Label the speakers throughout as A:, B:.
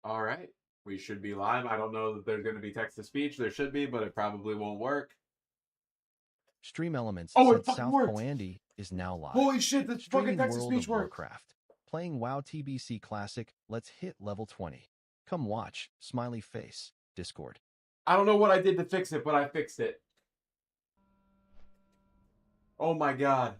A: All right. We should be live. I don't know that there's going to be text to speech. There should be, but it probably won't work.
B: Stream Elements
A: Oh, it
B: said
A: fucking
B: South
A: worked.
B: Poandy is now live.
A: Holy shit, the fucking
B: Streaming
A: text to
B: World
A: speech
B: of
A: worked.
B: Warcraft. Playing WoW TBC Classic. Let's hit level 20. Come watch. Smiley face. Discord.
A: I don't know what I did to fix it, but I fixed it. Oh my god.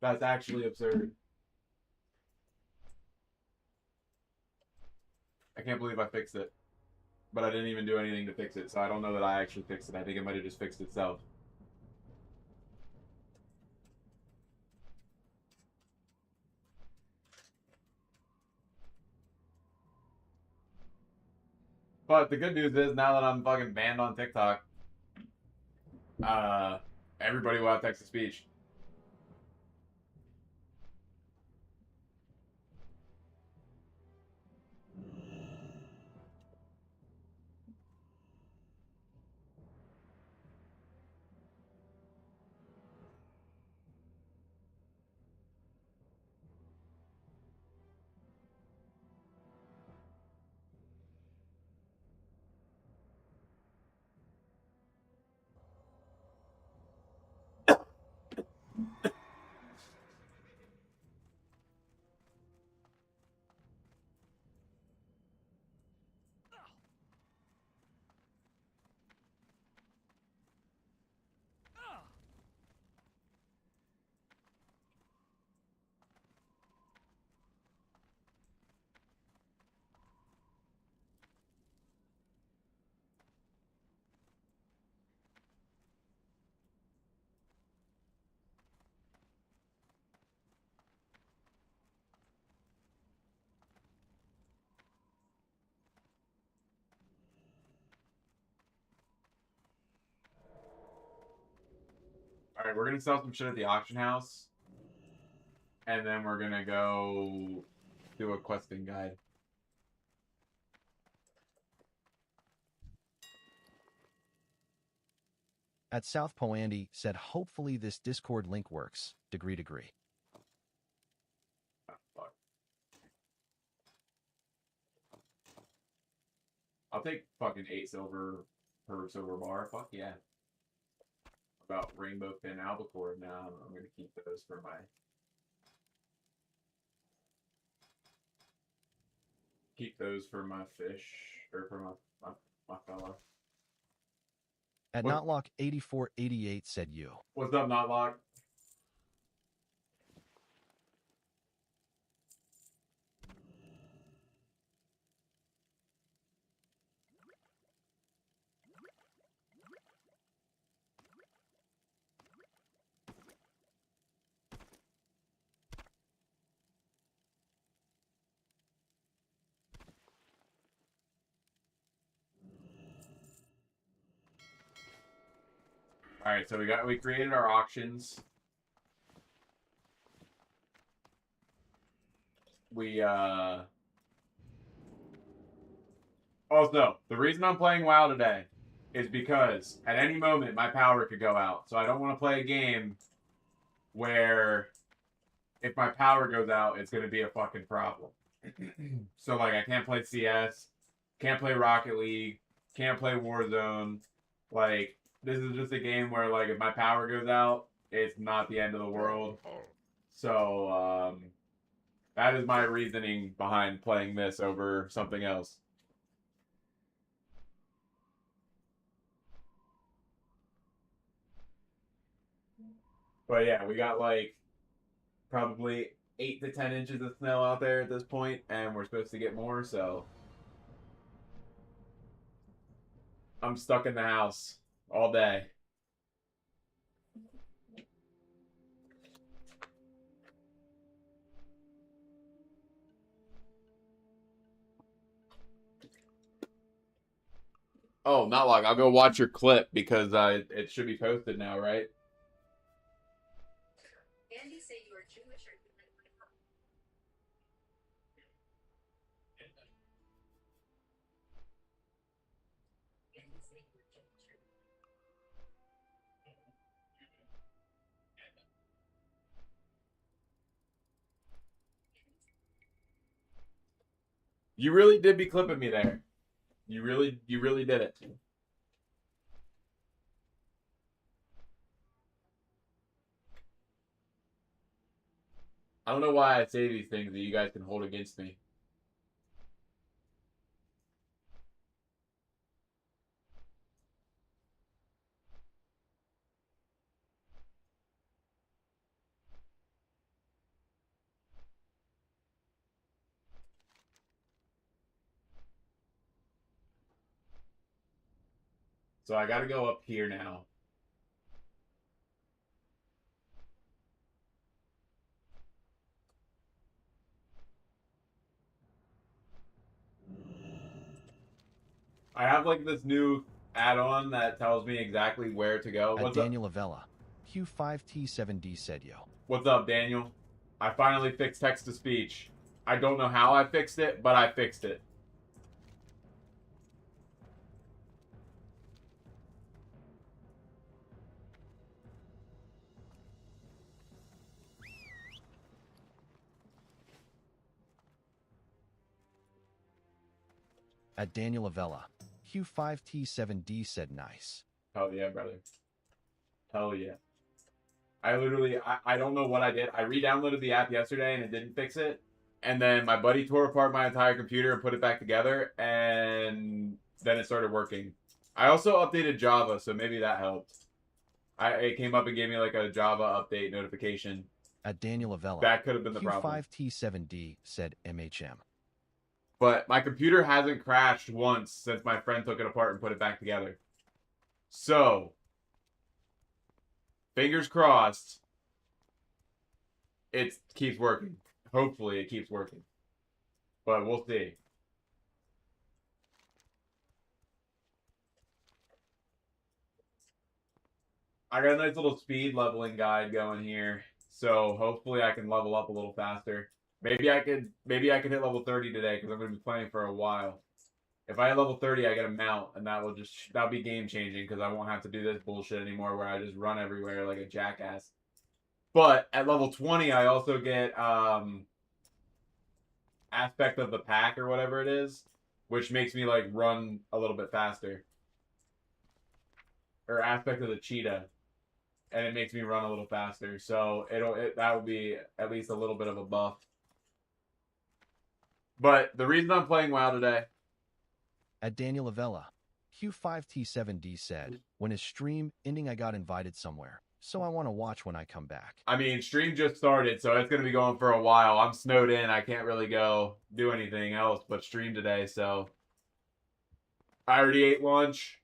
A: That's actually absurd. I can't believe I fixed it. But I didn't even do anything to fix it, so I don't know that I actually fixed it. I think it might have just fixed itself. But the good news is, now that I'm fucking banned on TikTok, everybody will have text to speech. All right, we're gonna sell some shit at the auction house, and then we're gonna go do a questing guide.
B: At South Poandy said hopefully this Discord link works. Degree.
A: Oh, fuck. I'll take fucking 8 silver per silver bar. Fuck yeah. About rainbow fin albacore now. I'm gonna keep those for my fish, or for my fella.
B: At
A: What?
B: Notlock 8488 said you.
A: What's up, Notlock? All right, so we created our auctions. Also, the reason I'm playing WoW today is because at any moment my power could go out. So I don't want to play a game where if my power goes out, it's going to be a fucking problem. So like I can't play CS, can't play Rocket League, can't play Warzone. Like this is just a game where like if my power goes out, it's not the end of the world. So that is my reasoning behind playing this over something else. But yeah, we got like probably 8 to 10 inches of snow out there at this point, and we're supposed to get more, so I'm stuck in the house all day. Oh, not like I'll go watch your clip because it should be posted now, right?
C: Andy say you are
A: You really did be clipping me there. You really did it. I don't know why I say these things that you guys can hold against me. So I gotta go up here now. I have like this new add-on that tells me exactly where to go.
B: At Daniel Avella, Q5T7D said yo.
A: What's up, Daniel? I finally fixed text-to-speech. I don't know how I fixed it, but I fixed it.
B: At Daniel Avella, Q5T7D said nice.
A: Hell yeah, brother. Hell yeah. I don't know what I did. I re-downloaded the app yesterday and it didn't fix it. And then my buddy tore apart my entire computer and put it back together, and then it started working. I also updated Java, so maybe that helped. It came up and gave me like a Java update notification.
B: At Daniel Avella,
A: That could have been the problem.
B: Q5T7D said MHM.
A: But my computer hasn't crashed once since my friend took it apart and put it back together. So, fingers crossed, it keeps working. Hopefully it keeps working. But we'll see. I got a nice little speed leveling guide going here. So hopefully I can level up a little faster. Maybe I could hit level 30 today because I'm going to be playing for a while. If I hit level 30, I get a mount, and that'll be game changing because I won't have to do this bullshit anymore where I just run everywhere like a jackass. But at level 20, I also get aspect of the pack or whatever it is, which makes me like run a little bit faster. Or aspect of the cheetah, and it makes me run a little faster. So that will be at least a little bit of a buff. But the reason I'm playing WoW today.
B: At Daniel Avella, Q5T7D said, when his stream ending I got invited somewhere, so I want to watch when I come back.
A: I mean, stream just started, so it's going to be going for a while. I'm snowed in. I can't really go do anything else but stream today, so I already ate lunch.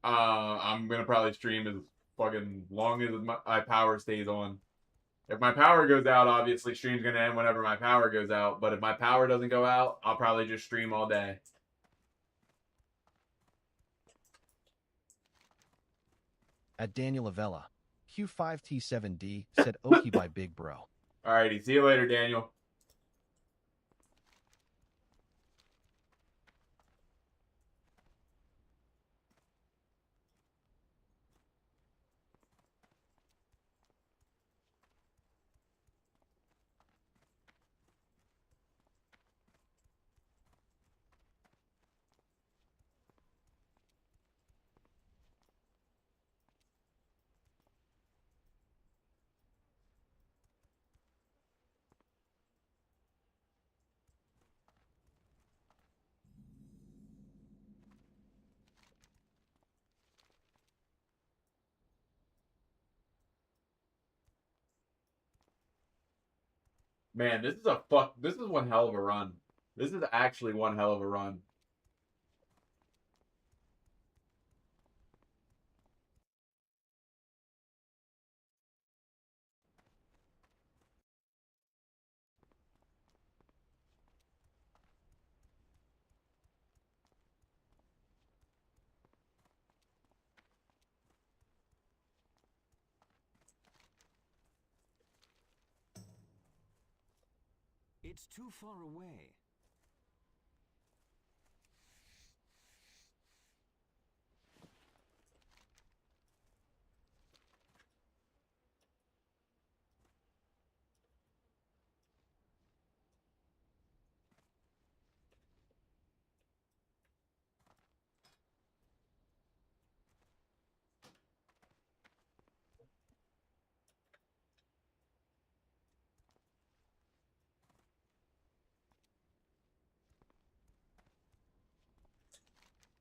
A: I'm going to probably stream as fucking long as my power stays on. If my power goes out, obviously stream's going to end whenever my power goes out, but if my power doesn't go out, I'll probably just stream all day.
B: At Daniel Avella, Q5T7D said Okie by Big Bro.
A: Alrighty, see you later, Daniel. Man, this is one hell of a run. This is actually one hell of a run.
C: It's too far away.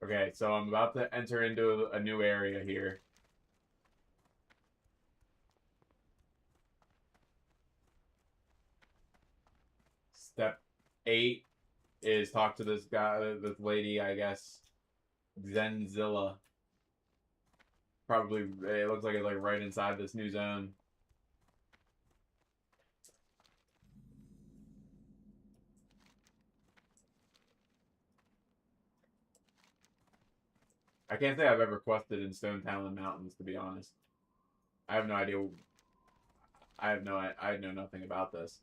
A: Okay, so I'm about to enter into a new area here. Step 8 is talk to this guy, this lady, I guess. Zenzilla. Probably, it looks like it's like right inside this new zone. I can't say I've ever quested in Stone Talon Mountains, to be honest. I have no idea. I know nothing about this.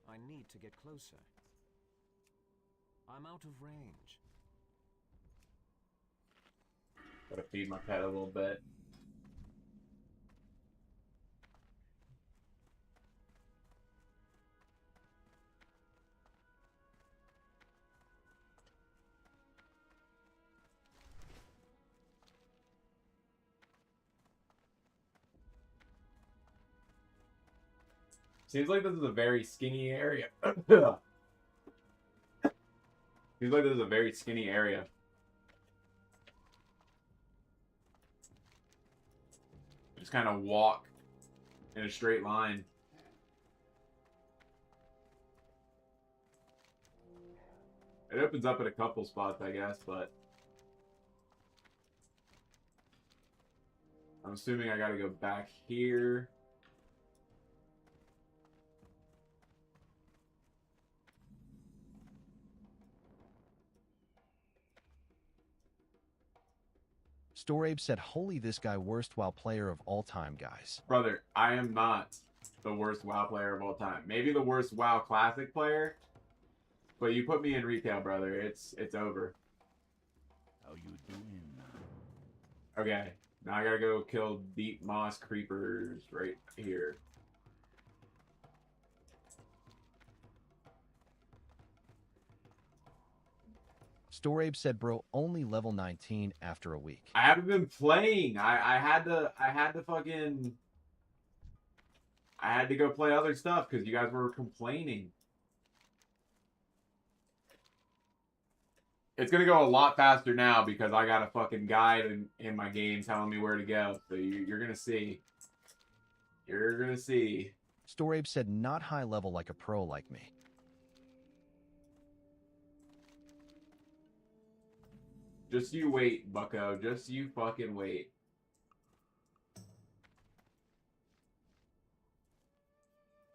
C: I need to get closer. I'm out of range.
A: Gotta feed my pet a little bit. Seems like this is a very skinny area. Seems like this is a very skinny area. Just kind of walk in a straight line. It opens up at a couple spots, I guess, but I'm assuming I gotta go back here.
B: Storabe said, holy, this guy worst WoW player of all time, guys.
A: Brother, I am not the worst WoW player of all time. Maybe the worst WoW Classic player, but you put me in retail, brother. It's over.
D: How you doing?
A: Okay, now I gotta go kill deep moss creepers right here.
B: Storabe said, bro, only level 19 after a week.
A: I haven't been playing. I had to go play other stuff because you guys were complaining. It's gonna go a lot faster now because I got a fucking guide in my game telling me where to go. So you're gonna see. You're gonna see.
B: Storabe said, not high level like a pro like me.
A: Just you wait, bucko. Just you fucking wait.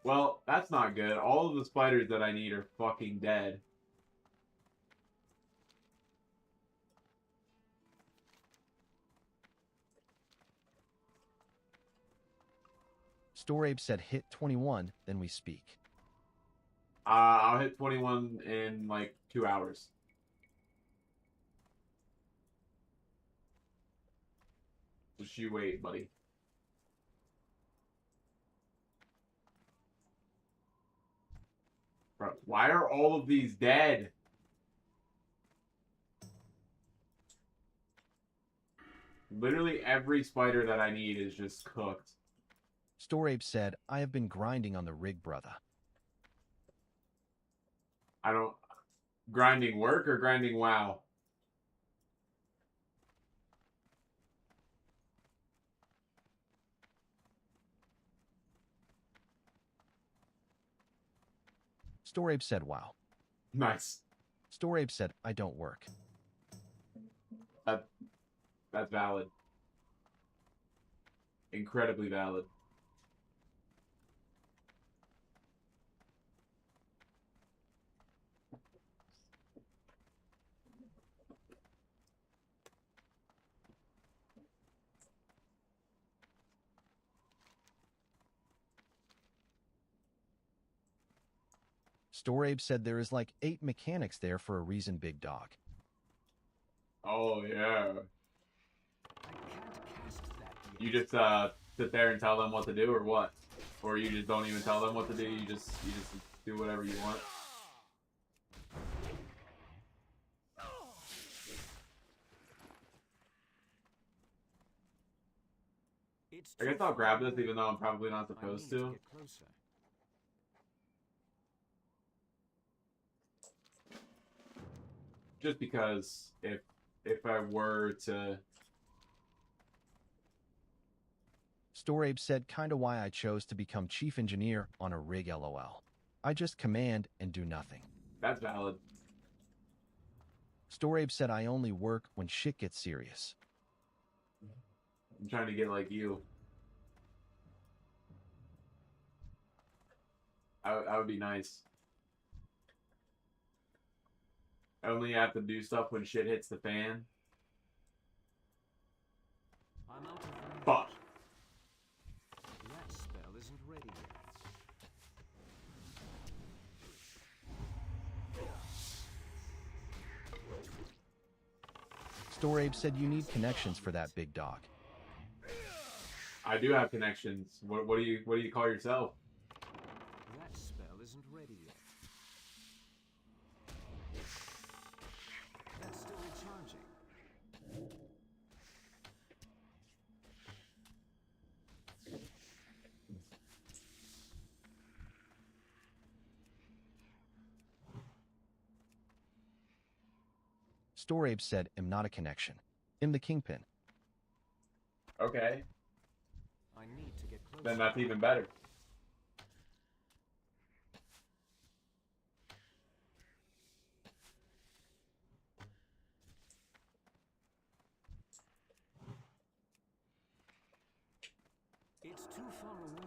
A: Well, that's not good. All of the spiders that I need are fucking dead.
B: Storabe said, hit 21, then we speak.
A: I'll hit 21 in like 2 hours. Just you wait, buddy. Bro, why are all of these dead? Literally every spider that I need is just cooked.
B: Storabe said, I have been grinding on the rig, brother.
A: I don't... Grinding work or grinding WoW?
B: Storabe said, wow.
A: Nice.
B: Storabe said, I don't work.
A: That's valid. Incredibly valid.
B: Storabe said there is like 8 mechanics there for a reason, big dog.
A: Oh, yeah.
C: I can't cast that yet.
A: You just sit there and tell them what to do or what? Or you just don't even tell them what to do, you just do whatever you want.
C: It's
A: I guess
C: too
A: I'll grab
C: far
A: this even though I'm probably not
C: I
A: supposed
C: need
A: to.
C: get closer.
A: Just because if I were to...
B: Storabe said kinda why I chose to become chief engineer on a rig LOL. I just command and do nothing.
A: That's valid.
B: Storabe said I only work when shit gets serious.
A: I'm trying to get like you. I would be nice. I only have to do stuff when shit hits the fan.
C: I'm out of range.
A: Fuck.
C: That spell isn't ready yet.
B: Storabe said you need connections for that big dog.
A: I do have connections. What do you call yourself?
C: That spell isn't ready yet. That's still recharging.
B: Storabe said am not a connection. I'm the kingpin.
A: Okay,
C: I need to get closer.
A: then that's even better.
C: It's too far away.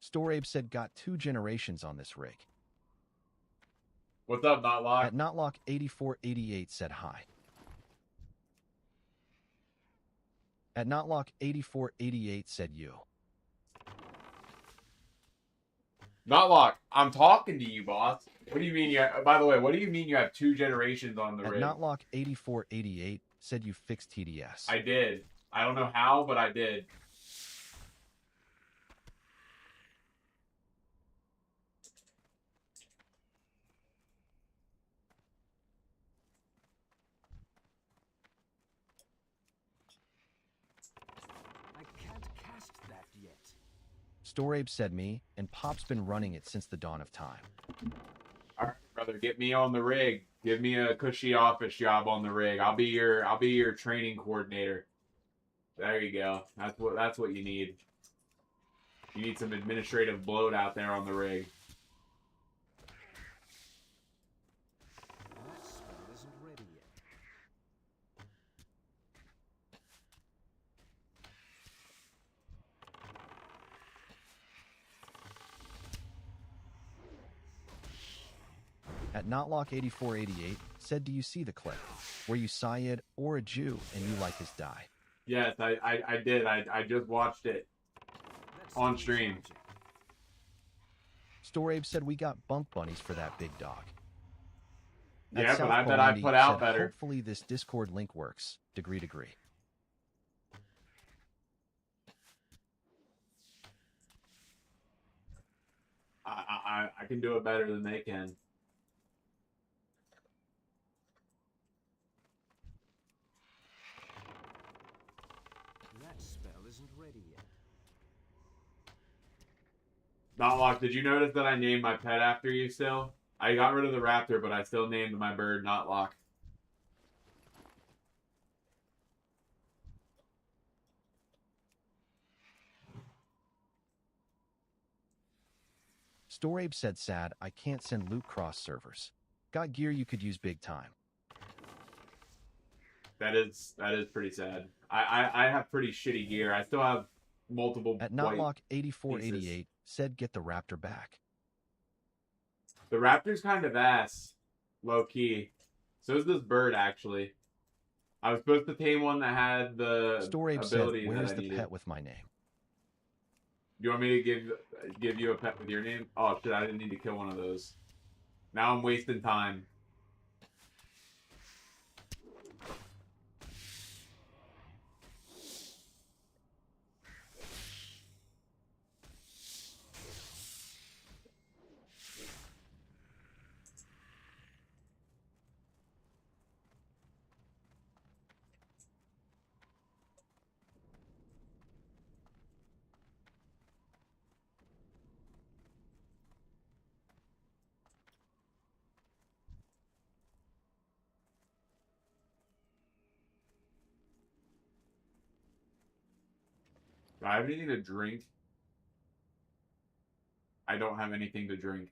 B: Storabe said got 2 generations on this rig.
A: What's up, Notlock?
B: At Notlock8488 said hi. At Notlock8488 said you.
A: Notlock, I'm talking to you, boss. What do you mean by the way, what do you mean you have 2 generations on the
B: At
A: rig?
B: Notlock8488 said you fixed TDS.
A: I did. I don't know how, but I did.
C: I can't cast that yet.
B: Storabe said me, and Pop's been running it since the dawn of time.
A: All right, brother, get me on the rig. Give me a cushy office job on the rig. I'll be your training coordinator. There you go. That's what you need. You need some administrative bloat out there on the rig.
C: That spell isn't ready yet.
B: At Notlock8488 said do you see the clip where you Syed or a Jew and you like his die?
A: Yes, I did. I just watched it
C: That's
A: on
C: still
A: stream.
B: Storabe said we got bunk bunnies for that big dog. At
A: Yeah, but
B: South
A: I bet I
B: Polandi
A: put out
B: said,
A: better.
B: Hopefully this Discord link works. Degree.
A: I can do it better than they can.
C: That spell isn't ready yet.
A: Notlock, did you notice that I named my pet after you still? I got rid of the raptor, but I still named my bird Notlock.
B: Storabe said sad I can't send loot cross servers. Got gear you could use big time.
A: That is pretty sad. I have pretty shitty gear. I still have multiple
B: At
A: white.
B: Notlock8488 said get the raptor back.
A: The raptor's kind of ass, low key. So is this bird actually. I was supposed to tame one that had the
B: Storabe said
A: ability
B: where's
A: that I
B: the
A: needed.
B: pet with my name?
A: Do you want me to give you a pet with your name? Oh shit! I didn't need to kill one of those. Now I'm wasting time. Do I have anything to drink? I don't have anything to drink.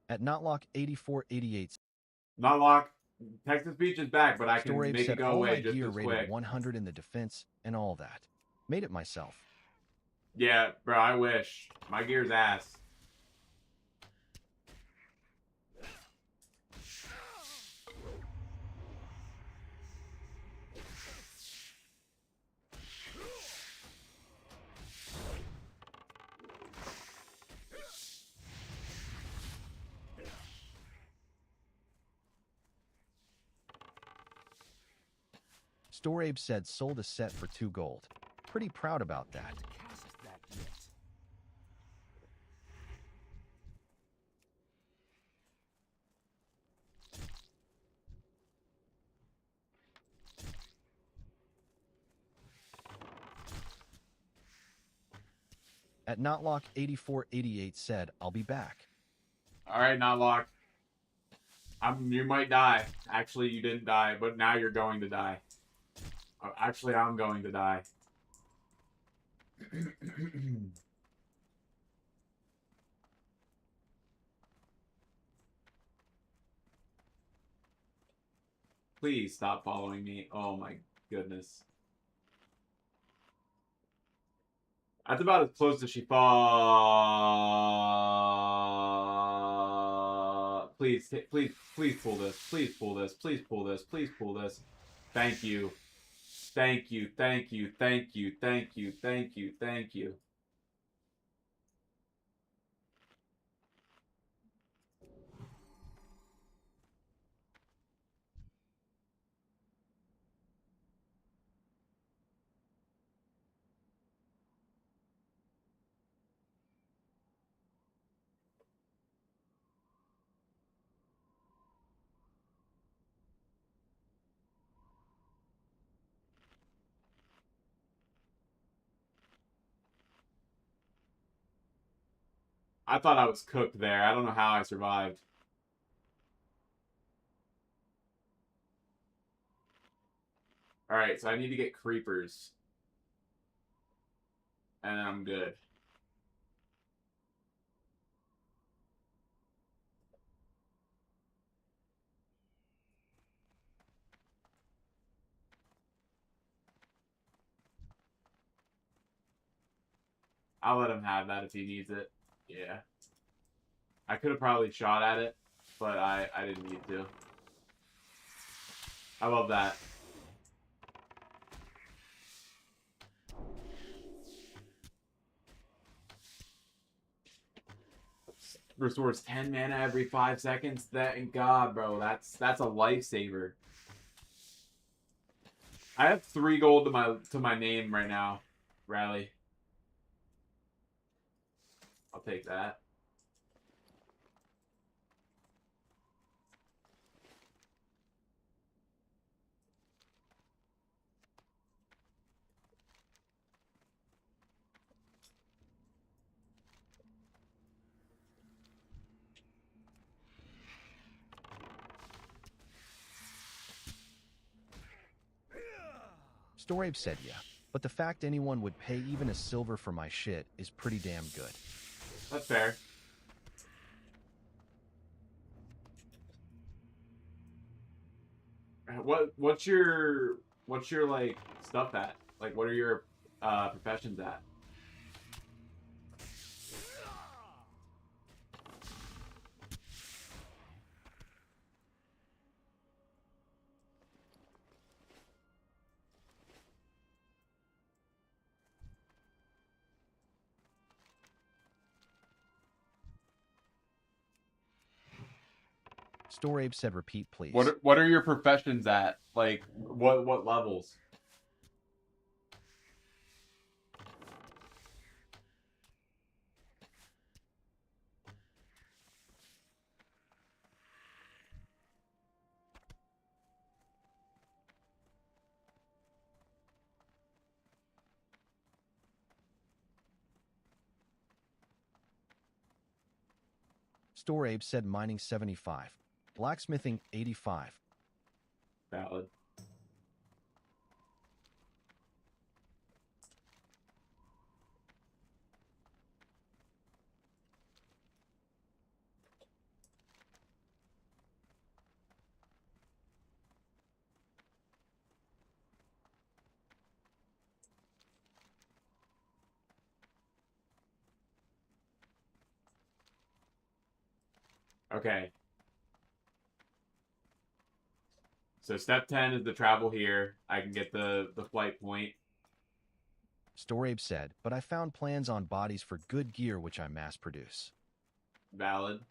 B: At Notlock8488,
A: Not lock. Texas Beach is back, but I can
B: Storabe
A: make it
B: said
A: go
B: all my
A: away just
B: gear
A: as
B: rated
A: quick.
B: 100 in the defense and all that. Made it myself.
A: Yeah, bro, I wish. My gear's ass.
B: Storabe said sold a set for 2 gold. Pretty proud about that.
C: Cast that yet.
B: At Notlock8488 said, I'll be back.
A: Alright, not locked. You might die. Actually, you didn't die, but now you're going to die. Actually, I'm going to die. Please stop following me. Oh my goodness. That's about as close as she fall. Please, please, please pull this. Please pull this. Please pull this. Please pull this. Thank you. Thank you. Thank you. Thank you. Thank you. Thank you. Thank you. I thought I was cooked there. I don't know how I survived. Alright, so I need to get creepers. And I'm good. I'll let him have that if he needs it. Yeah. I could have probably shot at it, but I didn't need to. I love that. Restores 10 mana every 5 seconds. Thank God, bro. That's a lifesaver. I have 3 gold to my name right now. Rally. I'll take that.
B: Storabe said, yeah. But the fact anyone would pay even a silver for my shit is pretty damn good.
A: That's fair. What's your like stuff at? Like what are your professions at?
B: Storabe said, repeat, please.
A: What are your professions at? Like what levels?
B: Storabe said, mining 75. Blacksmithing 85.
A: Valid. Okay. So step 10 is the travel here. I can get the flight point.
B: Storabe said, but I found plans on bodies for good gear which I mass produce.
A: Valid.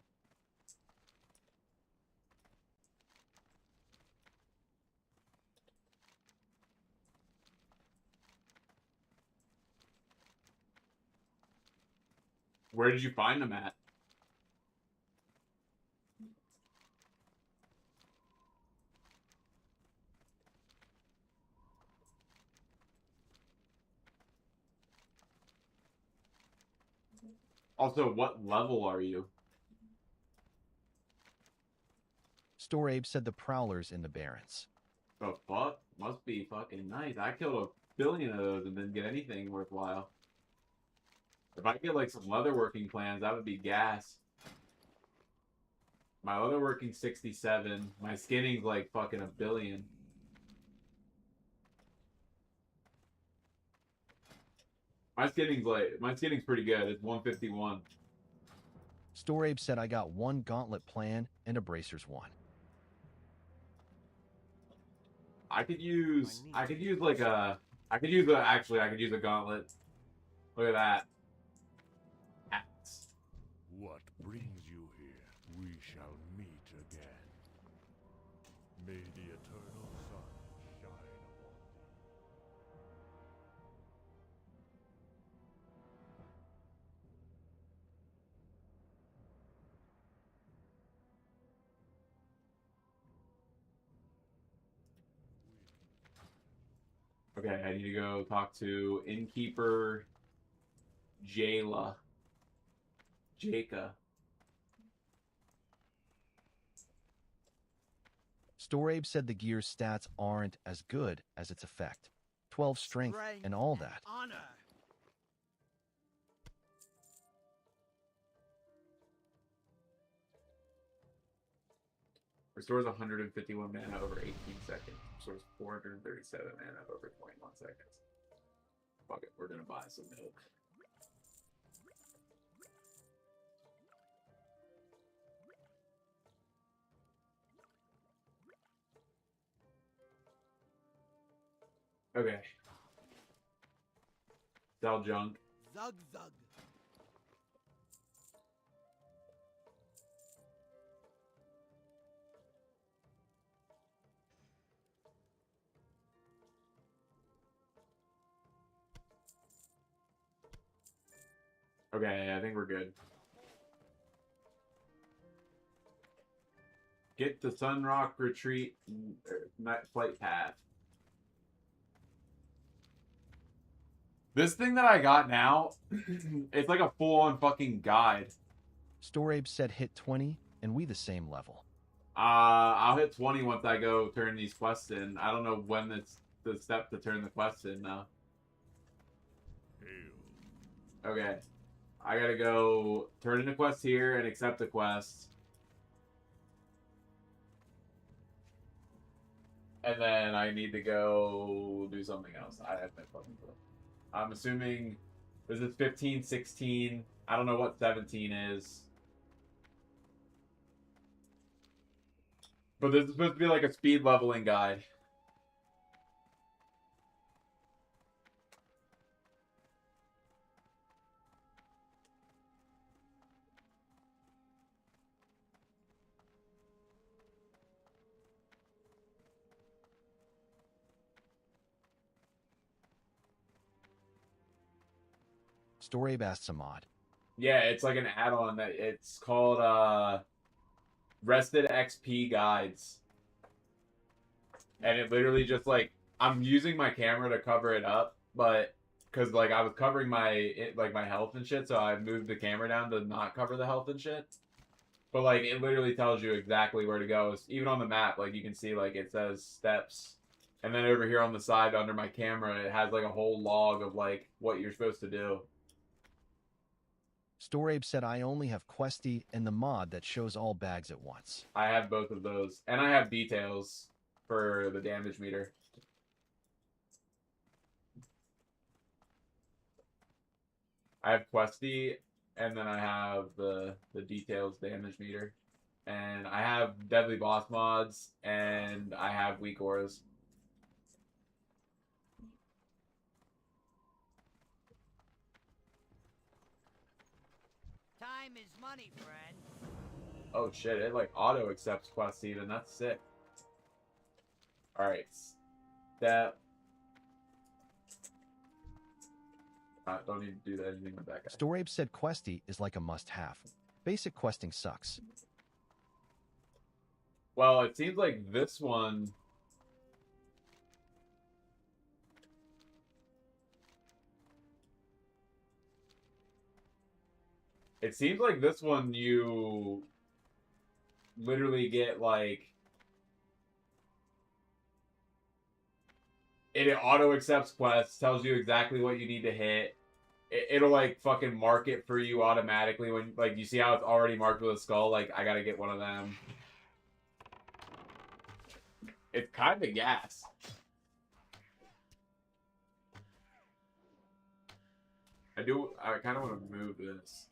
A: Where did you find them at? Also, what level are you?
B: Storabe said the prowlers in the Barrens.
A: The fuck? Must be fucking nice. I killed a billion of those and didn't get anything worthwhile. If I get like some leatherworking plans, that would be gas. My leatherworking 67. My skinning's like fucking a billion. My skinning's pretty good. It's 151.
B: Storabe said I got one gauntlet plan and a bracers one.
A: I could use a gauntlet. Look at that. Hats.
D: What brings you here? We shall meet again. May the eternal sun shine upon thee.
A: Okay, I need to go talk to innkeeper Jayla. Jaka.
B: Storabe said the gear's stats aren't as good as its effect. 12 strength and all that.
C: Honor.
A: Restores 151 mana over 18 seconds. Restores 437 mana over 21 seconds. Fuck it, we're gonna buy some milk. Okay. Sell junk.
C: Zug zug.
A: Okay, I think we're good. Get the Sunrock Retreat Night Flight Path. This thing that I got now, it's like a full-on fucking guide.
B: Storabe said hit 20 and we the same level.
A: I'll hit 20 once I go turn these quests in. I don't know when it's the step to turn the quests in now.
D: Hail.
A: Okay. I gotta go turn in a quest here and accept the quest. And then I need to go do something else. I have no fucking clue. I'm assuming this is 15, 16. I don't know what 17 is. But this is supposed to be like a speed leveling guide.
B: Storabe asked Samad.
A: Yeah, it's like an add-on that it's called Rested XP Guides. And it literally just like I'm using my camera to cover it up, but because like I was covering my health and shit, so I moved the camera down to not cover the health and shit. But like it literally tells you exactly where to go. Even on the map, like you can see like it says steps. And then over here on the side under my camera, it has like a whole log of like what you're supposed to do.
B: Storabe said I only have Questy and the mod that shows all bags at once.
A: I have both of those. And I have details for the damage meter. I have Questy, and then I have the details damage meter. And I have Deadly Boss mods, and I have weak auras.
E: Time is money, friend.
A: Oh shit, it like auto accepts quests even. That's sick. Alright. Step. Don't need to do anything with that guy.
B: Storabe said Questy is like a must-have. Basic questing sucks.
A: Well, it seems like this one... It seems like this one you literally get like... It auto accepts quests, tells you exactly what you need to hit. It'll like fucking mark it for you automatically when like you see how it's already marked with a skull. Like I gotta get one of them. It's kind of gas. I kind of want to move this.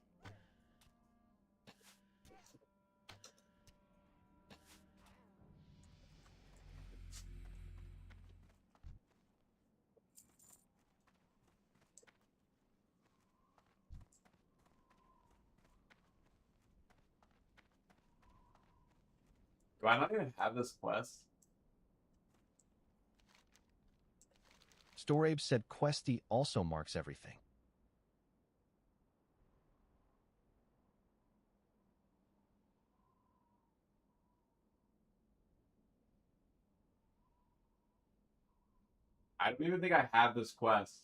A: Do I not even have this quest?
B: Storabe said Questy also marks everything.
A: I don't even think I have this quest.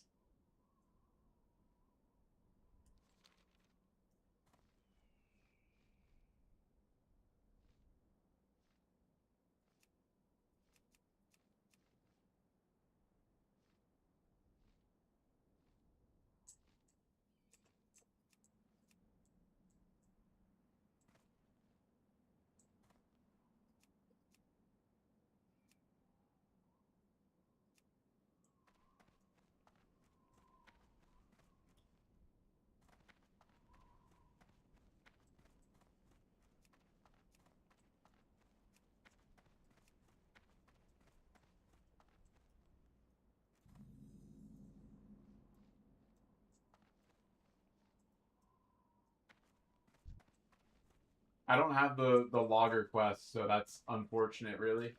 A: I don't have the logger quest, so that's unfortunate, really.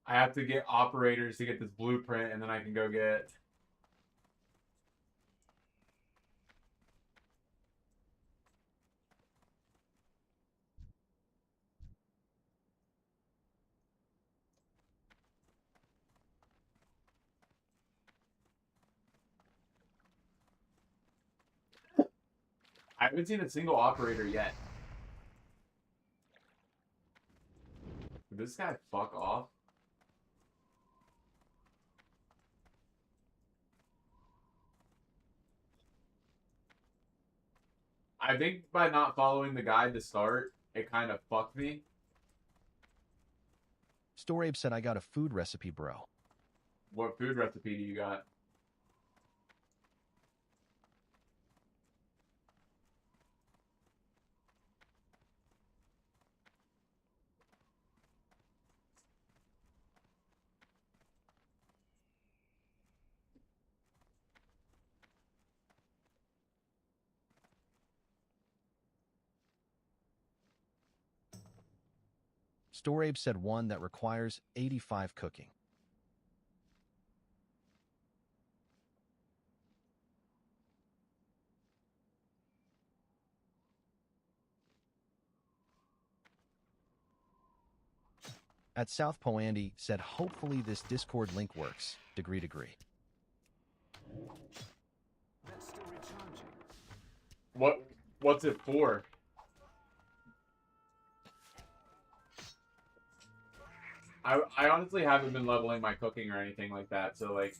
A: I have to get operators to get this blueprint, and then I can go get... I haven't seen a single operator yet. Did this guy fuck off? I think by not following the guide to start, it kind of fucked me.
B: Storabe said I got a food recipe, bro.
A: What food recipe do you got?
B: Storabe said one that requires 85 cooking. At South Poandy said hopefully this Discord link works. Degree.
C: That's still recharging.
A: What's it for? I honestly haven't been leveling my cooking or anything like that, so like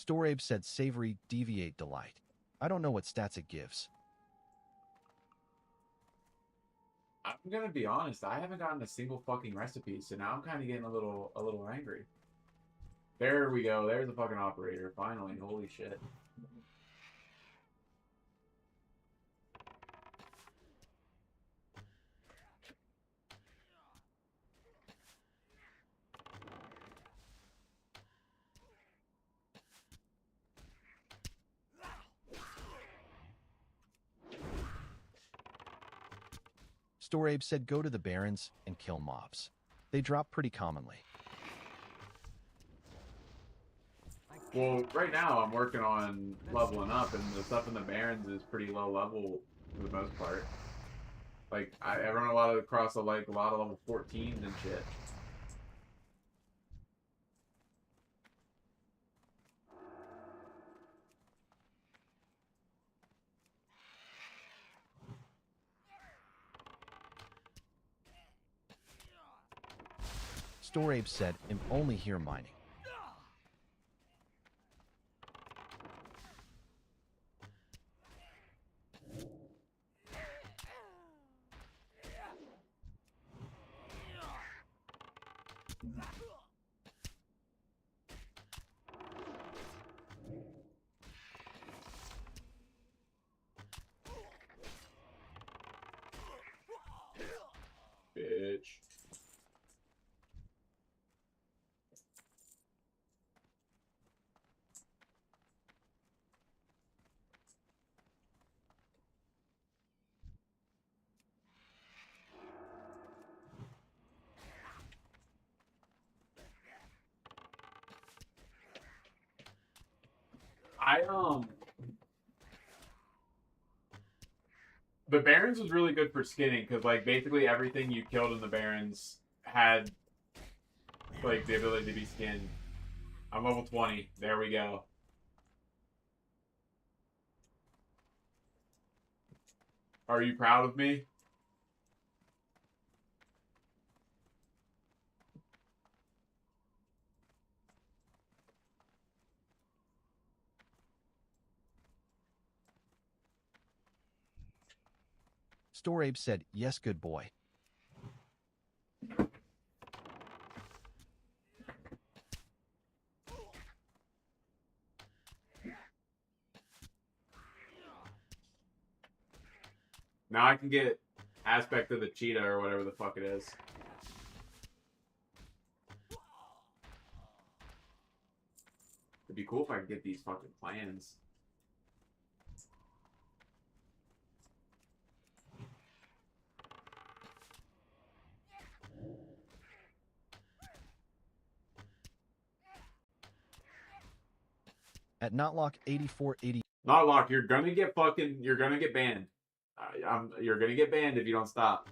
B: Storabe said savory deviate delight. I don't know what stats it gives.
A: I'm gonna be honest, I haven't gotten a single fucking recipe, so now I'm kind of getting a little angry. There we go. There's the fucking operator. Finally, holy shit.
B: Storabe said go to the barrens and kill mobs. They drop pretty commonly.
A: Well, right now I'm working on leveling up, and the stuff in the Barrens is pretty low level for the most part. Like I run a lot of across a lot of level 14s and shit.
B: Storabe said I'm only here mining.
A: Bitch. I the Barrens was really good for skinning because like basically everything you killed in the Barrens had like the ability to be skinned. I'm level 20. There we go. Are you proud of me?
B: Storabe said yes, good boy.
A: Now I can get aspect of the cheetah or whatever the fuck it is. It'd be cool if I could get these fucking plans.
B: At Notlock 8480,
A: Notlock, you're gonna get banned. You're gonna get banned if you don't stop.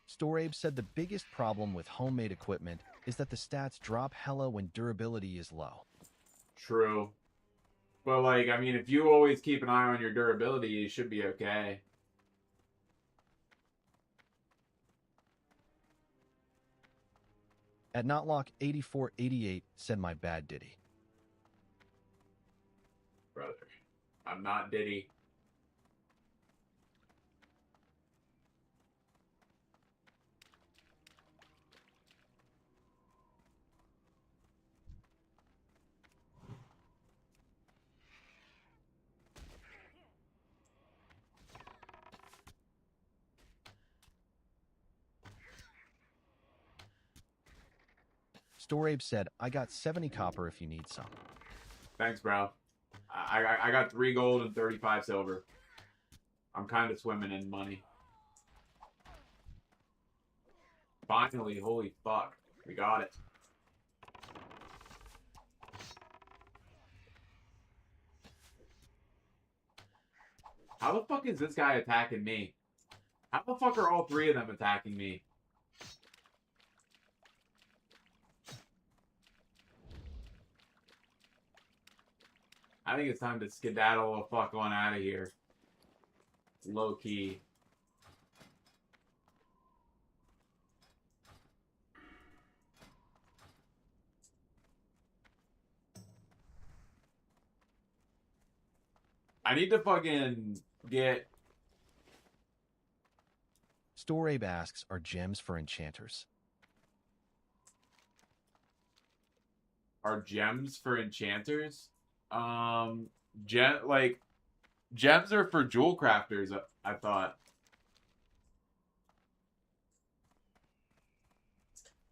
B: Storabe said the biggest problem with homemade equipment is that the stats drop hella when durability is low.
A: True. But, like, I mean, if you always keep an eye on your durability, you should be okay.
B: At Notlock 8488 said my bad Diddy.
A: Brother, I'm not Diddy.
B: Storabe said I got 70 copper if you need some.
A: Thanks, bro. I got 3 gold and 35 silver. I'm kind of swimming in money. Finally, holy fuck. We got it. How the fuck is this guy attacking me? How the fuck are all three of them attacking me? I think it's time to skedaddle the fuck on out of here. Low key. I need to fucking get...
B: Storabe asks, are gems for enchanters?
A: Are gems for enchanters? Gems are for jewel crafters, I thought.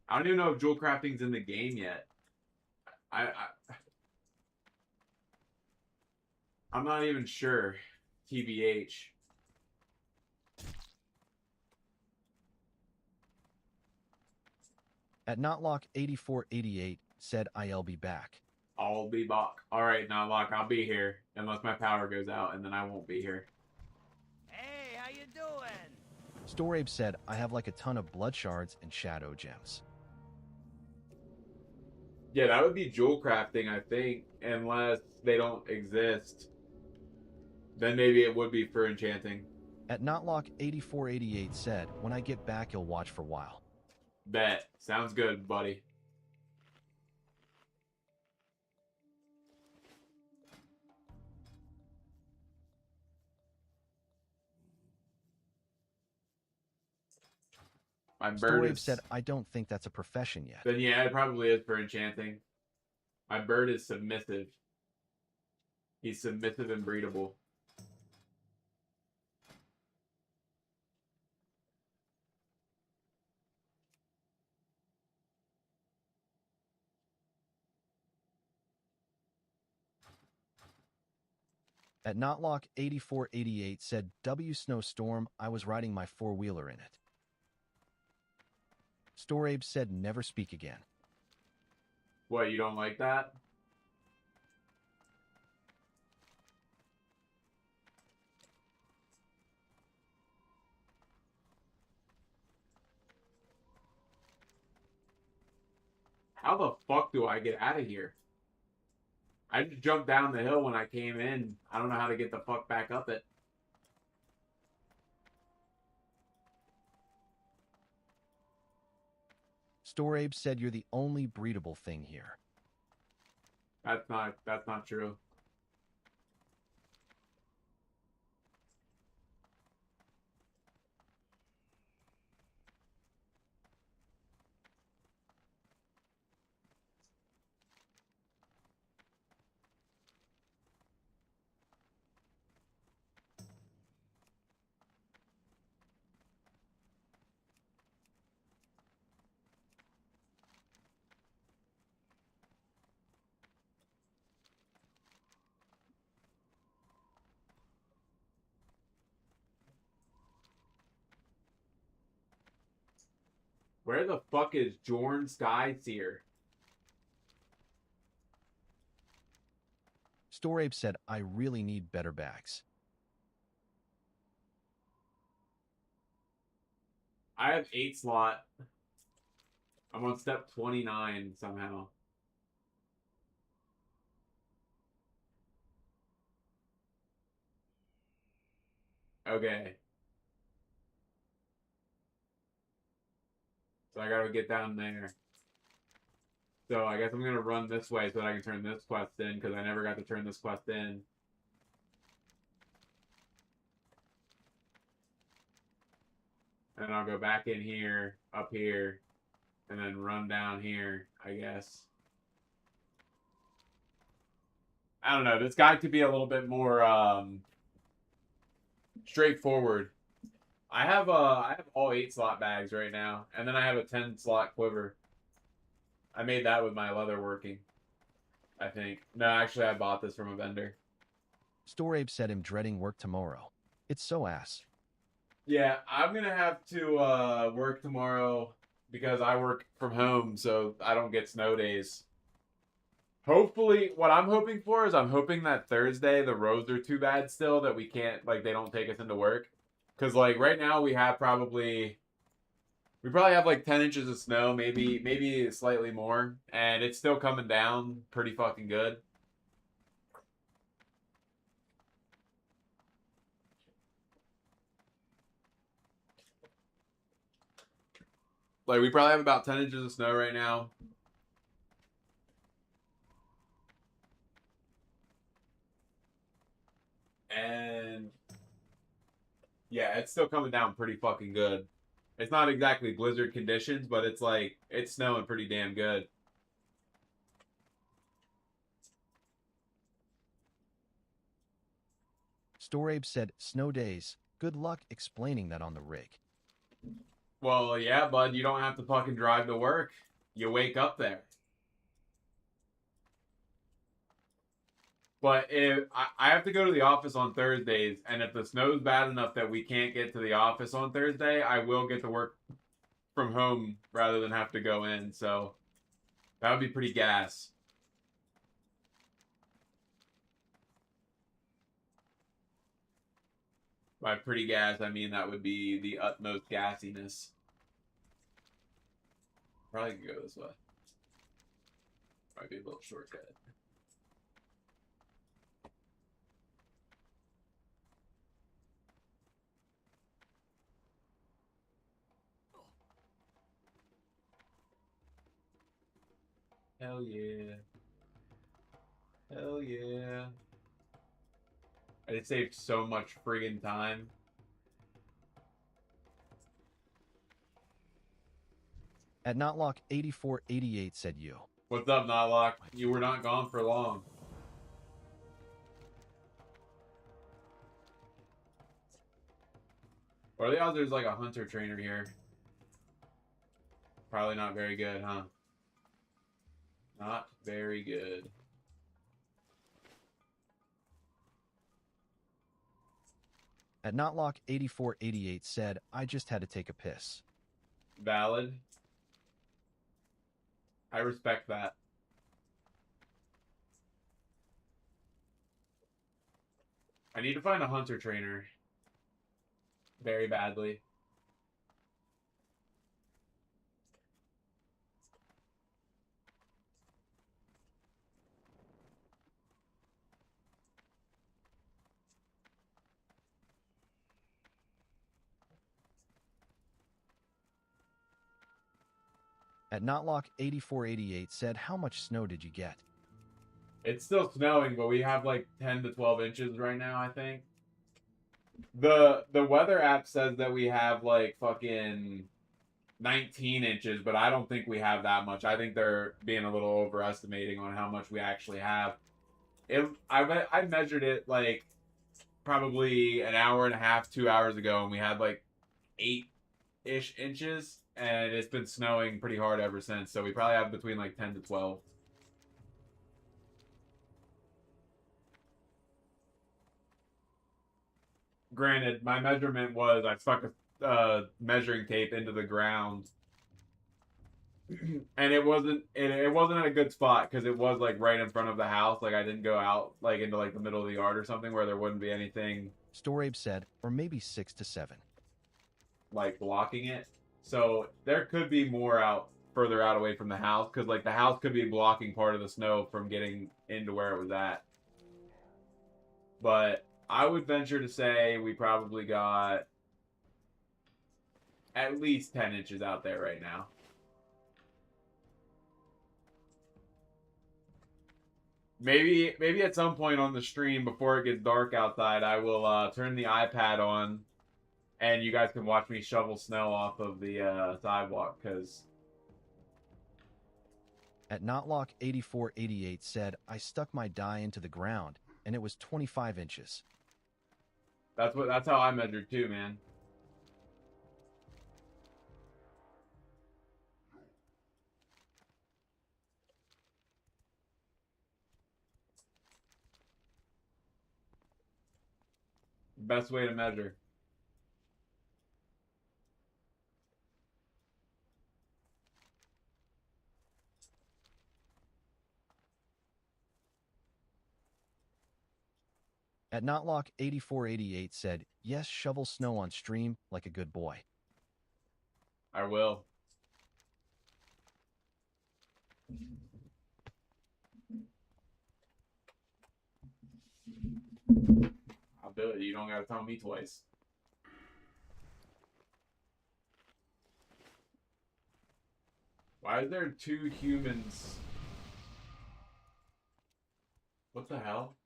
A: I don't even know if jewel crafting's in the game yet. I'm not even sure. TBH.
B: At Notlock8488 said, I'll be back.
A: I'll be back. Alright, Notlock, I'll be here. Unless my power goes out, and then I won't be here.
C: Hey, how you doing?
B: Storabe said, I have like a ton of blood shards and shadow gems.
A: Yeah, that would be jewel crafting, I think. Unless they don't exist. Then maybe it would be for enchanting.
B: At Notlock8488 said, when I get back, you'll watch for a while.
A: Bet. Sounds good, buddy. My bird
B: Storabe
A: is...
B: said, I don't think that's a profession yet.
A: Then yeah, it probably is for enchanting. My bird is submissive. He's submissive and breedable.
B: At Notlock8488 said, W Snowstorm, I was riding my four-wheeler in it. Storabe said, never speak again.
A: What, you don't like that? How the fuck do I get out of here? I just jumped down the hill when I came in. I don't know how to get the fuck back up it.
B: Storabe said, you're the only breedable thing here.
A: That's not true. Where the fuck is Jorn Skyseer?
B: Storabe said, I really need better bags.
A: I have 8 slot. I'm on step 29 somehow. Okay. So I gotta get down there. So I guess I'm gonna run this way so that I can turn this quest in, because I never got to turn this quest in. And I'll go back in here, up here, and then run down here, I guess. I don't know. This guy could be a little bit more straightforward. I have all 8 slot bags right now, and then I have a 10 slot quiver. I made that with my leather working, I think. No, actually, I bought this from a vendor.
B: Storabe said, I'm dreading work tomorrow. It's so ass.
A: Yeah, I'm gonna have to work tomorrow because I work from home, so I don't get snow days. Hopefully, what I'm hoping for is I'm hoping that Thursday the roads are too bad still that we can't, like, they don't take us into work. Because, like, right now we probably have like 10 inches of snow, maybe slightly more, and it's still coming down pretty fucking good. Like, we probably have about 10 inches of snow right now. And yeah, it's still coming down pretty fucking good. It's not exactly blizzard conditions, but it's like, it's snowing pretty damn good.
B: Storabe said, snow days. Good luck explaining that on the rig.
A: Well, yeah, bud, you don't have to fucking drive to work. You wake up there. But if I have to go to the office on Thursdays, and if the snow's bad enough that we can't get to the office on Thursday, I will get to work from home rather than have to go in. So that would be pretty gas. By pretty gas, I mean that would be the utmost gassiness. Probably could go this way. Might be a little shortcut. Hell yeah. Hell yeah. It saved so much friggin' time.
B: At Notlock 8488 said you.
A: What's up, Notlock? You were not gone for long. What are the odds there's like a hunter trainer here? Probably not very good, huh? Not very good.
B: At Notlock 8488 said, I just had to take a piss.
A: Valid. I respect that. I need to find a hunter trainer. Very badly.
B: At Notlock 8488 said, how much snow did you get?
A: It's still snowing, but we have like 10 to 12 inches right now, I think. The weather app says that we have like fucking 19 inches, but I don't think we have that much. I think they're being a little overestimating on how much we actually have. I measured it like probably an hour and a half, 2 hours ago, and we had like 8-ish inches, and it's been snowing pretty hard ever since. So we probably have between like 10 to 12. Granted, my measurement was I stuck a measuring tape into the ground, and it wasn't in a good spot because it was like right in front of the house. Like I didn't go out like into like the middle of the yard or something where there wouldn't be anything
B: Storabe said, or maybe 6 to 7.
A: like blocking it. So there could be more out further out away from the house because like the house could be blocking part of the snow from getting into where it was at. But I would venture to say we probably got at least 10 inches out there right now. Maybe at some point on the stream before it gets dark outside, I will turn the iPad on and you guys can watch me shovel snow off of the sidewalk because...
B: At Notlock 8488 said, I stuck my die into the ground, and it was 25 inches.
A: That's how I measured too, man. Best way to measure.
B: At Notlock8488 said, yes, shovel snow on stream like a good boy.
A: I will. I'll do it. You don't gotta tell me twice. Why is there 2 humans? What the hell?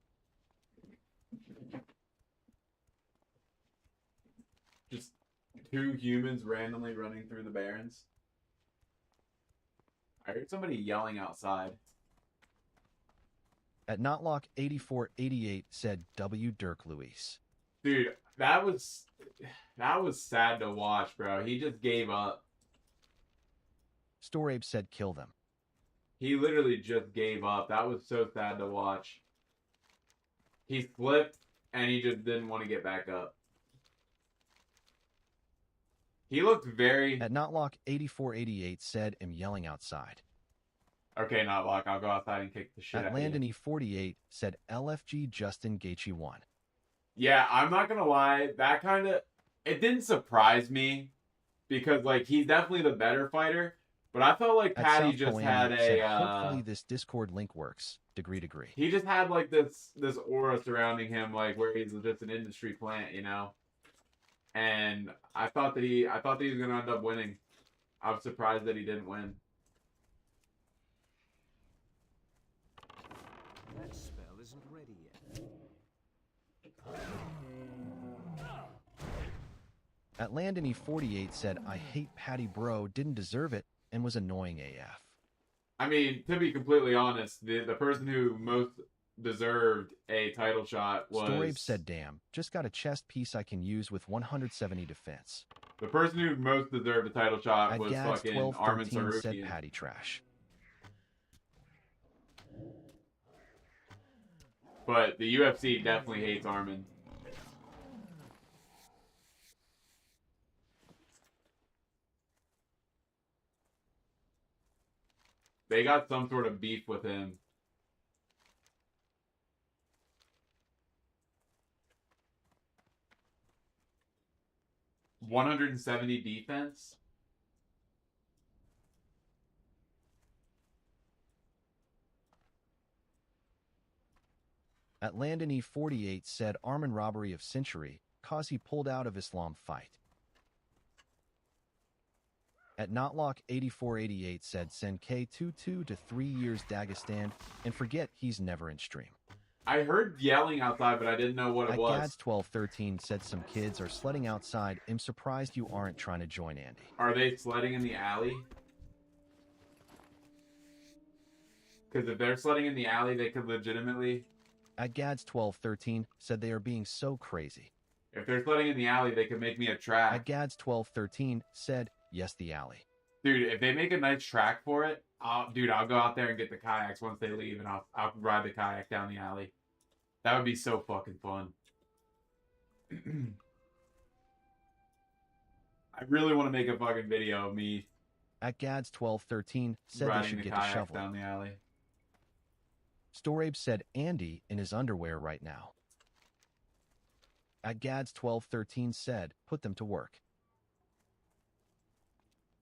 A: Just 2 humans randomly running through the barrens? I heard somebody yelling outside.
B: At Notlock8488 said, W. Dirk Luis.
A: Dude, that was sad to watch, bro. He just gave up.
B: Storabe said, kill them.
A: He literally just gave up. That was so sad to watch. He slipped, and he just didn't want to get back up. He looked very...
B: At Notlock8488 said, am yelling outside.
A: Okay, Notlock, I'll go outside and kick the shit
B: At
A: out of you.
B: Landony48 said, LFG Justin Gaethje won.
A: Yeah, I'm not gonna lie. That kind of... It didn't surprise me, because, like, he's definitely the better fighter. But I felt like
B: At
A: Patty
B: South
A: just
B: Poani
A: had
B: said,
A: a...
B: hopefully this Discord link works. Degree.
A: He just had like this aura surrounding him, like where he's just an industry plant, you know. And I thought that he was gonna end up winning. I was surprised that he didn't win.
C: That spell isn't ready yet.
B: At Landony48 said, I hate Patty bro, didn't deserve it, and was annoying AF.
A: I mean, to be completely honest, the person who most deserved a title shot was...
B: Storabe said, damn, just got a chest piece I can use with 170 defense.
A: The person who most deserved a title shot
B: At
A: was
B: Gads
A: fucking Armin
B: 1213 said
A: Sarukian.
B: Patty trash.
A: But the UFC definitely hates Armin. They got some sort of beef with him. $170 defense?
B: At Landony48 said Armin robbery of century, cause he pulled out of Islam fight. At Notlock8488 said send K22 to 3 years Dagestan and forget he's never in stream.
A: I heard yelling outside, but I didn't know what it
B: At
A: was.
B: Gads1213 said some kids are sledding outside. I'm surprised you aren't trying to join Andy.
A: Are they sledding in the alley? Because if they're sledding in the alley, they could legitimately...
B: At Gads1213 said they are being so crazy.
A: If they're sledding in the alley, they could make me a track.
B: At Gads1213 said, yes, the alley.
A: Dude, if they make a nice track for it, I'll go out there and get the kayaks once they leave, and I'll ride the kayak down the alley. That would be so fucking fun. I really want to make a fucking video of me
B: At Gads1213 said they
A: riding
B: should
A: the
B: get the
A: kayaks
B: shovel.
A: down the alley.
B: Storabe said Andy in his underwear right now. At Gads1213 said, put them to work.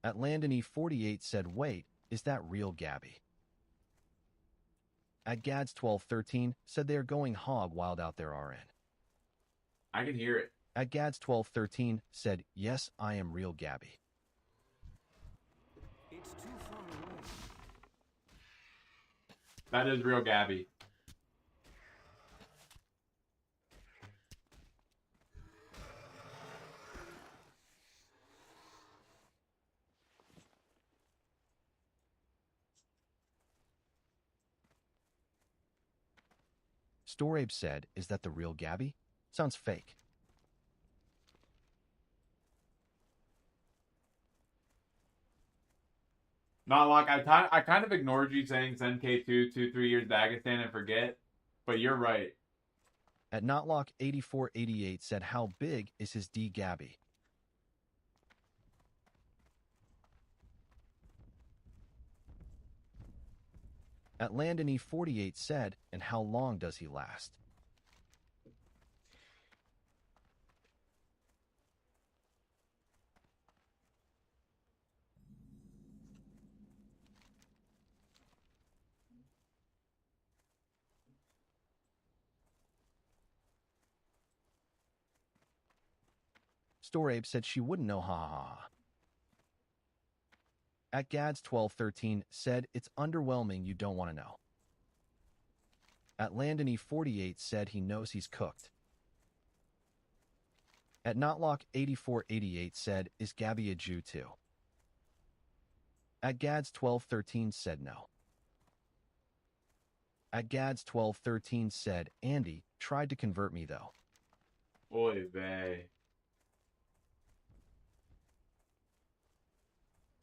B: At Landony48 said, wait, is that real Gabby? At Gads1213 said they are going hog wild out there RN.
A: I can hear it.
B: At Gads1213 said, yes, I am real Gabby.
C: It's too far away.
A: That is real Gabby.
B: Storabe said, is that the real Gabby? Sounds fake.
A: Not like I kind of ignored you saying send K2 2-3 years Dagestan and forget, but you're right.
B: At Notlock8488 said, how big is his D Gabby? At Landony48 said, and how long does he last? Storabe said she wouldn't know, ha ha ha. At Gads 1213 said it's underwhelming, you don't want to know. At Landony 48 said he knows he's cooked. At Notlock 8488 said, is Gabby a Jew too? At Gads 1213 said no. At Gads 1213 said, Andy tried to convert me though.
A: Oy vey.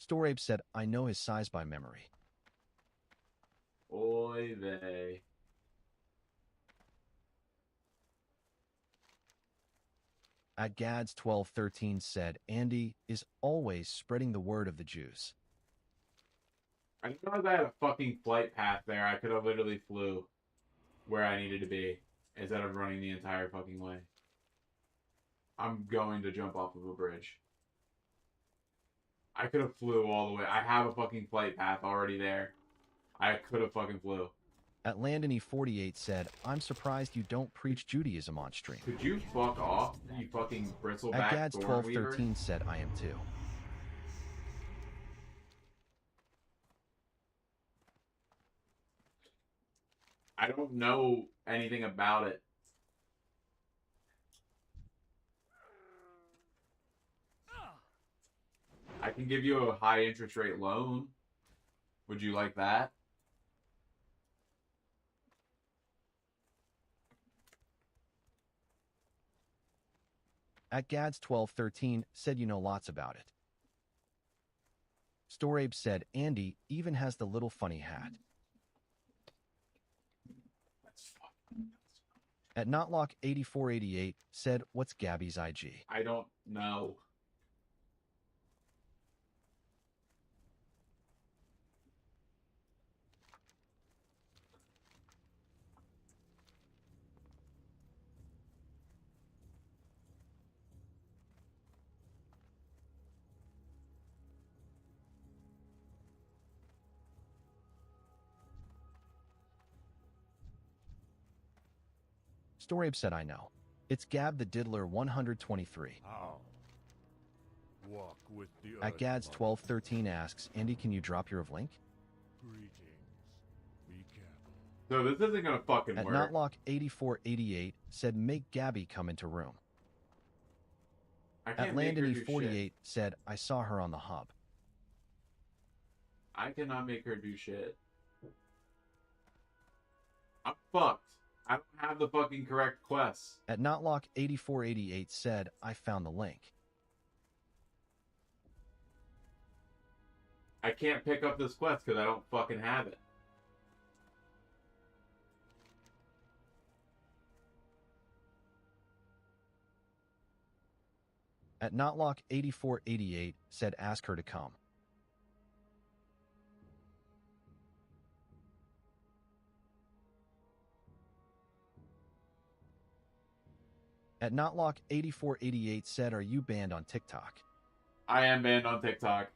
B: Storabe said, I know his size by memory.
A: Oy vey.
B: At Gads 1213 said, Andy is always spreading the word of the Jews.
A: I didn't realize I had a fucking flight path there. I could have literally flew where I needed to be instead of running the entire fucking way. I'm going to jump off of a bridge. I could have flew all the way. I have a fucking flight path already there. I could have fucking flew.
B: At Landony 48 said, I'm surprised you don't preach Judaism on stream.
A: Could you fuck off, you fucking bristleback
B: At Gads
A: thorn weaver?
B: 1213 said, I am too.
A: I don't know anything about it. I can give you a high interest rate loan. Would you like that?
B: At Gads 1213 said you know lots about it. Storabe said, Andy even has the little funny hat.
A: That's fucking...
B: At Notlock 8488 said, what's Gabby's IG?
A: I don't know.
B: Storabe said, I know. It's Gab the Diddler 123.
D: How? Walk with the
B: At Gads
D: Earth
B: 1213 asks, Andy, can you drop your link?
D: Greetings. Be careful.
A: So this isn't gonna fucking
B: At
A: work.
B: Notlock 8488 said, make Gabby come into room.
A: I can't
B: At
A: make her
B: Landony
A: do
B: 48
A: shit.
B: said, I saw her on the hub.
A: I cannot make her do shit. I'm fucked. I don't have the fucking correct quests.
B: At Notlock 8488 said, I found the link.
A: I can't pick up this quest because I don't fucking have it.
B: At Notlock 8488 said, ask her to come. At Notlock 8488 said, are you banned on TikTok?
A: I am banned on TikTok.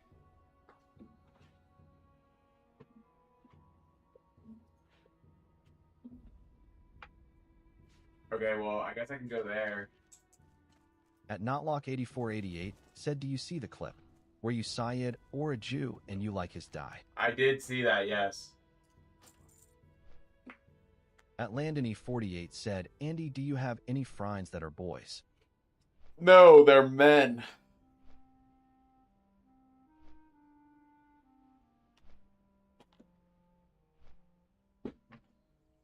A: Okay, well, I guess I can go there.
B: At Notlock 8488 said, do you see the clip where you Syed or a Jew and you like his dye?
A: I did see that, yes.
B: At Landony 48 said, Andy, do you have any friends that are boys?
A: No, they're men.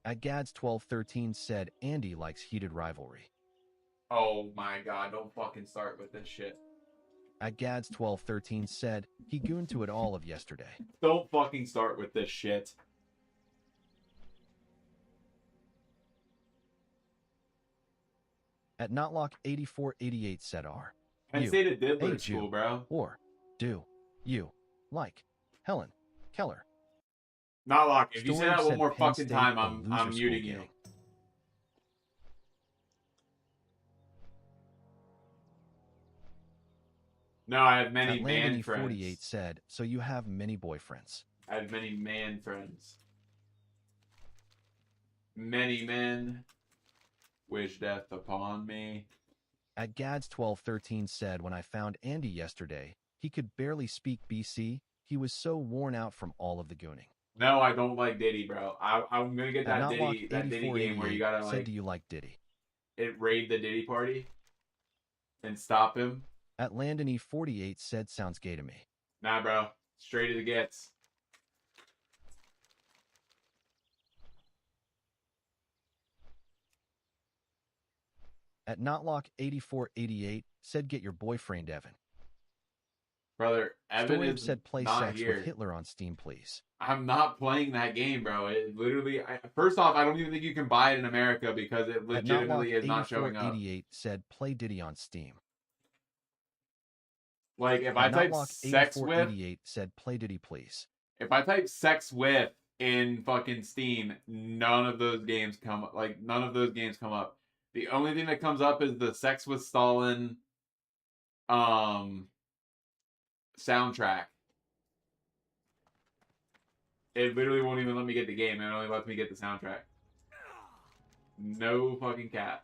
B: At Gads 1213 said, Andy likes heated rivalry.
A: Oh my god, don't fucking start with this shit.
B: At Gads 1213 said, he gooned to it all of yesterday.
A: Don't fucking start with this shit.
B: At Notlock 8488 said, R.
A: Penn
B: You,
A: State at Diddler
B: a Jew,
A: School, bro.
B: or do you like Helen Keller?
A: Not lock. If you say
B: Storm
A: that one
B: said
A: more
B: Penn
A: fucking
B: State
A: time,
B: a
A: I'm
B: loser
A: muting
B: school
A: you.
B: gang.
A: No, I have many
B: At
A: man
B: Landony
A: friends.
B: 48 said, so you have many boyfriends.
A: I have many man friends. Many men wish death upon me.
B: At Gads1213 said, when I found Andy yesterday, he could barely speak BC. He was so worn out from all of the gooning.
A: No, I don't like Diddy, bro. I'm gonna get
B: At
A: that Diddy game where you
B: 8488
A: gotta
B: said,
A: like
B: do you like Diddy?
A: raid the Diddy party and stop him.
B: At Landony48 said, sounds gay to me.
A: Nah, bro. Straight as it gets.
B: At Notlock8488 said, get your boyfriend Evan.
A: Brother, Evan
B: Story
A: is
B: said, play
A: not
B: sex
A: here.
B: with Hitler on Steam, please.
A: I'm not playing that game, bro. It literally... first off, I don't even think you can buy it in America because it legitimately is not showing up.
B: At Notlock8488 said, play Diddy on Steam.
A: Like, if I type sex with...
B: Notlock8488 said, play Diddy, please.
A: If I type sex with in fucking Steam, none of those games come up. Like, none of those games come up. The only thing that comes up is the Sex with Stalin soundtrack. It literally won't even let me get the game. It only lets me get the soundtrack. No fucking cap.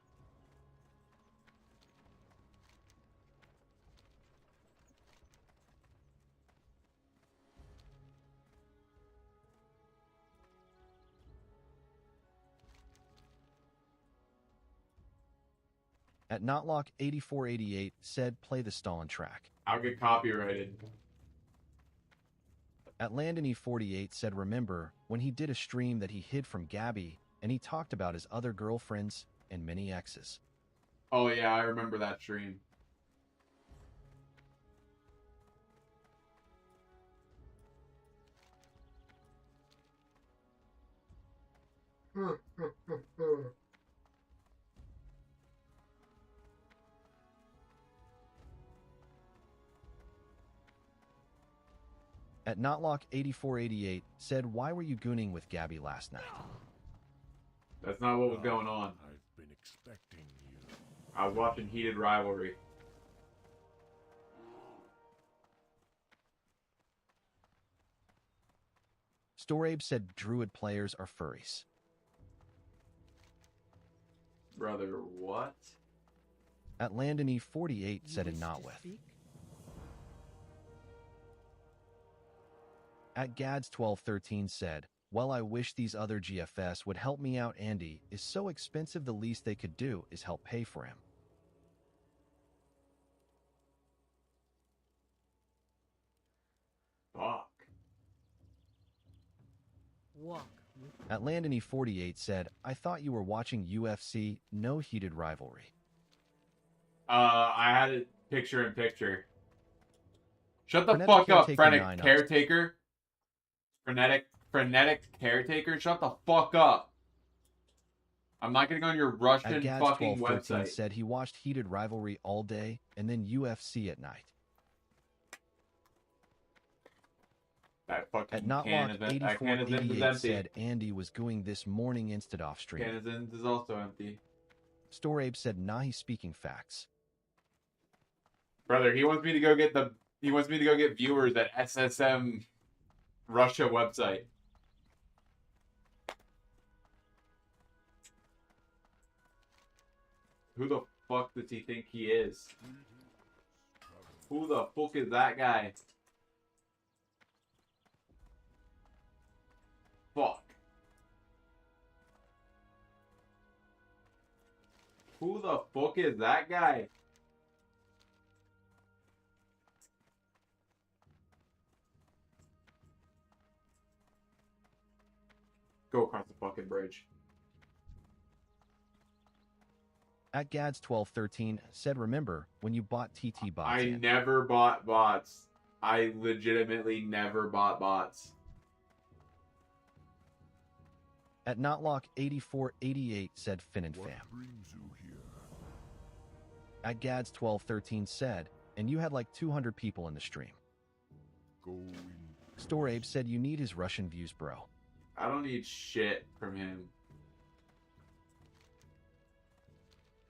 B: At Notlock8488 said, play the Stalin track.
A: I'll get copyrighted.
B: At Landony48 said, remember when he did a stream that he hid from Gabby and he talked about his other girlfriends and many exes.
A: Oh yeah, I remember that stream.
B: At Notlock8488 said, why were you gooning with Gabby last night?
A: That's not what was going on.
D: I've been expecting you.
A: I was watching Heated Rivalry.
B: Storabe said, Druid players are furries.
A: Brother, what?
B: At Landony48 said, and not with. At Gads1213 said, well, I wish these other GFS would help me out. Andy is so expensive, the least they could do is help pay for him.
A: Fuck.
C: Walk.
B: At Landony48 said, I thought you were watching UFC, no Heated Rivalry.
A: I had it picture in picture. Shut the
B: Frenetic
A: fuck up,
B: Caretaker
A: Frenetic
B: 9
A: Caretaker. Frenetic Caretaker, shut the fuck up. I'm not getting on your Russian
B: At
A: fucking
B: Gads1213
A: website.
B: said he watched Heated Rivalry all day and then UFC at night.
A: That
B: At
A: fucking Canizens is
B: Notlock8488
A: empty.
B: said Andy was gooing this morning instead off stream.
A: Canizens is also empty.
B: Storabe said, nah, he's speaking facts.
A: Brother, he wants me to go get viewers at SSM Russia website. Who the fuck does he think he is? Who the fuck is that guy? Fuck. Who the fuck is that guy? Go across the fucking bridge.
B: At Gads1213 said, remember when you bought TT bots
A: I
B: in?
A: never bought bots. I legitimately never bought bots.
B: At Notlock8488 said, Finn and
D: What
B: fam.
D: brings you here?
B: At Gads1213 said, and you had like 200 people in the stream.
D: Go in.
B: Storabe said, you need his Russian views, bro.
A: I don't need shit from him.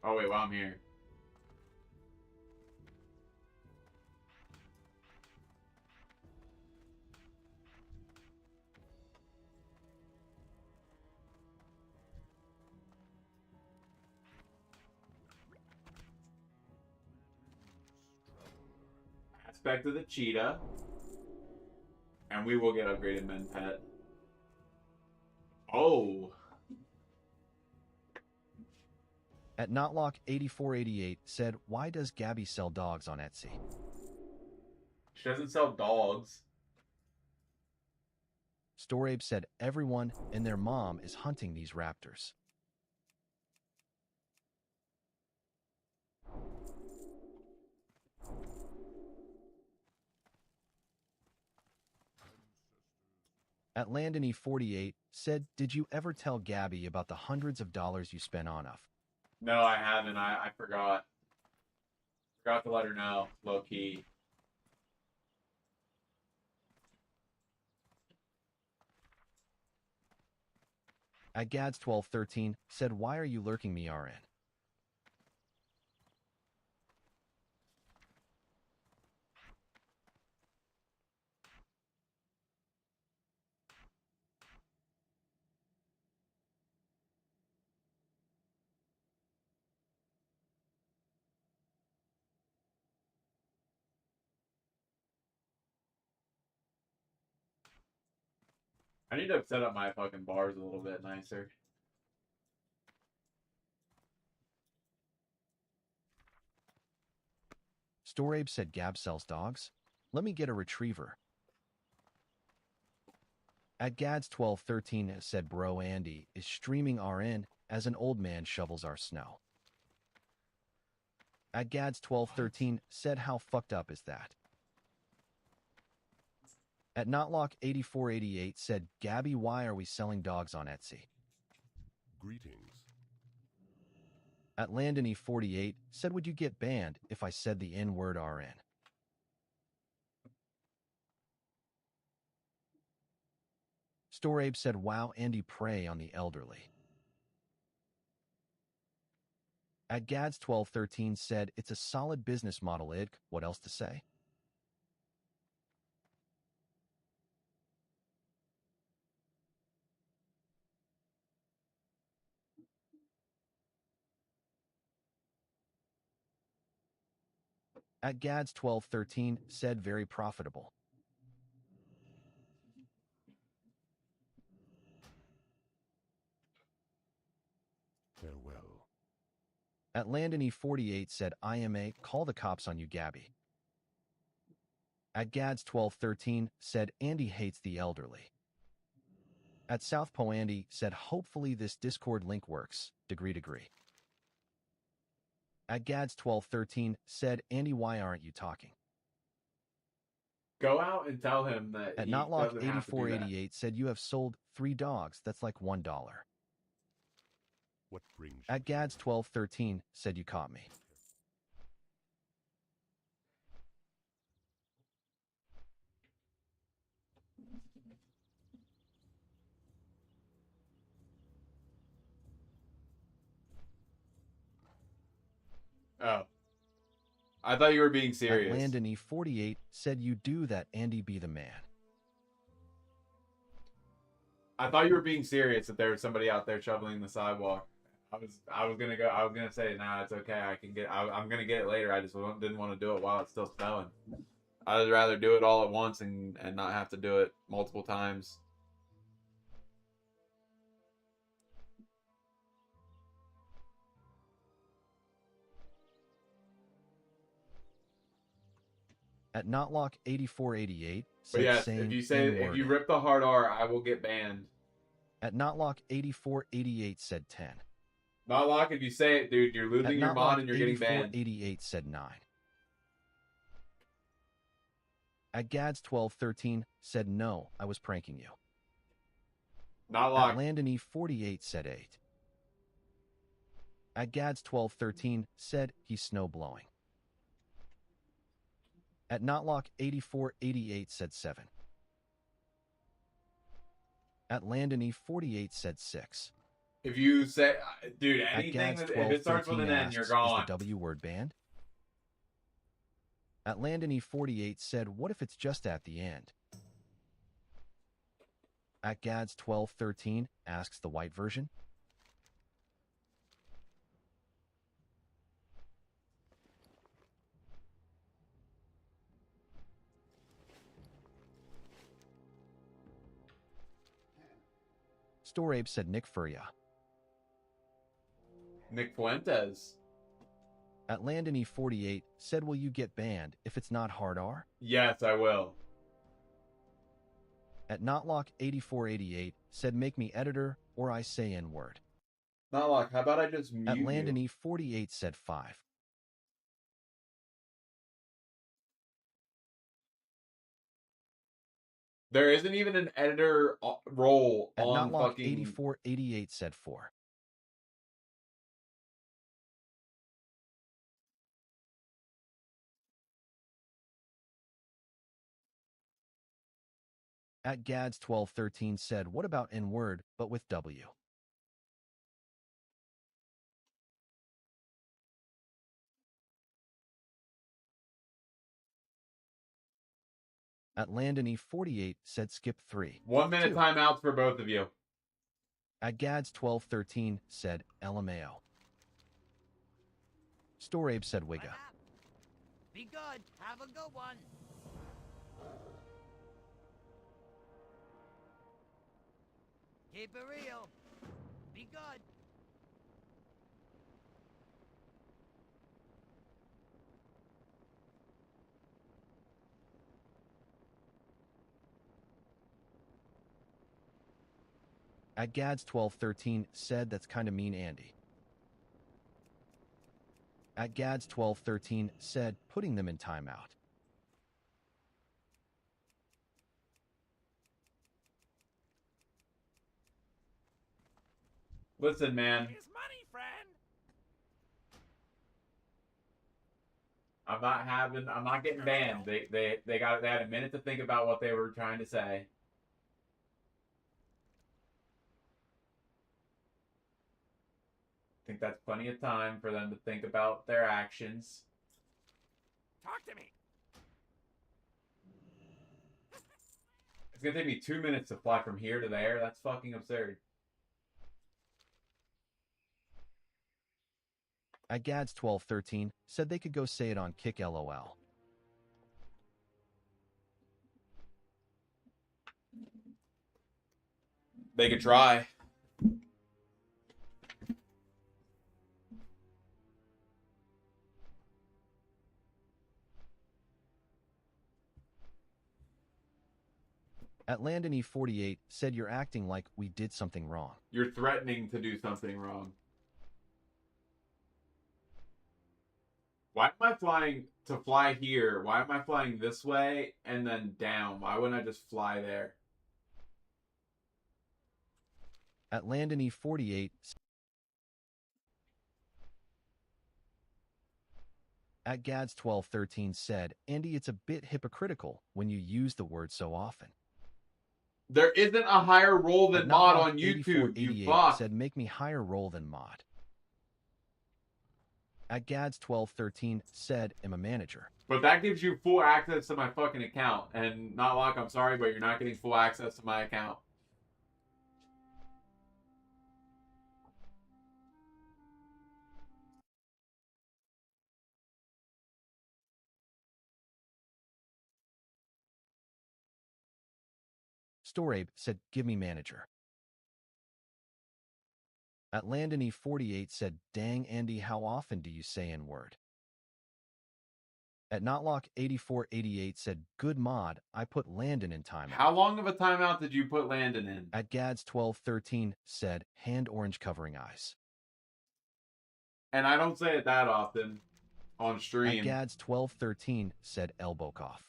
A: Oh wait, while I'm here. aspect of the cheetah. And we will get upgraded men pet. Oh.
B: At Notlock8488 said, why does Gabby sell dogs on Etsy?
A: She doesn't sell dogs.
B: Storabe said, everyone and their mom is hunting these raptors. At Landony48 said, did you ever tell Gabby about the hundreds of dollars you spent on her?
A: No, I haven't. I forgot. Forgot to let her know. Low key.
B: At Gads1213 said, why are you lurking me RN?
A: I need to set up my fucking bars a little bit nicer.
B: Storabe said, Gab sells dogs? Let me get a retriever. At Gads1213 said, bro Andy is streaming RN as an old man shovels our snow. At Gads1213 said, how fucked up is that? At Notlock8488 said, Gabby, why are we selling dogs on Etsy?
D: Greetings.
B: At Landony48 said, would you get banned if I said the N-word RN? Storabe said, wow, Andy, prey on the elderly. At Gads1213 said, it's a solid business model, id. What else to say? At Gads1213 said, very profitable.
D: Farewell.
B: At Landony48 said, IMA, call the cops on you, Gabby. At Gads1213 said, Andy hates the elderly. At Southpo Andy said, hopefully this Discord link works. Degree. At Gads1213 said, Andy, why aren't you talking?
A: Go out and tell him that
B: At
A: he doesn't have to do that.
B: Notlock8488 said, you have sold 3 dogs. That's like $1.
D: What brings
B: At
D: you?
B: Gads1213 said, you caught me.
A: Oh. I thought you were being
B: At
A: serious.
B: Landony48 said, you do that, Andy, be the man.
A: I thought you were being serious that there was somebody out there shoveling the sidewalk. I was gonna say, nah, it's okay. I'm gonna get it later. I just didn't want to do it while it's still snowing. I'd rather do it all at once and not have to do it multiple times.
B: At Notlock8488
A: But
B: said,
A: yes,
B: saying
A: if you rip the hard R, I will get banned.
B: At Notlock8488 said 10.
A: Not lock, if you say it, dude, you're
B: At
A: losing your mod and you're getting banned.
B: Notlock8488 said 9. At Gads1213 said, no, I was pranking you.
A: Not
B: At
A: lock.
B: Landony48 said 8. At Gads1213 said, he's snow blowing. At Notlock8488 said 7. At Landony48 said 6.
A: If you say, dude,
B: At
A: anything if it starts with an N, you're gone.
B: Is the W word banned? At Landony48 said, what if it's just at the end? At Gads1213 asks the white version. Storabe said Nick Furia.
A: Nick Fuentes.
B: At Landon 48 said, will you get banned if it's not hard R?
A: Yes, I will.
B: At Notlock 8488 said, make me editor or I say N-word.
A: Notlock, how about I just mute
B: At
A: you?
B: Landon 48 said 5.
A: There isn't even an editor role
B: At
A: on
B: Notlock
A: fucking...
B: 8488 said 4. At Gads 1213 said, what about N-word, but with W? At Landon 48 said, skip 3.
A: 1 minute
B: 2.
A: timeouts for both of you.
B: At Gads 1213 said, LMAO. Storabe said, Wigga.
E: Be good. Have a good one. Keep it real. Be good.
B: At Gads 1213 said, that's kinda mean, Andy. At Gads 1213 said, putting them in timeout.
A: Listen, man.
C: Here's money, friend.
A: I'm not getting banned. They had a minute to think about what they were trying to say. I think that's plenty of time for them to think about their actions.
C: Talk to me.
A: It's gonna take me 2 minutes to fly from here to there. That's fucking absurd.
B: At Gads 1213 said they could go say it on Kick LOL.
A: They could try.
B: At Landon 48 said, you're acting like we did something wrong.
A: You're threatening to do something wrong. Why am I flying to fly here? Why am I flying this way and then down? Why wouldn't I just fly there?
B: At Landon 48 at Gads 1213 said, Andy, it's a bit hypocritical when you use the word so often.
A: There isn't a higher role than mod on YouTube, you fuck.
B: Said, make me higher role than mod. At Gads 1213 said, am a manager.
A: But that gives you full access to my fucking account. And not like, I'm sorry, but you're not getting full access to my account.
B: Storabe said, give me manager. At Landon 48 said, dang Andy, how often do you say N-word? At Notlock 8488 said, good mod, I put Landon in timeout.
A: How long of a timeout did you put Landon in?
B: At Gads 1213 said, hand orange covering eyes.
A: And I don't say it that often on
B: At
A: stream.
B: Gads 1213 said, elbow cough.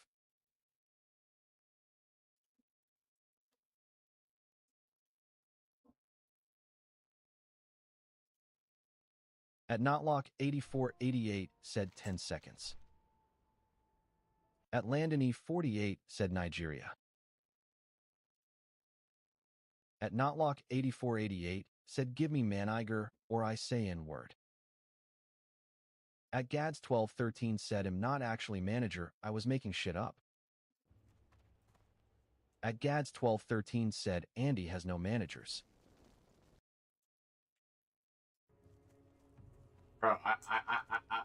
B: At Notlock 8488 said 10 seconds. At Landon 48 said Nigeria. At Notlock 8488 said give me Maniger or I say N-word. At Gads 1213 said I'm not actually manager, I was making shit up. At Gads 1213 said Andy has no managers.
A: Bro,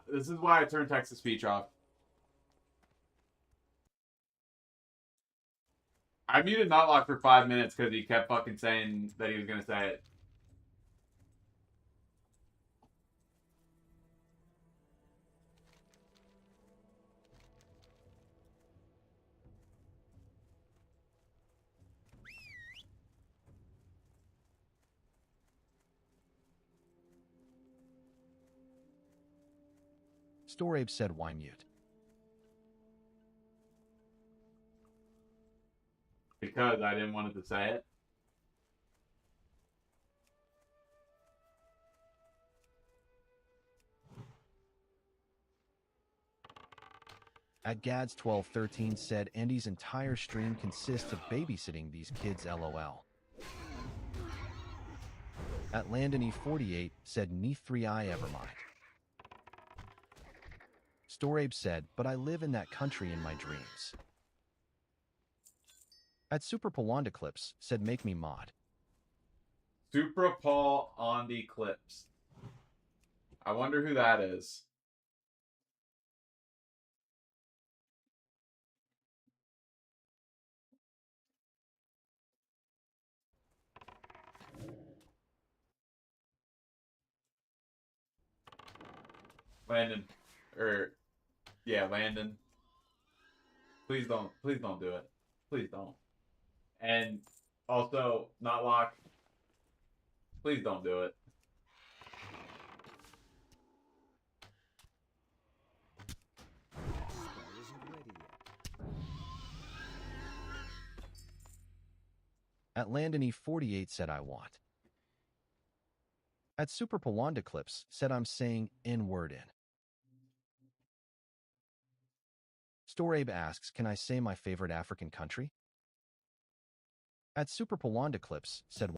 A: this is why I turned text-to-speech off. I muted Notlock for 5 minutes because he kept fucking saying that he was gonna say it.
B: Storabe said, why mute?
A: Because I didn't want it to say it.
B: At Gads1213 said, Andy's entire stream consists of babysitting these kids, lol. At Landony48 said, Ne3I evermind. Storabe said, but I live in that country in my dreams. At Super Clips said, make me mod.
A: Supra Paul on the clips. I wonder who that is. Landon. Landon. Please don't do it. Please don't. And also, Notlock. Please don't do it.
C: That spell isn't ready yet.
B: At Landony48 said, I want. At Super Clips said, I'm saying N-word in. Storabe asks, can I say my favorite African country? At Super Clips said,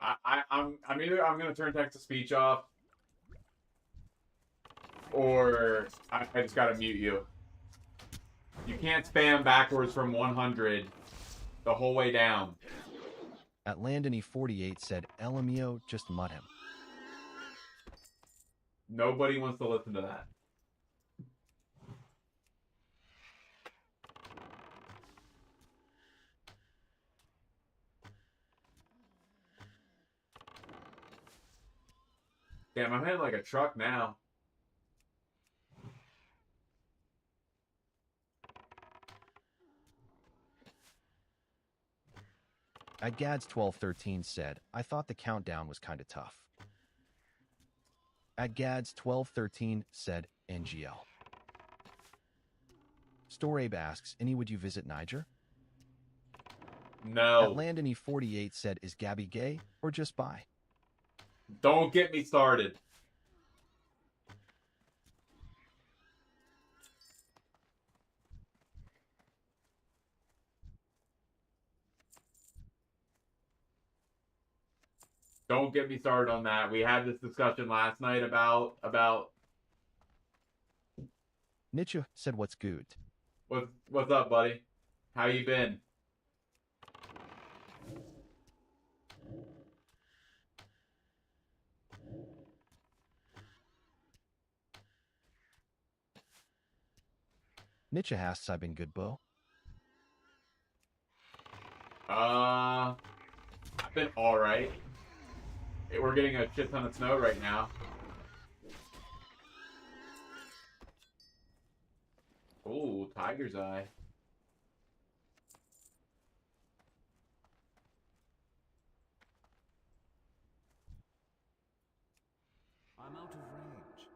A: I'm gonna turn text to speech off, or I just gotta mute you. You can't spam backwards from 100 the whole way down.
B: At Landony48 said, LMEO, just mud him.
A: Nobody wants to listen to that. Damn, I'm heading like a truck now.
B: At Gads1213 said, I thought the countdown was kinda tough. At Gads1213 said, NGL. Storabe asks, any would you visit Niger?
A: No.
B: At Landony48 said, is Gabby gay or just bi?
A: Don't get me started. Don't get me started on that. We had this discussion last night about
B: Nietzsche said, what's good?
A: what's up, buddy? How you been?
B: Nietzsche asks, I've been good, Bo.
A: I've been alright. We're getting a shit ton of snow right now. Ooh, tiger's eye.
C: I'm out of range.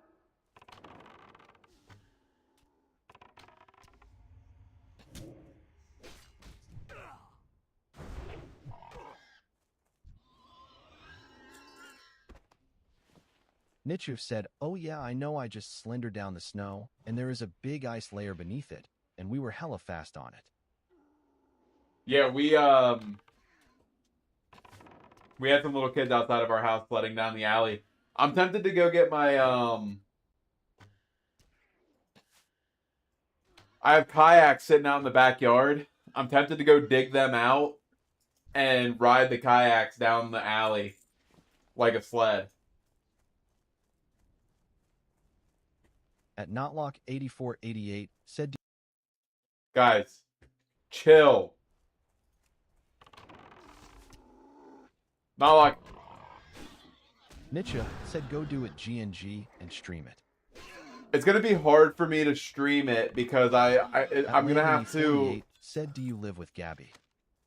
B: Nietzsche said, oh yeah, I know I just slendered down the snow, and there is a big ice layer beneath it, and we were hella fast on it.
A: Yeah, we had some little kids outside of our house sledding down the alley. I'm tempted to go get my I have kayaks sitting out in the backyard. I'm tempted to go dig them out and ride the kayaks down the alley like a sled.
B: At Notlock8488 said,
A: Guys, chill. Not like
B: Nietzsche said go do it GNG and stream it.
A: it's gonna be hard for me to stream it because I'm gonna have to.
B: Landony48 said, do you live with Gabby?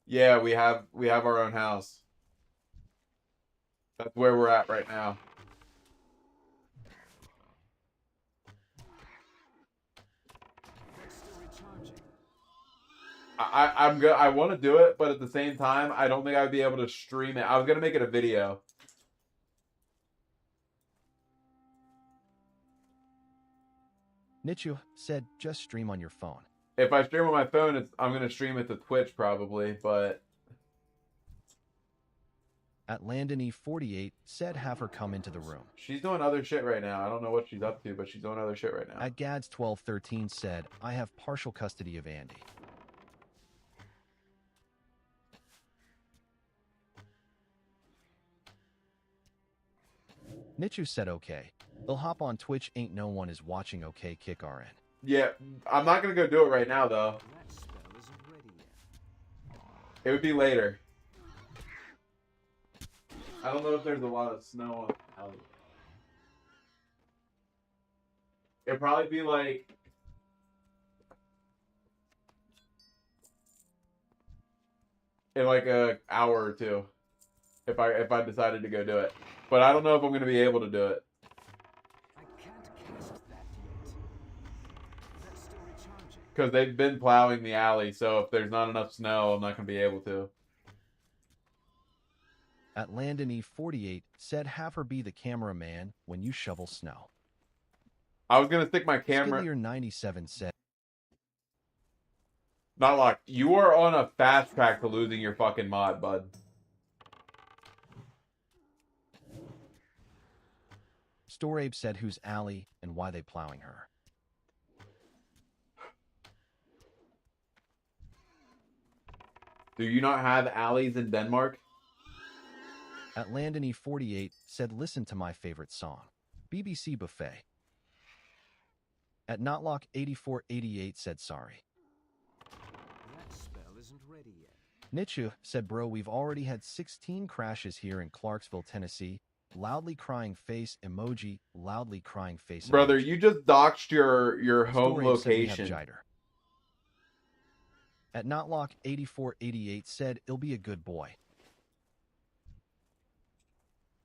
A: Yeah, we have our own house. That's where we're at right now.
C: That's still recharging.
A: I'm good. I want to do it, but at the same time, I don't think I'd be able to stream it. I was gonna make it a video.
B: Nietzsche said, just stream on your phone.
A: If I stream on my phone, I'm gonna stream it to Twitch probably, but
B: At Landony48 said, have her come into the room.
A: she's doing other shit right now. I don't know what she's up to, but she's doing other shit right now.
B: At Gads1213 said, I have partial custody of Andy. Nietzsche said, okay. They'll hop on Twitch, ain't no one is watching, okay, kick RN.
A: Yeah, I'm not gonna go do it right now though.
C: That spell isn't ready yet.
A: It would be later. I don't know if there's a lot of snow on the alley. It'd probably be like in like a hour or two if I decided to go do it. But I don't know if I'm gonna be able to do it.
C: I can't cast that yet. That's still recharging.
A: Because they've been plowing the alley, so if there's not enough snow, I'm not gonna be able to.
B: At Landony48 said, have her be the cameraman when you shovel snow.
A: I was gonna stick my camera.
B: Skillier97 said,
A: Not locked. You are on a fast track to losing your fucking mod, bud.
B: Storabe said, who's Allie and why they plowing her.
A: Do you not have alleys in Denmark?
B: At Landony48 said, listen to my favorite song, BBC Buffet. At Notlock8488 said, sorry.
C: That spell isn't ready yet.
B: Nietzsche said, bro, we've already had 16 crashes here in Clarksville, Tennessee. Loudly crying face emoji, loudly crying face emoji.
A: Brother, you just doxed your home
B: Storabe said we have
A: location.
B: Jiter. At Notlock8488 said, it'll be a good boy.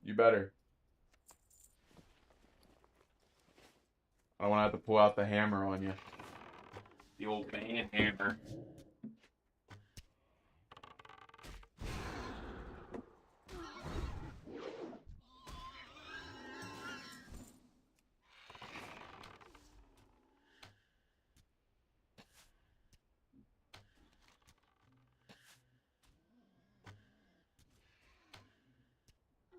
A: You better. I don't want to have to pull out the hammer on you. The old man hammer.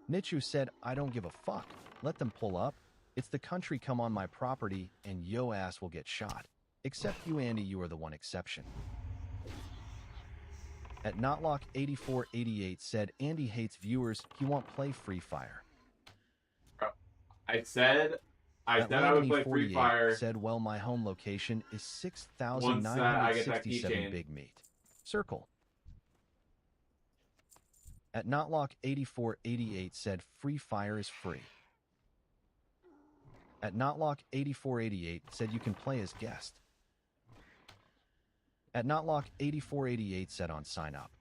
B: Nietzsche said, I don't give a fuck. Let them pull up. It's the country come on my property and yo ass will get shot. Except you, Andy, you are the one exception. At Notlock8488 said, Andy hates viewers. He won't play Free Fire.
A: I said I would play Free Fire.
B: Said, well, my home location is
A: Once I get that
B: 6,967
A: keychain.
B: big meat. Circle. At Notlock8488 said, Free Fire is free. At Notlock8488 said, you can play as guest. At Notlock8488 said, on sign up.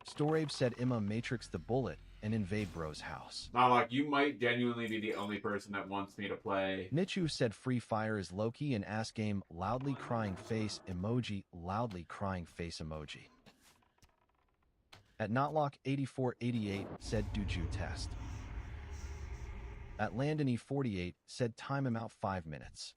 B: Storabe said, Emma Matrix the bullet and invade bro's house.
A: Not like you might genuinely be the only person that wants me to play.
B: Nichu said Free Fire is Loki and ass game loudly crying face emoji loudly crying face emoji. At Notlock8488 said Duju test. At Landony48 said time him out 5 minutes.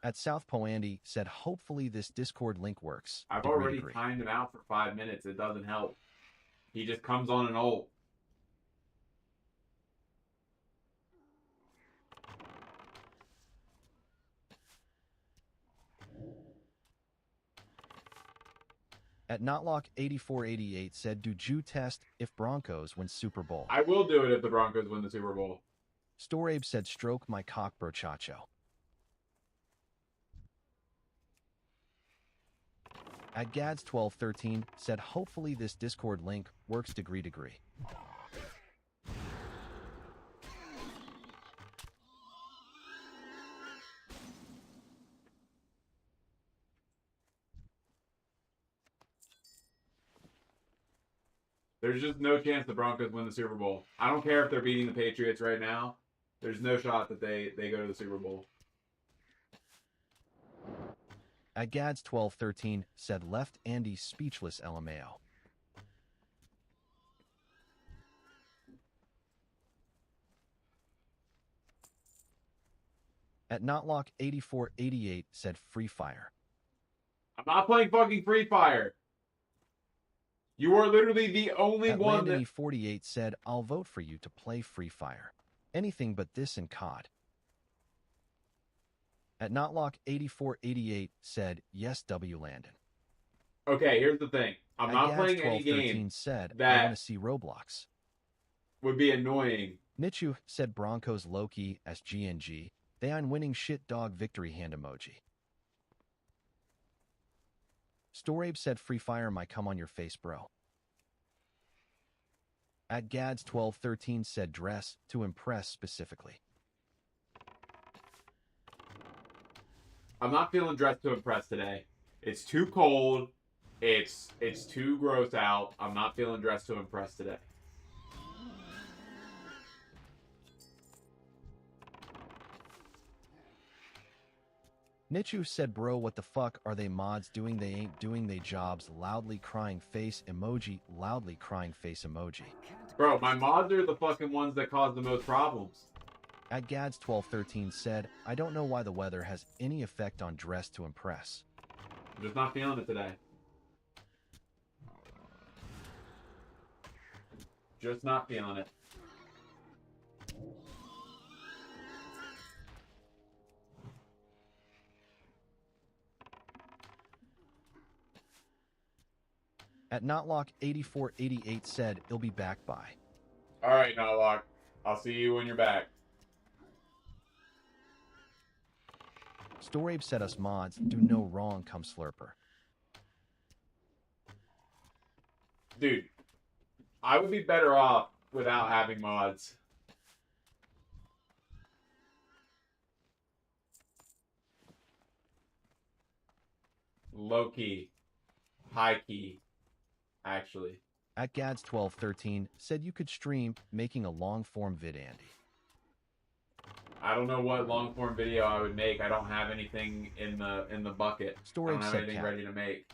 B: At South Poandy said hopefully this Discord link works.
A: I've
B: Degree,
A: already
B: degree.
A: timed him out for 5 minutes. It doesn't help. He just comes on an ult.
B: At Notlock8488 said do Jew test if Broncos win Super Bowl.
A: I will do it if the Broncos win the Super Bowl.
B: Storabe said stroke my cock brochacho. At Gads1213 said hopefully this Discord link works degree.
A: There's just no chance the Broncos win the Super Bowl. I don't care if they're beating the Patriots right now. There's no shot that they go to the Super Bowl.
B: At Gads1213 said left Andy speechless LMAO. At Notlock8488 said Free Fire.
A: I'm not playing fucking Free Fire. You are literally the only
B: At
A: one that...
B: Landony48 said, I'll vote for you to play Free Fire. Anything but this and COD. At Notlock8488 said, yes, W. Landon.
A: Okay, here's the thing. I'm not playing any game
B: said,
A: that
B: I want to see Roblox.
A: Would be annoying.
B: Nichu said Broncos Loki as GNG. They on winning shit dog victory hand emoji. Storabe said Free Fire might come on your face, bro. At Gads1213 said dress to impress specifically.
A: I'm not feeling dressed to impress today. It's too cold. It's too gross out. I'm not feeling dressed to impress today.
B: Nichu said, bro, what the fuck are they mods doing? They ain't doing they jobs. Loudly crying face emoji. Loudly crying face emoji.
A: Bro, my mods are the fucking ones that cause the most problems.
B: At Gads1213 said, I don't know why the weather has any effect on dress to impress.
A: I'm just not feeling it today. Just not feeling it.
B: At Notlock8488 said, it'll be back by.
A: Alright, Notlock. I'll see you when you're back.
B: Storabe said us mods do no wrong come slurper.
A: Dude, I would be better off without having mods. Low key. High key. Actually.
B: At Gads1213 said you could stream making a long form vid, Andy.
A: I don't know what long form video I would make. I don't have anything in the bucket.
B: Storage
A: I don't have
B: said
A: anything
B: cat.
A: ready to make.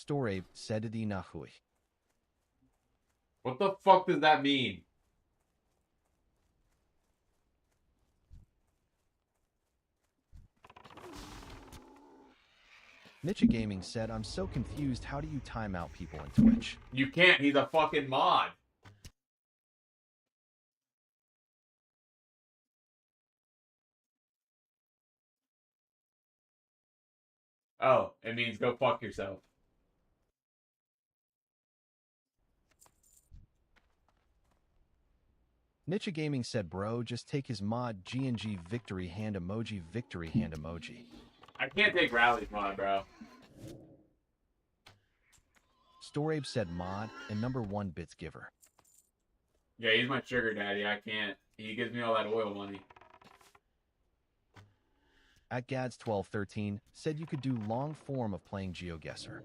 B: Storabe said to the Nahui.
A: What the fuck does that mean?
B: Nicha Gaming said, I'm so confused. How do you time out people in Twitch?
A: You can't. He's a fucking mod. Oh, it means go fuck yourself.
B: Nicha Gaming said, bro, just take his mod GNG victory hand emoji.
A: I can't take Rally's mod, bro.
B: Storabe said mod and number 1 bits giver.
A: Yeah, he's my sugar daddy. I can't. He gives me all that oil money.
B: At Gads1213 said you could do long form of playing GeoGuessr.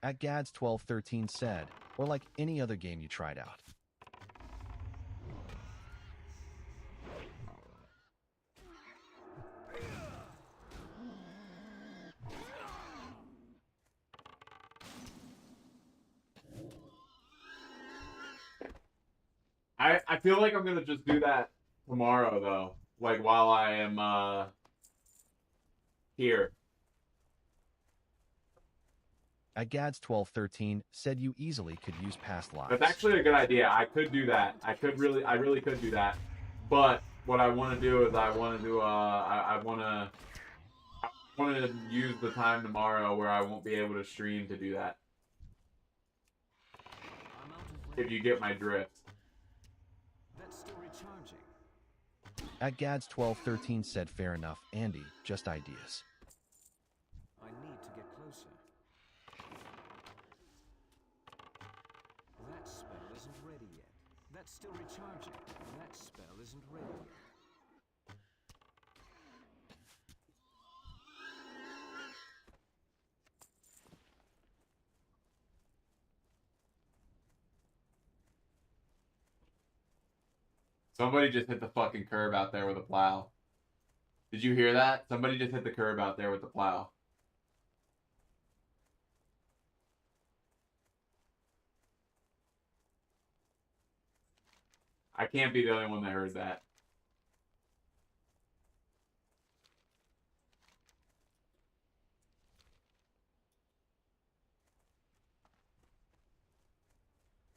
B: At Gads1213 said, or like any other game you tried out.
A: I feel like I'm gonna just do that tomorrow though. Like while I am here.
B: At Gads 1213 said you easily could use past lives.
A: That's actually a good idea. I could do that. I really could do that. But what I want to do is I want to use the time tomorrow where I won't be able to stream to do that.
C: I'm out of
A: If you get my drift.
C: That's still recharging.
B: At Gads 1213 said fair enough, Andy, just ideas.
C: I need to get closer. That spell isn't ready yet. That's still recharging. That spell isn't ready yet.
A: Somebody just hit the fucking curb out there with a plow. Did you hear that? Somebody just hit the curb out there with the plow. I can't be the only one that heard that.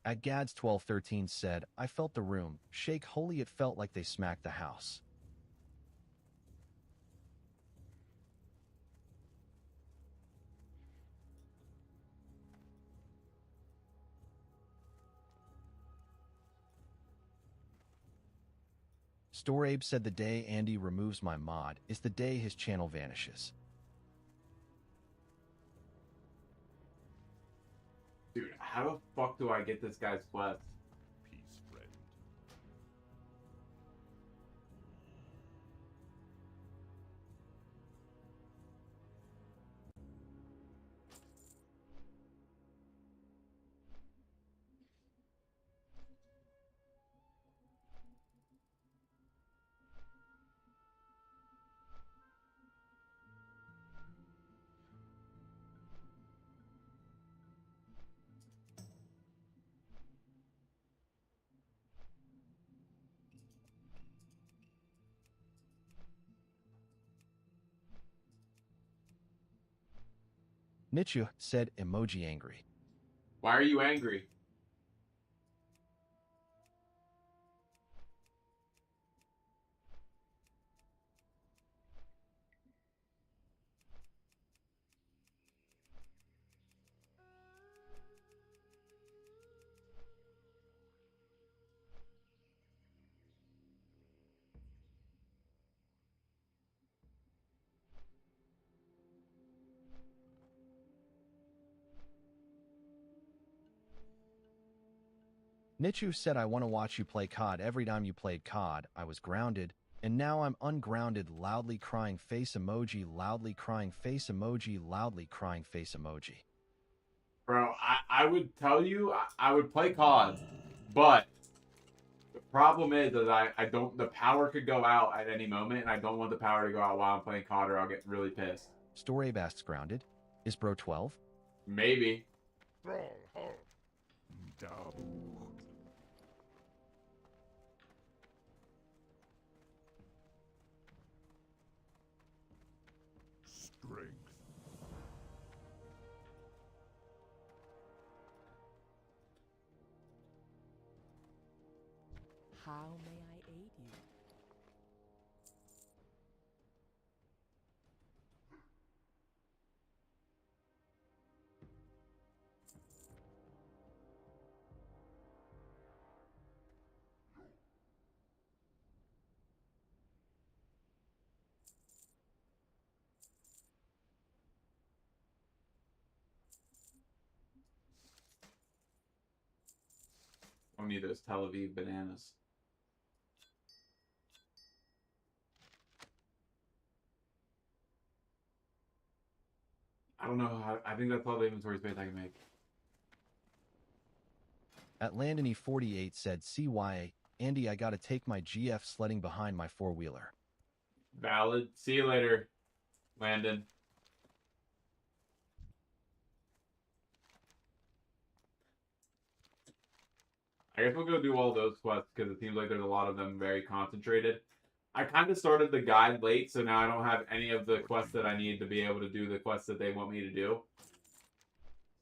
B: At Gads 1213 said, I felt the room shake. Holy, it felt like they smacked the house. Storabe said the day Andy removes my mod is the day his channel vanishes.
A: Dude, how the fuck do I get this guy's quest?
D: Peace, friend.
B: Nichu said emoji angry.
A: Why are you angry?
B: Nichu said I want to watch you play COD. Every time you played COD, I was grounded, and now I'm ungrounded. Loudly crying face emoji, loudly crying face emoji, loudly crying face emoji.
A: Bro, I would tell you, I would play COD, but the problem is that I don't, the power could go out at any moment, and I don't want the power to go out while I'm playing COD or I'll get really pissed.
B: Storabe asks grounded. Is bro 12?
A: Maybe.
D: Stronghold. Double. Strength.
F: How may I aid you?
A: I don't need those Tel Aviv bananas. I don't know how, I think that's all the inventory space I can make.
B: At Landony 48 said CYA, Andy, I gotta take my GF sledding behind my four-wheeler.
A: Valid. See you later, Landon. I I guess we'll go do all those quests because it seems like there's a lot of them very concentrated. I kind of started the guide late, so now I don't have any of the quests that I need to be able to do the quests that they want me to do.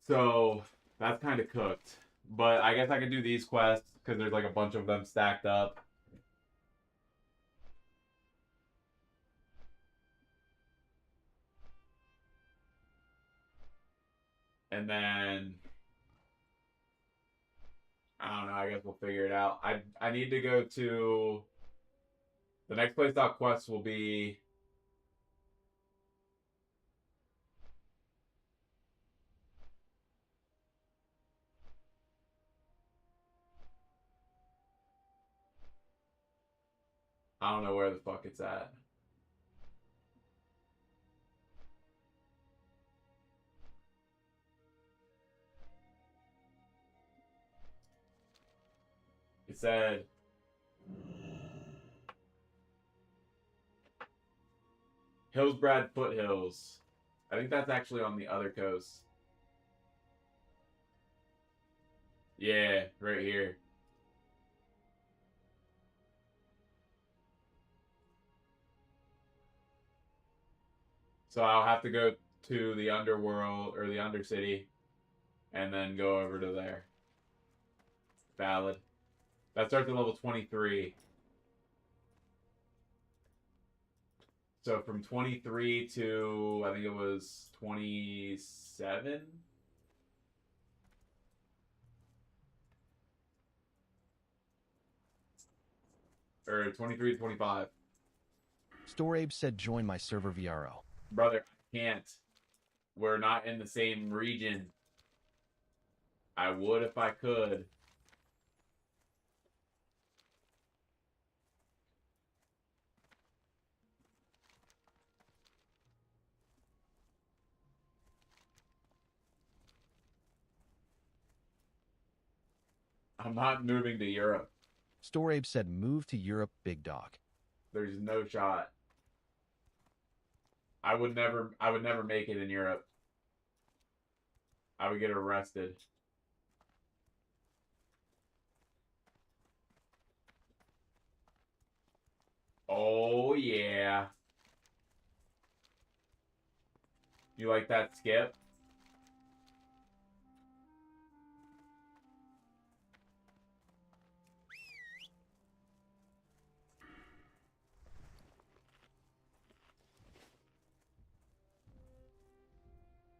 A: So that's kind of cooked. But I guess I can do these quests because there's like a bunch of them stacked up. And then I don't know, I guess we'll figure it out. I need to go to the next place quest will be I don't know where the fuck it's at. It said Hillsbrad Foothills. I think that's actually on the other coast. Yeah, right here. So I'll have to go to the underworld or the undercity and then go over to there. Valid. That starts at level 23. So from 23 to, I think it was 27? Or 23 to 25.
B: Storabe said join my server VRO.
A: Brother, I can't. We're not in the same region. I would if I could. I'm not moving to Europe.
B: Storabe said move to Europe, big dog.
A: There's no shot. I would never make it in Europe. I would get arrested. Oh yeah. You like that, Skip?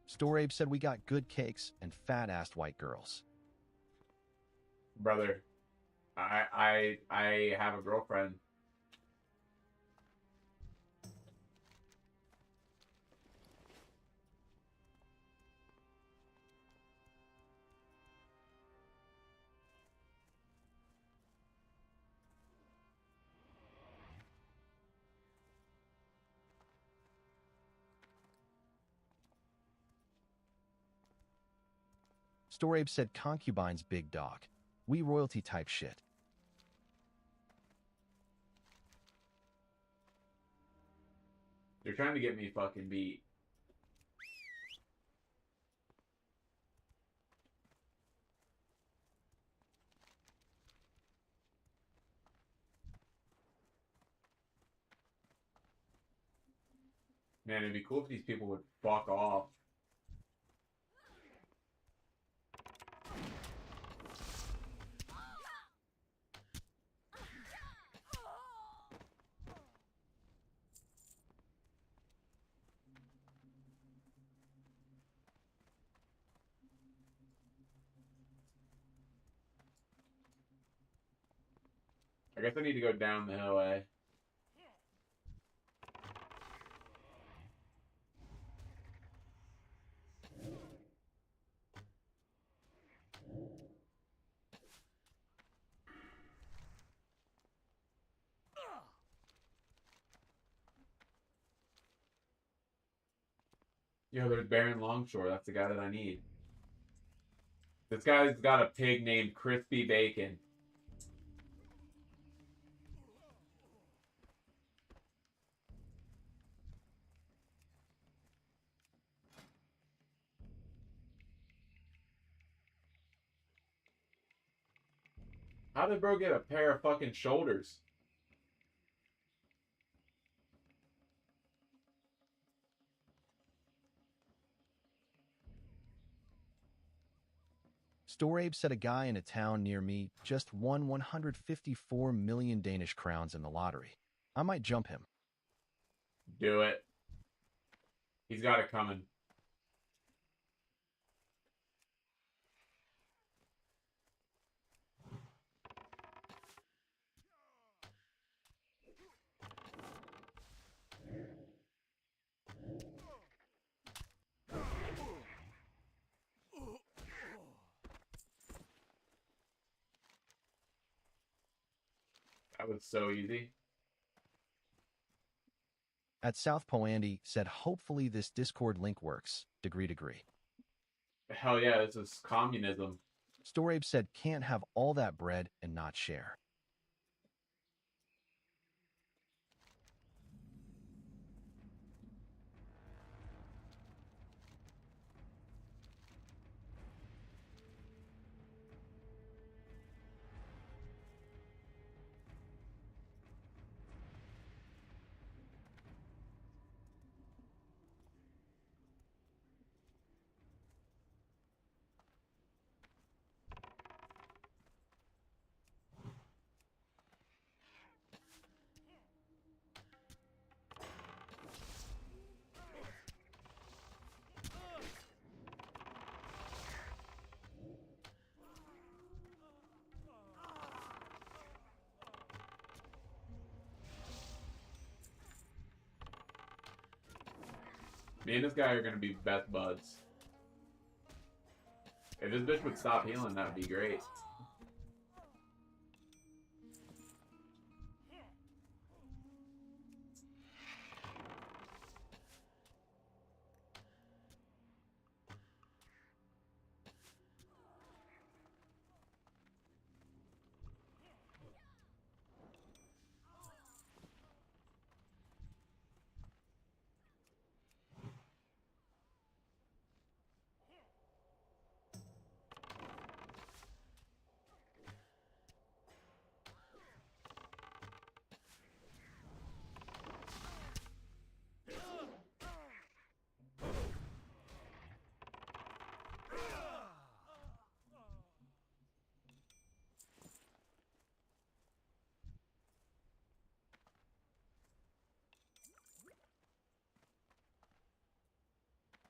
B: Storabe said we got good cakes and fat-assed white girls.
A: Brother, I have a girlfriend.
B: Storabe said concubines, big dog. We royalty type shit.
A: You're trying to get me fucking beat. Man, it'd be cool if these people would fuck off. I guess I need to go down the hill, eh? Yo, there's Baron Longshore. That's the guy that I need. This guy's got a pig named Crispy Bacon. How did bro get a pair of fucking shoulders?
B: Storabe said a guy in a town near me just won 154 million Danish crowns in the lottery. I might jump him.
A: Do it. He's got it coming. That was so easy.
B: At South Poandy said hopefully this Discord link works. Degree.
A: Hell yeah, this is communism.
B: Storabe said can't have all that bread and not share.
A: Me and this guy are gonna be best buds. If this bitch would stop healing, that would be great.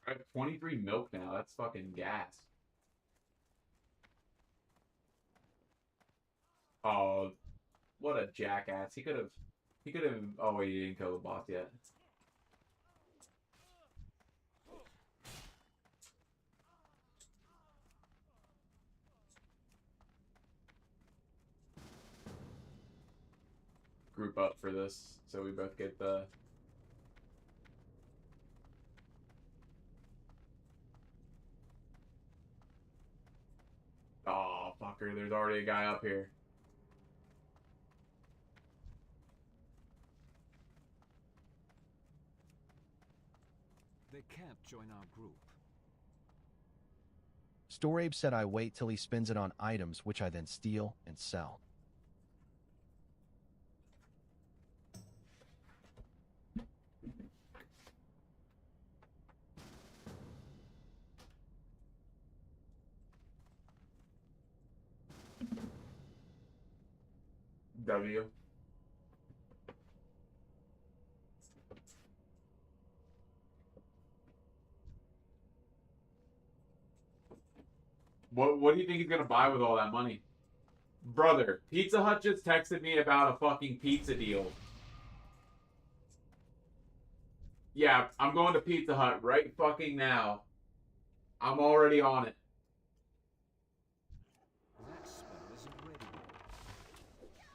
A: I have 23 milk now. That's fucking gas. Oh, what a jackass. He could have. Oh, wait, he didn't kill the boss yet. Group up for this so we both get the. Oh, fucker. There's already a guy up here.
C: They can't join our group.
B: Storabe said I wait till he spends it on items which I then steal and sell.
A: W. What do you think he's gonna buy with all that money? Brother, Pizza Hut just texted me about a fucking pizza deal. Yeah, I'm going to Pizza Hut right fucking now. I'm already on it.
C: That spell isn't ready yet.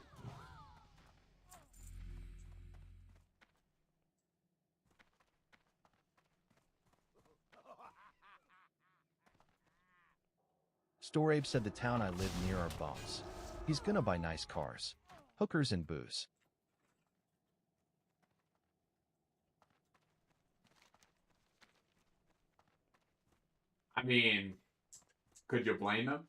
B: Storabe said the town I live near are bums. He's gonna buy nice cars, hookers, and booze.
A: I mean, could you blame him?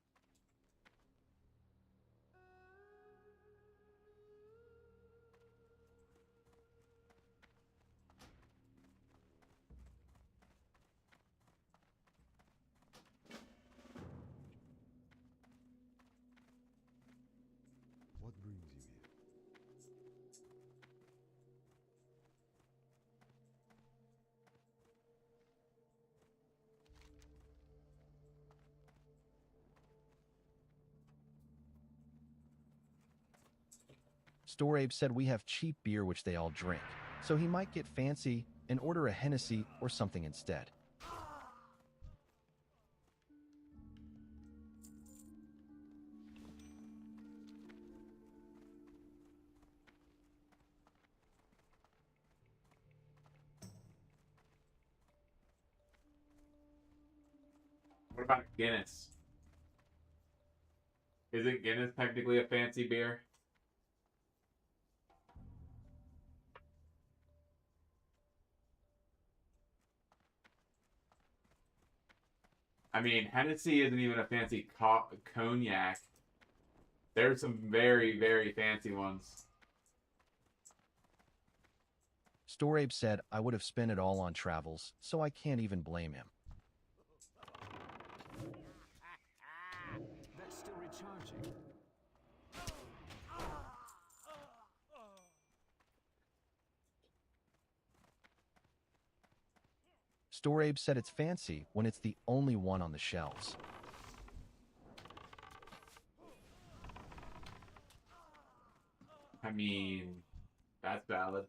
B: Storabe said we have cheap beer which they all drink, so he might get fancy and order a Hennessy or something instead.
A: What about Guinness? Isn't Guinness technically a fancy beer? I mean, Hennessy isn't even a fancy cognac. There's some very, very fancy ones.
B: Storabe said I would have spent it all on travels, so I can't even blame him.
C: That's still recharging.
B: Storabe said it's fancy when it's the only one on the shelves.
A: I mean, that's valid.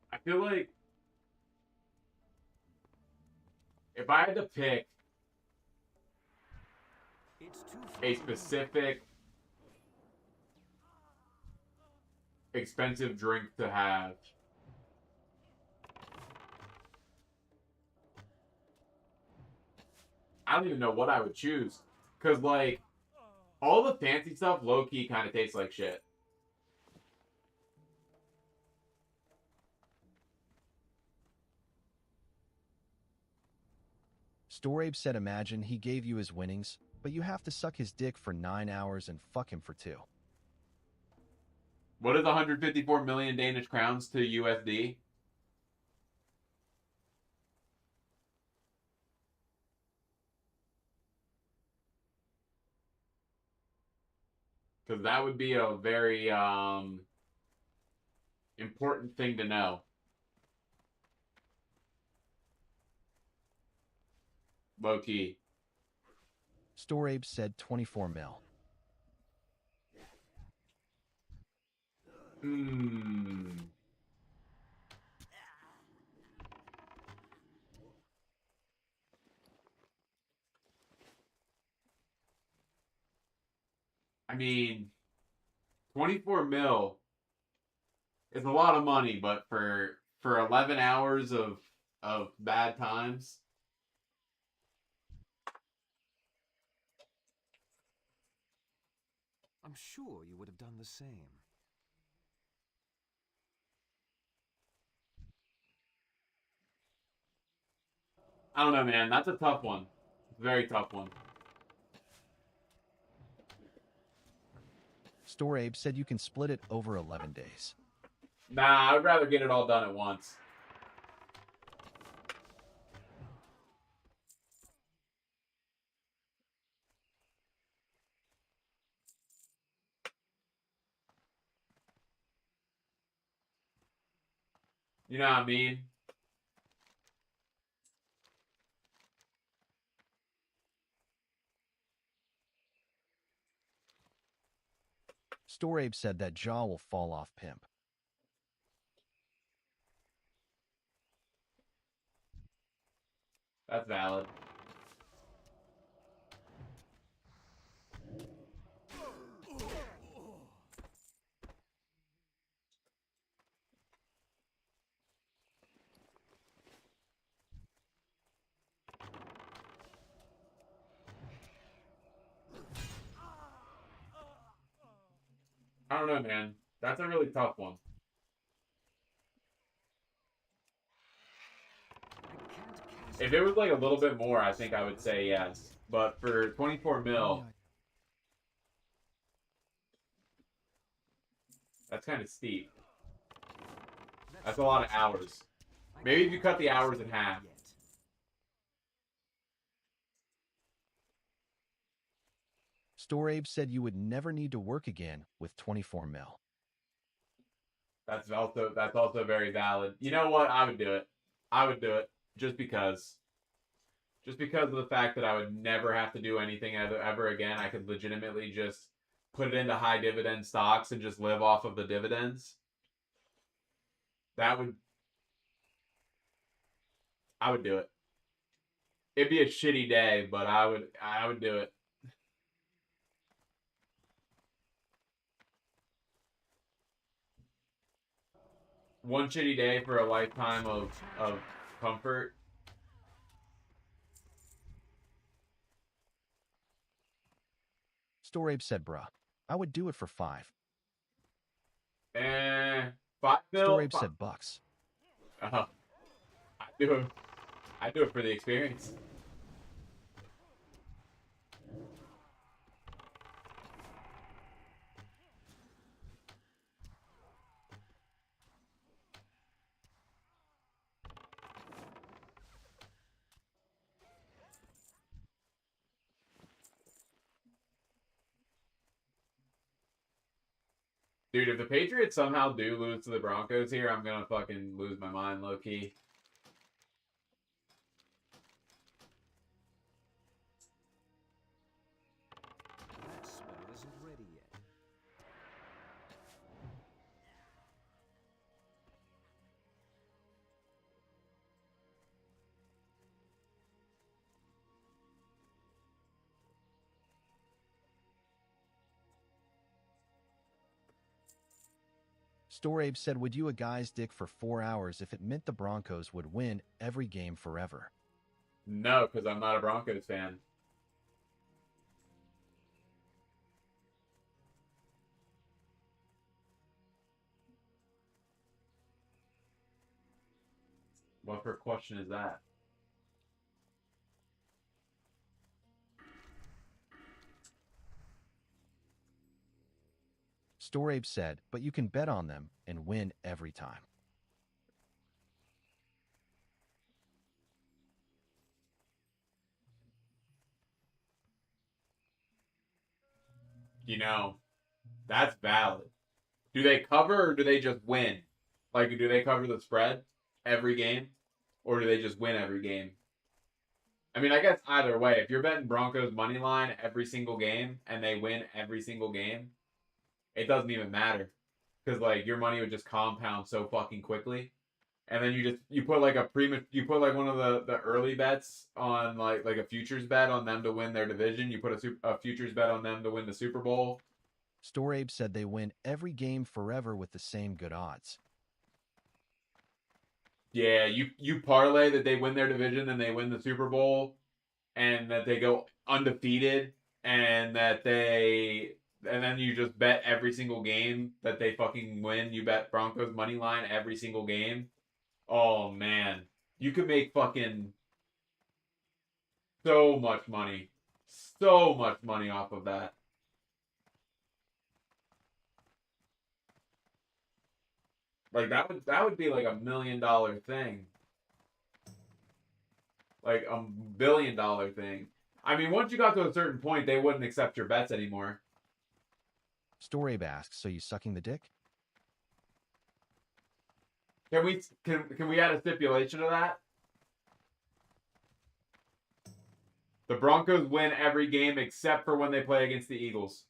A: I feel like if I had to pick
C: It's too
A: a
C: far.
A: specific expensive drink to have, I don't even know what I would choose. Because, like, all the fancy stuff low-key kind of tastes like shit.
B: Storabe said imagine he gave you his winnings, but you have to suck his dick for 9 hours and fuck him for 2.
A: What is 154 million Danish crowns to USD? Because that would be a very important thing to know. Low key.
B: Storabe said 24 mil.
A: I mean, 24 mil is a lot of money, but for 11 hours of bad times,
C: I'm sure you would have done the same.
A: I don't know, man. That's a tough one. It's a very tough one.
B: Storabe said you can split it over 11 days.
A: Nah, I'd rather get it all done at once. You know what I mean?
B: Storabe said that jaw will fall off pimp.
A: That's valid. I don't know, man. That's a really tough one. If it was like a little bit more, I think I would say yes. But for 24 mil, that's kind of steep. That's a lot of hours. Maybe if you cut the hours in half.
B: Storabe said you would never need to work again with 24 mil.
A: That's also very valid. You know what? I would do it. I would do it just because. Just because of the fact that I would never have to do anything ever again. I could legitimately just put it into high dividend stocks and just live off of the dividends. I would do it. It'd be a shitty day, but I would do it. One shitty day for a lifetime of comfort.
B: Storabe said, bruh, I would do it for 5.
A: 5 mil.
B: Storabe said bucks.
A: I do it for the experience. Dude, if the Patriots somehow do lose to the Broncos here, I'm gonna fucking lose my mind, low key.
C: That spell isn't ready yet.
B: Storabe said, would you a guy's dick for 4 hours if it meant the Broncos would win every game forever?
A: No, because I'm not a Broncos fan. What for question is that?
B: Storabe said, but you can bet on them and win every time.
A: You know, that's valid. Do they cover or do they just win? Like, do they cover the spread every game? Or do they just win every game? I mean, I guess either way, if you're betting Broncos money line every single game and they win every single game, it doesn't even matter. Because, like, your money would just compound so fucking quickly. And then you put like one of the early bets on like a futures bet on them to win their division. You put a futures bet on them to win the Super Bowl.
B: Storabe said they win every game forever with the same good odds.
A: Yeah, you parlay that they win their division and they win the Super Bowl, and that they go undefeated, and then you just bet every single game that they fucking win. You bet Broncos money line every single game. Oh man, you could make fucking so much money off of that. Like that would be like $1 million thing. Like $1 billion thing. I mean, once you got to a certain point, they wouldn't accept your bets anymore.
B: Storabe asks, so you sucking the dick?
A: Can we add a stipulation to that? The Broncos win every game except for when they play against the Eagles.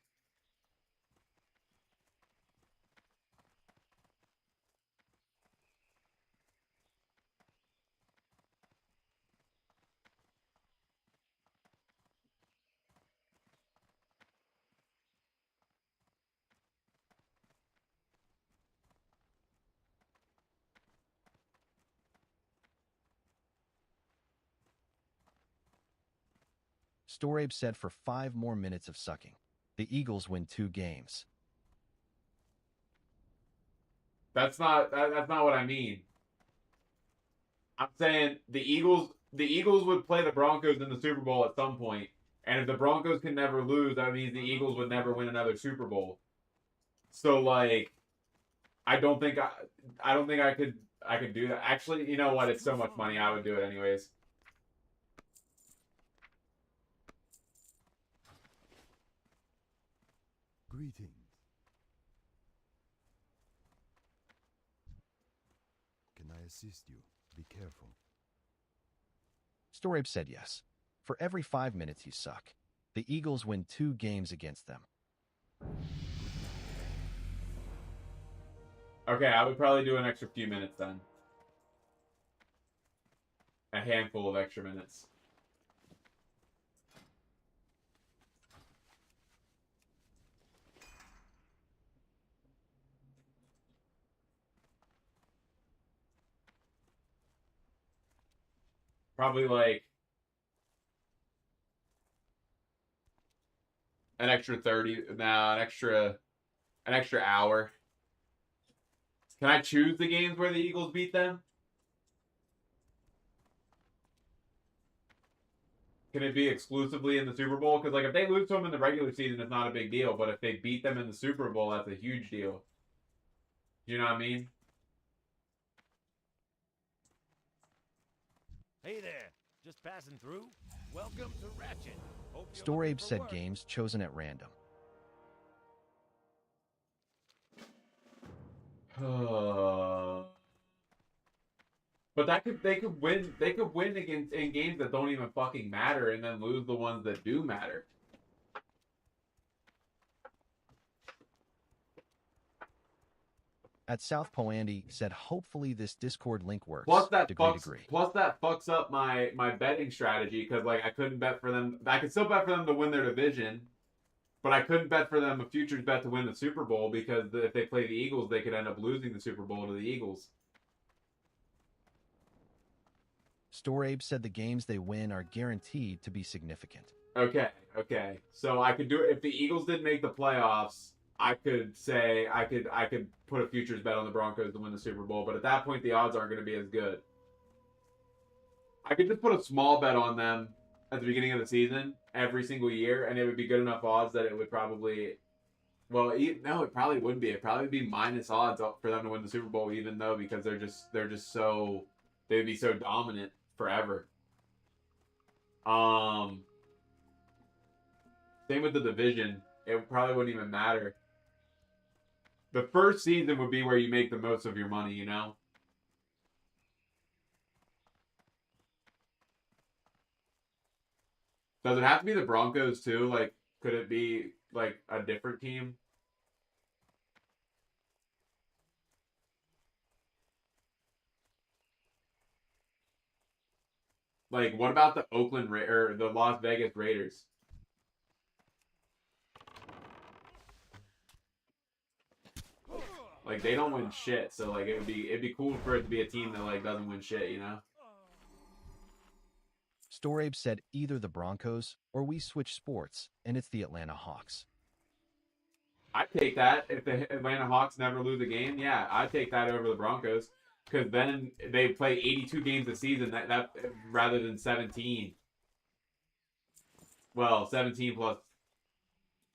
B: Storabe said for 5 more minutes of sucking. The Eagles win 2 games.
A: That's not what I mean. I'm saying the Eagles the Eagles would play the Broncos in the Super Bowl at some point, and if the Broncos can never lose, that means the Eagles would never win another Super Bowl. So like, I don't think I could do that. Actually, you know what? It's so much money. I would do it anyways.
C: Greetings. Can I assist you? Be careful.
B: Storabe said yes. For every 5 minutes you suck, the Eagles win 2 games against them.
A: Okay, I would probably do an extra few minutes then. A handful of extra minutes. Probably like an extra 30, no, an extra hour. Can I choose the games where the Eagles beat them? Can it be exclusively in the Super Bowl? Because like if they lose to them in the regular season, it's not a big deal. But if they beat them in the Super Bowl, that's a huge deal. You know what I mean?
G: Hey there, just passing through. Welcome to Ratchet. Hope you're
B: Storabe
G: looking for
B: said
G: work.
B: games chosen at random.
A: But they could win against in games that don't even fucking matter and then lose the ones that do matter.
B: At Southpaw Andy said hopefully this Discord link works.
A: Plus that
B: degree.
A: fucks up my betting strategy because like I couldn't bet for them. I could still bet for them to win their division, but I couldn't bet for them a futures bet to win the Super Bowl because if they play the Eagles, they could end up losing the Super Bowl to the Eagles.
B: Storabe said the games they win are guaranteed to be significant.
A: Okay. So I could do it if the Eagles didn't make the playoffs. I could say I could put a futures bet on the Broncos to win the Super Bowl, but at that point the odds aren't going to be as good. I could just put a small bet on them at the beginning of the season every single year, and it would be good enough odds that it would probably, well, no, it probably wouldn't be. It'd probably be minus odds for them to win the Super Bowl, even though because they'd be so dominant forever. Same with the division. It probably wouldn't even matter. The first season would be where you make the most of your money, you know? Does it have to be the Broncos too? Like, could it be like a different team? Like, what about the or the Las Vegas Raiders? Like they don't win shit, so like it'd be cool for it to be a team that like doesn't win shit, you know?
B: Storabe said either the Broncos or we switch sports, and it's the Atlanta Hawks.
A: I'd take that if the Atlanta Hawks never lose a game. Yeah, I'd take that over the Broncos because then they play 82 games a season. That rather than 17. Well, 17 plus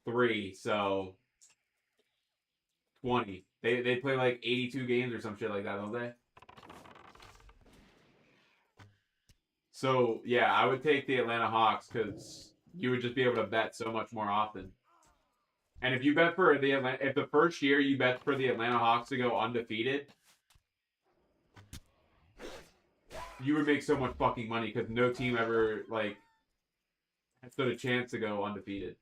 A: 3, so 20. They play like 82 games or some shit like that, don't they? So yeah, I would take the Atlanta Hawks because you would just be able to bet so much more often. And if you bet for if the first year you bet for the Atlanta Hawks to go undefeated, you would make so much fucking money because no team ever like stood a chance to go undefeated.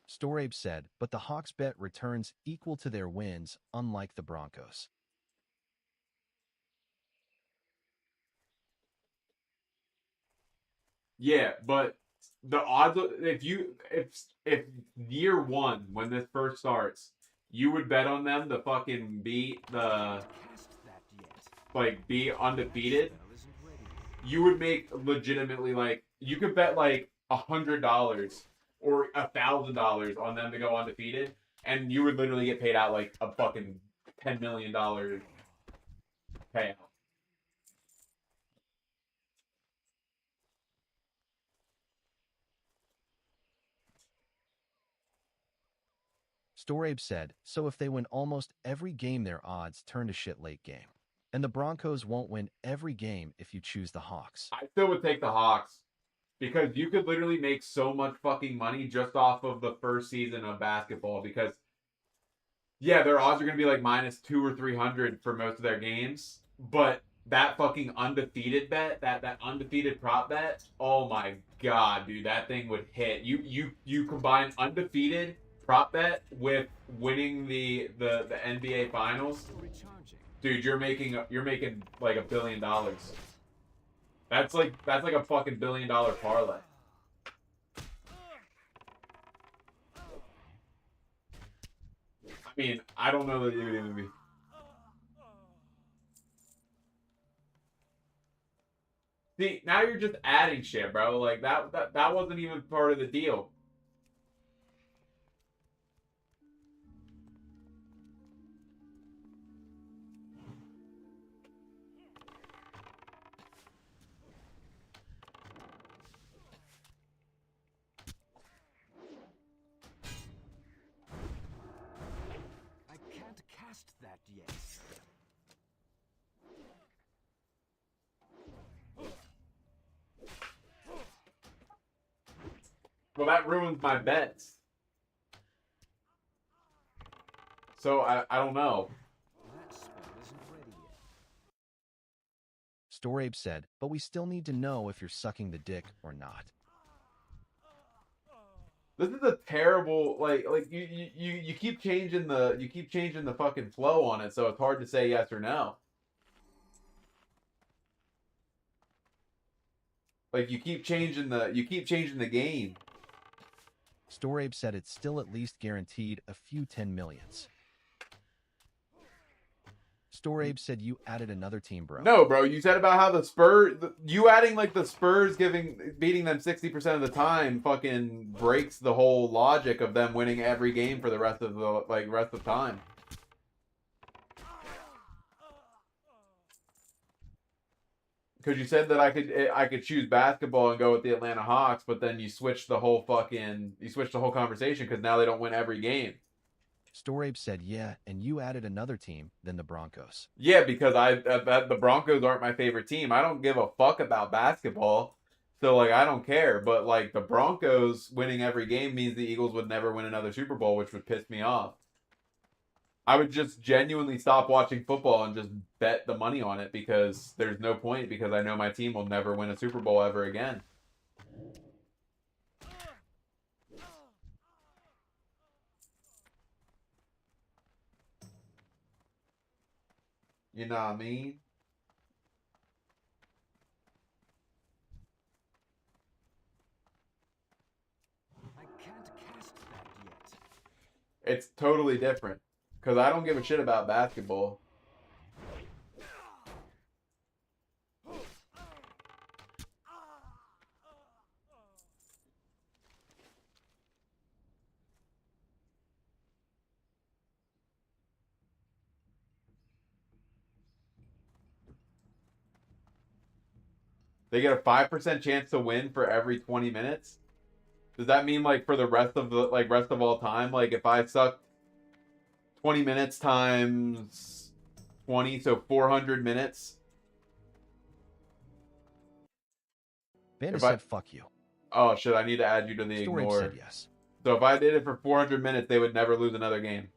B: Storabe said, but the Hawks bet returns equal to their wins, unlike the Broncos.
A: Yeah, but the odds if year one when this first starts, you would bet on them to fucking beat the be undefeated. You would make legitimately like you could bet like $100 or $1,000 on them to go undefeated, and you would literally get paid out like a fucking $10 million payout.
B: Storabe said, so if they win almost every game, their odds turn to shit late game. And the Broncos won't win every game if you choose the Hawks.
A: I still would take the Hawks because you could literally make so much fucking money just off of the first season of basketball. Because yeah, their odds are gonna be like -2 or 300 for most of their games, but that fucking undefeated bet, that undefeated prop bet, oh my god, dude, that thing would hit. You combine undefeated prop bet with winning the NBA finals,
C: Still recharging.
A: dude, you're making like $1 billion. That's like a fucking $1 billion parlay. I mean, I don't know that you would even be. See, now you're just adding shit, bro. Like that wasn't even part of the deal.
C: I can't cast that yet.
A: Well, that ruins my bets. So I don't know.
C: That spell isn't ready yet.
B: Storabe said, but we still need to know if you're sucking the dick or not.
A: This is a terrible like you keep changing the fucking flow on it, so it's hard to say yes or no. Like you keep changing the game.
B: Storabe said it's still at least guaranteed a few 10 millions. Storabe said you added another team, bro.
A: No, bro, you said about how the Spurs, you adding like the Spurs beating them 60% of the time fucking breaks the whole logic of them winning every game for the rest of the time. Because you said that I could choose basketball and go with the Atlanta Hawks, but then you switched the whole conversation because now they don't win every game.
B: Storabe said, yeah, and you added another team, then the Broncos.
A: Yeah, because the Broncos aren't my favorite team. I don't give a fuck about basketball, so like I don't care. But like the Broncos winning every game means the Eagles would never win another Super Bowl, which would piss me off. I would just genuinely stop watching football and just bet the money on it because there's no point because I know my team will never win a Super Bowl ever again. You know what I mean?
C: I can't cast that yet.
A: It's totally different because I don't give a shit about basketball. They get a 5% chance to win for every 20 minutes. Does that mean like for the rest of all time? Like if I suck 20 minutes times 20, so 400 minutes.
B: Bandit said, fuck you.
A: Oh shit, I need to add you to the
B: Storabe
A: ignore.
B: said yes.
A: So if I did it for 400 minutes, they would never lose another game.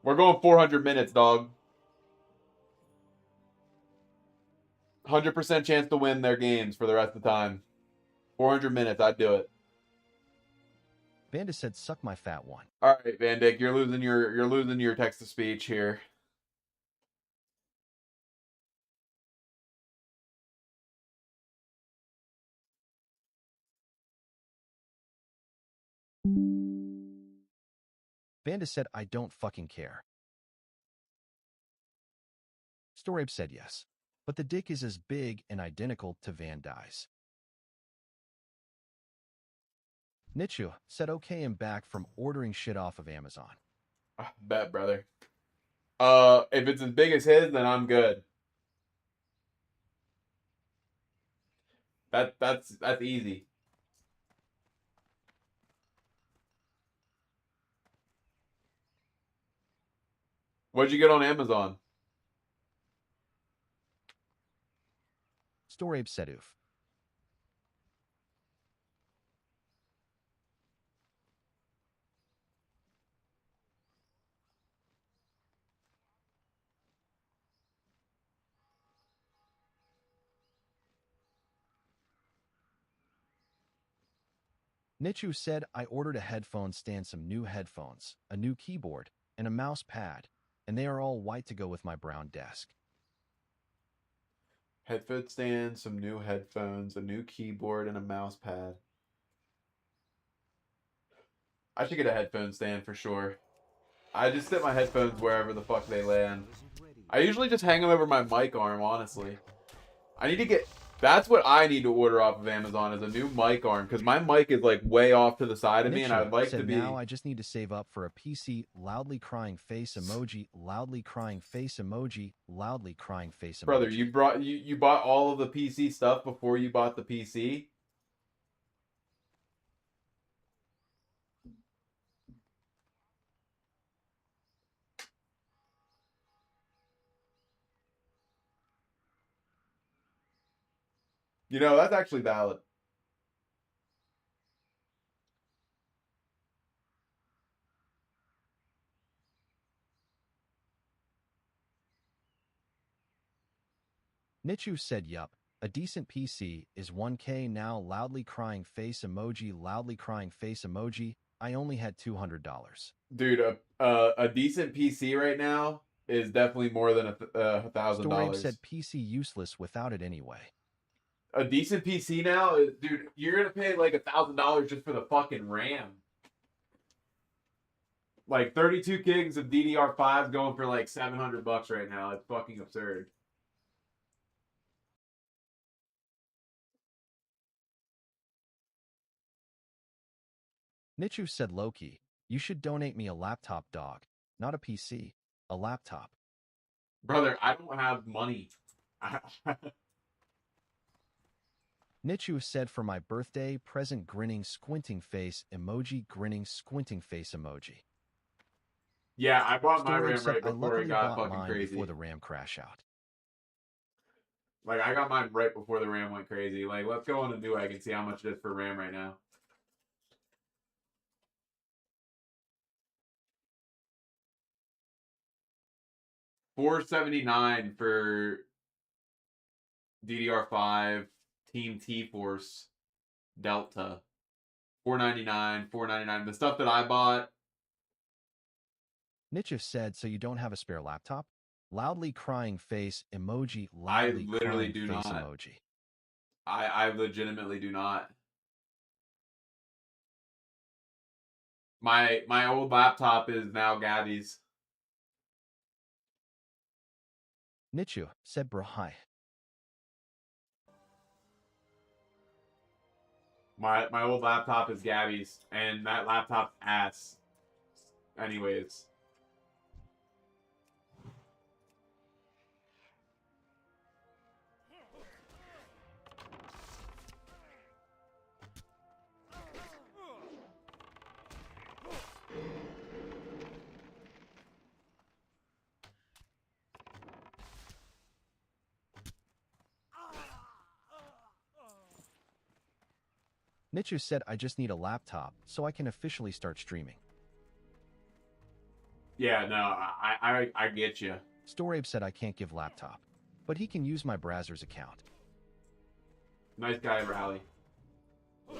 A: We're going 400 minutes, dog. 100% chance to win their games for the rest of the time. 400 minutes, I'd do it.
B: Bandit said, suck my fat one.
A: All right, Van Dyck, you're losing your text to speech here.
B: Bandit said, I don't fucking care. Storabe said yes, but the dick is as big and identical to Van Dyke's. Nichu said okay and back from ordering shit off of Amazon.
A: Bet, brother. If it's as big as his, then I'm good. That's easy. What'd you get on Amazon?
B: Storabe said oof. Nichu said I ordered a headphone stand, some new headphones, a new keyboard, and a mouse pad, and they are all white to go with my brown desk.
A: Headphone stand, some new headphones, a new keyboard, and a mouse pad. I should get a headphone stand for sure. I just sit my headphones wherever the fuck they land. I usually just hang them over my mic arm, honestly. I need to get... That's what I need to order off of Amazon is a new mic arm, because my mic is like way off to the side of me, and I would like to be...
B: Now I just need to save up for a PC, loudly crying face emoji, loudly crying face emoji, loudly crying face emoji.
A: Brother, you bought all of the PC stuff before you bought the PC? You know, that's actually valid.
B: Nichu said yup. A decent PC is 1K now, loudly crying face emoji, loudly crying face emoji. I only had $200.
A: Dude, a decent PC right now is definitely more than $1,000.
B: Storabe said PC useless without it anyway.
A: A decent PC now, dude, you're gonna pay like $1,000 just for the fucking RAM. Like 32 gigs of DDR5 going for like $700 right now. It's fucking absurd.
B: Nichu said Loki, you should donate me a laptop, dog. Not a PC, a laptop.
A: Brother, I don't have money.
B: Nichu said for my birthday present, grinning squinting face emoji, grinning squinting face emoji.
A: Yeah, I bought my
B: Storabe
A: RAM
B: said
A: right
B: I
A: before
B: luckily
A: it got
B: bought
A: fucking
B: mine
A: crazy.
B: before the RAM crash out.
A: Like, I got mine right before the RAM went crazy. Like, let's go on a Newegg and see how much it is for RAM right now. $479 for DDR5 Team T-Force Delta. $499, $499. The stuff that I bought.
B: Nichu said, so you don't have a spare laptop? Loudly crying face emoji,
A: I
B: loudly
A: literally
B: crying
A: do
B: face
A: not.
B: emoji.
A: I legitimately do not. My old laptop is now Gabby's.
B: Nichu said, bro, hi.
A: My old laptop is Gabby's, and that laptop's ass. Anyways.
B: Nichu said, I just need a laptop so I can officially start streaming.
A: Yeah, no, I get you.
B: Storabe said I can't give laptop, but he can use my browser's account.
A: Nice guy, Rally.
C: I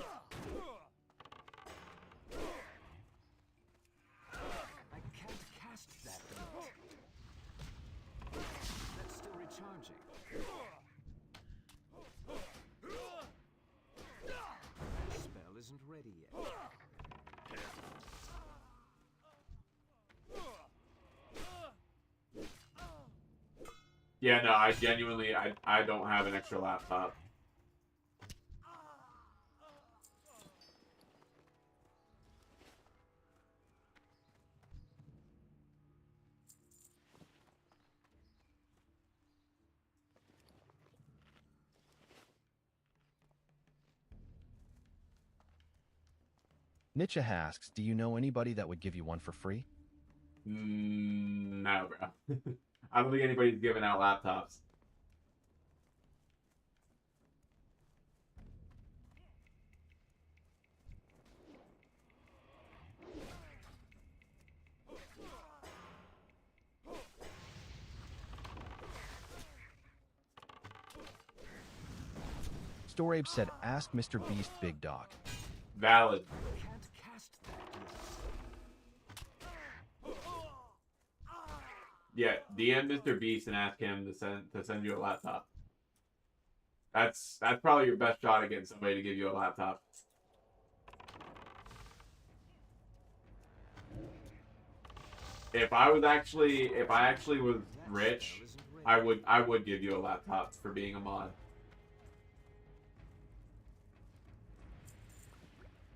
C: can't cast that yet. That's still recharging. Spell isn't ready yet.
A: Yeah, no, I genuinely, I don't have an extra laptop.
B: Nietzsche asks, do you know anybody that would give you one for free?
A: No, bro. I don't think anybody's giving out laptops.
B: Storabe said, ask Mr. Beast Big Dog.
A: Valid.
C: Can't cast that yet.
A: Yeah, DM Mr. Beast and ask him to send you a laptop. That's probably your best shot at getting somebody to give you a laptop. If I actually was rich, I would give you a laptop for being a mod.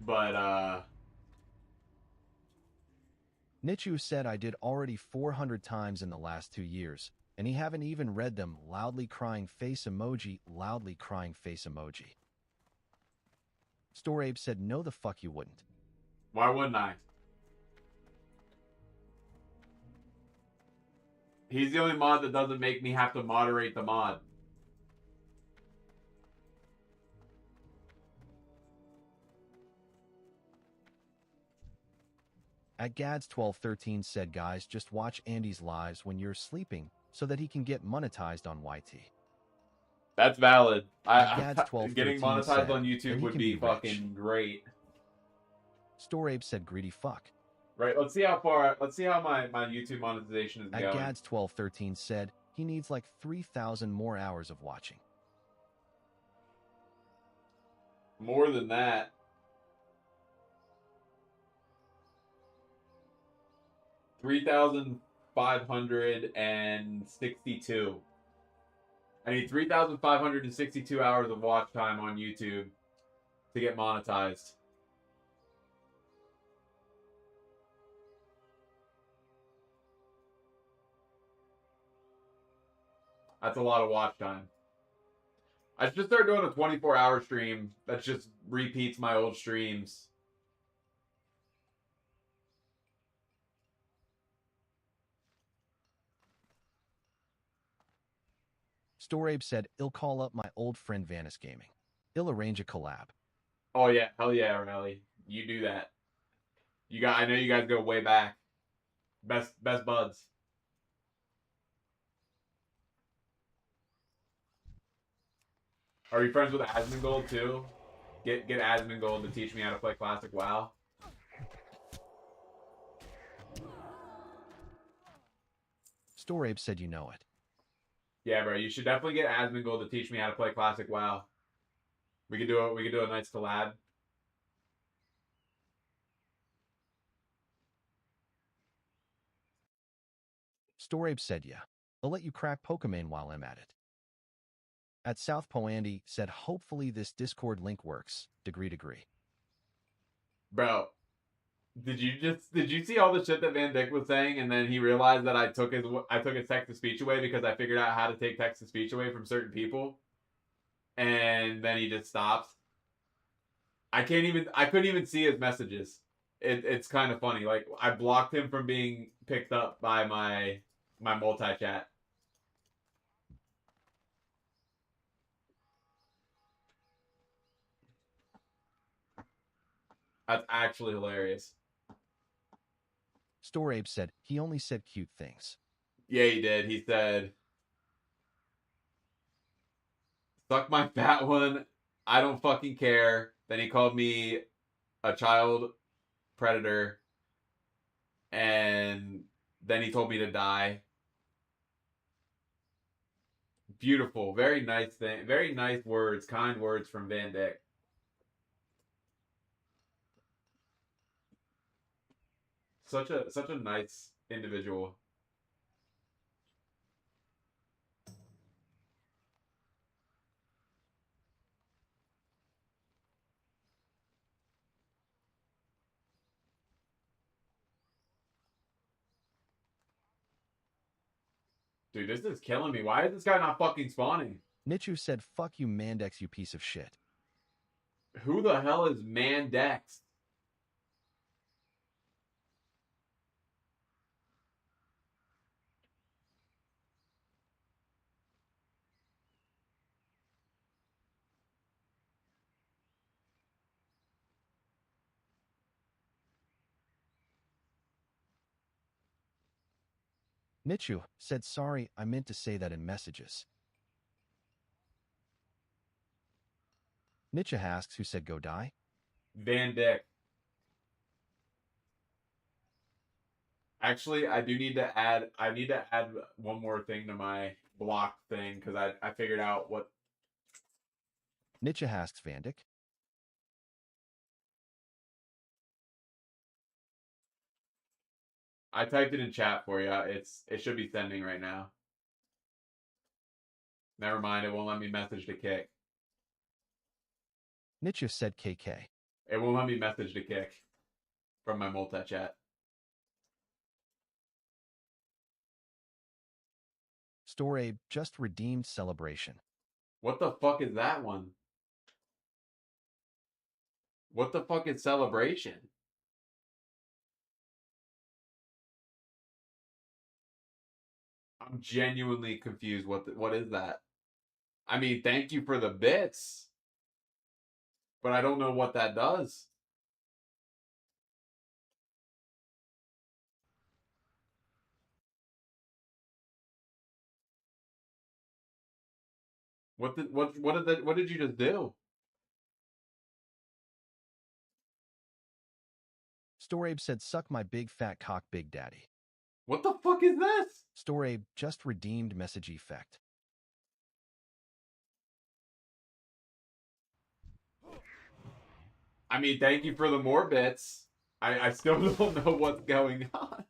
A: But
B: Nichu said I did already 400 times in the last 2 years, and he haven't even read them. Loudly crying face emoji, loudly crying face emoji. Storabe said, no the fuck you wouldn't.
A: why wouldn't I? He's the only mod that doesn't make me have to moderate the mod.
B: At Gads1213 said, guys, just watch Andy's lives when you're sleeping so that he can get monetized on YT.
A: That's valid.
B: Gad's 12
A: Getting
B: 13
A: monetized
B: said,
A: on
B: "Then
A: YouTube
B: he
A: would
B: can
A: be
B: be rich."
A: fucking great.
B: Storabe said, greedy fuck.
A: Right, let's see how my YouTube monetization is
B: At
A: going.
B: Gads1213 said, he needs like 3,000 more hours of watching.
A: More than that. $3,562. I need 3,562 hours of watch time on YouTube to get monetized. That's a lot of watch time. I should start doing a 24-hour stream that just repeats my old streams.
B: Storabe said, I'll call up my old friend Vanis Gaming. I'll arrange a collab.
A: Oh yeah, hell yeah, Riley. You do that. I know you guys go way back. Best buds. Are you friends with Asmongold too? Get Asmongold to teach me how to play classic WoW.
B: Storabe said, you know it.
A: Yeah, bro, you should definitely get Asmongold to teach me how to play classic WoW. We could do a nice collab.
B: Storabe said, yeah. I'll let you crack Pokemon while I'm at it. At South Poandy said, hopefully this Discord link works. Degree.
A: Bro, did you see all the shit that Van Dyck was saying, and then he realized that I took his text to speech away because I figured out how to take text to speech away from certain people, and then he just stops. I couldn't even see his messages. It's kind of funny. Like, I blocked him from being picked up by my multi-chat. That's actually hilarious.
B: Storabe said, he only said cute things.
A: Yeah, he did. He said, suck my fat one. I don't fucking care. Then he called me a child predator. And then he told me to die. Beautiful. Very nice thing. Very nice words. Kind words from Van Dyck. Such a nice individual. Dude, this is killing me. Why is this guy not fucking spawning?
B: Nichu said, fuck you Mandex, you piece of shit.
A: Who the hell is Mandex?
B: Nichu said, sorry, I meant to say that in messages. Nicha asks, who said go die?
A: Van Dyck. Actually, I need to add one more thing to my block thing because I figured out what.
B: Nicha asks Vandik.
A: I typed it in chat for you. It should be sending right now. Never mind, it won't let me message to Kick.
B: Nicha said KK.
A: It won't let me message to Kick from my multi-chat.
B: Storabe just redeemed celebration.
A: What the fuck is that one? What the fuck is celebration? I'm genuinely confused. What is that? I mean, thank you for the bits, but I don't know what that does. What did you just do?
B: Storabe said, suck my big fat cock, Big Daddy.
A: What the fuck is this?
B: Storabe just redeemed message effect.
A: I mean, thank you for the more bits. I still don't know what's going on.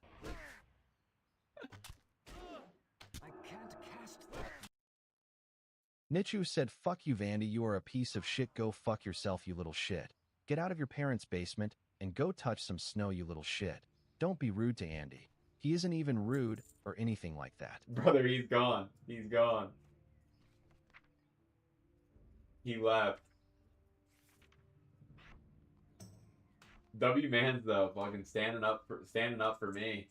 C: I can't cast that.
B: Nichu said, fuck you, Vandy, you are a piece of shit, go fuck yourself, you little shit. Get out of your parents' basement and go touch some snow, you little shit. Don't be rude to Andy. He isn't even rude or anything like that.
A: Brother, he's gone. He's gone. He left. W Man's though, fucking standing up for me.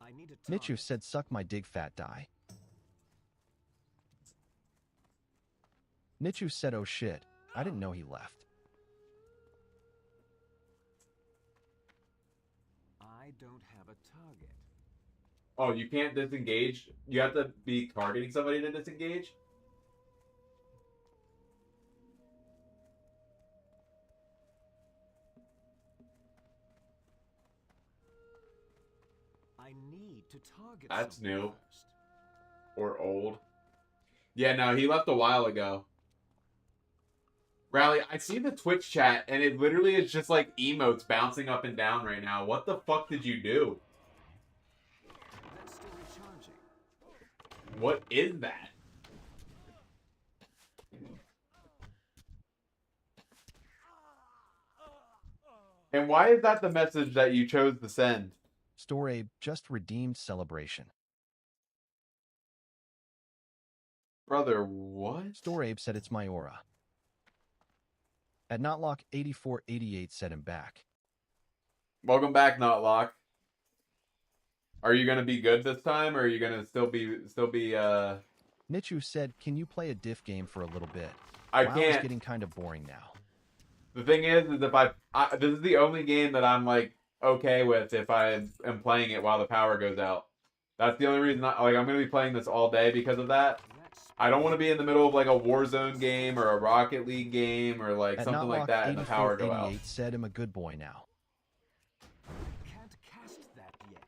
C: I need a
B: Nichu said, suck my dig fat die. Nichu said, oh shit, I didn't know he left.
C: I don't have a target.
A: Oh, you can't disengage? You have to be targeting somebody to disengage?
C: I need to target
A: That's
C: someone
A: new.
C: first.
A: Or old. Yeah, no, he left a while ago. Rally, I see the Twitch chat, and it literally is just like emotes bouncing up and down right now. What the fuck did you do?
C: That's still recharging.
A: What is that? And why is that the message that you chose to send?
B: Storabe just redeemed celebration.
A: Brother, what?
B: Storabe said, it's my aura. At Notlock8488 said him back.
A: Welcome back, Notlock. Are you gonna be good this time, or are you gonna still be
B: Nichu said, can you play a diff game for a little bit?
A: I
B: WoW
A: can't.
B: is getting kind of boring now.
A: The thing is if this is the only game that I'm like okay with if I am playing it while the power goes out. That's the only reason I'm gonna be playing this all day because of that. I don't want to be in the middle of like a Warzone game or a Rocket League game or like
B: At
A: something like that and the power go out.
B: 8488 said, I'm a good boy now.
C: Can't cast that yet.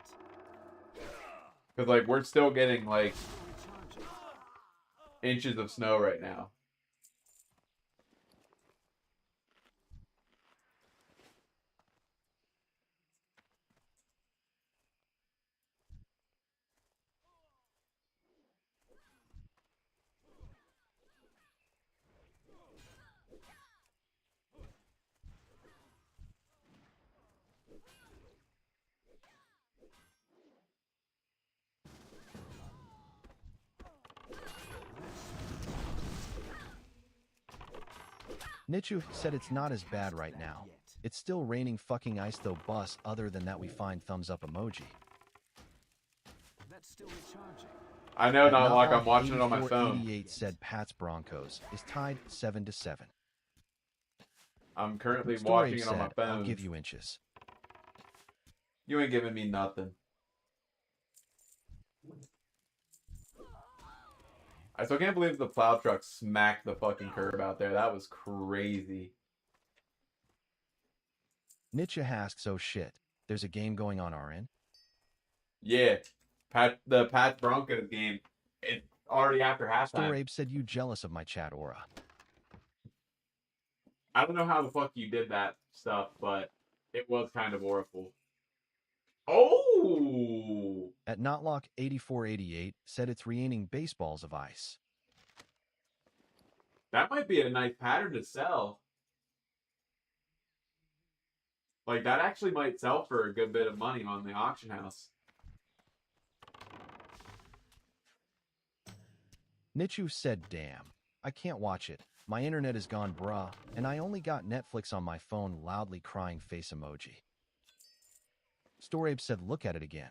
A: Because like we're still getting like
C: Still recharging.
A: inches of snow right now.
B: Nichu said it's not as bad right now. It's still raining fucking ice though, bus. Other than that, we find thumbs up emoji.
C: That's still recharging.
A: I know,
B: At
A: not like I'm watching it on my phone.
B: 8488 said Pat's Broncos is tied 7-7.
A: I'm currently
B: Story
A: watching it on my
B: said,
A: phone.
B: I'll give you inches.
A: You ain't giving me nothing. I still can't believe the plow truck smacked the fucking curb out there. That was crazy.
B: Nietzsche asks, oh shit, there's a game going on our end?
A: Yeah. The Pats Broncos game. It's already after halftime.
B: Storabe said you jealous of my chat aura.
A: I don't know how the fuck you did that stuff, but it was kind of horrible. Oh!
B: At Notlock8488 said it's raining baseballs of ice.
A: That might be a nice pattern to sell. Like, that actually might sell for a good bit of money on the auction house.
B: Nichu said, damn, I can't watch it. My internet is gone, bruh, and I only got Netflix on my phone. Loudly crying face emoji. Storabe said, look at it again.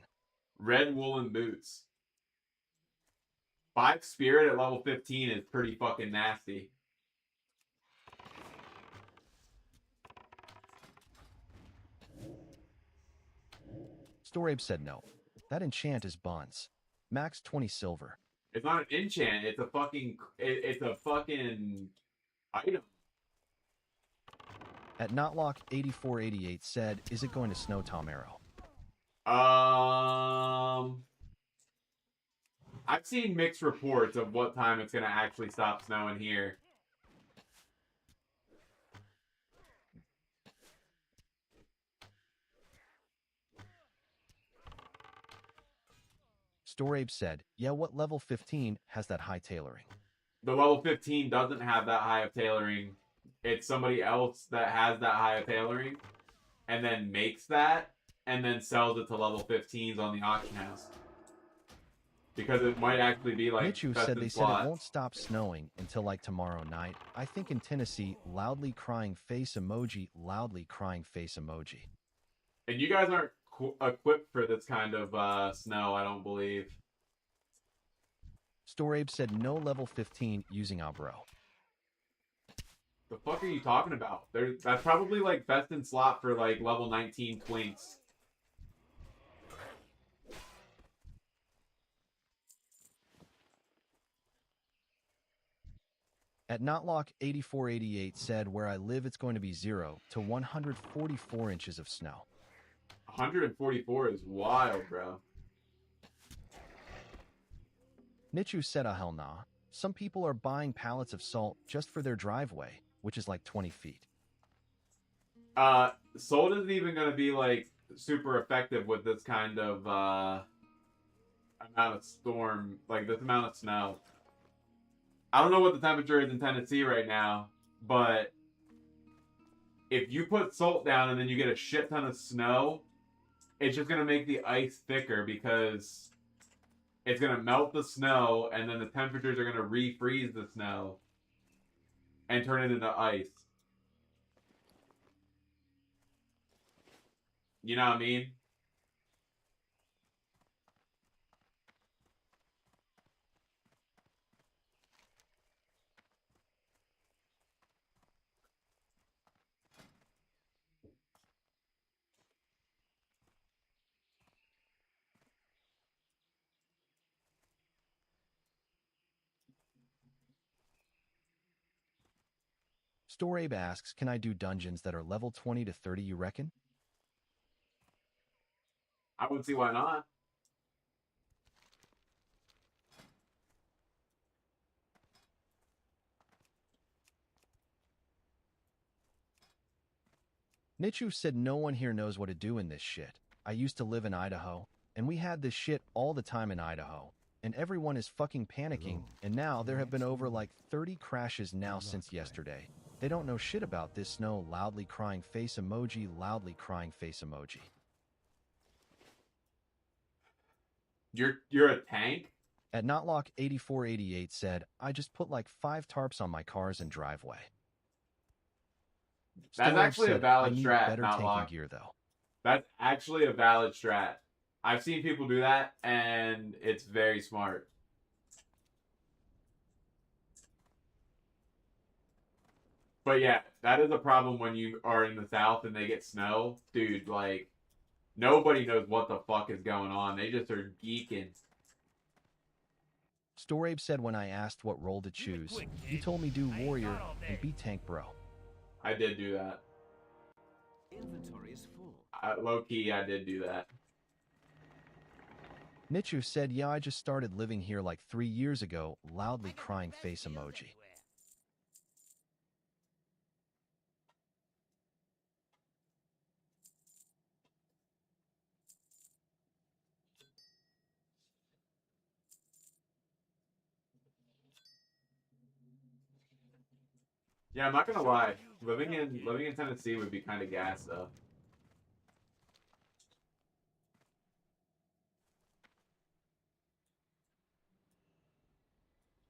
A: Red woolen boots. 5 spirit at level 15 is pretty fucking nasty.
B: Storabe said no. That enchant is buns. Max 20 silver.
A: It's not an enchant. It's a fucking. It's a fucking item.
B: At Notlock8488 said, is it going to snow, Tom Arrow?
A: I've seen mixed reports of what time it's gonna actually stop snowing here.
B: Storabe said, yeah, what level 15 has that high tailoring?
A: The level 15 doesn't have that high of tailoring. It's somebody else that has that high of tailoring and then makes that and then sells it to level 15s on the auction house. Because it might actually be like
B: Nichu said they said it won't stop snowing until like tomorrow night. I think in Tennessee, loudly crying face emoji, loudly crying face emoji.
A: And you guys aren't equipped for this kind of snow, I don't believe.
B: Storabe said no level 15 using Abro.
A: The fuck are you talking about? That's probably like best in slot for like level 19 twinks.
B: At Notlock8488 said where I live it's going to be 0 to 144 inches of snow.
A: 144 is wild, bro.
B: Nichu said, hell nah. Some people are buying pallets of salt just for their driveway, which is like 20 feet.
A: Salt isn't even going to be like super effective with this kind of amount of storm, like this amount of snow. I don't know what the temperature is in Tennessee right now, but if you put salt down and then you get a shit ton of snow, it's just going to make the ice thicker because it's going to melt the snow and then the temperatures are going to refreeze the snow and turn it into ice. You know what I mean?
B: Storabe asks, can I do dungeons that are level 20 to 30, you reckon?
A: I would see why not.
B: Nichu said no one here knows what to do in this shit. I used to live in Idaho, and we had this shit all the time in Idaho, and everyone is fucking panicking, and now there have been over like 30 crashes now since yesterday. They don't know shit about this snow. Loudly crying face emoji, loudly crying face emoji.
A: You're a tank?
B: At Notlock8488 said, I just put like 5 tarps on my cars and driveway.
A: That's
B: Storabe
A: actually a
B: said,
A: valid
B: I need
A: strat,
B: better
A: not
B: tanking
A: lock.
B: gear though.
A: That's actually a valid strat. I've seen people do that, and it's very smart. But yeah, that is a problem when you are in the South and they get snow. Dude, like, nobody knows what the fuck is going on. They just are geeking.
B: Storabe said when I asked what role to choose,
G: quick,
B: you
G: kid.
B: told me do
G: I ain't
B: warrior
G: got all
B: and
G: day.
B: be tank bro.
A: I did do that.
C: Inventory is full.
A: Low key, I did do that.
B: Nichu said, yeah, I just started living here like 3 years ago, loudly
E: I got the
B: crying
E: best
B: face
E: deals
B: emoji.
E: anywhere.
A: Yeah, I'm not gonna lie. Living in Tennessee would be kind of gas though.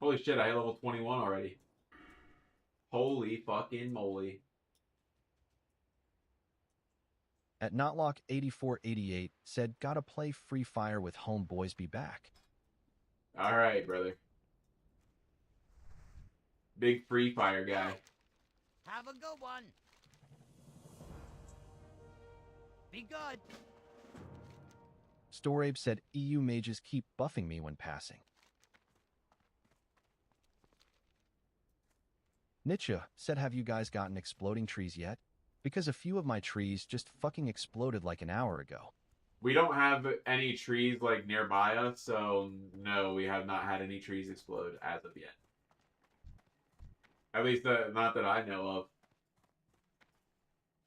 A: Holy shit, I hit level 21 already. Holy fucking moly.
B: At Notlock8488 said, gotta play Free Fire with homeboys be back.
A: Alright, brother. Big Free Fire guy.
E: Have a good one. Be good.
B: Storabe said, EU mages keep buffing me when passing. Nietzsche said, have you guys gotten exploding trees yet? Because a few of my trees just fucking exploded like an hour ago.
A: We don't have any trees like nearby us, so no, we have not had any trees explode as of yet. At least not that I know of.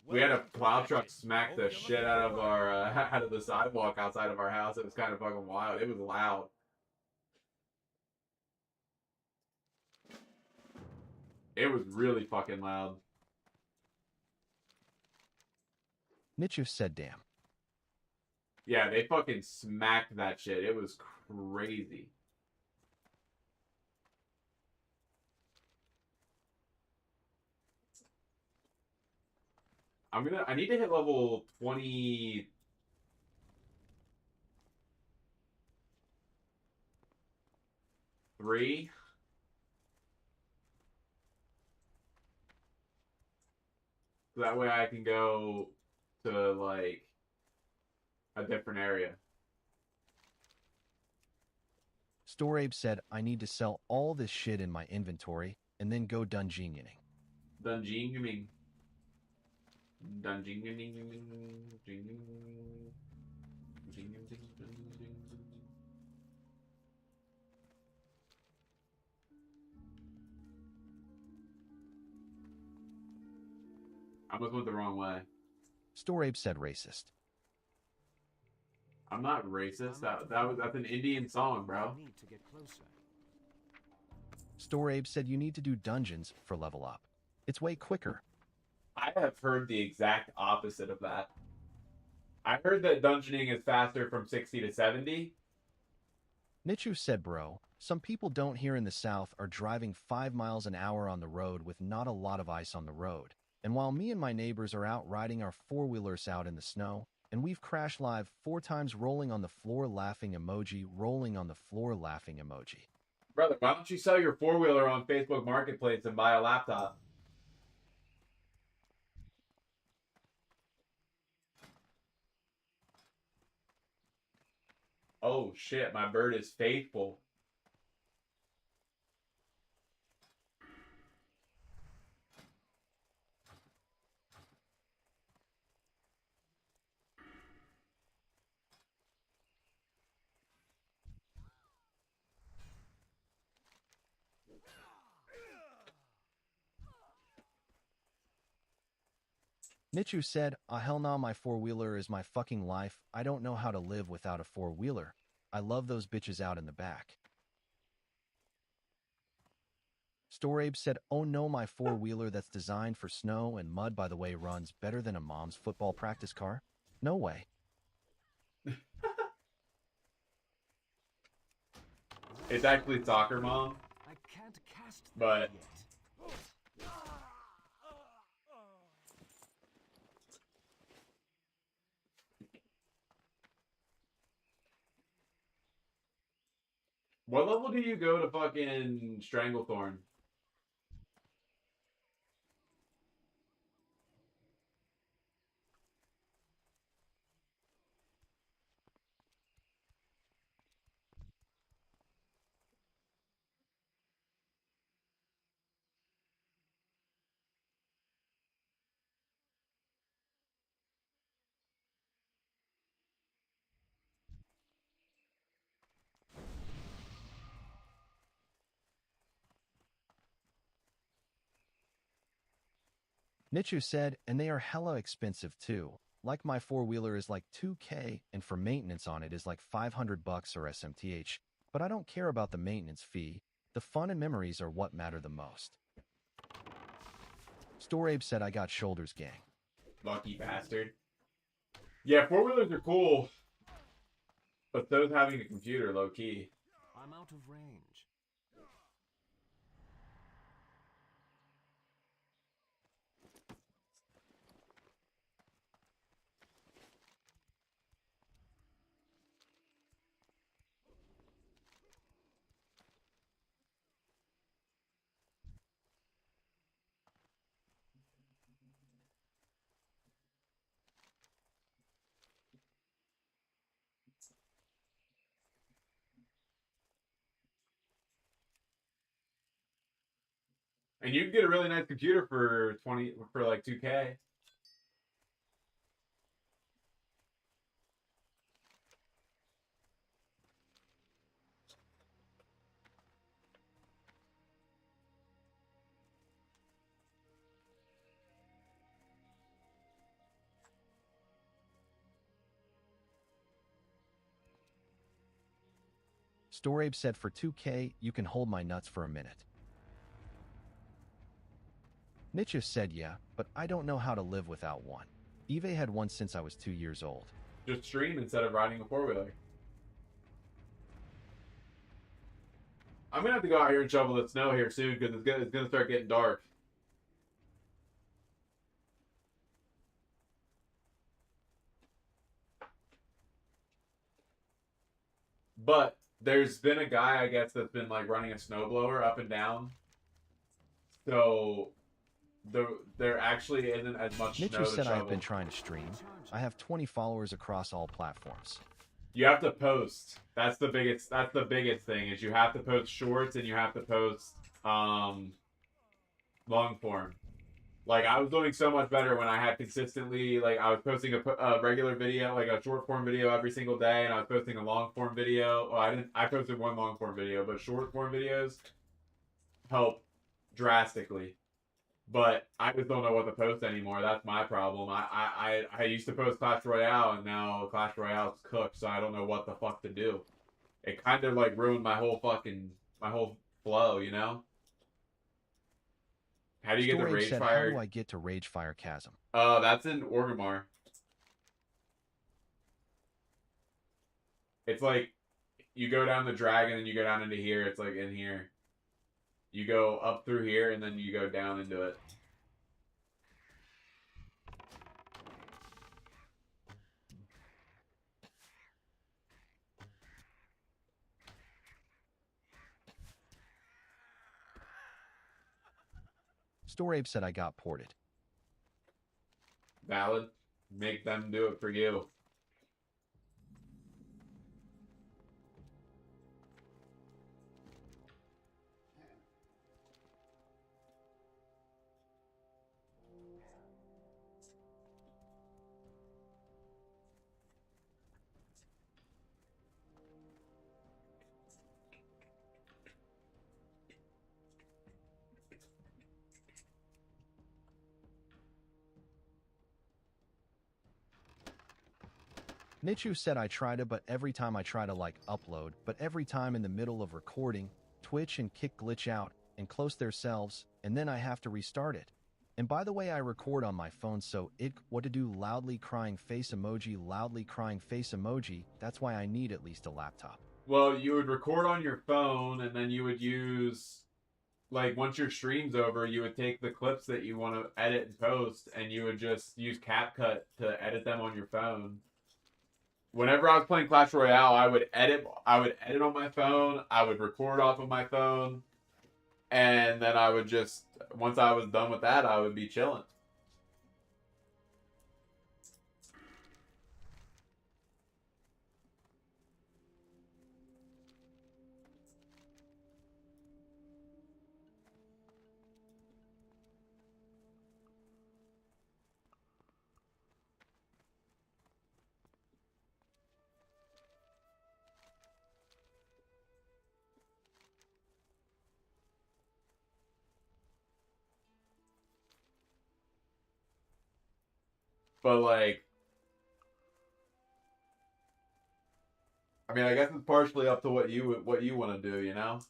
A: We had a
G: Welcome to
A: plow truck
G: Ratchet.
A: smack
G: Hope
A: the
G: you're
A: shit
G: looking
A: out
G: for
A: of
G: work.
A: our out of the sidewalk outside of our house. It was kind of fucking wild. It was loud. It was really fucking loud.
B: Nietzsche said, damn.
A: Yeah, they fucking smacked that shit. It was crazy. I need to hit level 23. So that way I can go to like a different area.
B: Storabe said, I need to sell all this shit in my inventory and then go dungeoning.
A: Dungeoning. I almost went the wrong way.
B: Storabe said, racist.
A: I'm not racist. That's an Indian song, bro.
C: I need to get closer.
B: Storabe said, you need to do dungeons for level up. It's way quicker.
A: I have heard the exact opposite of that. I heard that dungeoning is faster from 60 to 70.
B: Nichu said, bro, some people don't here in the south are driving 5 miles an hour on the road with not a lot of ice on the road. And while me and my neighbors are out riding our four-wheelers out in the snow, and we've crashed live 4 times rolling on the floor laughing emoji, rolling on the floor laughing emoji.
A: Brother, why don't you sell your four-wheeler on Facebook Marketplace and buy a laptop? Oh shit, my bird is faithful.
B: Nichu said, hell nah, my four-wheeler is my fucking life. I don't know how to live without a four-wheeler. I love those bitches out in the back. Storabe said, oh no, my four-wheeler that's designed for snow and mud, by the way, runs better than a mom's football practice car? No way.
A: It's actually Soccer Mom,
C: I can't cast that
A: but
C: yet.
A: what level do you go to fucking Stranglethorn?
B: Nichu said, and they are hella expensive too. Like my four-wheeler is like 2K, and for maintenance on it is like 500 bucks or SMTH. But I don't care about the maintenance fee. The fun and memories are what matter the most. Storabe said I got shoulders gang.
A: Lucky bastard. Yeah, four-wheelers are cool. But so's having a computer, low-key.
C: I'm out of range.
A: And you can get a really nice computer for like 2K.
B: Storabe said for 2K, you can hold my nuts for a minute. Nichu said yeah, but I don't know how to live without one. Eve had one since I was 2 years old.
A: Just stream instead of riding a four-wheeler. I'm gonna have to go out here and shovel the snow here soon because it's gonna start getting dark. But there's been a guy, I guess, that's been like running a snowblower up and down. So there actually isn't as much snow
B: Nichu
A: to
B: said
A: shovel.
B: I've been trying to stream. I have 20 followers across all platforms.
A: You have to post. That's the biggest thing is you have to post shorts and you have to post long form. Like I was doing so much better when I had consistently like I was posting a regular video, like a short form video every single day, and I was posting a long form video. Well, I posted one long form video, but short form videos help drastically. But I just don't know what to post anymore. That's my problem. I used to post Clash Royale, and now Clash Royale's cooked, so I don't know what the fuck to do. It kind of like ruined my whole flow, you know? How do you get the
B: Storabe
A: Rage
B: said,
A: Fire?
B: how do I get to Ragefire Chasm?
A: That's in Orgrimmar. It's like you go down the dragon and you go down into here. It's like in here. You go up through here and then you go down into it.
B: Storabe said I got ported.
A: Valid. Make them do it for you.
B: Nichu said I tried it, but every time I try to upload, but every time in the middle of recording, Twitch and Kick glitch out and close themselves, and then I have to restart it. And by the way, I record on my phone, so what to do loudly crying face emoji, that's why I need at least a laptop.
A: Well, you would record on your phone and then you would use, like, once your stream's over, you would take the clips that you want to edit and post and you would just use CapCut to edit them on your phone. Whenever I was playing Clash Royale, I would edit on my phone, I would record off of my phone, and then I would just, once I was done with that, I would be chilling. But like, I mean, I guess it's partially up to what you want to do, you know?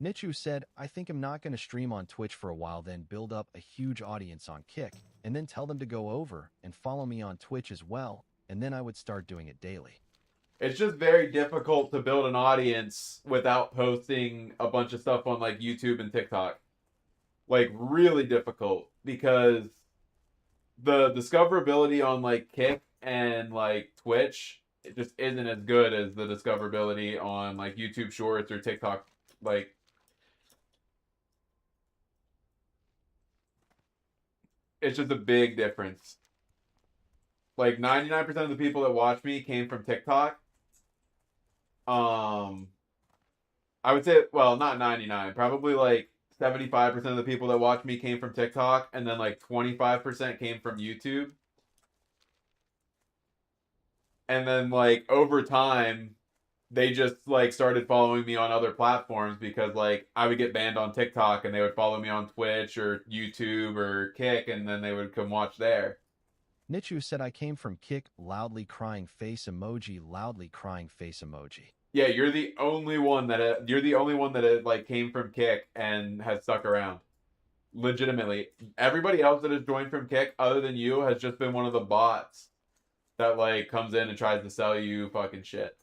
B: Nichu said, I think I'm not going to stream on Twitch for a while, then build up a huge audience on Kick, and then tell them to go over and follow me on Twitch as well, and then I would start doing it daily.
A: It's just very difficult to build an audience without posting a bunch of stuff on like YouTube and TikTok. Like really difficult because the discoverability on like Kick and like Twitch, it just isn't as good as the discoverability on like YouTube Shorts or TikTok. Like, it's just a big difference. Like 99% of the people that watch me came from TikTok. I would say, well, not 99, probably like 75% of the people that watch me came from TikTok, and then like 25% came from YouTube. And then like over time, they just like started following me on other platforms because like I would get banned on TikTok and they would follow me on Twitch or YouTube or Kick, and then they would come watch there.
B: Nichu said, I came from Kick, loudly crying face emoji, loudly crying face emoji.
A: Yeah, you're the only one that like came from Kick and has stuck around. Legitimately, everybody else that has joined from Kick, other than you, has just been one of the bots that like comes in and tries to sell you fucking shit.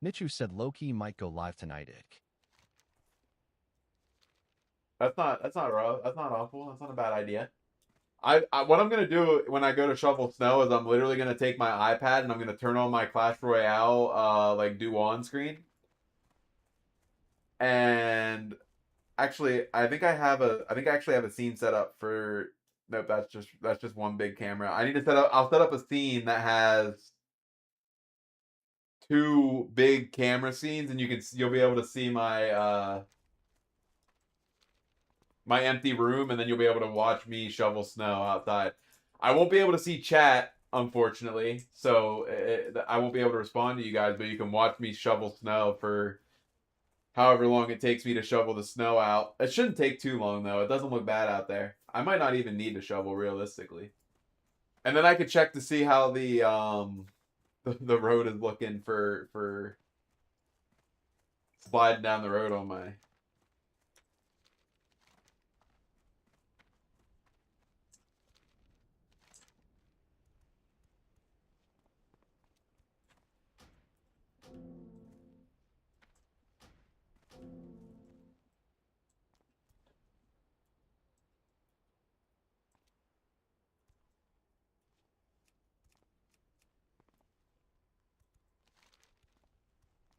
B: Nichu said, Loki might go live tonight, ick.
A: That's not rough. That's not awful. That's not a bad idea. I what I'm gonna do when I go to shovel snow is I'm literally gonna take my iPad and I'm gonna turn on my Clash Royale like do on screen. And actually, I think I actually have a scene set up for. Nope, that's just one big camera. I need to set up. I'll set up a scene that has two big camera scenes, and you'll be able to see my my empty room, and then you'll be able to watch me shovel snow outside. I won't be able to see chat, unfortunately, so I won't be able to respond to you guys, but you can watch me shovel snow for however long it takes me to shovel the snow out. It shouldn't take too long, though. It doesn't look bad out there. I might not even need to shovel, realistically. And then I could check to see how the road is looking for sliding down the road on my.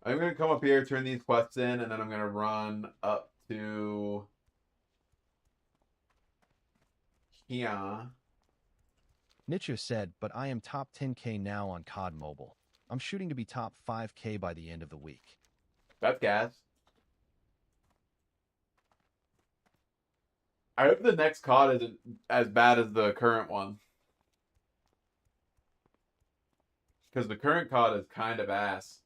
A: I'm gonna come up here, turn these quests in, and then I'm gonna run up to here.
B: Nichu said, but I am top 10k now on COD Mobile. I'm shooting to be top 5k by the end of the week.
A: That's gas. I hope the next COD isn't as bad as the current one. Because the current COD is kind of ass.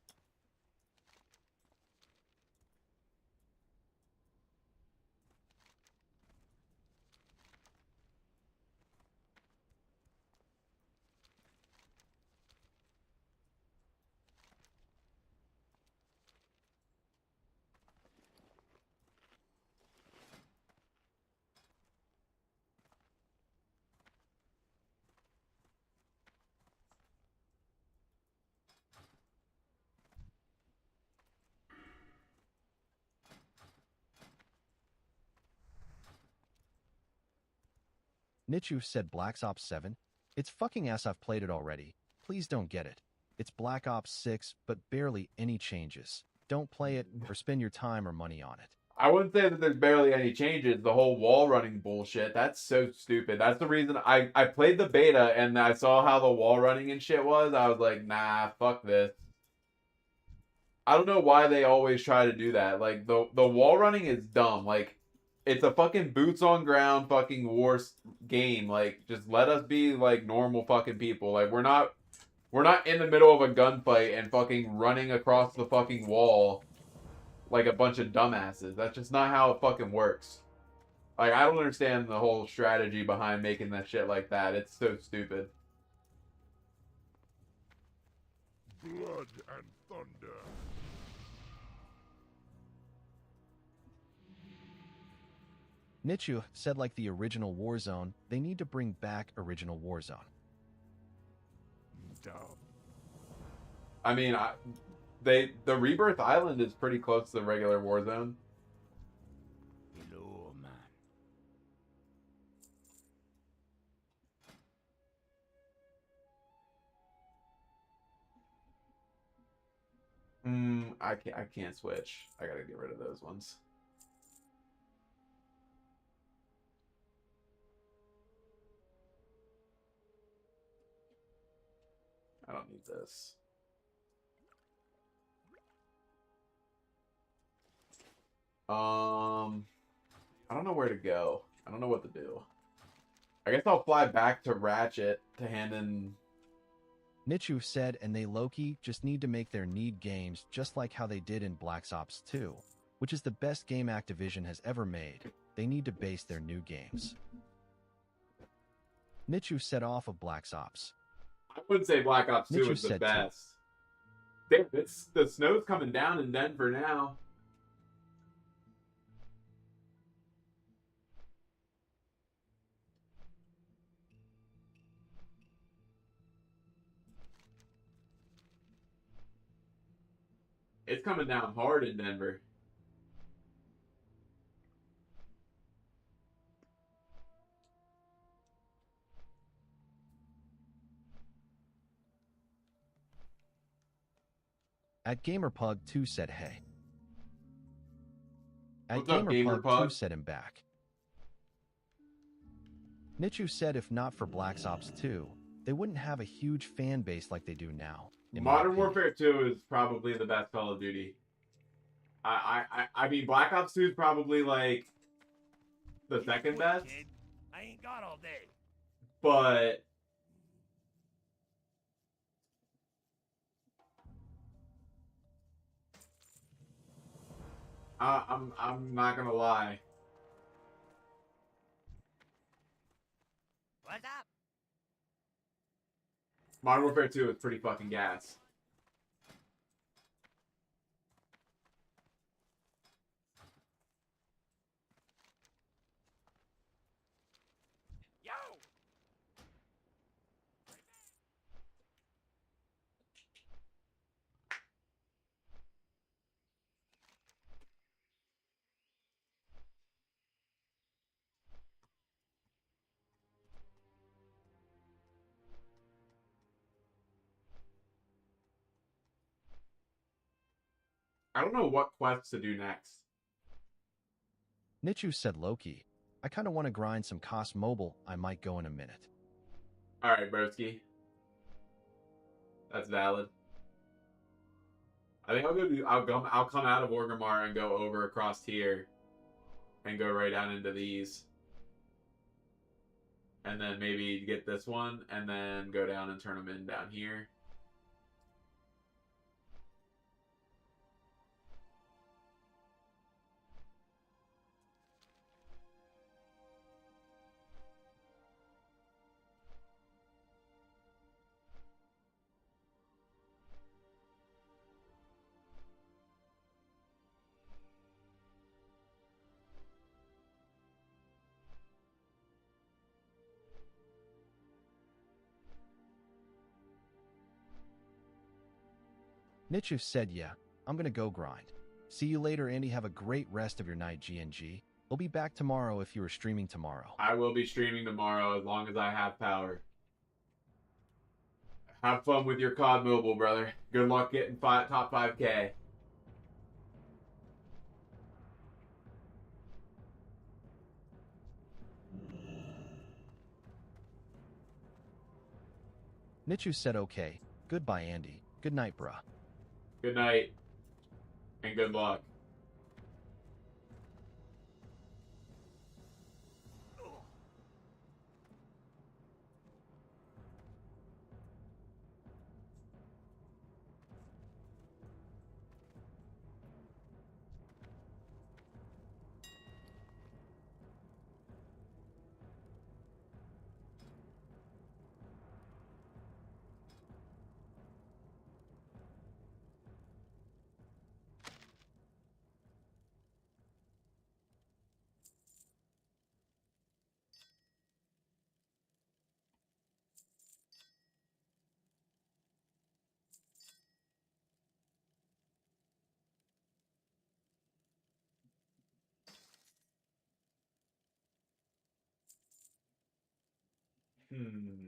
B: Nichu said, Black Ops 7? It's fucking ass, I've played it already. Please don't get it. It's Black Ops 6, but barely any changes. Don't play it or spend your time or money on it.
A: I wouldn't say that there's barely any changes. The whole wall running bullshit, that's so stupid. That's the reason I played the beta and I saw how the wall running and shit was. I was like, nah, fuck this. I don't know why they always try to do that. Like the wall running is dumb. Like it's a fucking boots on ground fucking game. Like just let us be like normal fucking people. Like we're not in the middle of a gunfight and fucking running across the fucking wall like a bunch of dumbasses. That's just not how it fucking works. Like I don't understand the whole strategy behind making that shit like that. It's so stupid.
D: Blood and thunder.
B: Nichu said like the original Warzone, they need to bring back original Warzone.
D: Dumb.
A: I mean, the Rebirth Island is pretty close to the regular Warzone.
G: Hello, man.
A: I can't switch. I gotta get rid of those ones. I don't need this. I don't know where to go. I don't know what to do. I guess I'll fly back to Ratchet to hand in.
B: Nichu said, and they Loki just need to make their need games just like how they did in Black Ops 2, which is the best game Activision has ever made. They need to base their new games. Nichu set off of Black Ops.
A: I wouldn't say Black Ops 2
B: Nichu
A: is the
B: said
A: best. Damn, the snow's coming down in Denver now. It's coming down hard in Denver.
B: At GamerPug2 said hey. At
A: What's up,
B: GamerPug2
A: GamerPug?
B: said him back. Nichu said if not for Black Ops 2, they wouldn't have a huge fan base like they do now.
A: Modern Warfare 2 is probably the best Call of Duty. I mean, Black Ops 2 is probably like the second best,
G: Kid, I ain't got all day.
A: but I'm not gonna lie.
E: What's up?
A: Modern Warfare 2 is pretty fucking gas.
G: Yo!
A: I don't know what quests to do next.
B: Nichu said Loki. I kind of want to grind some cost mobile. I might go in a minute.
A: All right, broski. That's valid. I think I'll come out of Orgrimmar and go over across here, and go right down into these, and then maybe get this one, and then go down and turn them in down here.
B: Nichu said, yeah, I'm gonna go grind. See you later, Andy. Have a great rest of your night, GNG. We'll be back tomorrow if you are streaming tomorrow.
A: I will be streaming tomorrow as long as I have power. Have fun with your COD Mobile, brother. Good luck getting top 5K.
B: Nichu said okay. Goodbye, Andy. Good night, bruh.
A: Good night. And good luck. Hmm.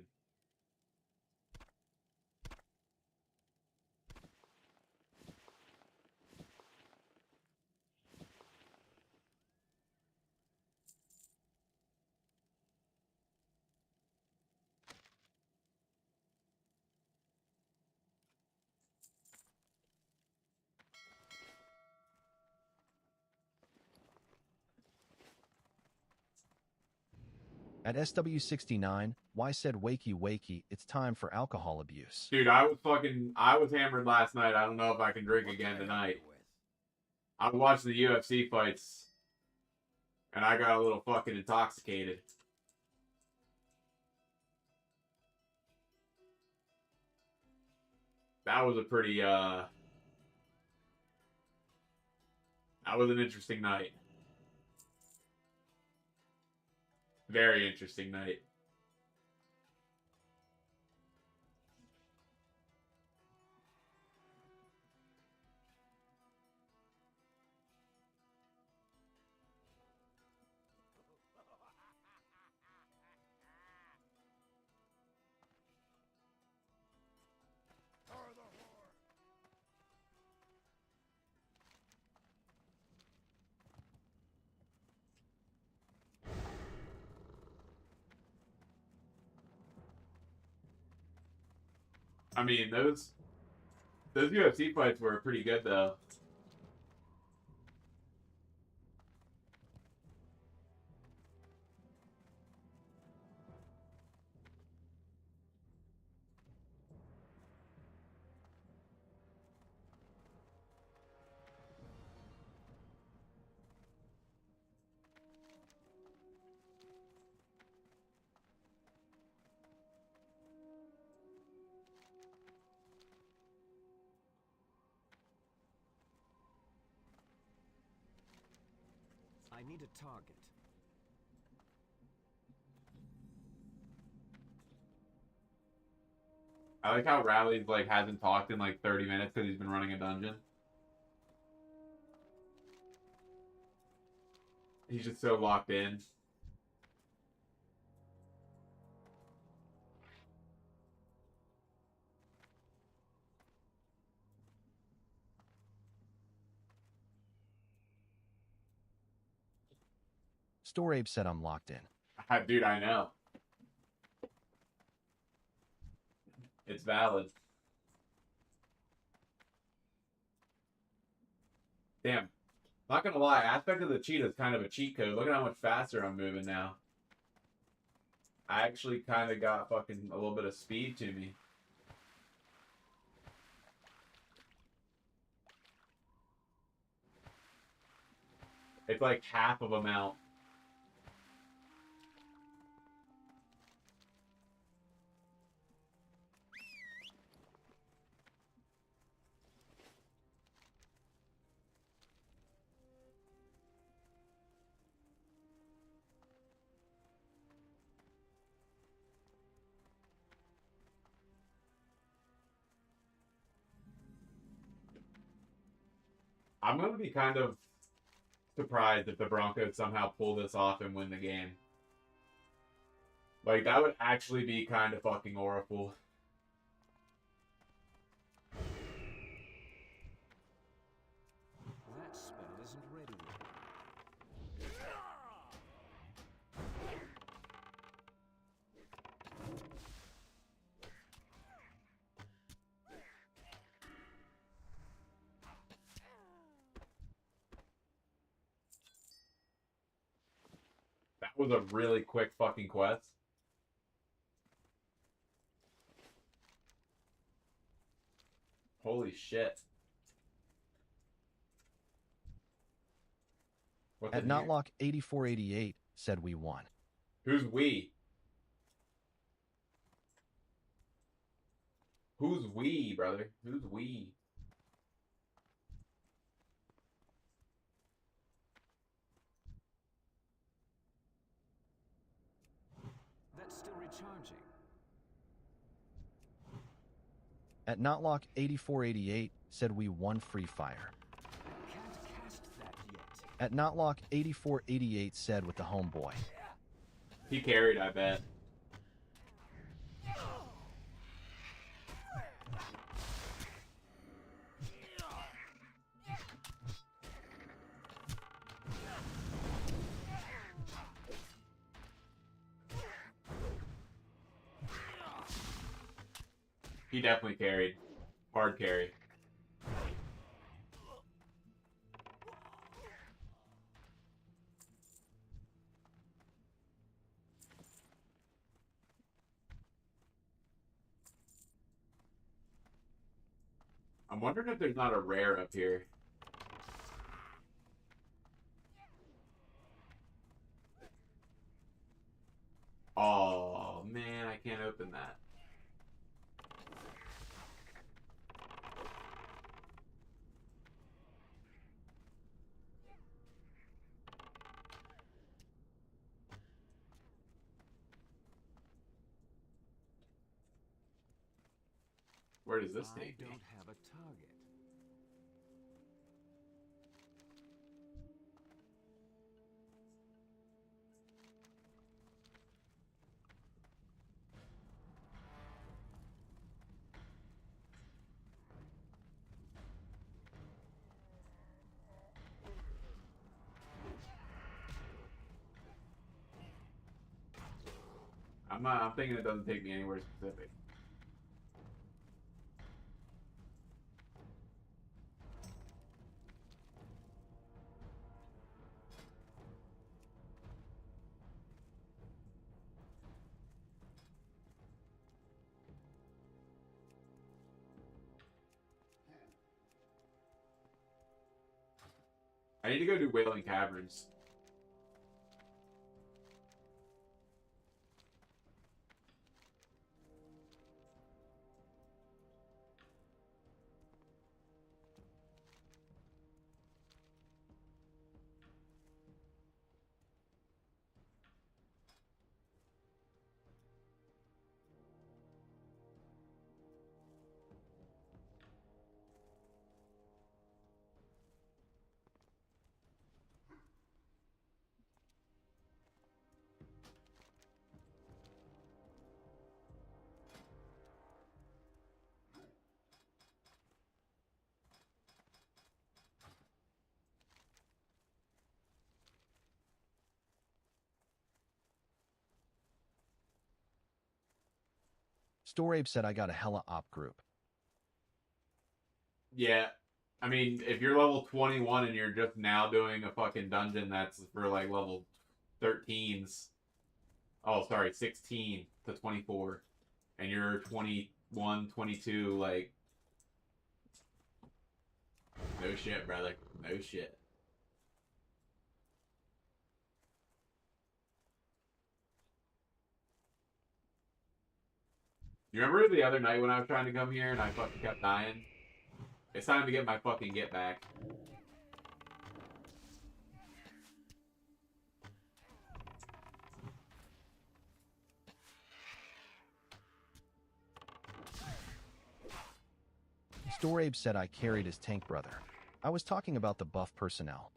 B: At SW69, Y said wakey wakey, it's time for alcohol abuse.
A: Dude, I was hammered last night. I don't know if I can drink
G: What
A: again
G: can I help
A: tonight.
G: you with?
A: I watched the UFC fights, and I got a little fucking intoxicated. That was a pretty, that was an interesting night. Very interesting night. I mean, those UFC fights were pretty good, though.
C: I need a target.
A: I like how Rally's like hasn't talked in like 30 minutes because he's been running a dungeon. He's just so locked in.
B: Storabe said I'm locked in.
A: Dude, I know. It's valid. Damn. Not gonna lie, Aspect of the Cheetah is kind of a cheat code. Look at how much faster I'm moving now. I actually kind of got fucking a little bit of speed to me. It's like half of amount. I'm gonna be kind of surprised if the Broncos somehow pull this off and win the game. Like, that would actually be kind of fucking horrible.
C: That spell isn't ready yet.
A: was a really quick fucking quest. Holy shit. What's
B: At
A: in here?
B: Notlock 8488 said we won.
A: Who's we? Who's we, brother? Who's we?
C: That's still recharging.
B: At Notlock 8488 said we won Free Fire.
C: I can't cast that yet.
B: At Notlock 8488 said with the homeboy.
A: He carried, I bet. He definitely carried. Hard carry. I'm wondering if there's not a rare up here. Oh, man, I can't open that. Where does this
C: I
A: take me?
C: don't have a target.
A: I'm thinking it doesn't take me anywhere specific. I need to go do Wailing Caverns.
B: Storabe said I got a hella op group.
A: Yeah. I mean, if you're level 21 and you're just now doing a fucking dungeon that's for like level 13s. Oh, sorry, 16 to 24. And you're 21, 22, like. No shit, brother. No shit. You remember the other night when I was trying to come here and I fucking kept dying? It's time to get my fucking get back.
B: Storabe said I carried his tank brother. I was talking about the buff personnel.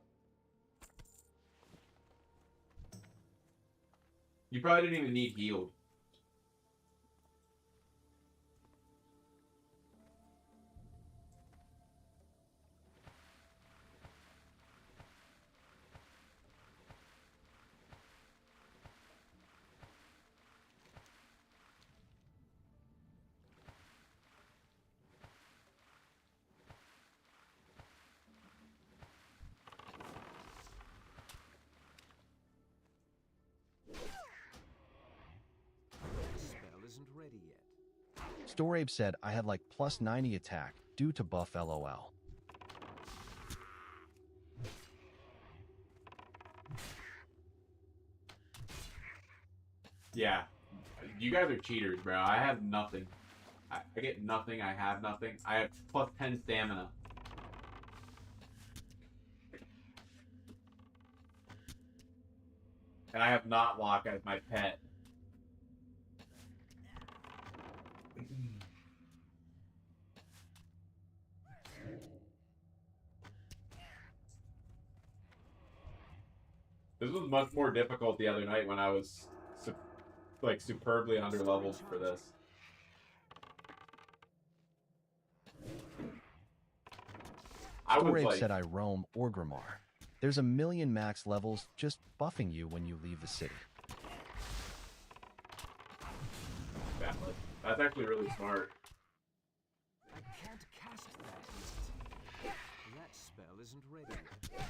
A: You probably didn't even need healed.
B: Storabe said I had like plus 90 attack due to buff LOL.
A: Yeah. You guys are cheaters, bro. I have nothing. I get nothing. I have nothing. I have plus 10 stamina. And I have Knotlock as my pet. This was much more difficult the other night when I was like superbly underleveled for this.
B: Storabe said I roam Orgrimmar. There's a million max levels just buffing you when you leave the city.
A: That's actually really smart.
C: I can't cast that yet. That spell isn't ready yet.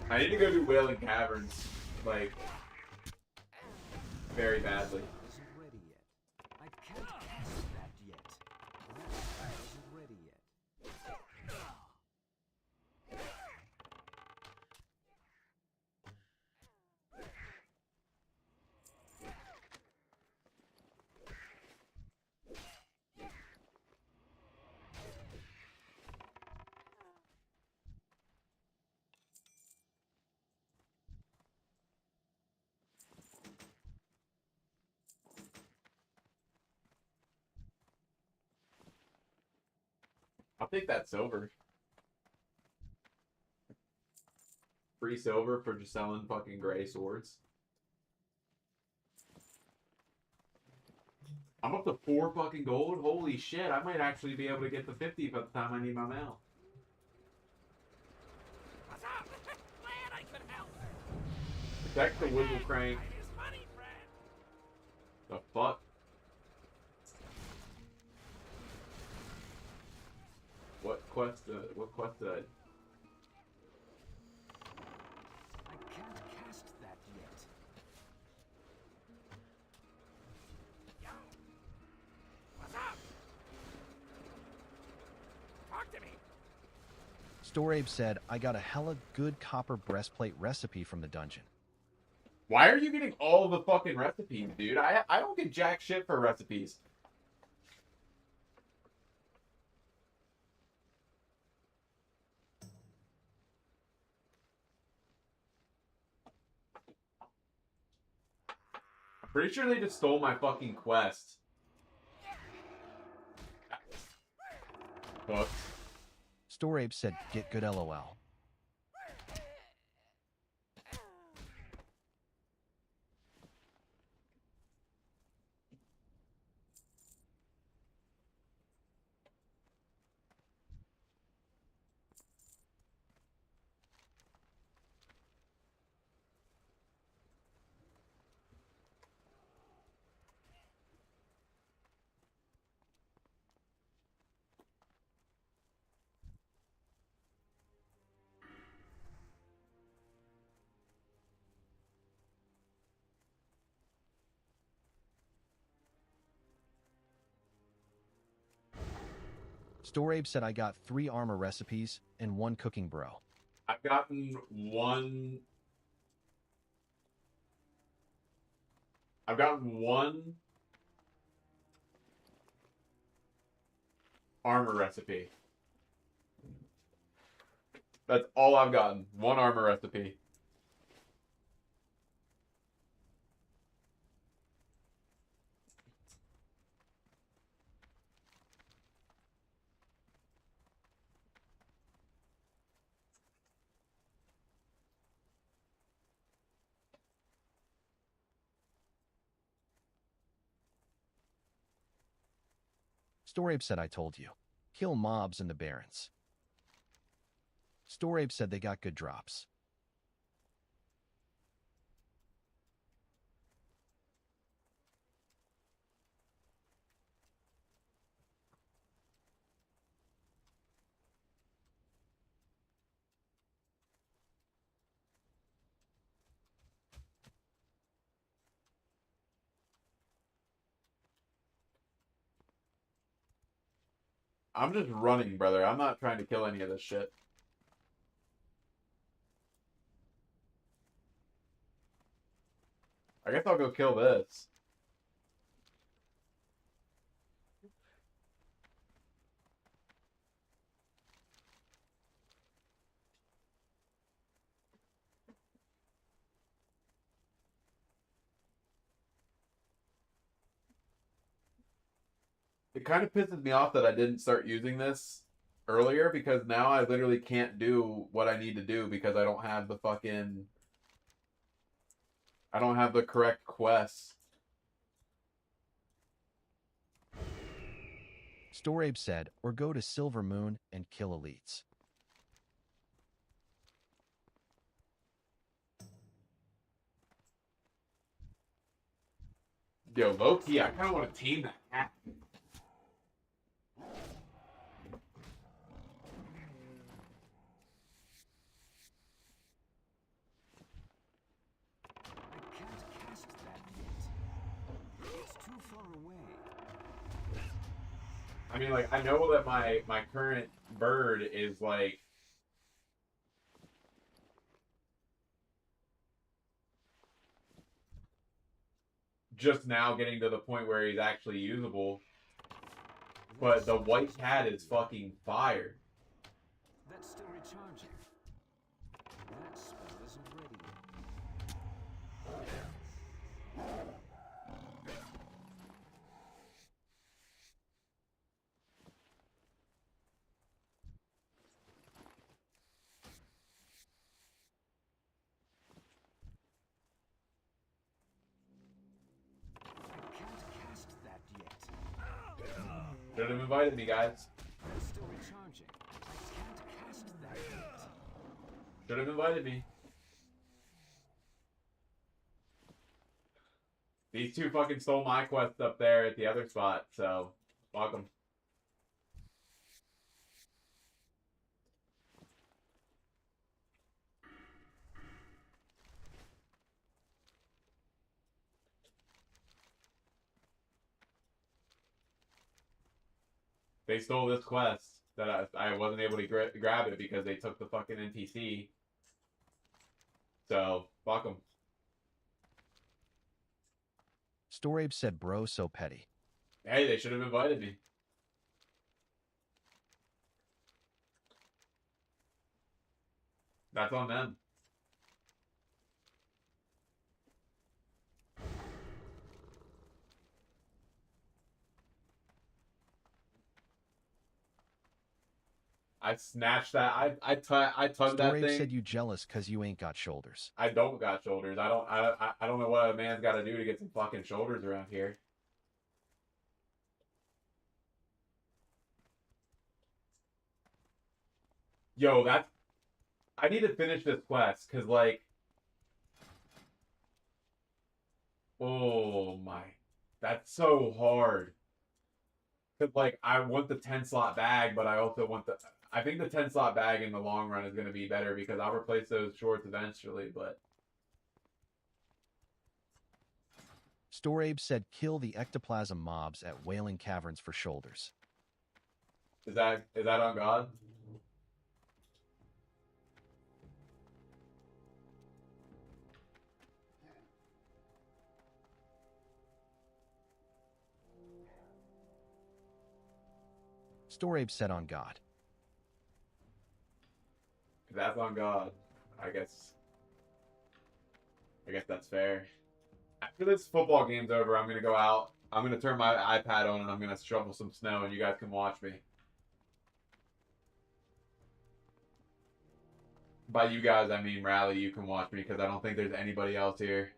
A: I need to go do Wailing Caverns, like, very badly.
C: Isn't ready yet. I can't cast that yet. That spell isn't ready yet.
A: I'll take that silver. Free silver for just selling fucking gray swords. I'm up to 4 fucking gold. Holy shit, I might actually be able to get the 50 by the time I need my mount.
G: What's up? Glad I could help.
A: Protect the Wiggle Crank.
G: Time is money, friend.
A: The fuck? What quest did I...
C: I can't cast that yet.
G: Yo. What's up? Talk to me.
B: Storabe said I got a hella good copper breastplate recipe from the dungeon.
A: Why are you getting all the fucking recipes, dude? I don't get jack shit for recipes. I'm pretty sure they just stole my fucking quest. Hooked.
B: Storabe said get good LOL. Storabe said I got 3 armor recipes and 1 cooking bro.
A: I've gotten one... armor recipe. That's all I've gotten. 1 armor recipe.
B: Storabe said I told you. Kill mobs in the Barrens. Storabe said they got good drops.
A: I'm just running, brother. I'm not trying to kill any of this shit. I guess I'll go kill this. It kind of pisses me off that I didn't start using this earlier because now I literally can't do what I need to do because I don't have the fucking... I don't have the correct quests.
B: Storabe said, or go to Silver Moon and kill elites.
A: Yo, low-key, I kind of want to team that cat.
C: I can't cast that yet. It's too far away.
A: I mean, like, I know that my current bird is, like... just now getting to the point where he's actually usable. But the white cat is fucking fire.
C: That's still recharging. That spell isn't ready yet. I can't cast that yet.
A: Should have invited me, guys.
C: That's still recharging. I can't cast that yet.
A: Should have invited me. These two fucking stole my quest up there at the other spot, so welcome. They stole this quest that I wasn't able to grab it because they took the fucking NPC. So, fuck them.
B: Storabe said, bro, so petty.
A: Hey, they should have invited me. That's on them. I snatched that. I tugged that
B: Storabe
A: thing.
B: said you jealous cause you ain't got shoulders.
A: I don't got shoulders. I don't know what a man's got to do to get some fucking shoulders around here. Yo, that's... I need to finish this quest, because, like... Oh, my... That's so hard. Because, like, I want the 10-slot bag, but I also want the... I think the 10-slot bag in the long run is going to be better, because I'll replace those shorts eventually, but...
B: Storabe said kill the ectoplasm mobs at Wailing Caverns for shoulders.
A: Is that on God?
B: Storabe said on God.
A: If that's on God, I guess that's fair. After this football game's over, I'm going to go out. I'm going to turn my iPad on and I'm going to shovel some snow and you guys can watch me. By you guys, I mean Rally, you can watch me because I don't think there's anybody else here.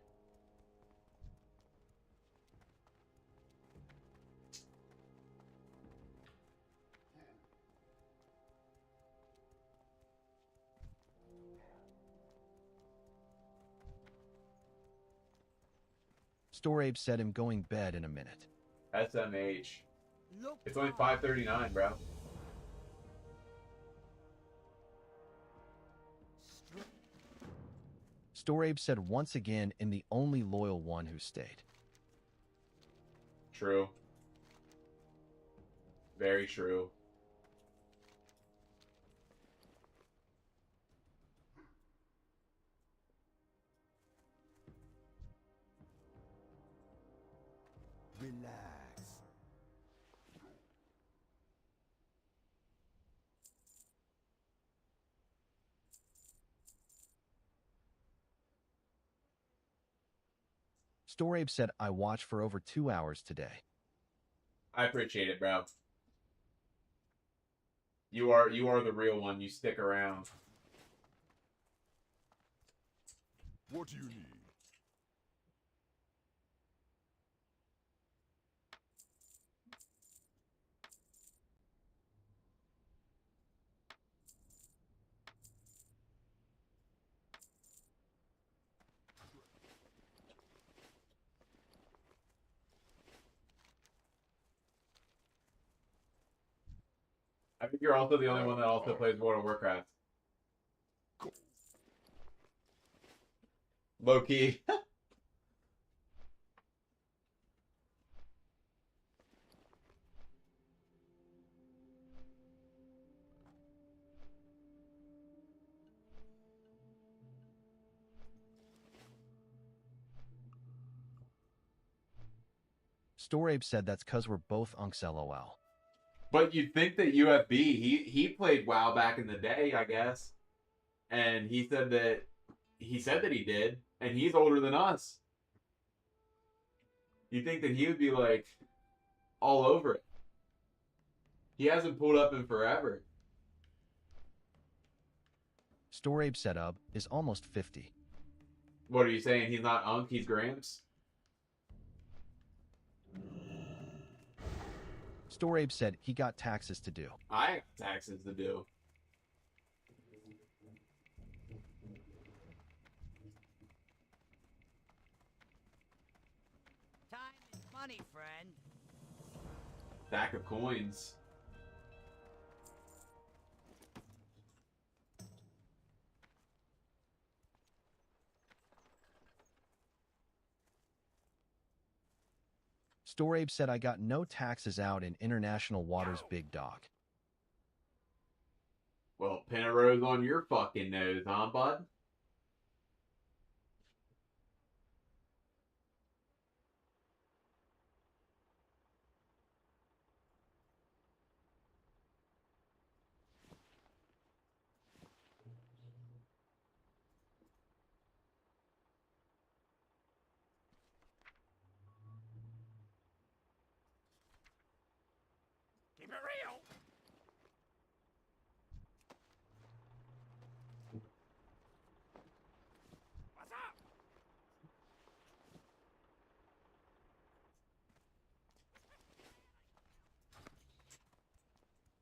B: Storabe said him going bed in a minute.
A: SMH.
E: Look
A: It's only
E: out.
A: 5:39, bro.
B: Storabe said once again in the only loyal one who stayed.
A: True. Very true.
B: Storabe said, I watched for over 2 hours today.
A: I appreciate it, bro. You are the real one. You stick around.
D: What do you need?
A: I think you're also the only one that also plays World of Warcraft. Low key.
B: Storabe said that's cause we're both unks LOL.
A: But you'd think that UFB, he played WoW back in the day, I guess. And he said that he did, and he's older than us. You'd think that he would be like all over it. He hasn't pulled up in forever.
B: Storabe said is almost 50.
A: What are you saying? He's not Unk, he's Gramps?
B: Storabe said he got taxes to do.
A: I have taxes to do.
E: Time is money, friend.
A: Stack of coins.
B: Storabe said I got no taxes out in international waters, big dog.
A: Well, pin a rose on your fucking nose, huh, bud?
G: Keep it real. What's up?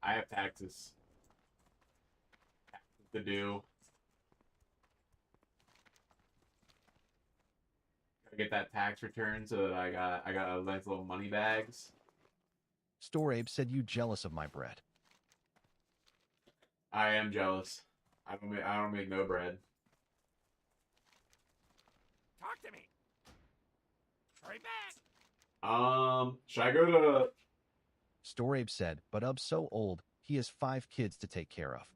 A: I have taxes to do. Gotta get that tax return so that I got a nice little money bags.
B: Storabe said you jealous of my bread.
A: I am jealous. I don't make no bread.
G: Talk to me. Hurry back.
A: Should I go to?
B: Storabe said, but so old, he has 5 kids to take care of.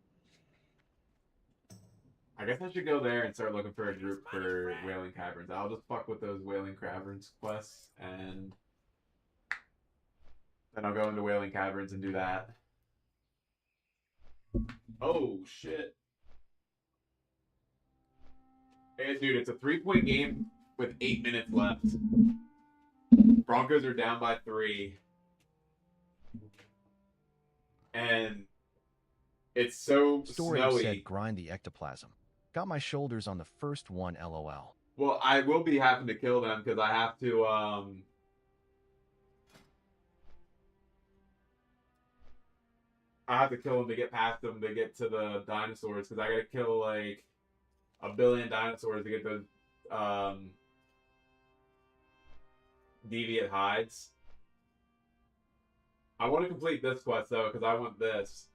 A: I guess I should go there and start looking for a group for Wailing Caverns. I'll just fuck with those Wailing Caverns quests, and then I'll go into Wailing Caverns and do that. Oh, shit. Hey, dude, it's a 3-point game with 8 minutes left. Broncos are down by 3. And it's so
B: Storabe
A: snowy.
B: said grind the ectoplasm. Got my shoulders on the first one, LOL.
A: Well, I will be having to kill them because I have to, I have to kill them to get past them to get to the dinosaurs because I gotta kill like 1 billion dinosaurs to get those deviant hides. I want to complete this quest though because I want this.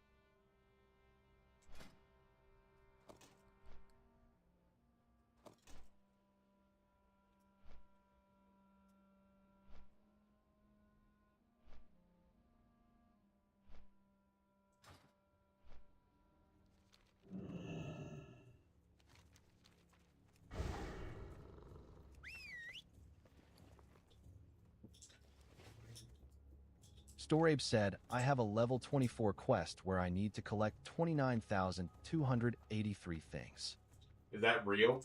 B: Storabe said, I have a level 24 quest where I need to collect 29,283 things.
A: Is that real?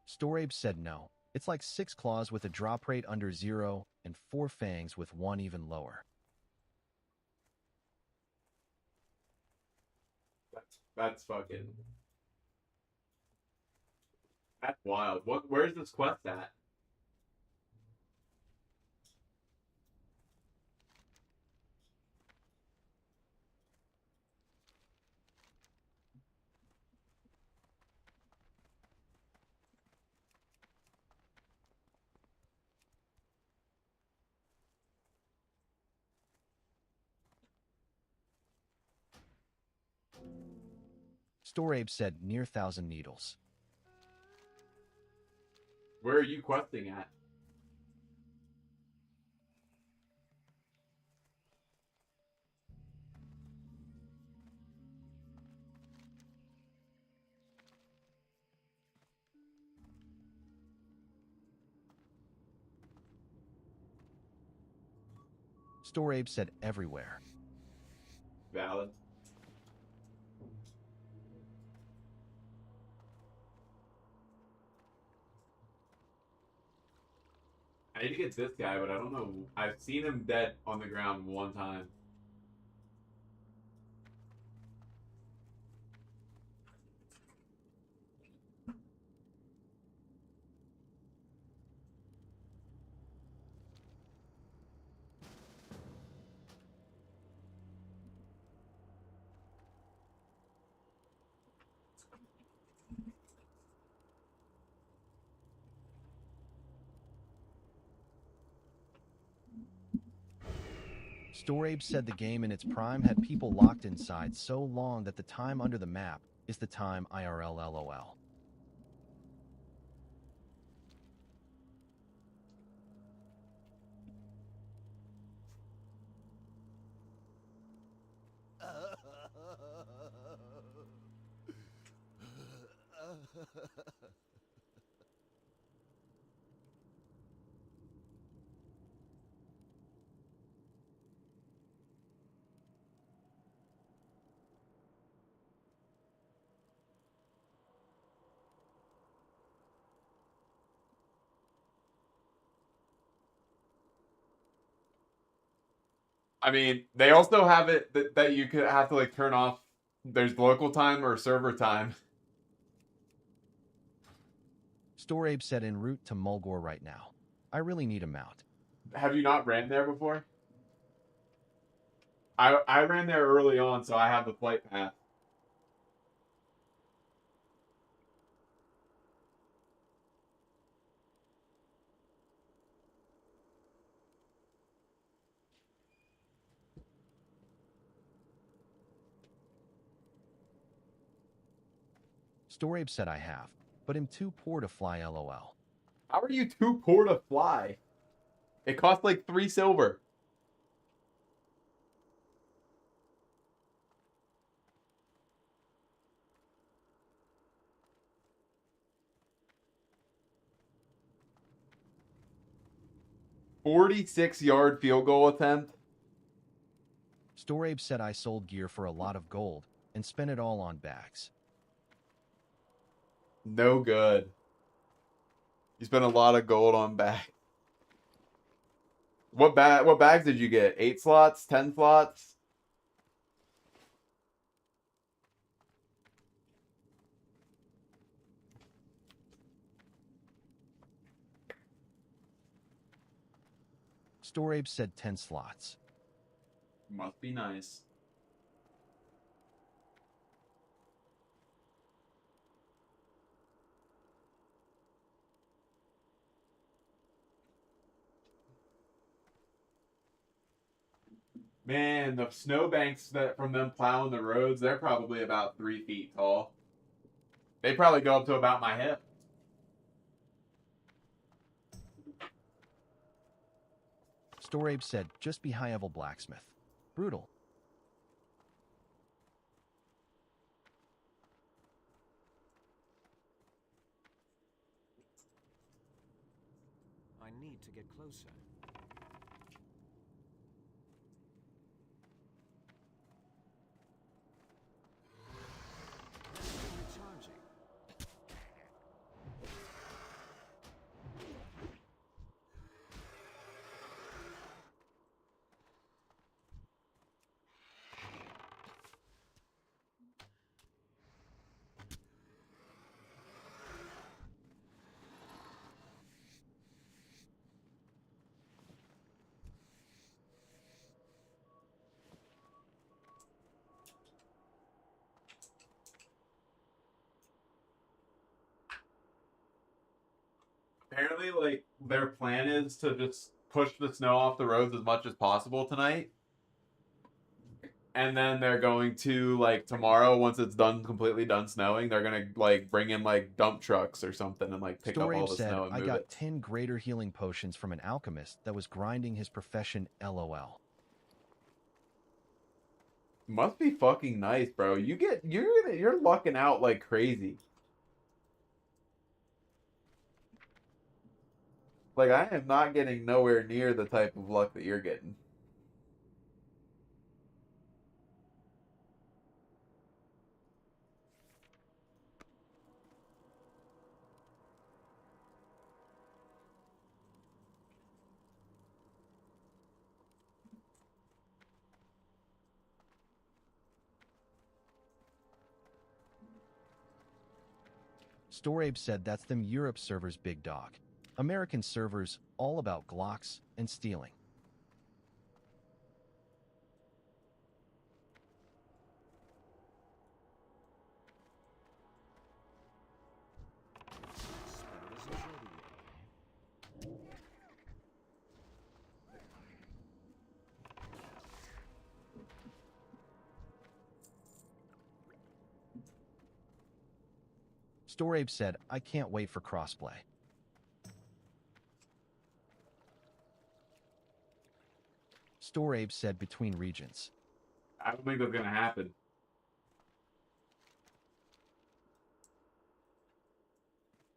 B: Storabe said no. It's like 6 claws with a drop rate under 0 and 4 fangs with 1 even lower.
A: That's fucking... That's wild. Where's this quest at?
B: Storabe said near 1,000 needles.
A: Where are you questing at?
B: Storabe said everywhere.
A: Valid. I need to get this guy, but I don't know. I've seen him dead on the ground one time.
B: Storabe said the game in its prime had people locked inside so long that the time under the map is the time IRL LOL.
A: I mean, they also have it that you could have to like turn off. There's local time or server time.
B: Storabe said en route to Mulgore right now. I really need a mount.
A: Have you not ran there before? I ran there early on, so I have the flight path.
B: Storabe said I have, but am too poor to fly LOL.
A: How are you too poor to fly? It costs like 3 silver. "46-yard field goal attempt."
B: Storabe said I sold gear for a lot of gold and spent it all on bags.
A: No good. You spent a lot of gold on bags. What bags did you get? 8 slots? 10 slots?
B: Storabe said 10 slots.
A: Must be nice. Man, the snowbanks that from them plowing the roads, they're probably about 3 feet tall. They probably go up to about my hip.
B: Storabe said just be high-level blacksmith. Brutal.
C: I need to get closer. Recharging.
A: apparently, like, their plan is to just push the snow off the roads as much as possible tonight. And then they're going to, like, tomorrow, once it's completely done snowing, they're gonna, like, bring in, like, dump trucks or something and, like, pick up all
B: Storabe
A: the
B: said,
A: snow and
B: I
A: move
B: got
A: it.
B: 10 greater healing potions from an alchemist that was grinding his profession LOL.
A: Must be fucking nice, bro. You're lucking out like crazy. Like, I am not getting nowhere near the type of luck that you're getting.
B: Storabe said that's them Europe servers, big dog. American servers, all about Glocks and stealing.
C: Spirit isn't ready yet.
B: Storabe said, I can't wait for crossplay. Storabe said between regions.
A: I don't think that's gonna happen.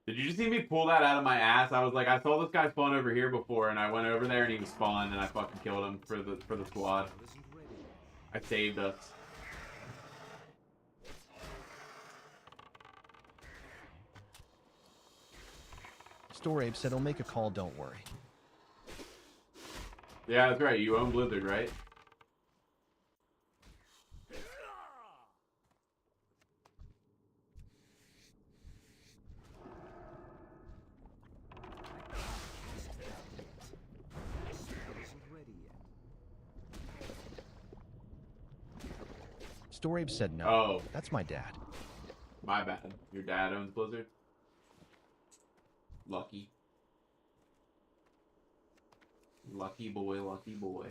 A: Did you just see me pull that out of my ass? I was like, I saw this guy spawn over here before, and I went over there and he was spawned, and I fucking killed him for the squad.
C: Spirit isn't ready yet.
A: I saved us.
B: Storabe said he'll make a call, don't worry.
A: Yeah, that's right. You own Blizzard, right?
C: Spirit isn't ready yet.
B: Storabe said no.
A: Oh,
B: That's my dad.
A: my bad. Your dad owns Blizzard? Lucky. Lucky boy, lucky boy.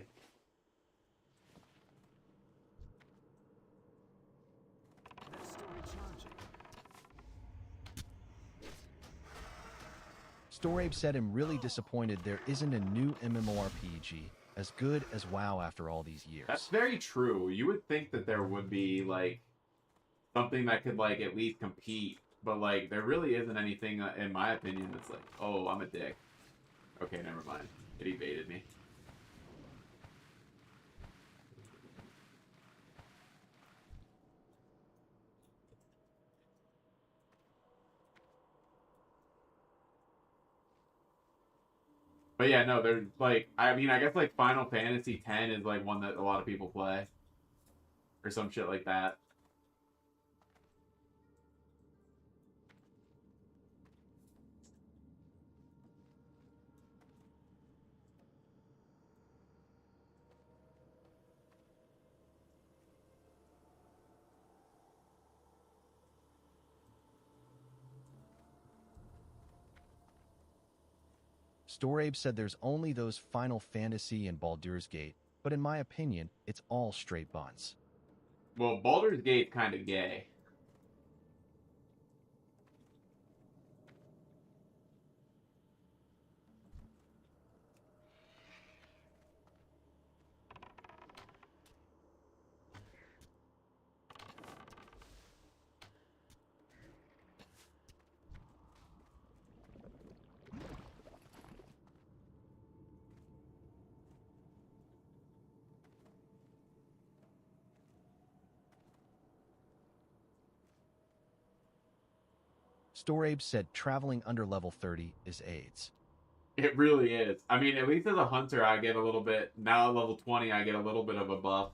C: That's still recharging.
B: Storabe said I'm really disappointed there isn't a new MMORPG as good as WoW after all these years.
A: That's very true. You would think that there would be, like, something that could, like, at least compete. But, like, there really isn't anything, in my opinion, that's like, oh, I'm a dick. Okay, never mind. It evaded me. But yeah, no, there's, like, I mean, I guess, like, Final Fantasy X is, like, one that a lot of people play. Or some shit like that.
B: Storabe said there's only those Final Fantasy and Baldur's Gate, but in my opinion, it's all straight buns.
A: Well, Baldur's Gate's kind of gay.
B: Storabe said traveling under level 30 is AIDS.
A: It really is. I mean, at least as a hunter, I get a little bit. Now at level 20, I get a little bit of a buff.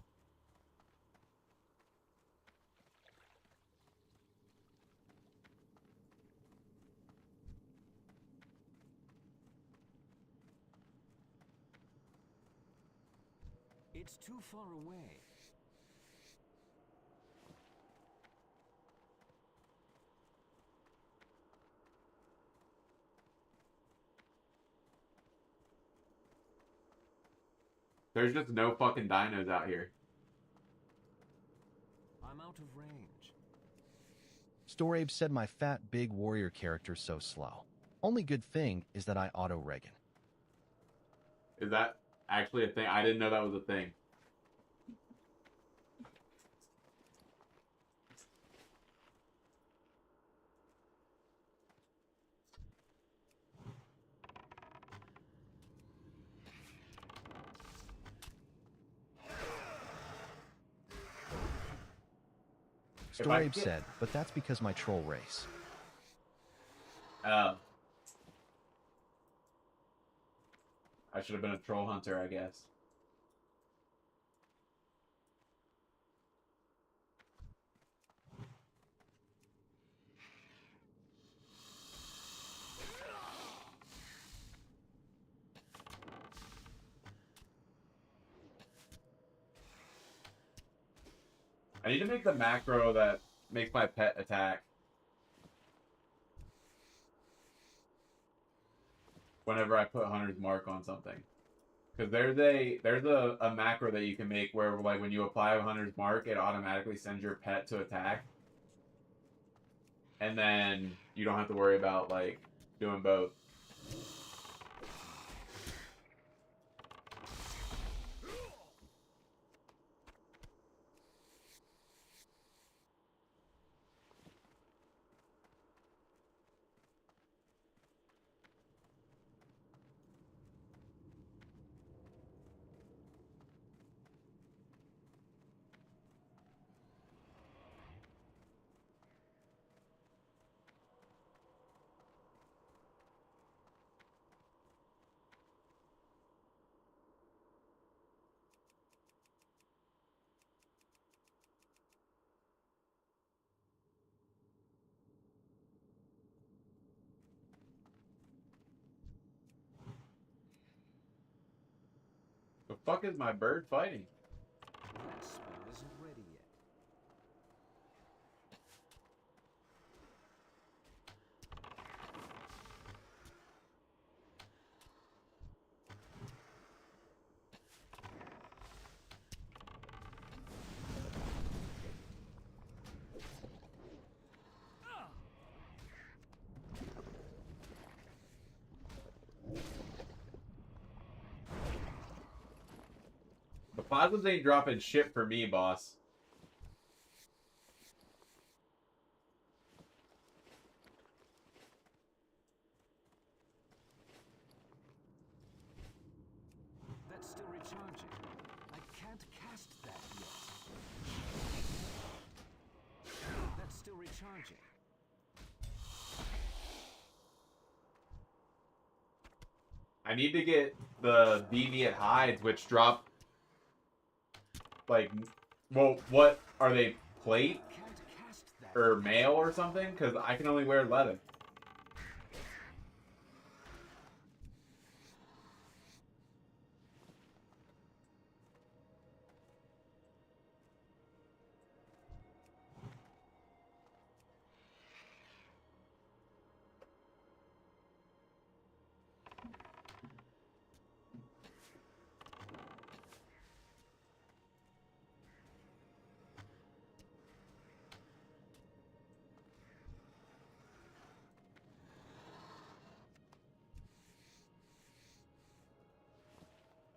C: It's too far away.
A: There's just no fucking dinos out here.
C: I'm out of range.
B: Storabe said my fat big warrior character's so slow. Only good thing is that I auto-Regan.
A: Is that actually a thing? I didn't know that was a thing.
B: Storabe said, but that's because my troll race.
A: I should have been a troll hunter, I guess. I need to make the macro that makes my pet attack whenever I put Hunter's Mark on something. Because there's a macro that you can make where, like, when you apply a Hunter's Mark, it automatically sends your pet to attack. And then you don't have to worry about, like, doing both. The fuck is my bird fighting?
C: That spell isn't ready yet.
A: The plasmas ain't dropping shit for me, boss.
C: That's still recharging. I can't cast that yet. That's still recharging.
A: I need to get the deviant hides, which drop, like, well, what are they, plate
C: Can't cast that.
A: or mail or something? Because I can only wear leather.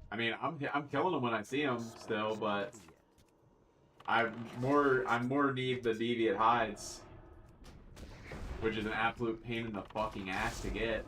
A: I mean, I'm killing them when I see them still, but I'm more need the deviant hides, which is an absolute pain in the fucking ass to get.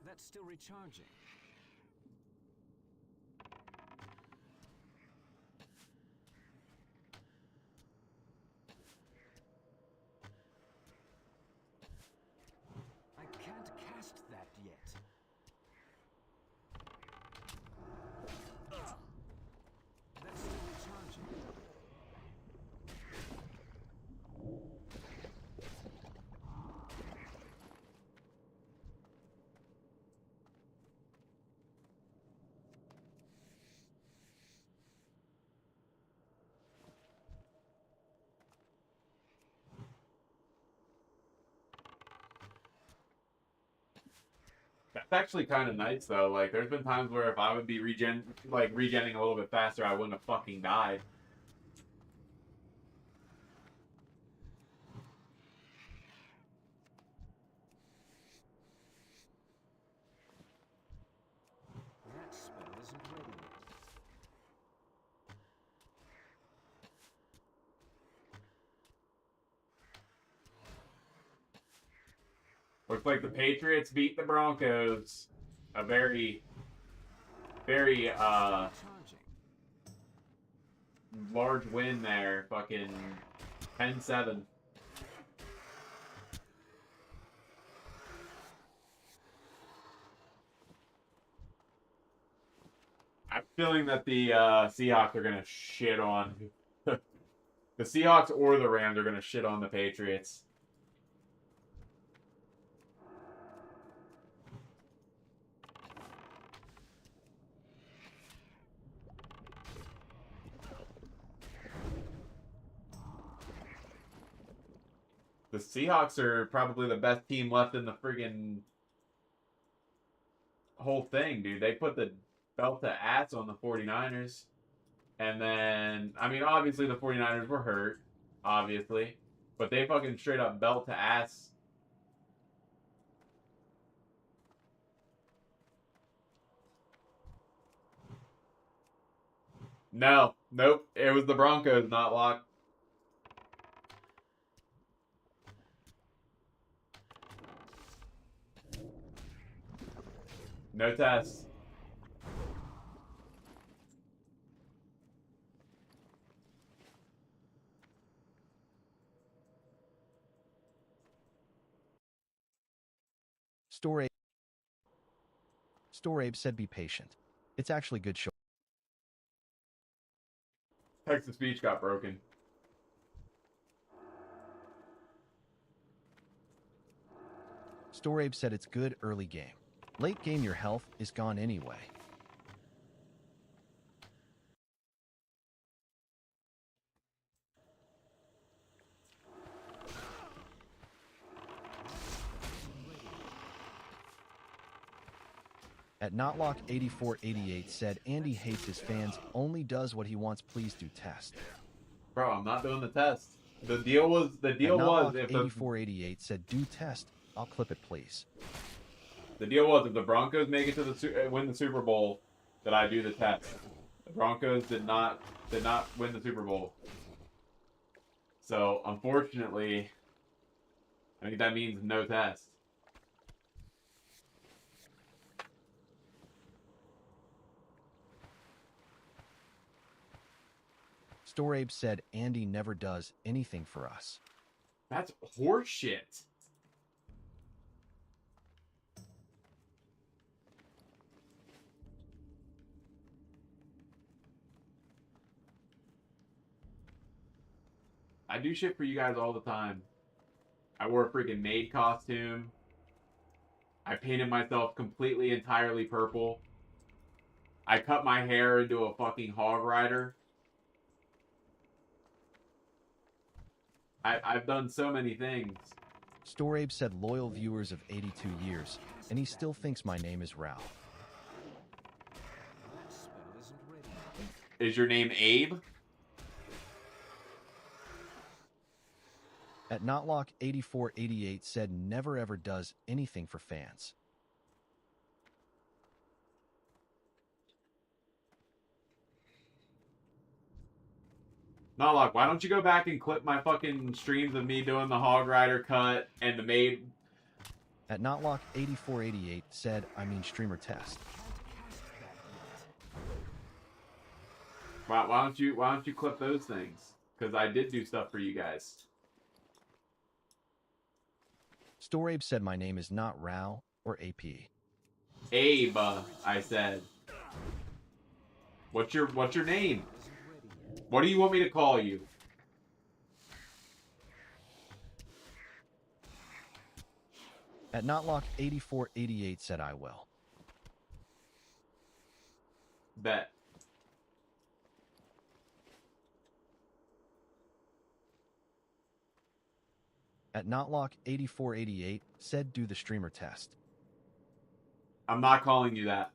C: That's still recharging. I can't cast that yet. That's still recharging.
A: That's actually kind of nice though. Like, there's been times where if I would be regenning a little bit faster, I wouldn't have fucking died.
C: That spell isn't ready yet.
A: Looks like the Patriots beat the Broncos. A very, very
C: Charging.
A: large win there. Fucking 10-7. I'm feeling that the Seahawks are gonna shit on the Seahawks or the Rams are gonna shit on the Patriots. The Seahawks are probably the best team left in the friggin' whole thing, dude. They put the belt to ass on the 49ers. And then, I mean, obviously the 49ers were hurt, obviously. But they fucking straight up belt to ass. No, nope. It was the Broncos, not Locke. No test.
B: Storabe said be patient. It's actually good show.
A: Text-to-speech got broken.
B: Storabe said it's good early game. Late game your health is gone anyway. At Notlock8488 said Andy hates his fans, only does what he wants, please do test.
A: Bro, I'm not doing the test. The deal was if the
B: 8488 said do test, I'll clip it please.
A: The deal was if the Broncos make it to the win the Super Bowl, that I do the test. The Broncos did not win the Super Bowl. So, unfortunately, I think that means no test.
B: Storabe said Andy never does anything for us.
A: That's horseshit. I do shit for you guys all the time. I wore a freaking maid costume. I painted myself completely, entirely purple. I cut my hair into a fucking hog rider. I've done so many things.
B: Storabe said loyal viewers of 82 years, and he still thinks my name is Ralph.
C: That spell isn't ready yet.
A: Is your name Abe?
B: At Notlock8488 said never ever does anything for fans.
A: Notlock, why don't you go back and clip my fucking streams of me doing the hog rider cut and the maid?
B: At Notlock8488 said, I mean streamer test.
A: Why don't you clip those things? Because I did do stuff for you guys.
B: Storabe said my name is not Rao or AP.
A: Abe, I said. What's your name? What do you want me to call you?
B: At Notlock8488 said I will.
A: Bet.
B: At Notlock8488 said do the streamer test.
A: I'm not calling you that.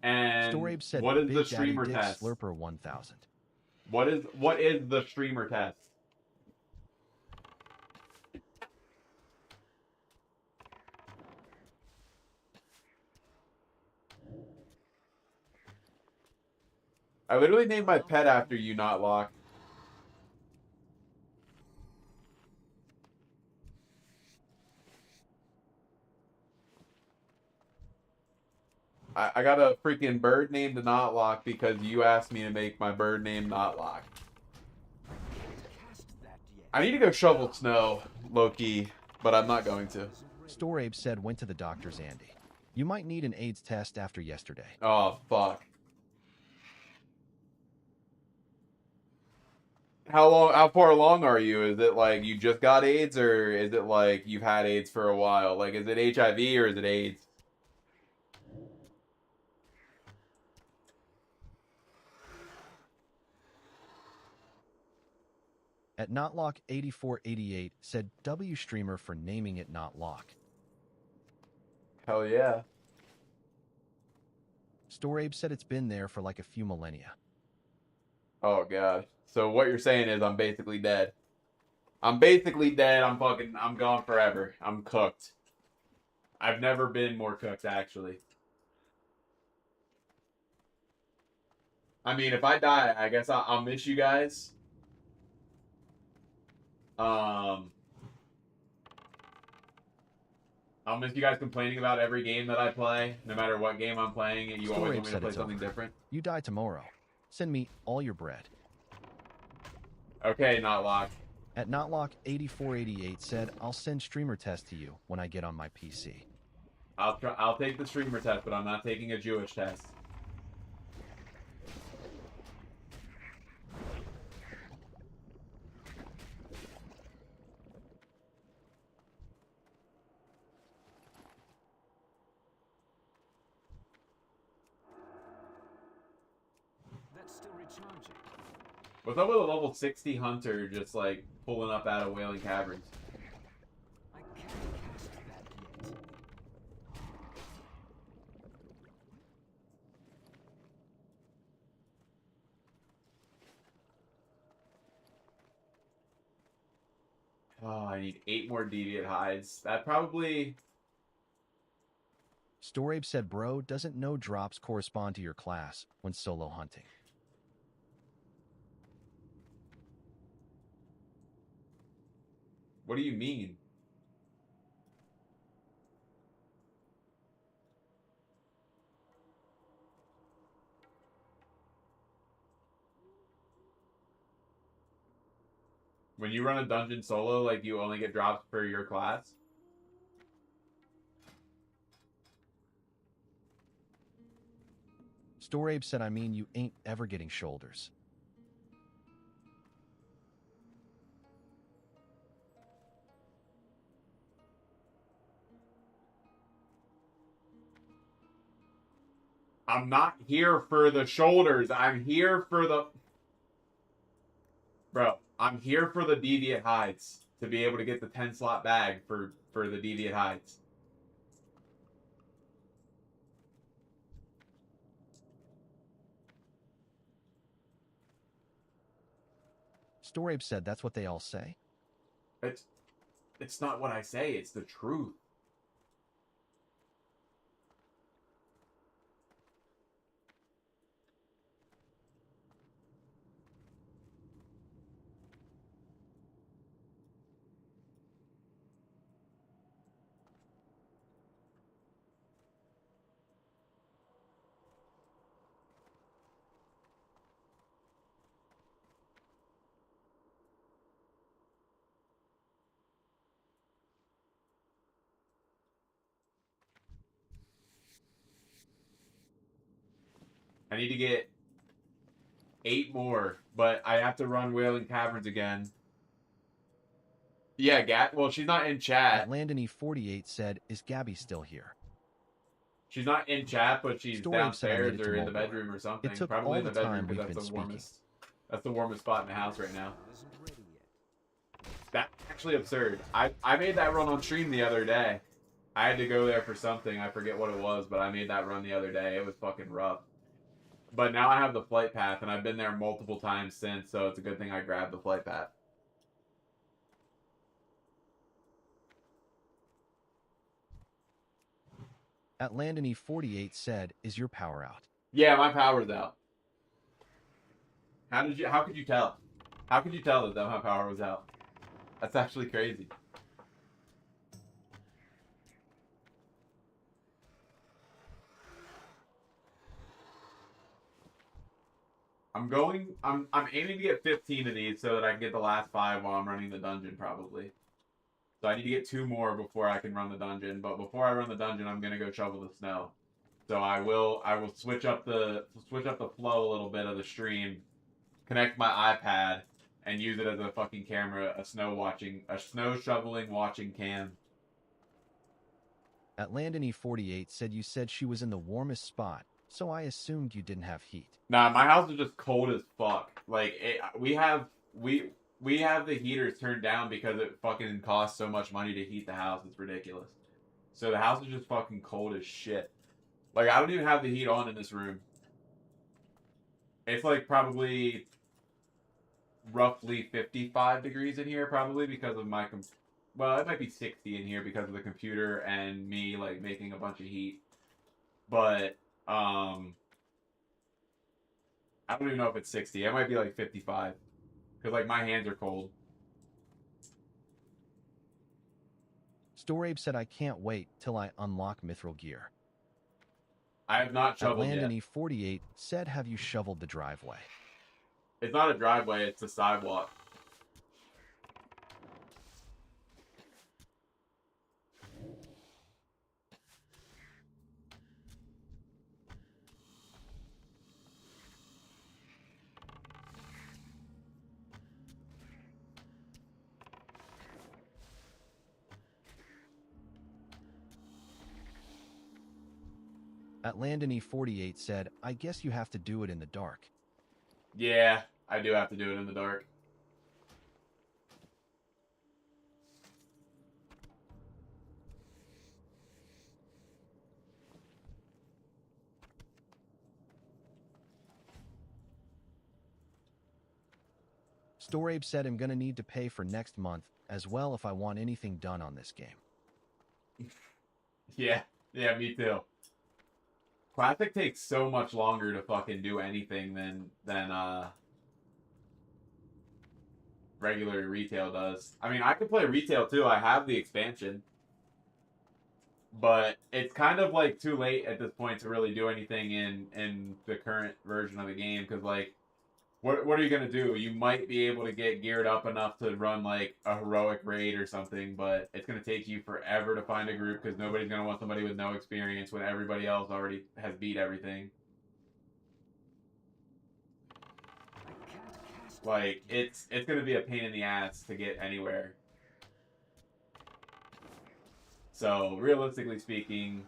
A: And
B: Storabe said
A: what is
B: Big
A: the
B: Daddy
A: streamer
B: Dick
A: test?
B: Slurper 1000.
A: What is the streamer test? I literally named my pet after you, not Locke. I got a freaking bird named Notlock because you asked me to make my bird named Notlock. I need to go shovel snow, Loki, but I'm not going to.
B: Storabe said went to the doctor's Andy. You might need an AIDS test after yesterday.
A: Oh, fuck. How far along are you? Is it like you just got AIDS, or is it like you've had AIDS for a while? Like, is it HIV or is it AIDS?
B: At Notlock8488 said W streamer for naming it Notlock.
A: Hell yeah.
B: Storabe said it's been there for like a few millennia.
A: Oh, God. So what you're saying is I'm basically dead. I'm basically dead. I'm gone forever. I'm cooked. I've never been more cooked, actually. I mean, if I die, I guess I'll miss you guys. I'll miss you guys complaining about every game that I play, no matter what game I'm playing, and you always want me to play something different.
B: You die tomorrow. Send me all your bread.
A: Okay, Notlock.
B: At Notlock8488 said I'll send streamer test to you when I get on my PC.
A: I'll take the streamer test, but I'm not taking a Jewish test.
C: That's still recharging.
A: What's up with a level 60 hunter just like pulling up out of Wailing Caverns?
C: I can't cast that yet.
A: Oh, I need 8 more deviant hides. That probably...
B: Storabe said bro doesn't know drops correspond to your class when solo hunting.
A: What do you mean? When you run a dungeon solo, like, you only get drops for your class?
B: Storabe said I mean you ain't ever getting shoulders.
A: I'm not here for the shoulders. I'm here for the... Bro, I'm here for the deviant hides. To be able to get the 10-slot bag for the deviant hides.
B: Storabe said that's what they all say.
A: It's not what I say. It's the truth. I need to get 8 more, but I have to run Wailing Caverns again. Yeah, well, she's not in chat.
B: At Landony48 said, is Gabby still here?
A: She's not in chat, but she's
B: Storabe said I made
A: downstairs
B: it to
A: or in the
B: Mulberry.
A: bedroom or something.
B: It took
A: Probably
B: all
A: in the
B: the
A: bedroom
B: time
A: because
B: we've
A: that's the
B: been
A: warmest. That's the warmest spot in the house right now.
C: Isn't ready yet.
A: That's actually absurd. I made that run on stream the other day. I had to go there for something. I forget what it was, but I made that run the other day. It was fucking rough. But now I have the flight path, and I've been there multiple times since, so it's a good thing I grabbed the flight path.
B: At Landony 48 said, "Is your power out?"
A: Yeah, my power's out. How could you tell? How could you tell that my power was out? That's actually crazy. I'm aiming to get 15 of these so that I can get the last 5 while I'm running the dungeon probably. So I need to get 2 more before I can run the dungeon, but before I run the dungeon, I'm going to go shovel the snow. So I will switch up the flow a little bit of the stream, connect my iPad and use it as a fucking camera, a snow shoveling watching cam.
B: At Landony 48 said you said she was in the warmest spot, so I assumed you didn't have heat.
A: Nah, my house is just cold as fuck. Like we have the heaters turned down because it fucking costs so much money to heat the house. It's ridiculous. So the house is just fucking cold as shit. Like I don't even have the heat on in this room. It's like probably roughly 55 degrees in here probably because of my well, it might be 60 in here because of the computer and me like making a bunch of heat. But I don't even know if it's 60. It might be like 55 because like my hands are cold.
B: Storabe said, "I can't wait till I unlock mithril gear."
A: I have not
B: At
A: shoveled yet.
B: Landony 48 said, "Have you shoveled the driveway?"
A: It's not a driveway, it's a sidewalk.
B: At Landony 48 said, "I guess you have to do it in the dark."
A: Yeah, I do have to do it in the dark.
B: Storabe said, "I'm gonna need to pay for next month as well if I want anything done on this game."
A: Yeah, me too. Classic takes so much longer to fucking do anything than regular retail does. I mean, I could play retail too. I have the expansion. But it's kind of like too late at this point to really do anything in the current version of the game because like what are you gonna do? You might be able to get geared up enough to run like a heroic raid or something, but it's gonna take you forever to find a group because nobody's gonna want somebody with no experience when everybody else already has beat everything. Like it's gonna be a pain in the ass to get anywhere. So realistically speaking,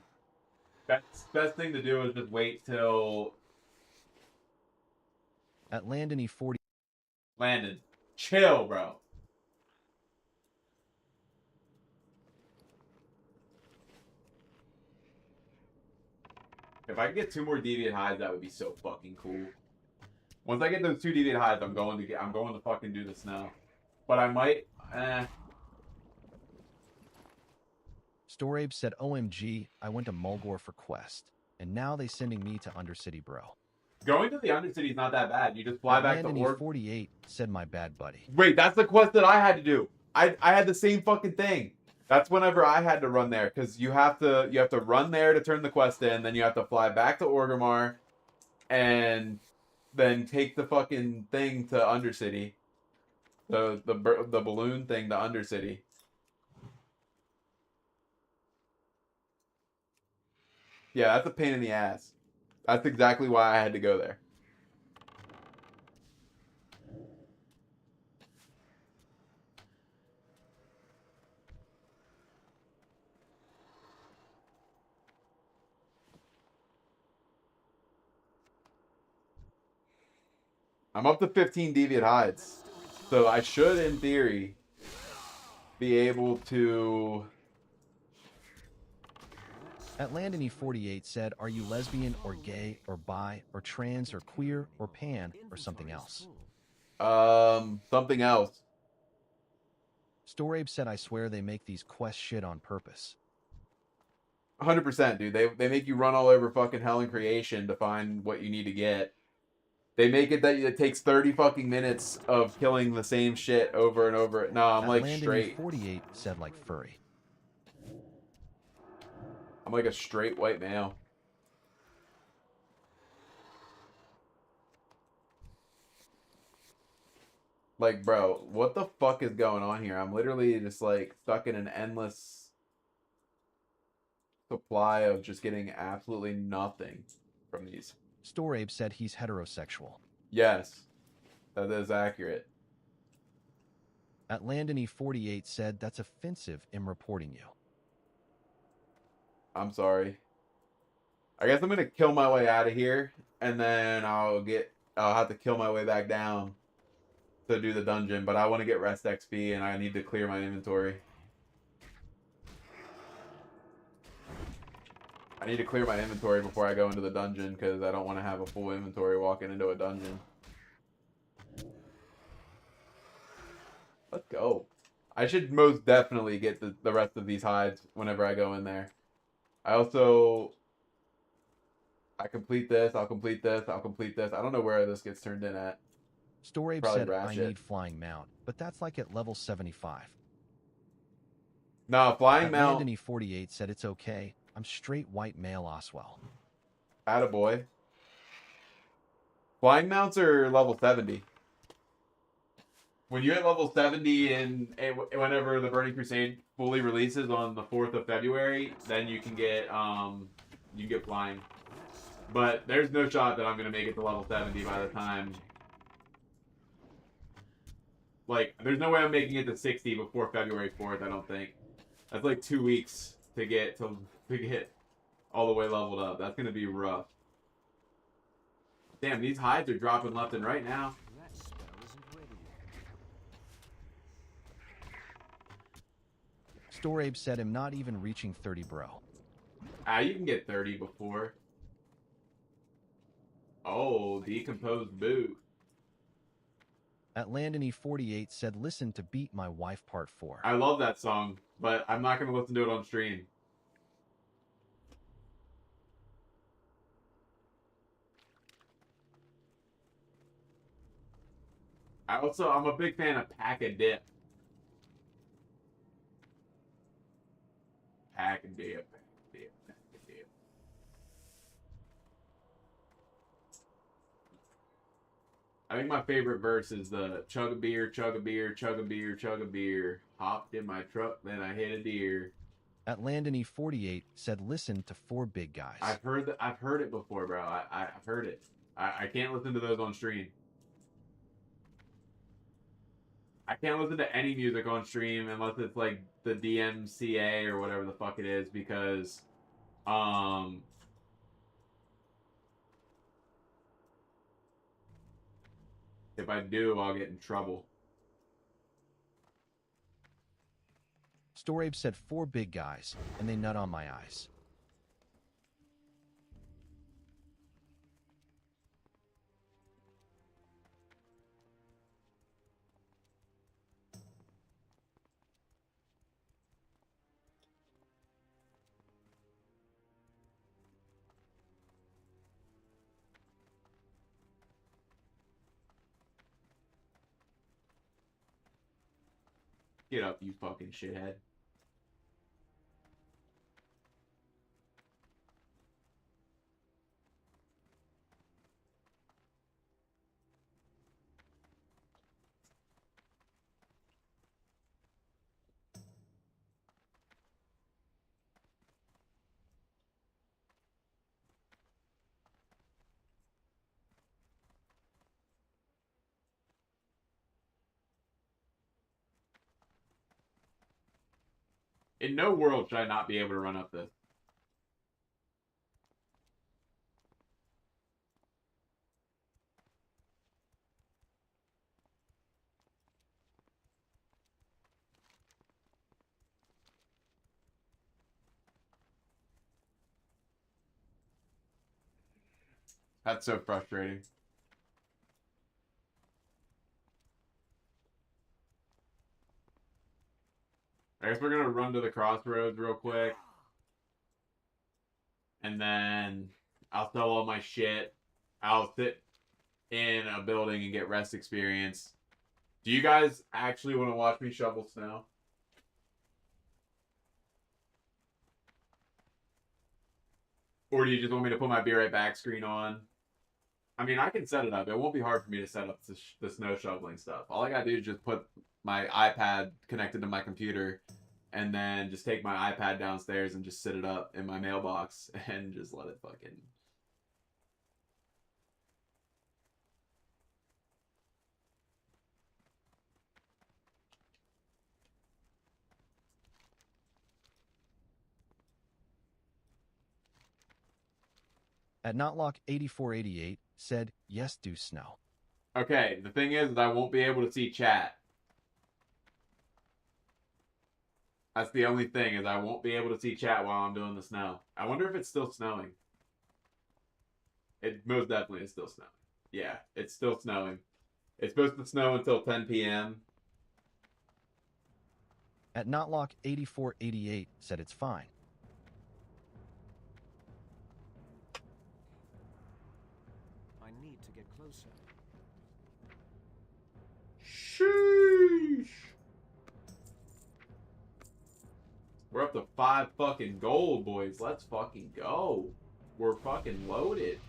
A: best thing to do is just wait till
B: At Landony 40
A: Landon. Chill, bro. If I could get 2 more deviant hides, that would be so fucking cool. Once I get those 2 deviant hides, I'm going to fucking do the snow. But I might
B: Storabe said, "OMG, I went to Mulgore for quest, and now they sending me to Undercity, bro."
A: Going to the Undercity is not that bad. You just fly
B: At
A: back to
B: Landony
A: Org.
B: 48 said, "My bad, buddy."
A: Wait, that's the quest that I had to do. I had the same fucking thing. That's whenever I had to run there because you have to run there to turn the quest in, then you have to fly back to Orgrimmar, and then take the fucking thing to Undercity, the balloon thing to Undercity. Yeah, that's a pain in the ass. That's exactly why I had to go there. I'm up to 15 deviant hides. So I should, in theory, be able to
B: At Landony48 said, are you lesbian or gay or bi or trans or queer or pan or something else?
A: Something else.
B: Storabe said, I swear they make these quest shit on purpose.
A: 100%, dude. They make you run all over fucking hell and creation to find what you need to get. They make it that it takes 30 fucking minutes of killing the same shit over and over. No, I'm like straight.
B: Landony48 said, like furry.
A: I'm like a straight white male. Like, bro, what the fuck is going on here? I'm literally just like stuck in an endless supply of just getting absolutely nothing from these.
B: Storabe said he's heterosexual.
A: Yes, that is accurate.
B: At Landony48 said, that's offensive in reporting you.
A: I'm sorry. I guess I'm gonna kill my way out of here, and then I'll have to kill my way back down to do the dungeon, but I want to get rest XP and I need to clear my inventory. I need to clear my inventory before I go into the dungeon because I don't want to have a full inventory walking into a dungeon. Let's go. I should most definitely get the rest of these hides whenever I go in there. I complete this, I'll complete this, I'll complete this. I don't know where this gets turned in at.
B: Storabe
A: Probably
B: said, I
A: Ratchet.
B: need flying mount, but that's like at level 75.
A: No, flying
B: At
A: mount.
B: Landony48 said, it's okay. I'm straight white male Oswell.
A: Attaboy. Flying mounts are level 70. When you hit level 70 and whenever the Burning Crusade fully releases on the 4th of February, then you can get flying. But there's no shot that I'm gonna make it to level 70 by the time. Like, there's no way I'm making it to 60 before February 4th, I don't think. That's like 2 weeks to get all the way leveled up. That's gonna be rough. Damn, these hides are dropping left and right now.
C: That spell isn't ready yet.
B: Storabe said, I'm not even reaching 30, bro.
A: You can get 30 before. Oh, decomposed boot.
B: At Landony48 said, listen to Beat My Wife Part 4.
A: I love that song, but I'm not going to listen to it on stream. I'm a big fan of Pack a Dip. Pack a Dip. I think my favorite verse is the chug a beer, chug a beer, chug a beer, chug a beer. Hopped in my truck, then I hit a deer.
B: At Landony48 said, listen to 4 Big Guys.
A: I've heard it before, bro. I've heard it. I can't listen to those on stream. I can't listen to any music on stream unless it's like the DMCA or whatever the fuck it is because if I do, I'll get in trouble.
B: Storabe said 4 Big Guys, and they nut on my eyes.
A: Get up, you fucking shithead. In no world should I not be able to run up this. That's so frustrating. I guess we're gonna run to the crossroads real quick. And then I'll sell all my shit. I'll sit in a building and get rest experience. Do you guys actually want to watch me shovel snow? Or do you just want me to put my be right back screen on? I mean, I can set it up. It won't be hard for me to set up the snow shoveling stuff. All I gotta do is just put my iPad connected to my computer and then just take my iPad downstairs and just sit it up in my mailbox and just let it fucking...
B: At Notlock8488 said, yes, do snow.
A: Okay, the thing is I won't be able to see chat. That's the only thing, is I won't be able to see chat while I'm doing the snow. I wonder if it's still snowing. It most definitely is still snowing. Yeah, it's still snowing. It's supposed to snow until 10 p.m.
B: At Notlock8488 said it's fine.
C: I need to get closer.
A: Sheesh. We're up to 5 fucking gold, boys. Let's fucking go. We're fucking loaded.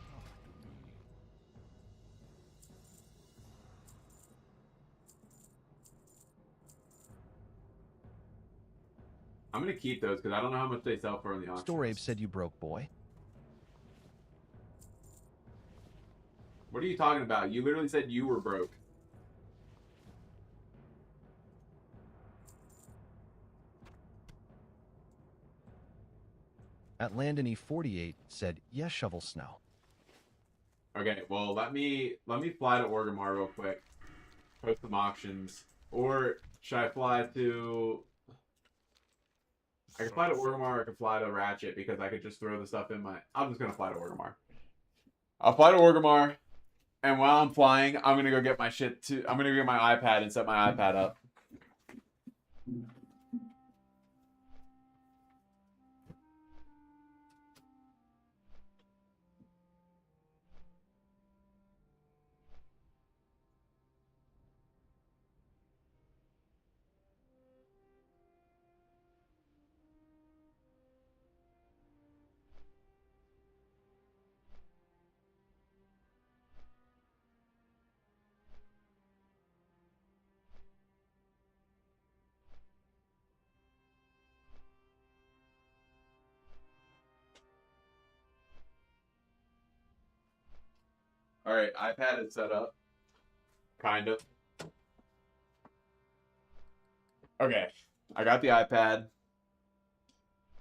A: I'm gonna keep those because I don't know how much they sell for in the auction.
B: Storabe said you broke, boy.
A: What are you talking about? You literally said you were broke.
B: At Landony48 said, yes, shovel snow.
A: Okay, well let me fly to Orgrimmar real quick. Post some auctions. Or should I fly to... I can fly to Orgrimmar or I can fly to Ratchet because I could just throw the stuff in my... I'm just gonna fly to Orgrimmar. I'll fly to Orgrimmar, and while I'm flying, I'm gonna go get my shit to... I'm gonna get my iPad and set my iPad up. Alright, iPad is set up. Kind of. Okay, I got the iPad.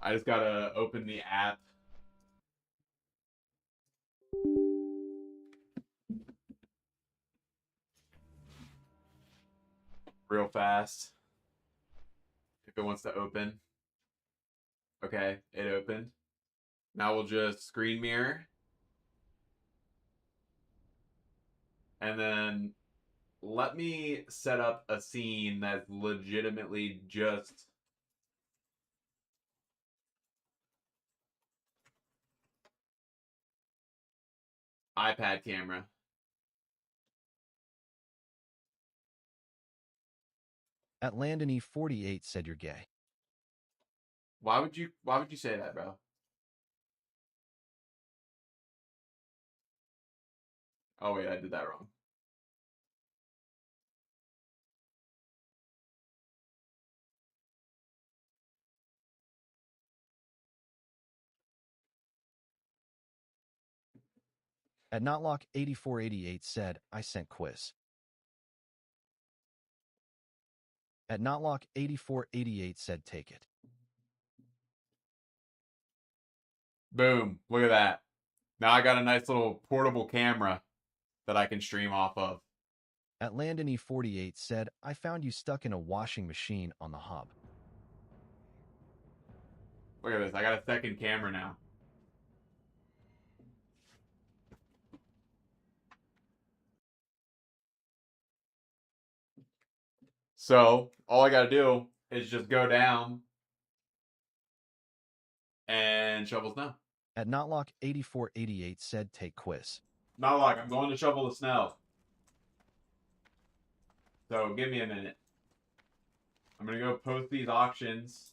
A: I just gotta open the app. Real fast. If it wants to open. Okay, it opened. Now we'll just screen mirror. And then let me set up a scene that's legitimately just iPad camera.
B: At Landony48 said you're gay.
A: Why would you say that, bro? Oh wait, I did that wrong.
B: At Notlock8488 said, I sent quiz. At Notlock8488 said, take it.
A: Boom. Look at that. Now I got a nice little portable camera that I can stream off of.
B: At Landony48 said, I found you stuck in a washing machine on the hub.
A: Look at this. I got a second camera now. So all I got to do is just go down and shovel snow.
B: At Notlock 8488 said take quiz.
A: Not like I'm going to shovel the snow. So give me a minute. I'm going to go post these auctions,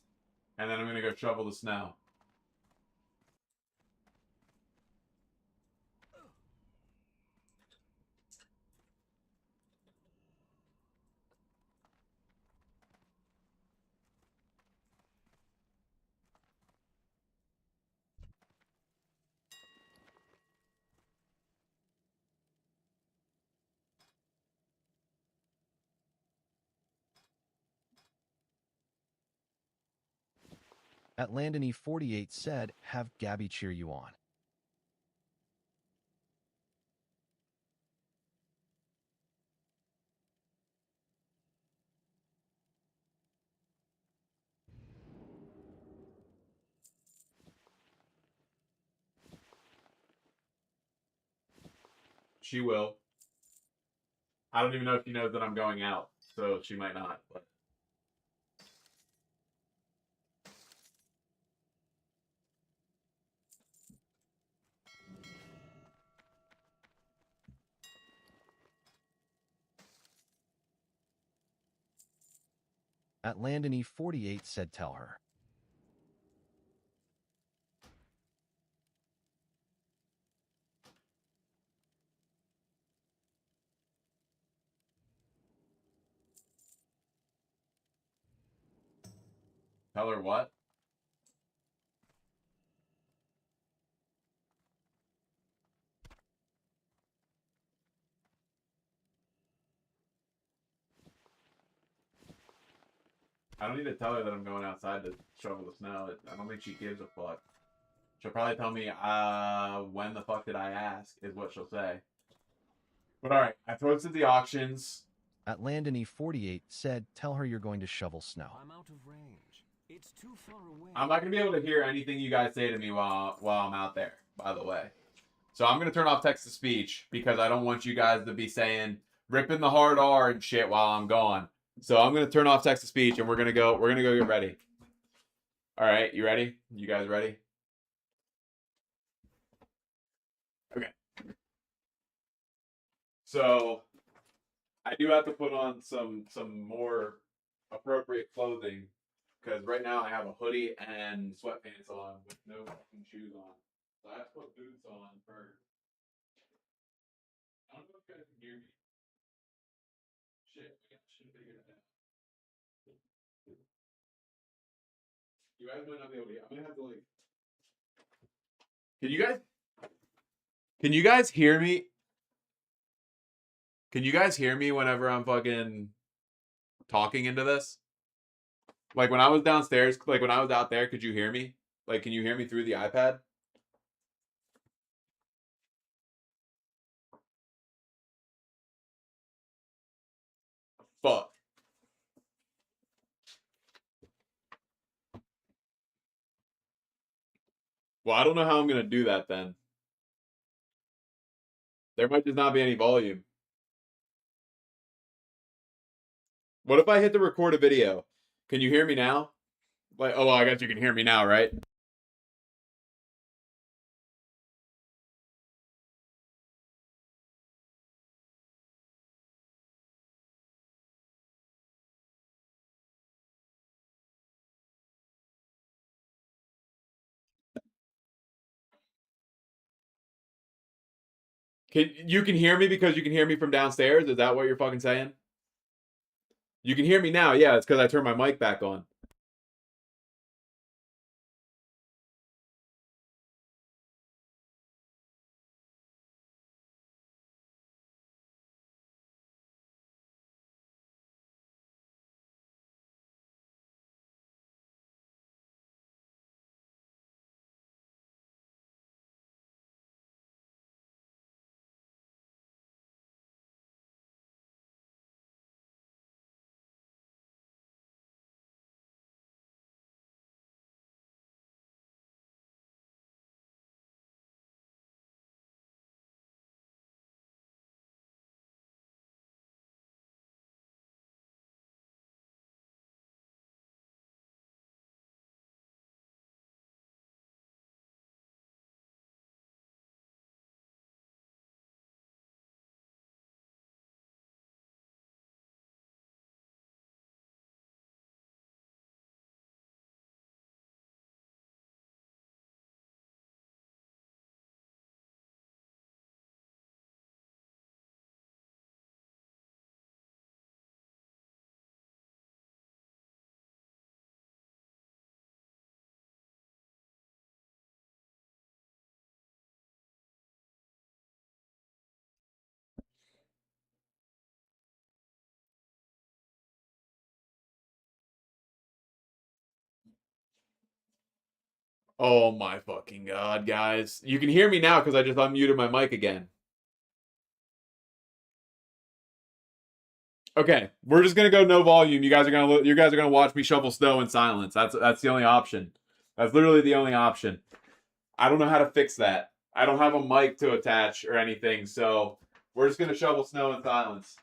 A: and then I'm going to go shovel the snow.
B: At Landony 48 said have Gabby cheer you on.
A: She will. I don't even know if she knows that I'm going out, so she might not. But
B: At Landony 48 said tell her.
A: tell her what? I don't need to tell her that I'm going outside to shovel the snow. I don't think she gives a fuck. She'll probably tell me, when the fuck did I ask, is what she'll say. But alright, I posted the auctions.
B: At Landony 48 said tell her you're going to shovel snow.
C: I'm out of range. It's too far away.
A: I'm not going to be able to hear anything you guys say to me while I'm out there, by the way. So I'm going to turn off text-to-speech because I don't want you guys to be saying, ripping the hard R and shit while I'm gone. So I'm going to turn off text-to-speech and we're going to go get ready. Alright, you ready? You guys ready? Okay. So I do have to put on some more appropriate clothing because right now I have a hoodie and sweatpants on with no fucking shoes on. So I have to put boots on first. I don't know if you guys can hear me. Shit, I should have figured it out. You guys might not be able to hear. I'm gonna have to like. Can you guys hear me? Can you guys hear me whenever I'm fucking talking into this? Like when I was downstairs, like when I was out there, could you hear me? Like, can you hear me through the iPad? Fuck. Well, I don't know how I'm gonna do that then. There might just not be any volume. What if I hit the record a video? Can you hear me now? Like, oh, well, I guess you can hear me now, right? You can hear me because you can hear me from downstairs? Is that what you're fucking saying? You can hear me now, yeah, it's because I turned my mic back on. Oh my fucking god, guys. You can hear me now because I just unmuted my mic again. Okay, we're just gonna go no volume. You guys are gonna watch me shovel snow in silence. That's the only option. That's literally the only option. I don't know how to fix that. I don't have a mic to attach or anything, so we're just gonna shovel snow in silence.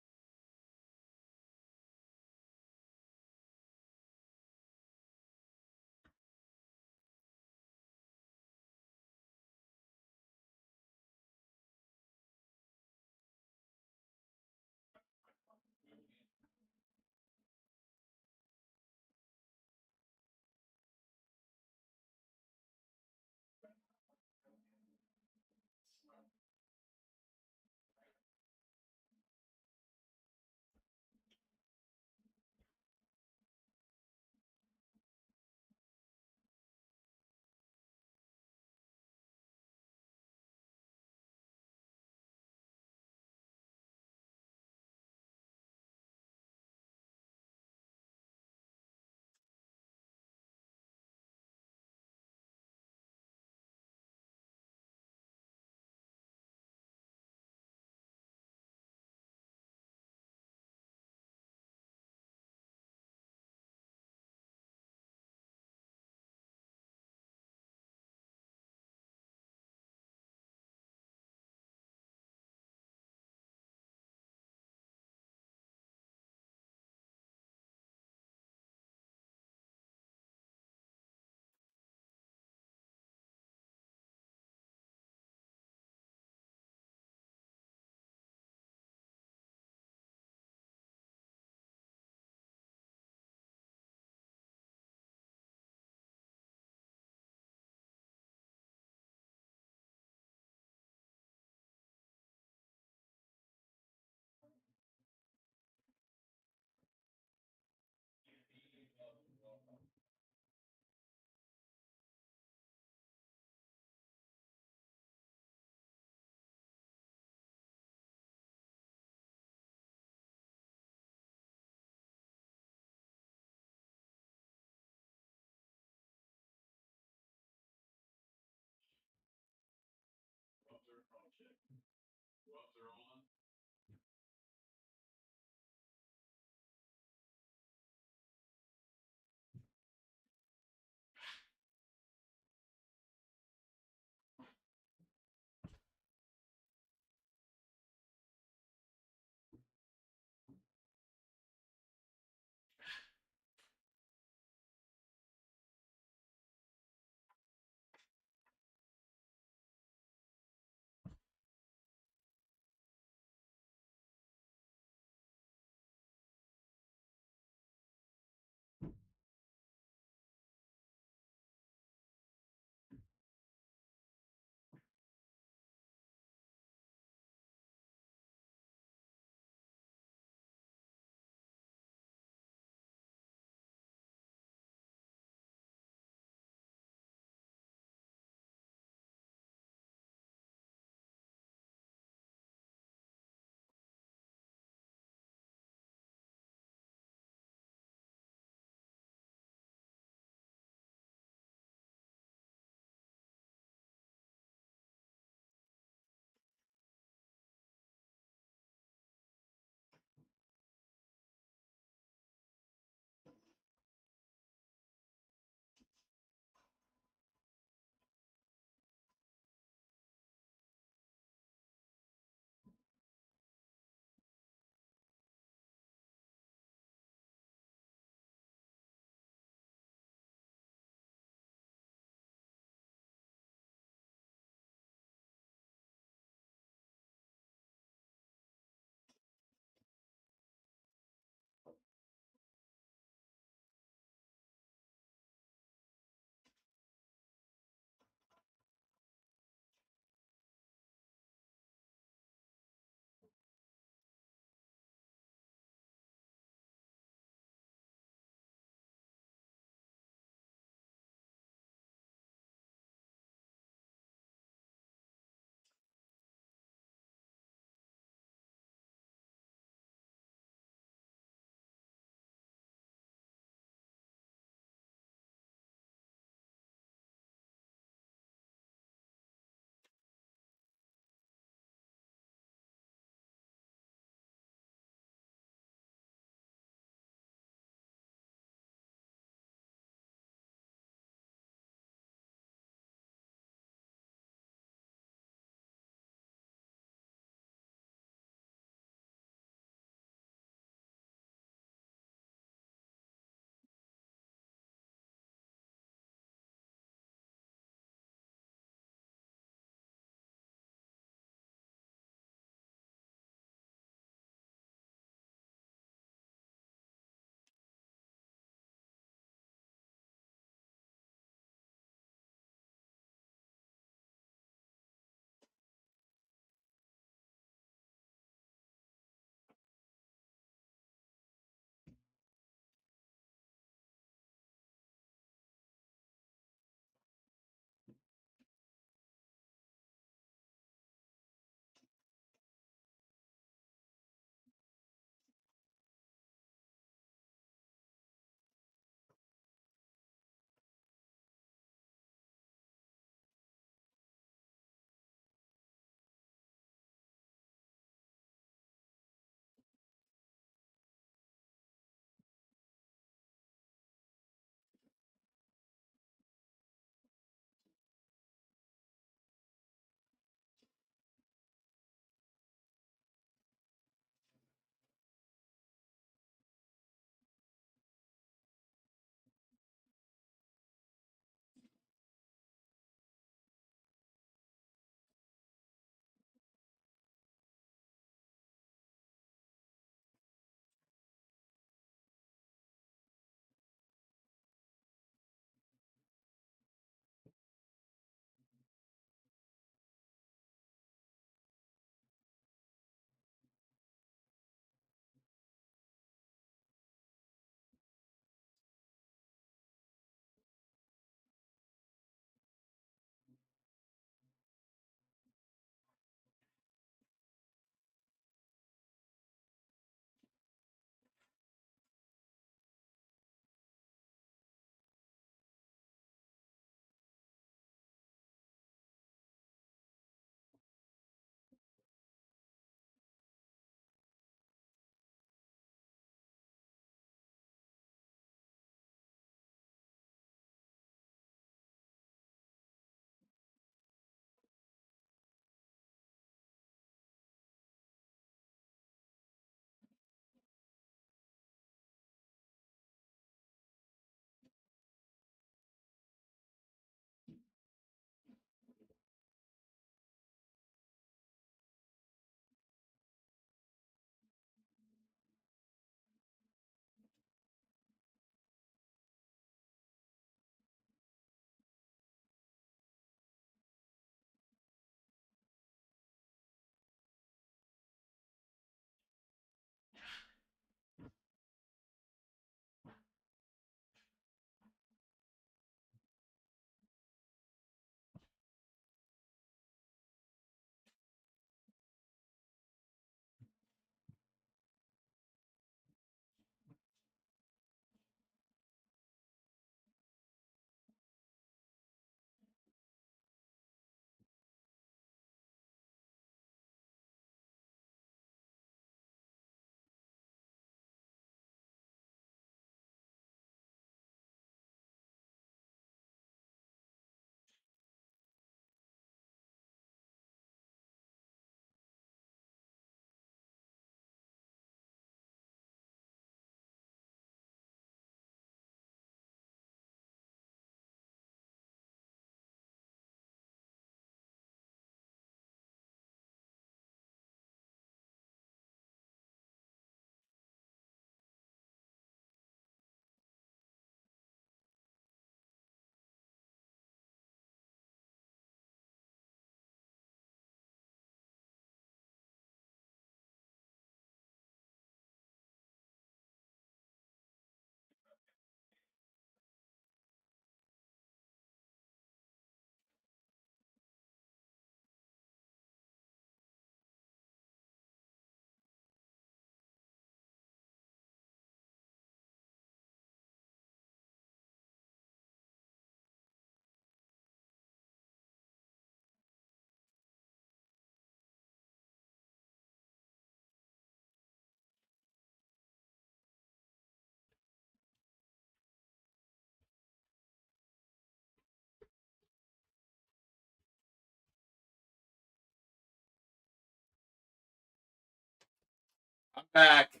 A: back.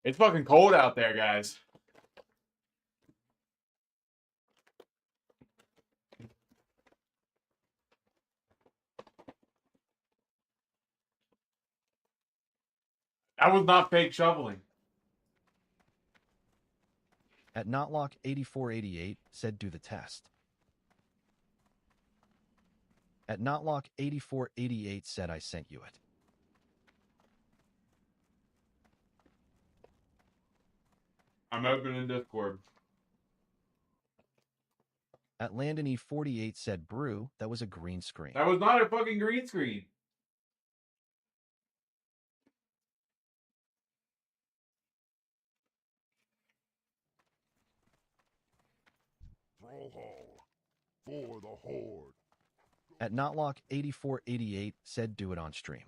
A: It's fucking cold out there, guys. That was not fake shoveling.
B: At Notlock 8488 said do the test. At Notlock 8488 said I sent you it.
A: I'm opening Discord.
B: At Landon E48 said brew, that was a green screen.
A: That was not a fucking green screen.
D: Throw hall. For the horde.
B: At Notlock 8488 said do it on stream.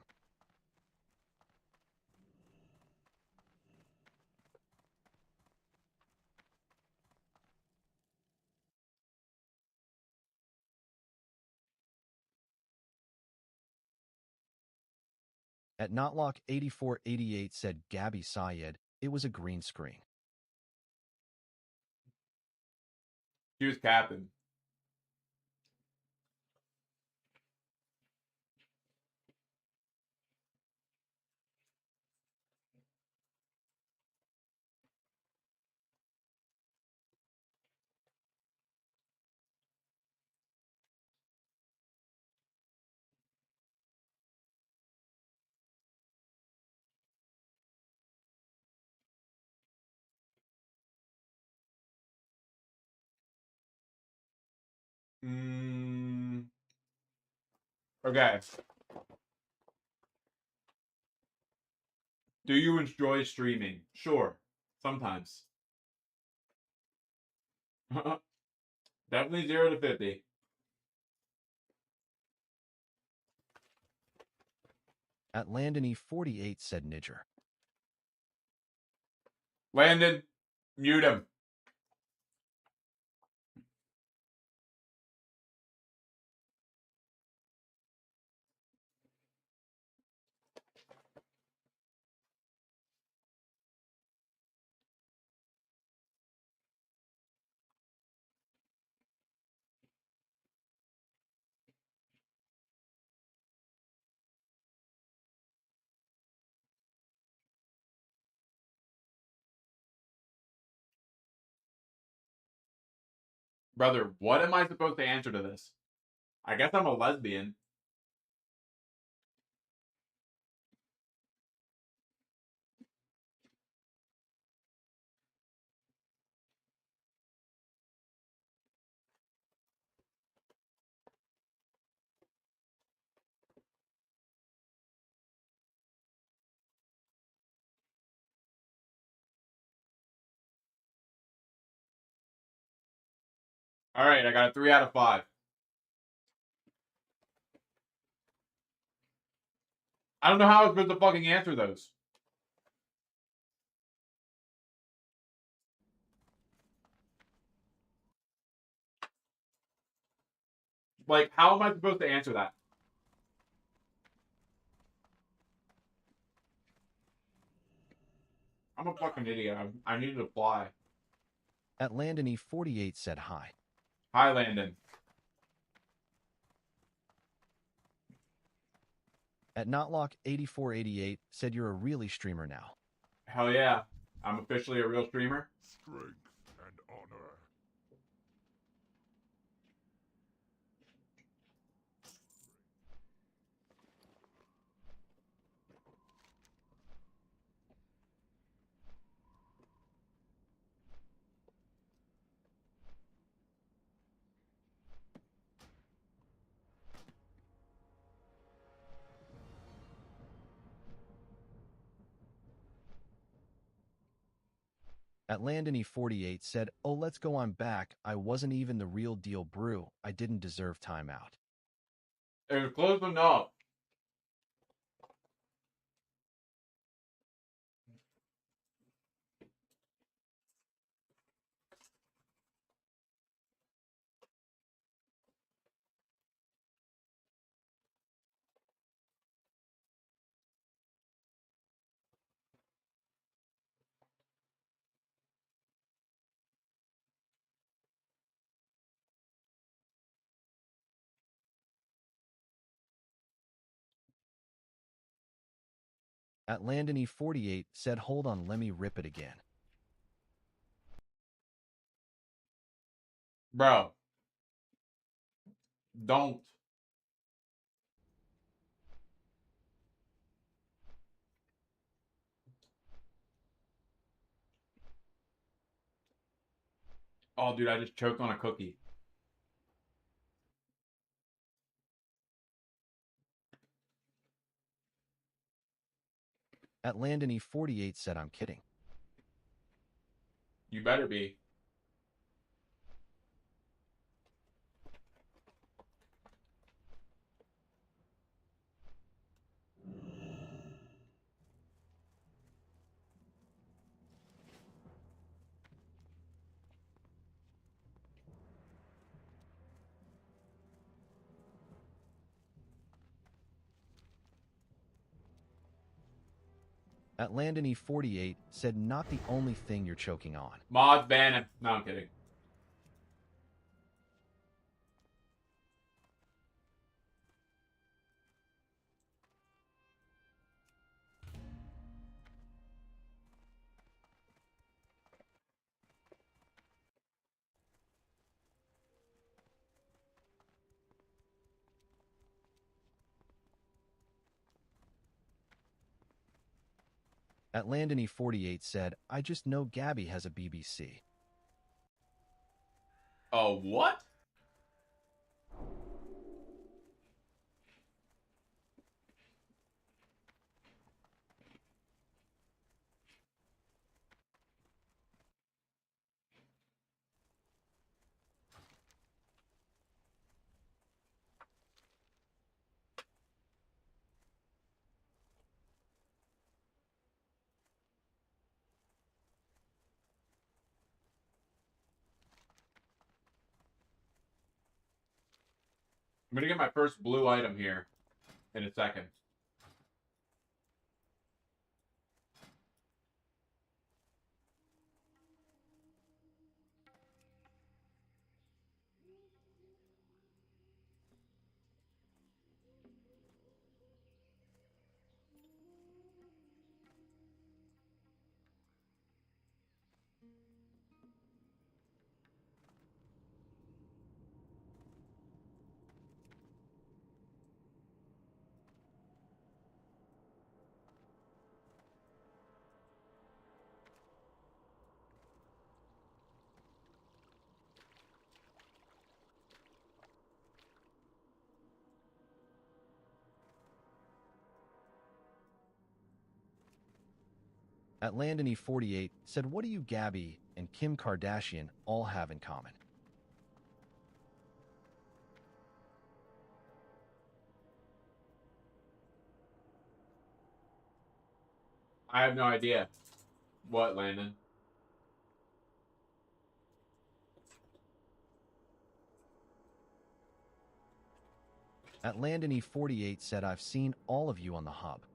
B: At Notlock 8488 said Gabby Syed, it was a green screen.
A: He was capping. Okay. Do you enjoy streaming? Sure. Sometimes. Definitely 0 to 50.
B: At Landon E48 said Niger.
A: Landon, mute him. Brother, what am I supposed to answer to this? I guess I'm a lesbian. All right, I got a 3 out of 5. I don't know how I was supposed to fucking answer those. Like, how am I supposed to answer that? I'm a fucking idiot. I need to fly.
B: At Landon E48 said hi.
A: Hi, Landon.
B: At Notlock 8488 said you're a really streamer now.
A: Hell yeah. I'm officially a real streamer.
D: Strength and honor.
B: At Landony 48 said, "Oh, let's go on back. I wasn't even the real deal brew. I didn't deserve timeout."
A: It was close enough.
B: At Landony 48 said, "Hold on, let me rip it again."
A: Bro, don't. Oh, dude, I just choked on a cookie.
B: At Landony 48 said, "I'm kidding."
A: You better be.
B: At Landony 48 said, "Not the only thing you're choking on."
A: Mods ban him. No, I'm kidding.
B: At Landony 48 said, "I just know Gabby has a BBC."
A: Oh, what? I'm gonna get my first blue item here in a second.
B: At Landony 48 said, "What do you, Gabby, and Kim Kardashian all have in common?"
A: I have no idea. What, Landon?
B: At Landony 48 said, "I've seen all of you on the hub."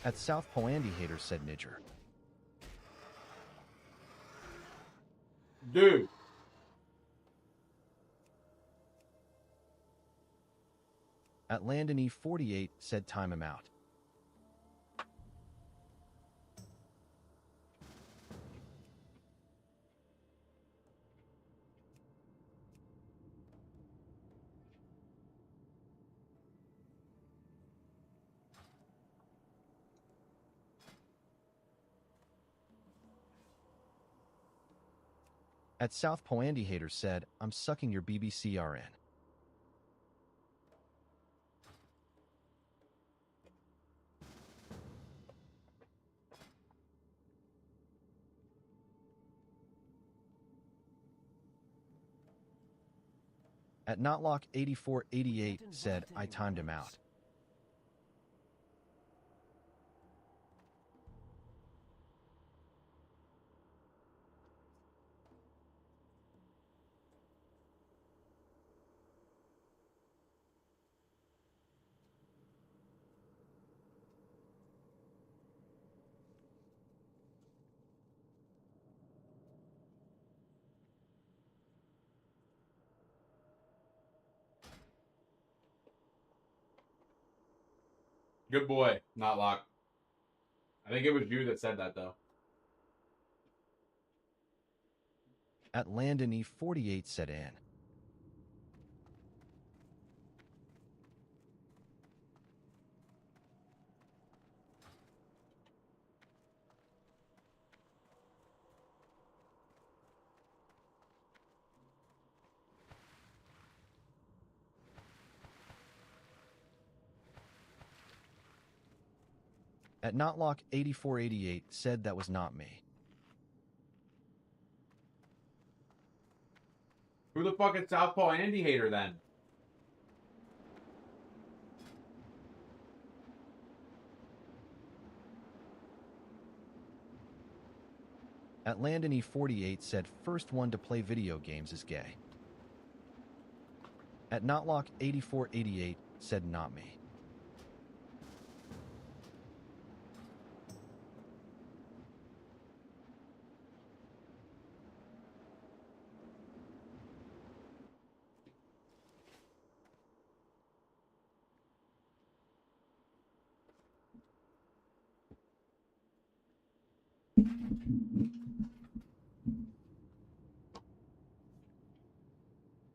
B: At South Poandy Hater said, "Nidger."
A: Dude.
B: At Landony 48 said, "Time him out." At South Po, Andy Hater said, I'm sucking your BBCRN. At Notlock8488 said, I timed him out.
A: Good boy, not locked. I think it was you that said that, though.
B: At Landony48 said Ann. At Notlock8488 said that was not me.
A: Who the fuck is Southpaw Andy Hater then?
B: At Landony48 said first one to play video games is gay. At Notlock8488 said not me.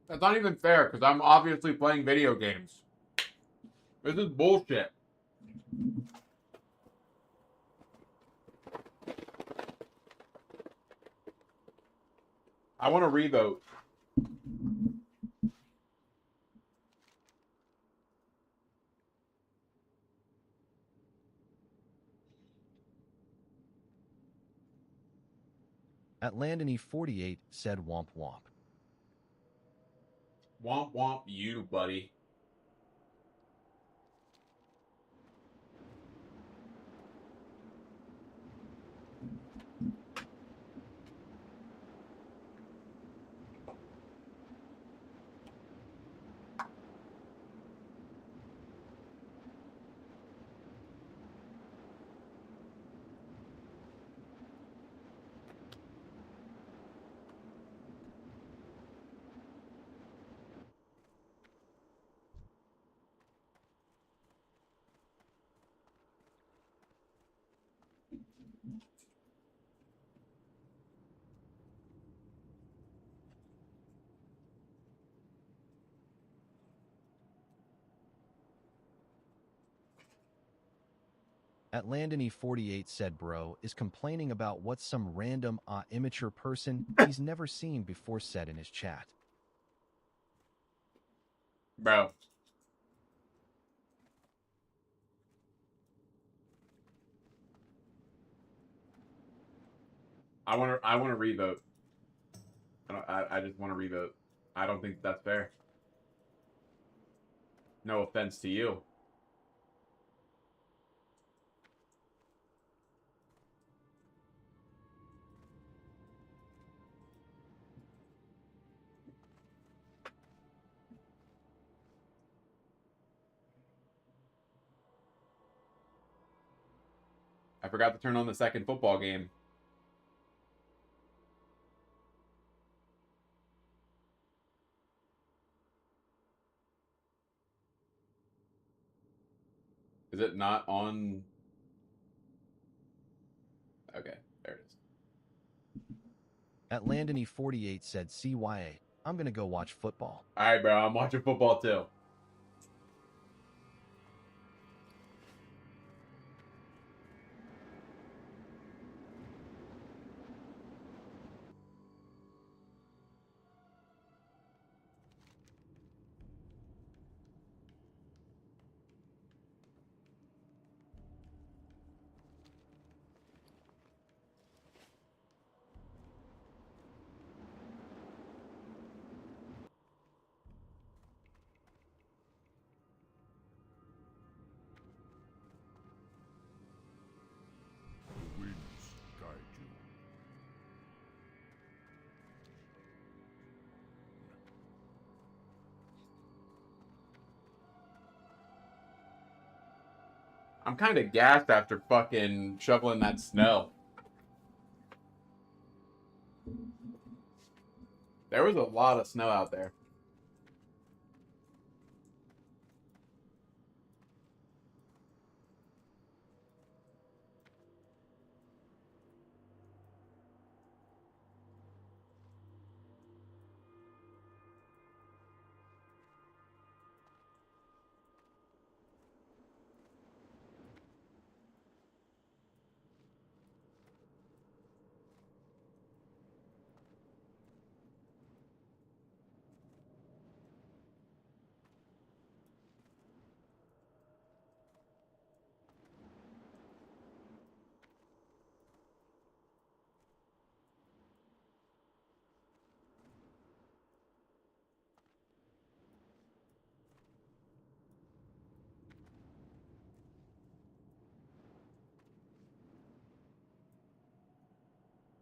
A: That's not even fair, because I'm obviously playing video games. This is bullshit. I want to revote.
B: At Landony48 said womp womp.
A: Womp womp you, buddy.
B: At Landony48 said bro is complaining about what some random immature person he's never seen before said in his chat.
A: Bro. I want to revote. I just want to revote. I don't think that's fair. No offense to you. I forgot to turn on the second football game. Is it not on? Okay, there it is.
B: At Landony48 said CYA, I'm gonna go watch football.
A: Alright, bro, I'm watching football too. I'm kind of gassed after fucking shoveling that snow. There was a lot of snow out there.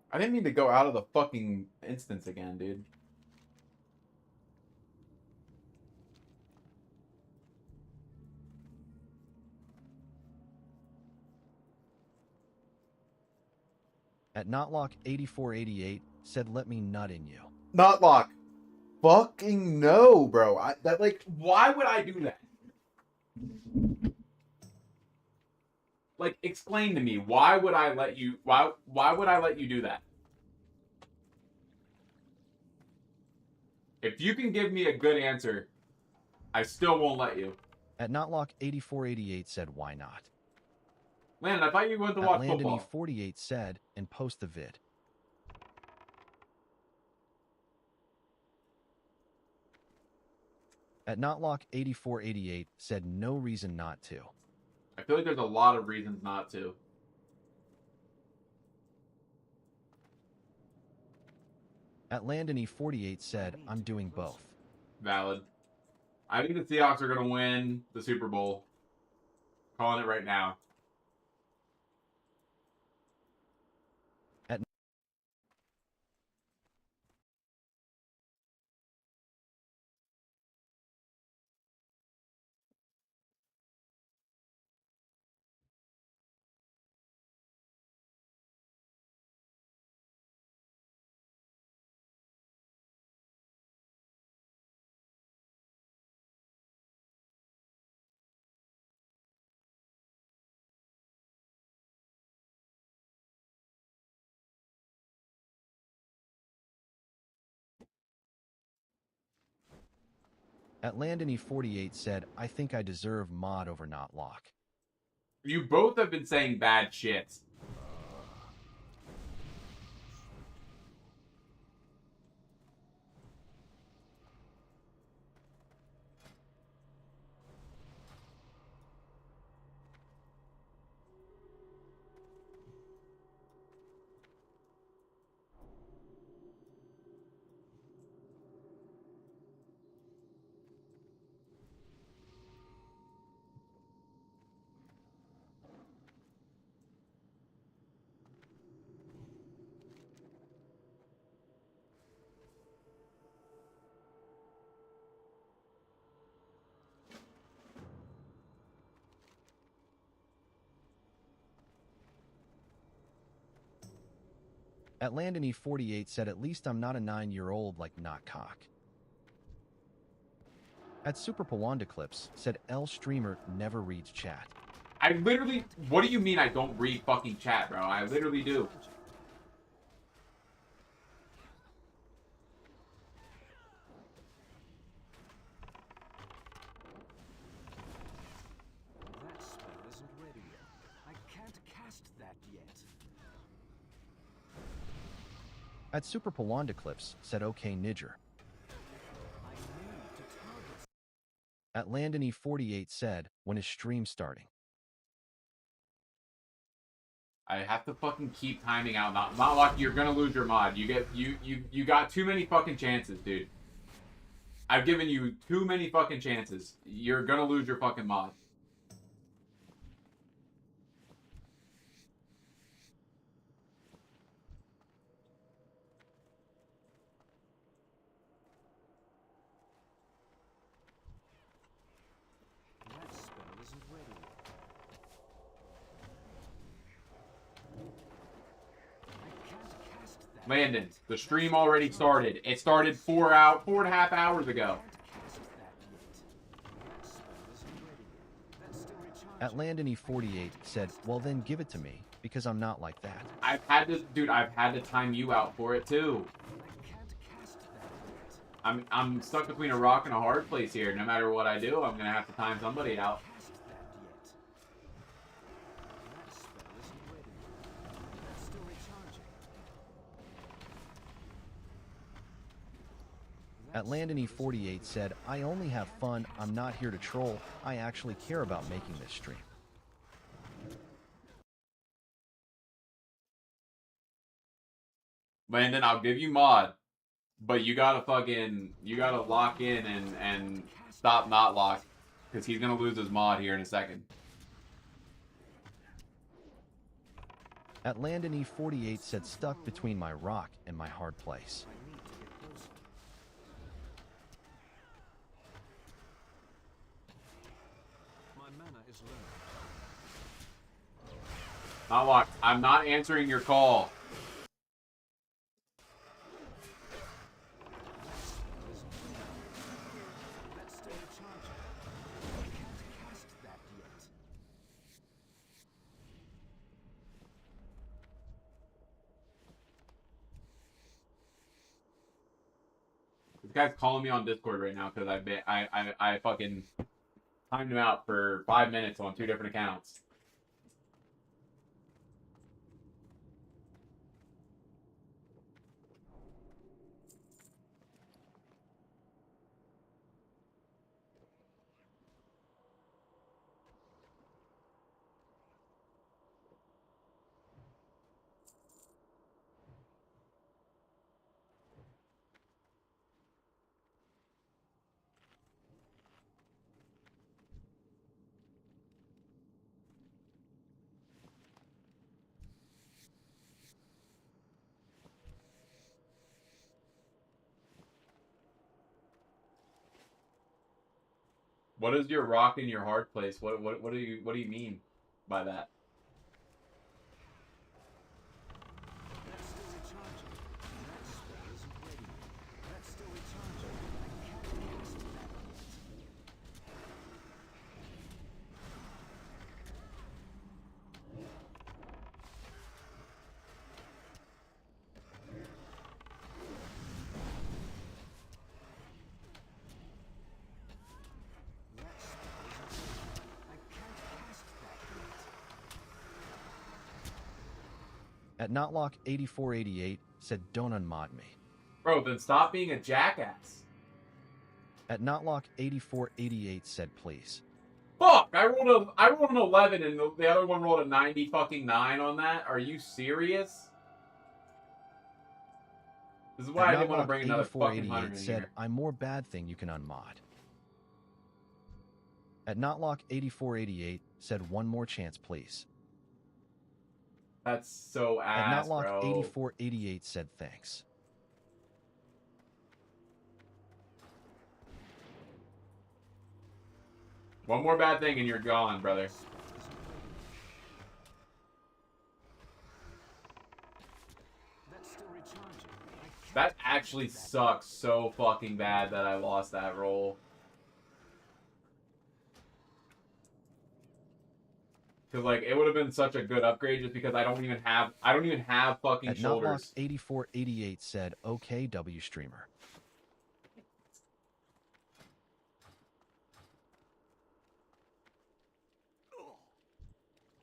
A: I didn't mean to go out of the fucking instance again, dude.
B: At Notlock8488 said, let me nut in you.
A: Not lock. Fucking no, bro. Why would I do that? Like, explain to me, why would I let you, why would I let you do that? If you can give me a good answer, I still won't let you.
B: At Notlock8488 said, why not?
A: Landon, I thought you went to
B: At
A: watch football.
B: Landony48 said, and post the vid. At Notlock8488 said, no reason not to.
A: I feel like there's a lot of reasons not to.
B: At Landony48 said, I'm doing both.
A: Valid. I think the Seahawks are going to win the Super Bowl. Calling it right now.
B: At Landony48 said, I think I deserve mod over Notlock.
A: You both have been saying bad shit.
B: At Landony48 said, at least I'm not a 9-year-old like Notcock. At Super Pawanda Clips said, L streamer never reads chat.
A: I literally... What do you mean I don't read fucking chat, bro? I literally do.
C: That spell isn't ready yet. I can't cast that yet.
B: At Super Pawanda Clips said, okay Nidger.
C: I need to target.
B: At Landony48 said, when is stream starting?
A: I have to fucking keep timing out. Not lucky. You're gonna lose your mod. You got too many fucking chances, dude. I've given you too many fucking chances. You're gonna lose your fucking mod.
C: That spell isn't ready yet.
A: Landon, the stream already started. It started 4.5 hours ago.
B: At Landony48 said, well then give it to me, because I'm not like that.
A: I've had to time you out for it too. I'm stuck between a rock and a hard place here. No matter what I do, I'm gonna have to time somebody out.
B: At Landony48 said, I only have fun, I'm not here to troll, I actually care about making this stream.
A: Landon, I'll give you mod, but you gotta lock in and stop not lock, because he's gonna lose his mod here in a second.
B: At Landony48 said, stuck between my rock and my hard place.
A: Not locked. I'm not answering your call. This guy's calling me on Discord right now because I fucking timed him out for 5 minutes on 2 different accounts. What is your rock in your hard place? What do you mean by that?
B: At Notlock8488 said, don't unmod me.
A: Bro, then stop being a jackass.
B: At Notlock8488 said, please.
A: Fuck! I rolled an 11 and the other one rolled a 90 fucking 9 on that. Are you serious? This is why I didn't want to bring another fucking hunter in
B: said,
A: here.
B: I'm more bad thing you can unmod. At Notlock8488 said, one more chance, please.
A: That's so ass,
B: At Notlock8488 said, thanks.
A: One more bad thing and you're gone, brother. That actually sucks so fucking bad that I lost that roll. Cause like it would have been such a good upgrade just because I don't even have fucking
B: At
A: shoulders.
B: Notlock8488 said, okay, W streamer.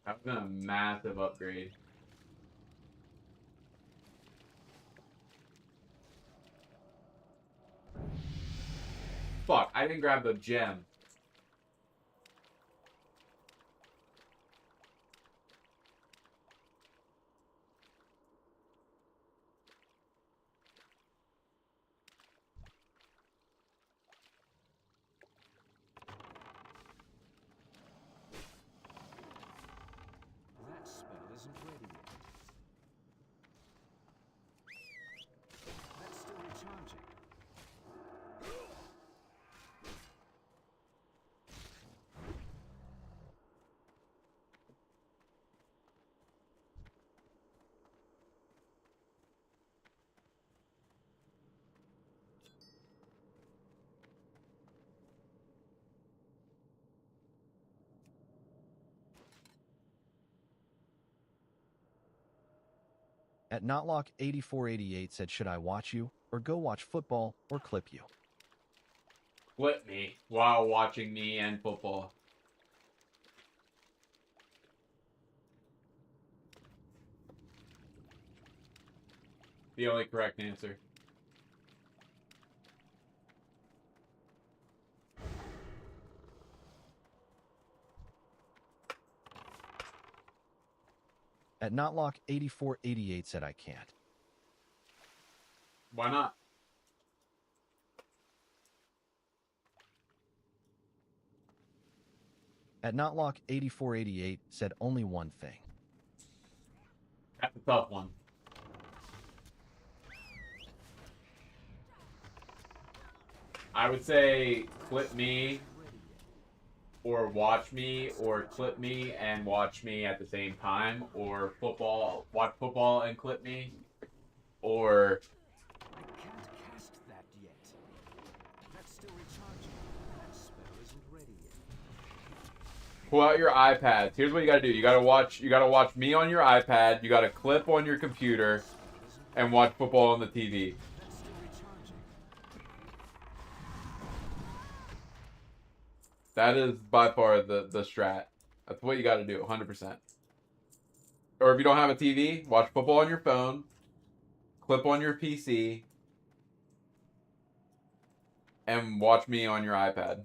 A: That was a massive upgrade. Fuck, I didn't grab the gem.
C: That spell isn't ready yet. That's still recharging.
B: At Notlock8488 said, should I watch you or go watch football or clip you?
A: Flip me while watching me and football. The only correct answer.
B: At Notlock8488 said, I can't.
A: Why not?
B: At Notlock8488 said, only one thing.
A: That's a tough one. I would say clip me or watch me or clip me and watch me at the same time, or football, watch football and clip me, or
C: I can't cast that yet. That's still recharging. That spell isn't ready yet.
A: pull out your iPads. Here's what you gotta do. You gotta watch me on your iPad, you gotta clip on your computer, and watch football on the TV.
C: That's still recharging.
A: That is by far the strat. That's what you gotta do, 100%. Or if you don't have a TV, watch football on your phone, clip on your PC, and watch me on your iPad.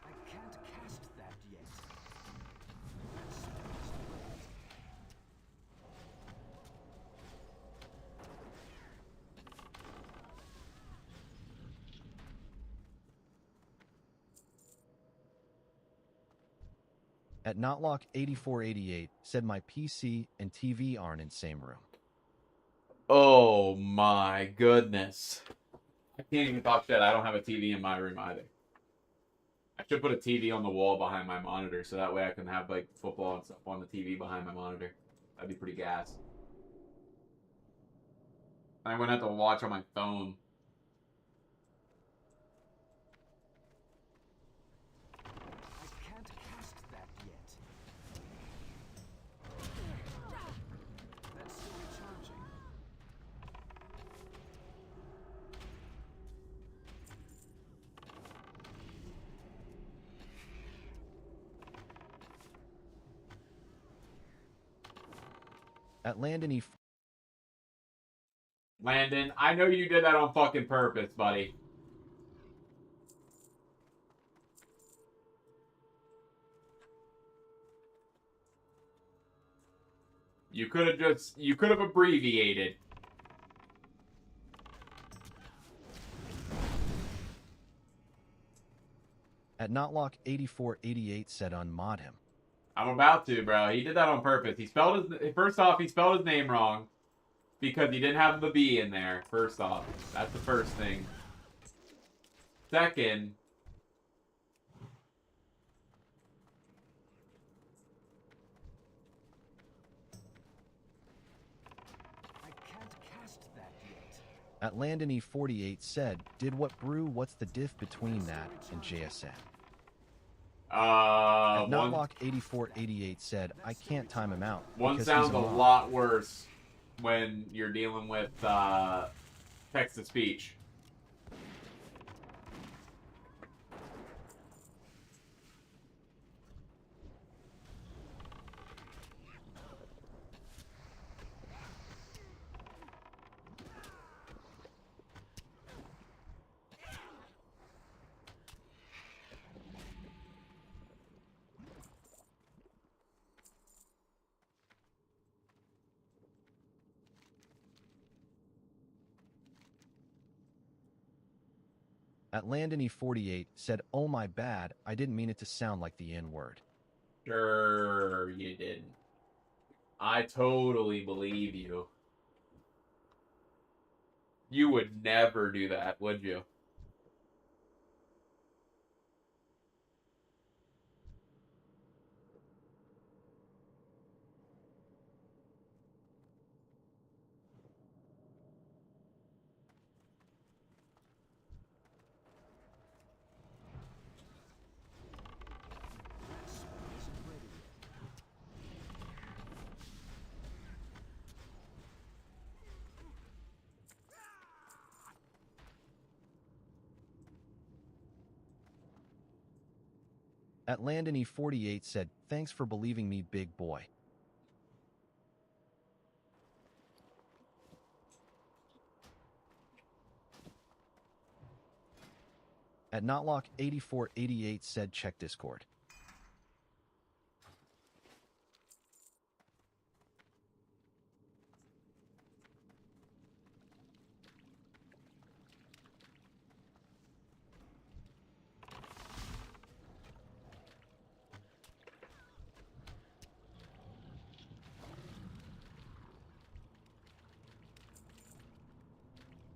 C: I can't cast that yet. That spell isn't ready.
B: At Notlock8488 said, my PC and TV aren't in same room.
A: Oh my goodness. I can't even talk shit. I don't have a TV in my room either. I should put a TV on the wall behind my monitor so that way I can have like football and stuff on the TV behind my monitor. That'd be pretty gas. I wouldn't have to watch on my phone.
C: I can't cast that yet. That's still recharging.
B: At Landon
A: Landon, I know you did that on fucking purpose, buddy. You could have abbreviated.
B: At Notlock8488 said, unmod him.
A: I'm about to, bro. He did that on purpose. He spelled his first off, he spelled his name wrong because he didn't have the B in there. First off, that's the first thing. Second,
C: I can't cast that yet.
B: At Landon48 said, did what brew, what's the diff between that and JSN? At
A: one
B: Notlock8488 said, I can't time him out.
A: one
B: because
A: sounds
B: he's
A: a
B: mod."
A: lot worse when you're dealing with text to speech.
B: At Landony48 said, oh my bad, I didn't mean it to sound like the N-word.
A: Sure, you didn't. I totally believe you. You would never do that, would you?
B: At Landony48 said, thanks for believing me, big boy. At Notlock8488 said, check Discord.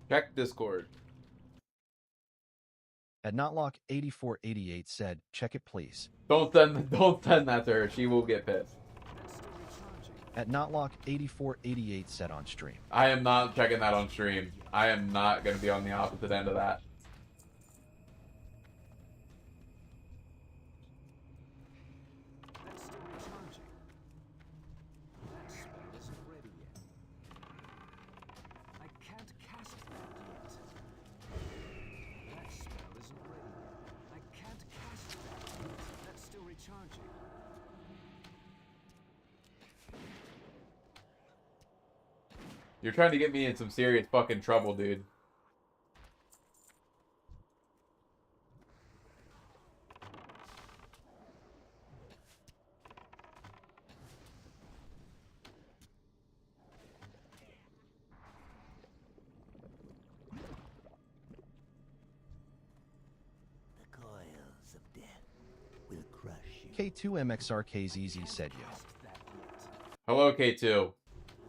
A: Check Discord.
B: At Notlock8488 said, check it please.
A: Don't send that to her. She will get pissed.
B: At Notlock8488 said on stream.
A: I am not checking that on stream. I am not going to be on the opposite end of that.
C: That's still recharging. That spell isn't ready yet. I can't cast that yet. That spell isn't ready yet. I can't cast that yet. That's still recharging.
A: You're trying to get me in some serious fucking trouble, dude.
H: The coils of death will crush you.
B: K2MXRKZZ said yo.
A: Hello, K2.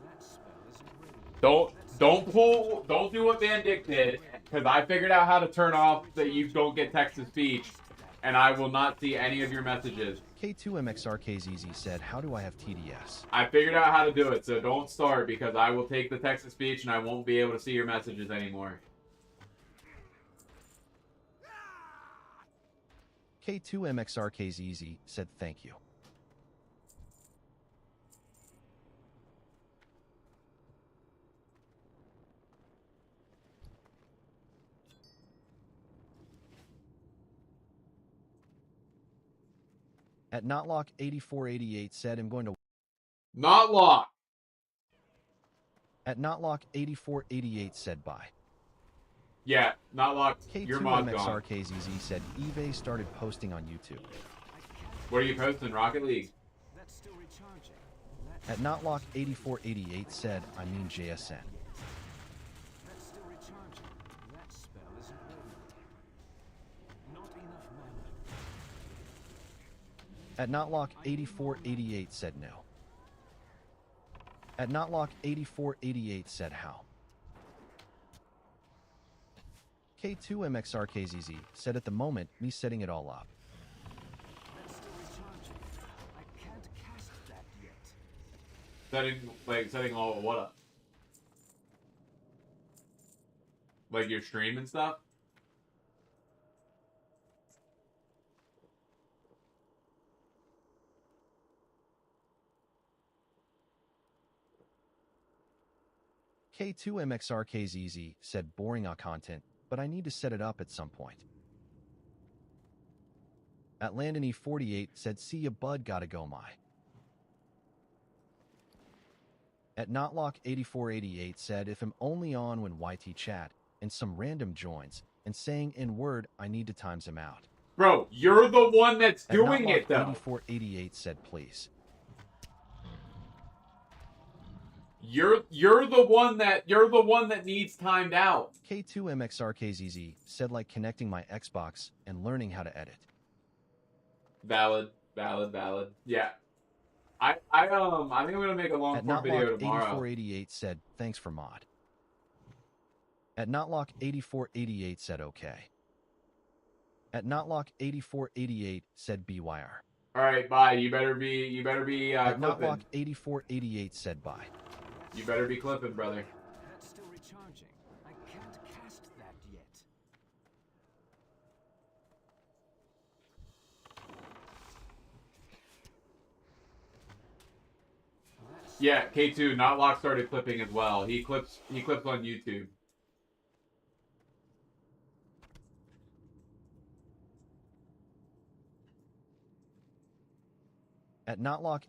C: That spell isn't ready yet.
A: Don't do what Van Dick did, because I figured out how to turn off that you don't get text-to-speech, and I will not see any of your messages.
B: K2MXRKZZ said, how do I have TDS?
A: I figured out how to do it, so don't start, because I will take the text-to-speech and I won't be able to see your messages anymore.
B: K2MXRKZZ said, thank you. At Notlock8488 said, I'm going to...
A: Not locked!
B: At Notlock8488 said, bye.
A: Yeah, not locked. Your mod's gone.
B: K2MXRKZZ said, eBay started posting on YouTube.
A: What are you posting, Rocket League?
C: That's still recharging.
B: At Notlock8488 said, I mean JSN.
C: That's still recharging. That spell isn't ready yet. Not enough mana.
B: At Notlock8488 said no. At Notlock8488 said how. K2MXRKZZ said at the moment, me setting it all up.
C: That's still recharging. I can't cast that yet.
A: Setting all what up? Like your stream and stuff?
B: K2MXRKZZ said boring content, but I need to set it up at some point. At Landony48 said, see ya bud, gotta go my. At Notlock8488 said, if I'm only on when YT chat, and some random joins, and saying in word, I need to times him out.
A: Bro, you're the one that's
B: At
A: doing it though.
B: Notlock8488 said, please.
A: You're the one that needs timed out.
B: K2MXRKZZ said like connecting my Xbox and learning how to edit.
A: Valid. Yeah. I think I'm gonna make a long
B: At
A: form video tomorrow.
B: Notlock8488 said, thanks for mod. At Notlock8488 said okay. At Notlock8488 said BYR.
A: Alright, bye. You better be
B: At
A: clipping.
B: Notlock8488 said bye.
A: You better be clipping, brother.
C: That's still recharging. I can't cast that yet.
A: Yeah, K2, Notlock started clipping as well. He clips on YouTube.
B: At Notlock,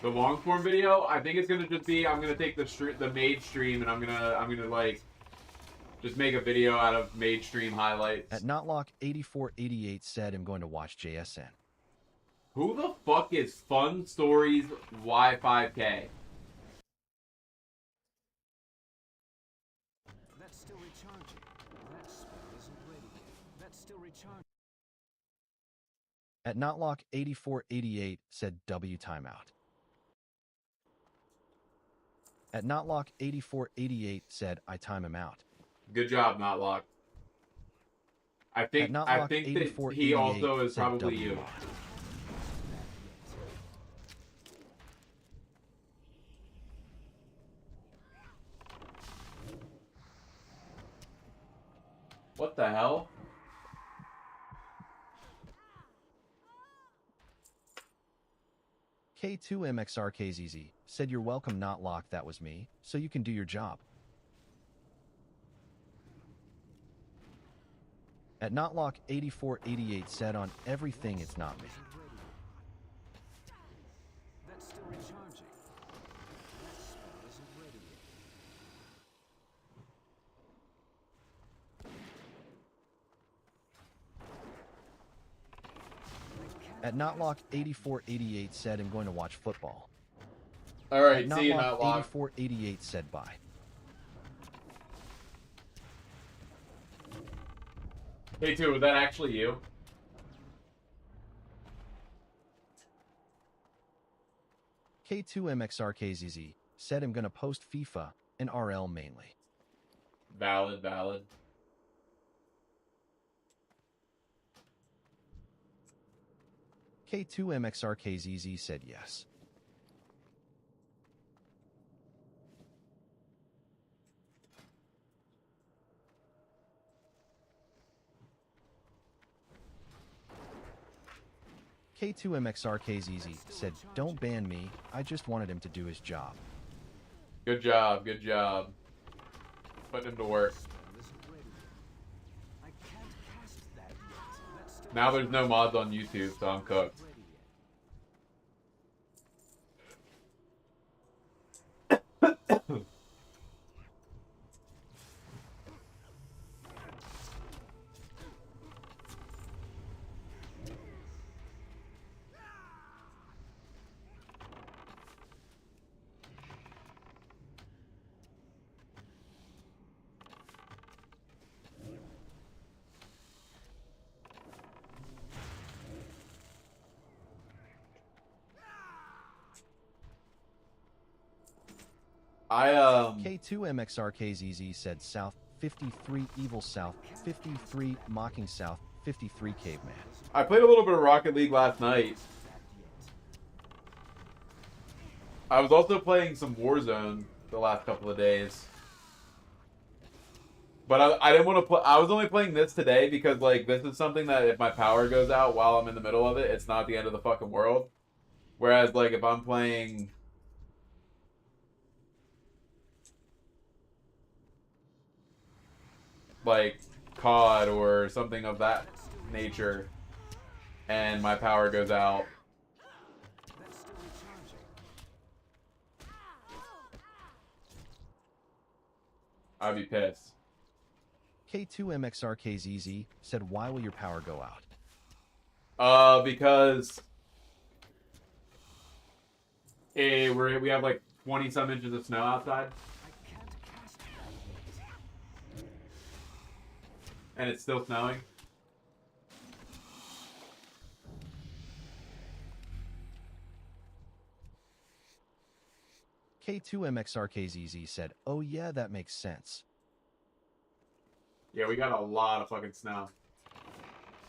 A: The long form video, I think it's gonna just be I'm gonna take the Mage stream and I'm gonna like just make a video out of Mage stream highlights.
B: at Notlock 8488 said I'm going to watch JSN.
A: Who the fuck is Fun Stories Y5K?
C: That's still recharging. That spell isn't ready yet. That's still recharging.
B: At Notlock 8488 said W timeout. At Notlock 8488 said I time him out.
A: Good job, Notlock. I think that he also is probably
B: W.
A: you. What the hell?
B: K2MXRKZZ said you're welcome Notlock, that was me, so you can do your job. At Notlock 8488 said on everything it's not me.
C: That's still recharging. That spell isn't ready yet.
B: At Notlock 8488 said I'm going to watch football.
A: Alright,
B: At
A: see you,
B: Notlock
A: Notlock.
B: 8488 said bye.
A: Hey, too, was that actually you?
B: K2MXRKZZ said I'm going to post FIFA and RL mainly.
A: Valid, valid.
B: K2MXRKZZ said yes. K2MXRKZZ said, don't ban me, I just wanted him to do his job.
A: Good job, good job. Putting him to work.
C: I can't cast that yet. That's still
A: Now there's no mods on YouTube, so I'm cooked.
C: ready yet.
B: K2MXRKZZ said South, 53 Evil South, 53 Mocking South, 53 Caveman.
A: I played a little bit of Rocket League last night. I was also playing some Warzone the last couple of days. But I didn't want to play. I was only playing this today because, like, this is something that if my power goes out while I'm in the middle of it, it's not the end of the fucking world. Whereas, like, if I'm playing... like, COD or something of that nature, and my power goes out,
C: That's still recharging.
A: I'd be pissed.
B: K2MXRKZZ said, why will your power go out?
A: Because we have like 20 some inches of snow outside,
C: I can't cast that yet.
A: and it's still snowing.
B: K2MXRKZZ said, oh yeah, that makes sense.
A: Yeah, we got a lot of fucking snow.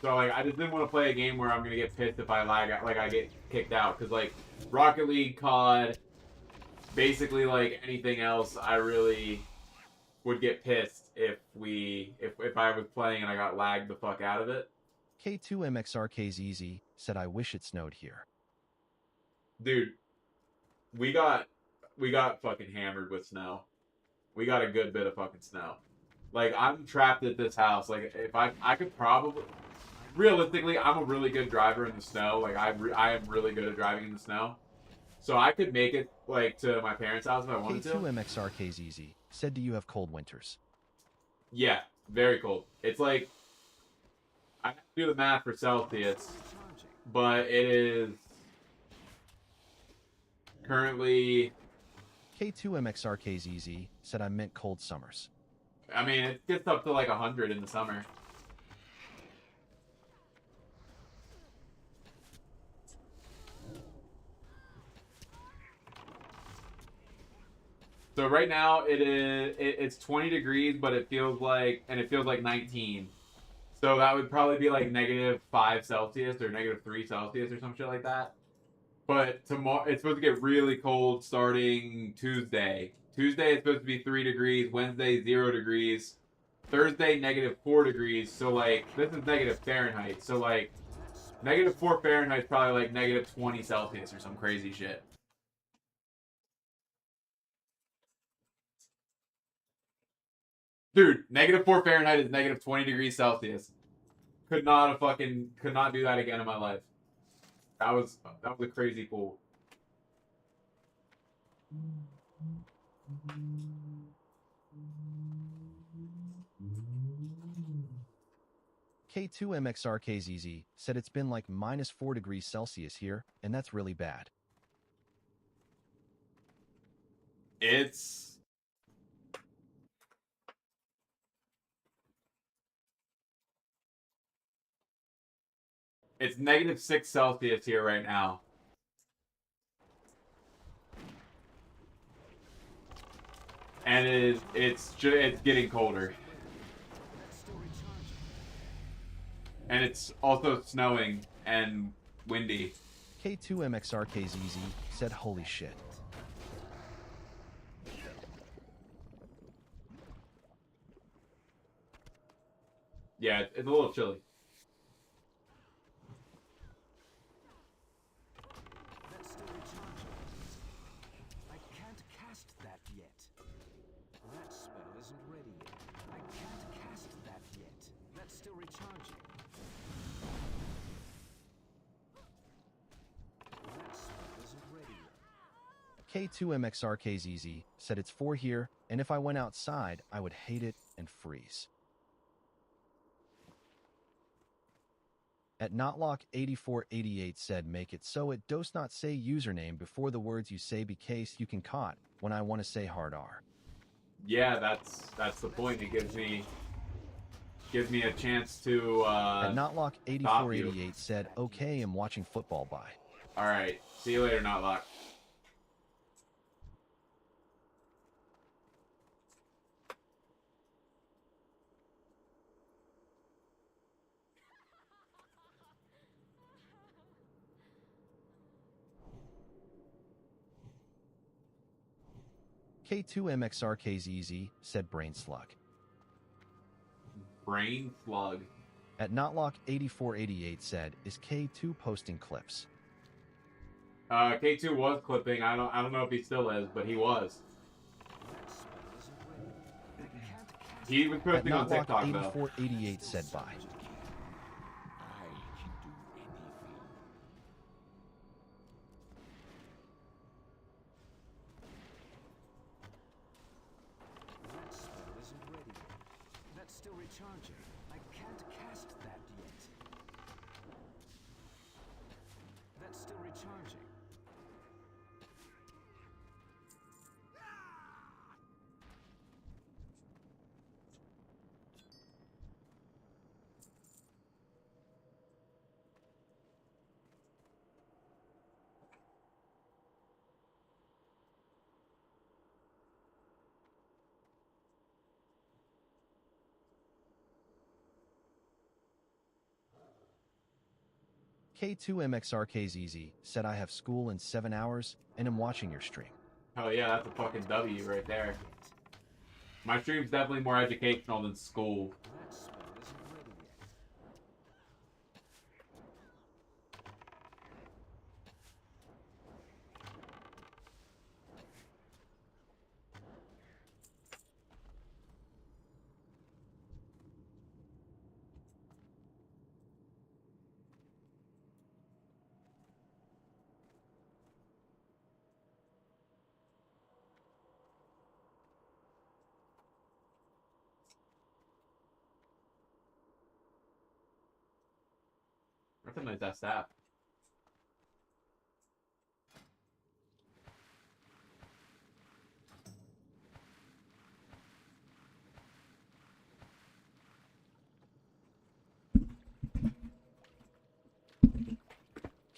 A: So, like, I just didn't want to play a game where I'm gonna get pissed if I lag, like, I get kicked out. Because, like, Rocket League, COD, basically, like, anything else, I really would get pissed if I was playing and I got lagged the fuck out of it.
B: K2MXRKZZ said, I wish it snowed here.
A: Dude, we got fucking hammered with snow. We got a good bit of fucking snow. Like, I'm trapped at this house. Like, if I could probably... realistically, I'm a really good driver in the snow. Like I am really good at driving in the snow. So I could make it like to my parents' house if I wanted to.
B: K2MXRKZZ said, do you have cold winters?
A: Yeah, very cold. It's like I have to do the math for Celsius, but it is currently.
B: K2MXRKZZ said, I meant cold summers.
A: I mean, it gets up to like 100 in the summer. So right now it's 20 degrees, but it feels like 19. So that would probably be like -5 Celsius or -3 Celsius or some shit like that. But tomorrow it's supposed to get really cold starting Tuesday. Tuesday it's supposed to be 3 degrees. Wednesday 0 degrees. Thursday -4 degrees. So like this is negative Fahrenheit. So like -4 Fahrenheit is probably like -20 Celsius or some crazy shit. Dude, -4 Fahrenheit is -20 degrees Celsius. Could not do that again in my life. That was a crazy cool.
B: K2MXRKZZ said it's been like -4 degrees Celsius here, and that's really bad.
A: It's -6 Celsius here right now. And it's getting colder. And it's also snowing and windy.
B: K2MXRKZZ said, holy shit.
A: Yeah, it's a little chilly.
C: That's still recharging. I can't cast that yet. That spell isn't ready yet. I can't cast that yet. That's still recharging. That spell isn't ready yet.
B: K2MXRKZZ said it's 4 here, and if I went outside, I would hate it and freeze. At Notlock8488 said, make it so it does not say username before the words you say because you can caught when I want to say hard R.
A: Yeah, that's the point. It gives me a chance to
B: At Notlock8488 said, okay, I'm watching football, bye.
A: Alright. See you later, Notlock.
B: K2MXRKZZ said brain slug.
A: Brain slug.
B: At Notlock8488 said, is K2 posting clips?
A: K2 was clipping. I don't know if he still is, but he was. He was
B: At
A: posting on TikTok though.
B: Notlock8488 said bye.
C: That spell isn't ready yet. That's still recharging. I can't cast that yet. That's still recharging.
B: K2MXRKZZ said, I have school in 7 hours and am watching your stream.
A: Oh yeah, that's a fucking W right there. My stream's definitely more educational than school.
C: That spell isn't ready yet.
A: That's a nice ass staff.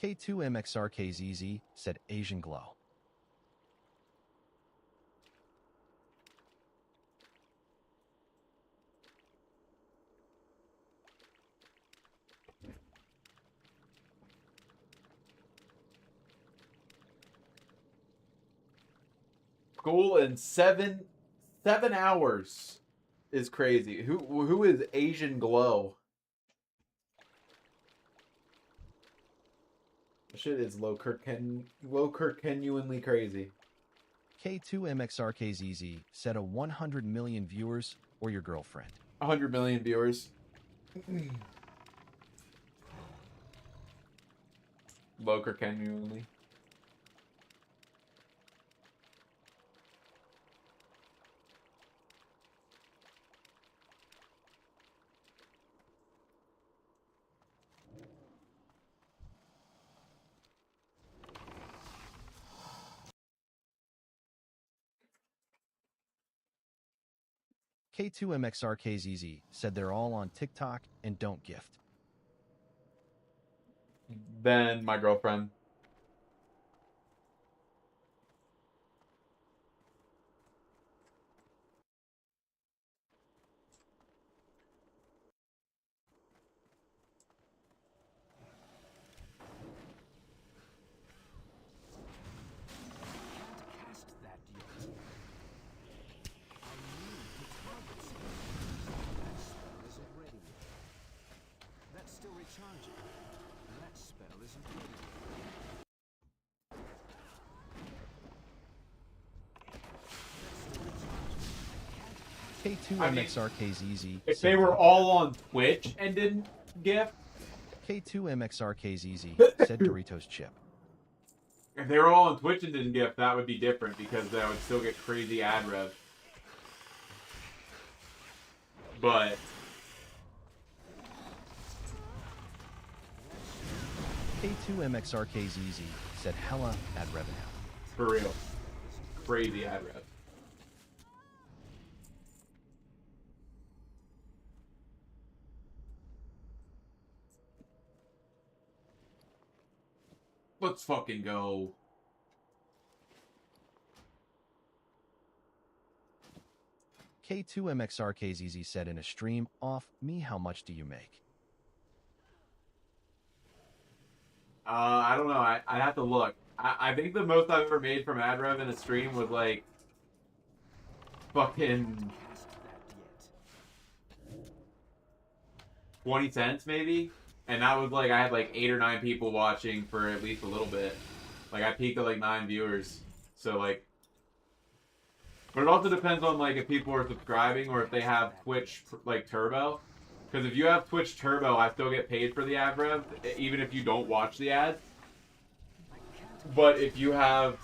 B: K2MXRKZZ said Asian Glow.
A: School in 7 hours is crazy. Who is Asian Glow? Shit is low Kirkenuinely crazy.
B: K2MXRKZZ said a 100 million viewers or your girlfriend.
A: 100 million viewers. Low Kirkenuinely.
B: K2MXRKZZ said they're all on TikTok and don't gift.
A: Then my girlfriend.
C: Cast that yet. I need to target something. That spell isn't ready yet. That's still recharging. That spell isn't ready yet.
B: K2MXRKZZ
A: If
B: said
A: they were all on Twitch and didn't gift,
B: K2MXRKZZ said Doritos chip.
A: if they were all on Twitch and didn't gift, that would be different because they would still get crazy ad rev. But
B: K2MXRKZZ said hella ad revenue.
A: for real, crazy ad rev. Let's fucking go.
B: K2MXRKZZ said in a stream, off me, how much do you make?
A: I don't know. I'd have to look. I think the most I've ever made from ad rev in a stream was like fucking 20 cents maybe. And that was like, I had like 8 or 9 people watching for at least a little bit. Like I peaked at like 9 viewers. So like, but it also depends on like if people are subscribing or if they have Twitch like Turbo. Because if you have Twitch Turbo, I still get paid for the ad rev, even if you don't watch the ads. But if you're a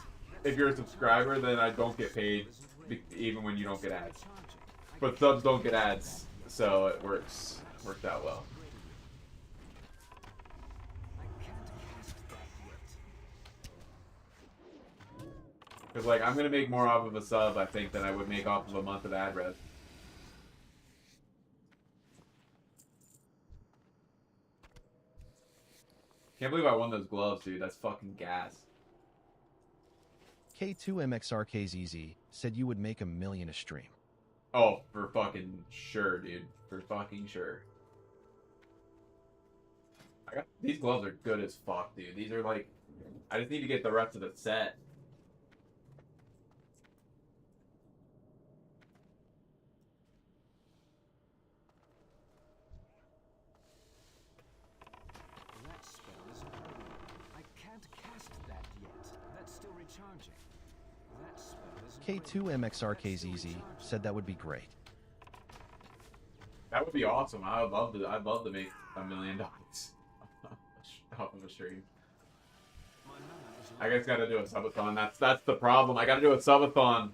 A: subscriber, then I don't get paid, even when you don't get ads. But subs don't get ads, so it works out well. Because like I'm gonna make more off of a sub, I think, than I would make off of a month of ad rev. Can't believe I won those gloves, dude. That's fucking gas.
B: K2MXRKZZ said you would make $1 million a stream.
A: Oh, for fucking sure, dude. For fucking sure. These gloves are good as fuck, dude. These are like, I just need to get the rest of the set.
C: That spell isn't ready. I can't cast that yet. That's still recharging. That spell isn't
B: K2MXRKZZ said that would be great.
A: That would be awesome. I'd love to make $1 million off of a stream. I guess gotta do a subathon. That's the problem. I gotta do a subathon.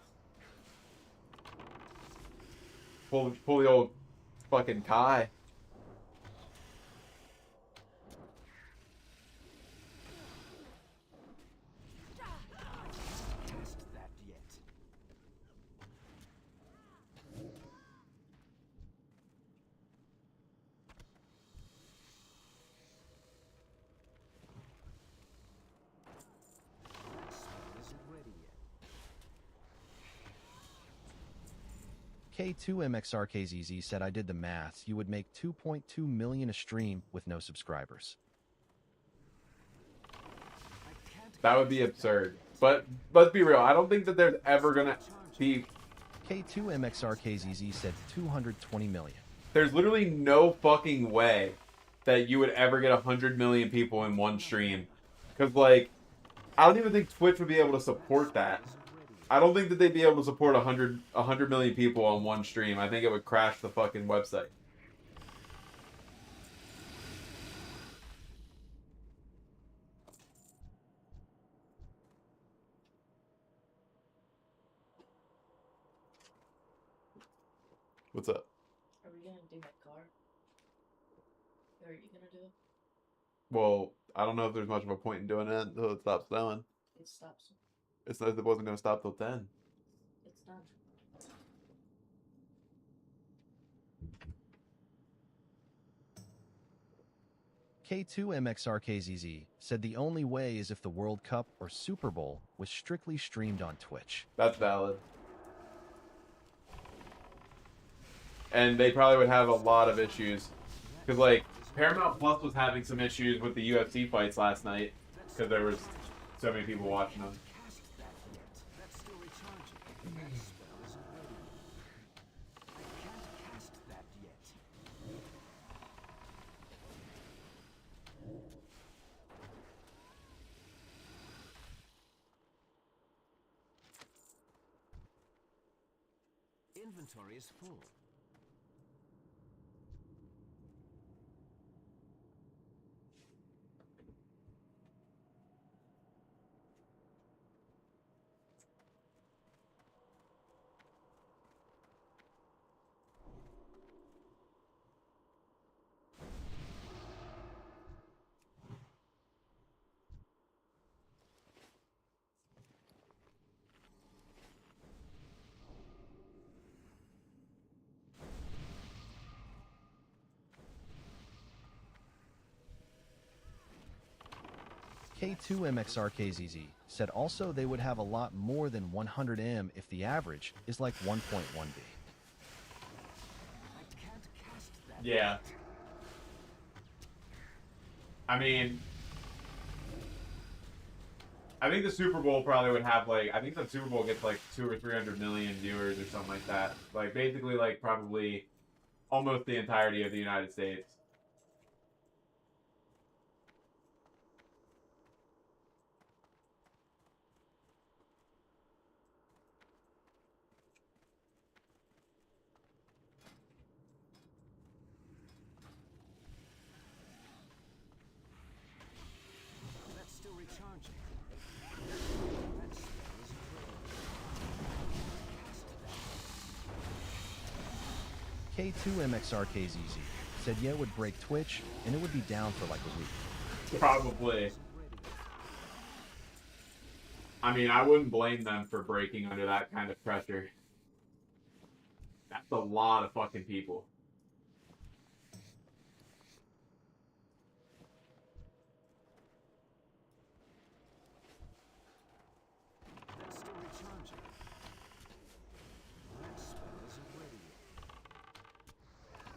A: Pull the old fucking Kai.
B: K2MXRKZZ said I did the maths. You would make 2.2 million a stream with no subscribers.
A: That would be absurd. But let's be real. I don't think that there's ever gonna be.
B: K2MXRKZZ said 220 million.
A: There's literally no fucking way that you would ever get 100 million people in one stream. Because, like, I don't even think Twitch would be able to support that. I don't think that they'd be able to support 100 million people on one stream. I think it would crash the fucking website. What's up?
I: Are we gonna do my car? Or are you gonna do it?
A: Well, I don't know if there's much of a point in doing it until it stops snowing.
I: It stops.
A: It wasn't going to stop till 10.
I: It's done.
B: K2MXRKZZ said the only way is if the World Cup or Super Bowl was strictly streamed on Twitch.
A: That's valid. And they probably would have a lot of issues. Because, like, Paramount Plus was having some issues with the UFC fights last night. Because there was so many people watching them.
C: Inventory is full.
B: K2MXRKZZ said also they would have a lot more than 100M if the average is like 1.1B.
A: Yeah. I mean, I think the Super Bowl probably would have, like, I think the Super Bowl gets like 200 or 300 million viewers or something like that. Like, basically, like, probably almost the entirety of the United States.
C: That's still recharging.
B: K2MXRKZZ said yeah, it would break Twitch and it would be down for like a week.
A: Probably. I mean, I wouldn't blame them for breaking under that kind of pressure. That's a lot of fucking people.
C: That's still recharging. That spell isn't ready yet.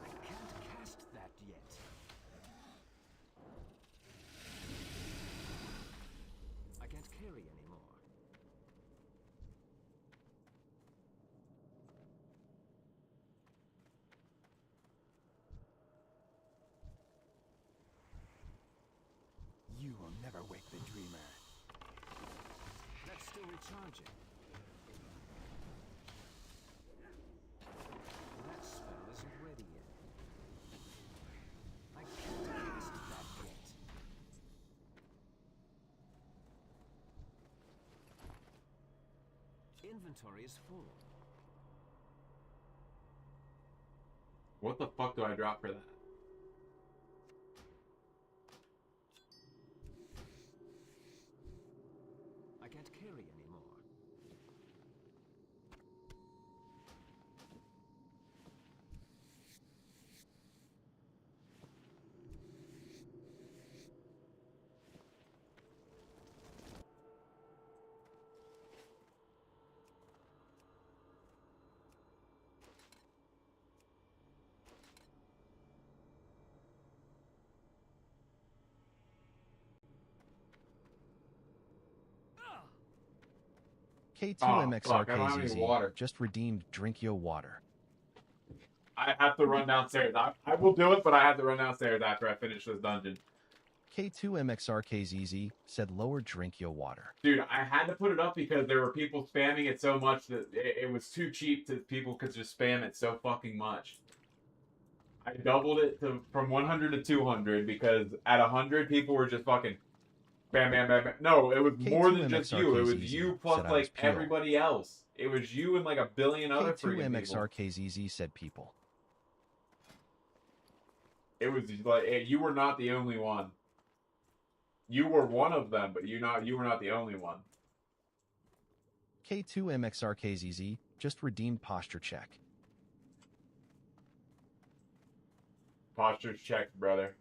C: I can't cast that yet. I can't carry anymore. You will never wake the dreamer. That's still recharging. That spell isn't ready yet. I can't cast that yet. Inventory is full.
A: What the fuck do I drop for that?
C: I can't carry anymore.
B: K2MXR
A: fuck, I don't have any
B: KZZ
A: water.
B: just redeemed Drink Yo Water.
A: I have to run downstairs. I will do it, but I have to run downstairs after I finish this dungeon.
B: K2MXR KZZ said lower Drink Yo Water.
A: Dude, I had to put it up because there were people spamming it so much that it was too cheap to people could just spam it so fucking much. I doubled it from 100 to 200 because at 100 people were just fucking bam, bam, bam, bam. No, it was more than just you. It was you plus like everybody else. It was you and like a billion other freaking people.
B: K2MXR KZZ said people.
A: It was like you were not the only one. You were one of them, but you were not the only one.
B: K2MXR KZZ just redeemed posture check.
A: Posture's checked, brother.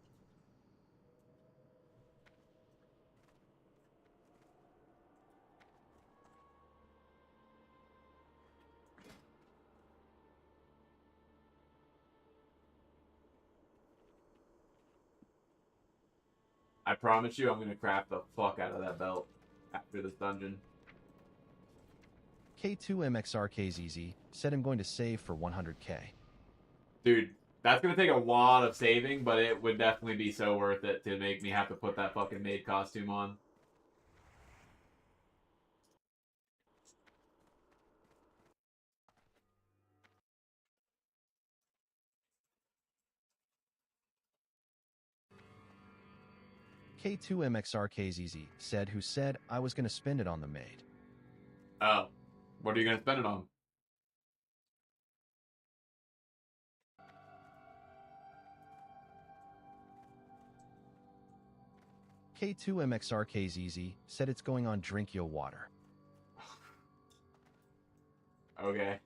A: I promise you I'm going to craft the fuck out of that belt after this dungeon.
B: K2MXR KZZ said I'm going to save for 100k.
A: Dude, that's going to take a lot of saving, but it would definitely be so worth it to make me have to put that fucking maid costume on.
B: K2MXR KZZ said who said I was going to spend it on the maid.
A: Oh. What are you going to spend it on?
B: K2MXR KZZ said it's going on Drink Yo Water.
A: Okay.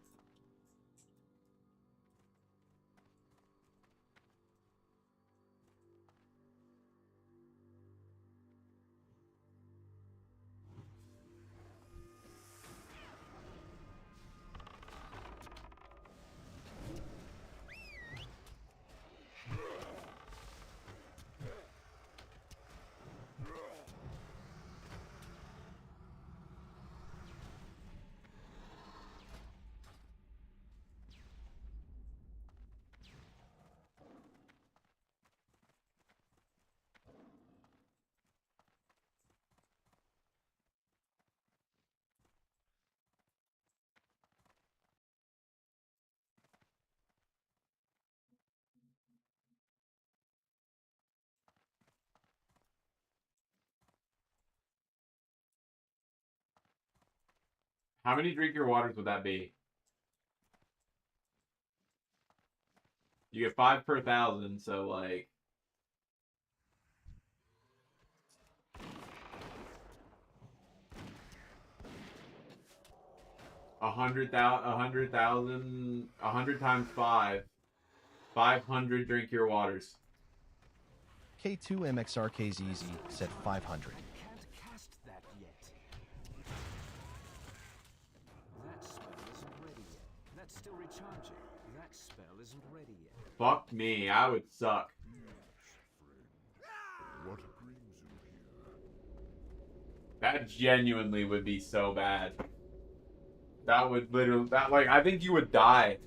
A: How many drink your waters would that be? You get 5 per 1,000, so like... a 100 times 5. 500 drink your waters.
B: K2MXR KZZ said 500.
C: Can't cast that yet. That spell isn't ready yet. That's still recharging. That spell isn't ready yet.
A: Fuck me, I would suck.
D: What brings you here?
A: That genuinely would be so bad. That would literally, I think you would die.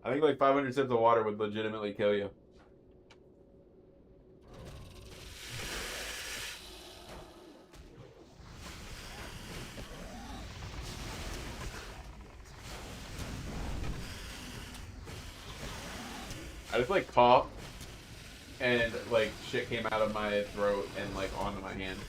A: I think like 500 sips of water would legitimately kill you. I just like coughed and like shit came out of my throat and like onto my hand.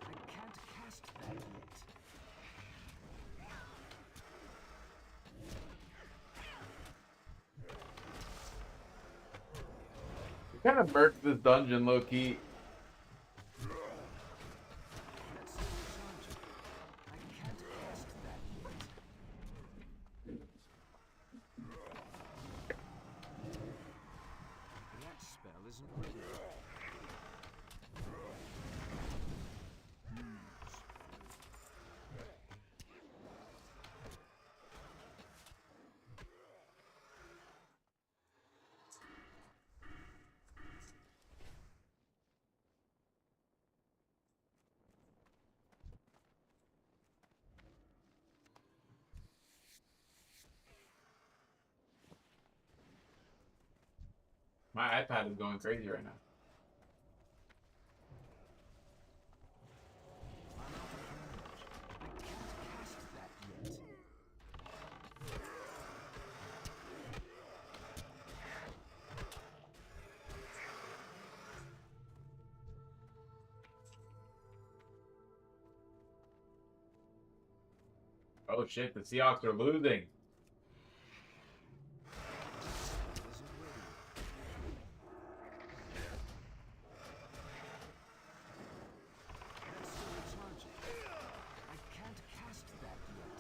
C: I can't cast that yet.
A: We kind of murked this dungeon low key. My iPad is going crazy right now.
C: I'm out of range. I can't cast that yet.
A: Oh shit, the Seahawks are losing.
C: Isn't ready. That's still recharging. I can't cast that yet.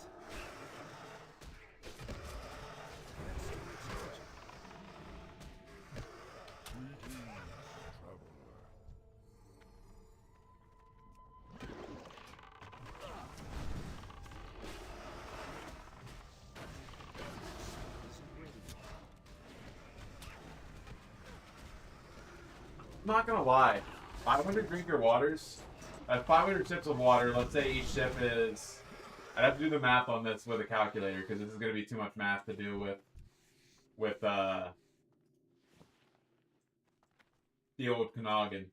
C: That's still recharging.
D: Traveler.
C: Isn't ready.
A: I'm not gonna lie. 500 drinker waters. At 500 sips of water, let's say each sip is. I'd have to do the math on this with a calculator because this is gonna be too much math to do with the old Kanogin.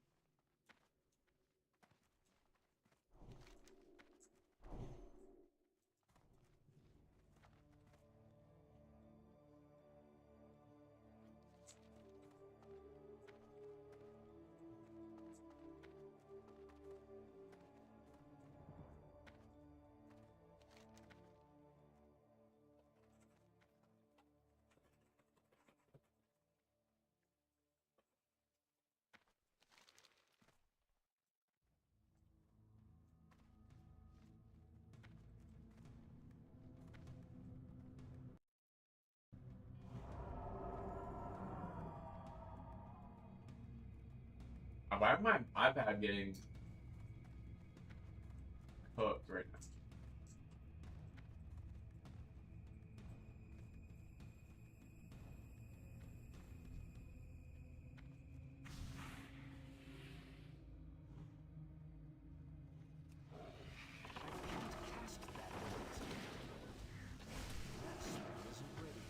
A: Why am my iPad getting cooked right now?
C: I can't cast that yet. That spell isn't ready.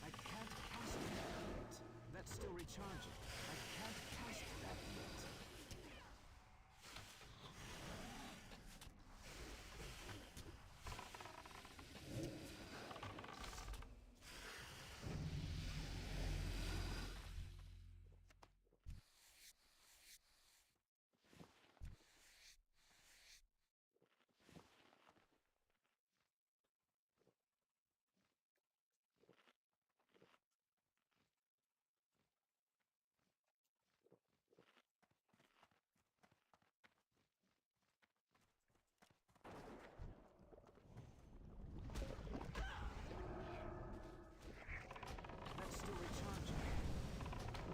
C: I can't cast that yet. That's still recharging. I can't cast that yet. That's still recharging.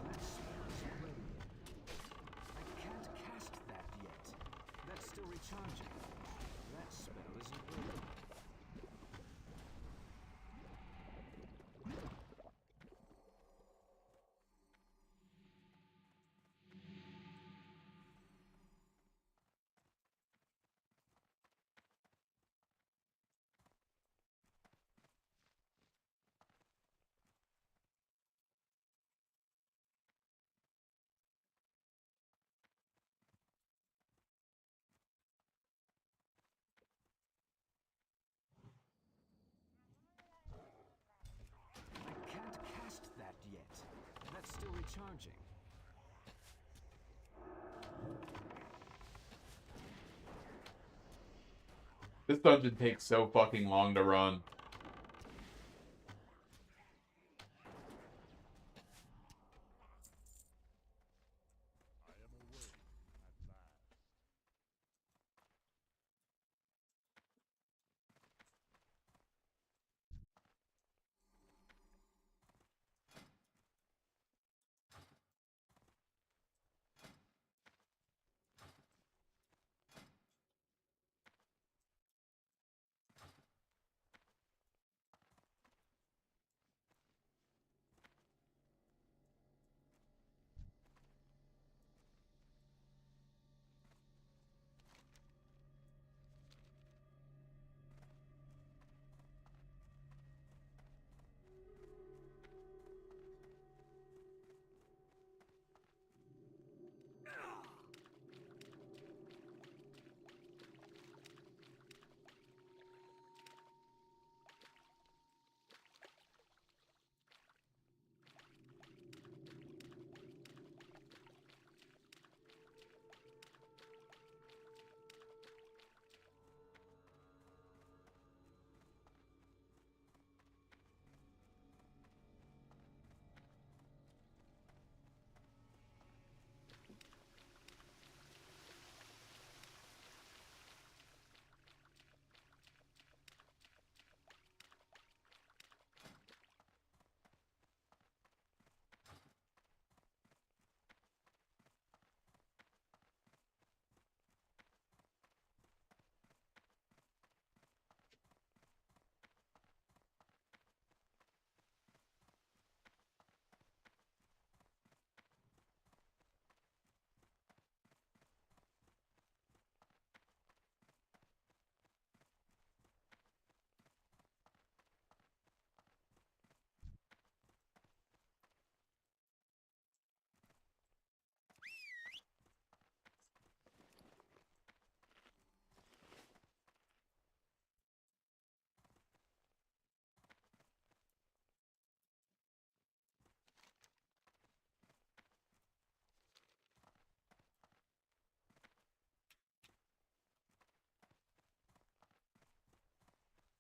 C: That spell isn't ready. I can't cast that yet. That's still recharging. That spell isn't ready. I can't cast that yet. That's still recharging.
A: This dungeon takes so fucking long to run.
D: I am awake at last.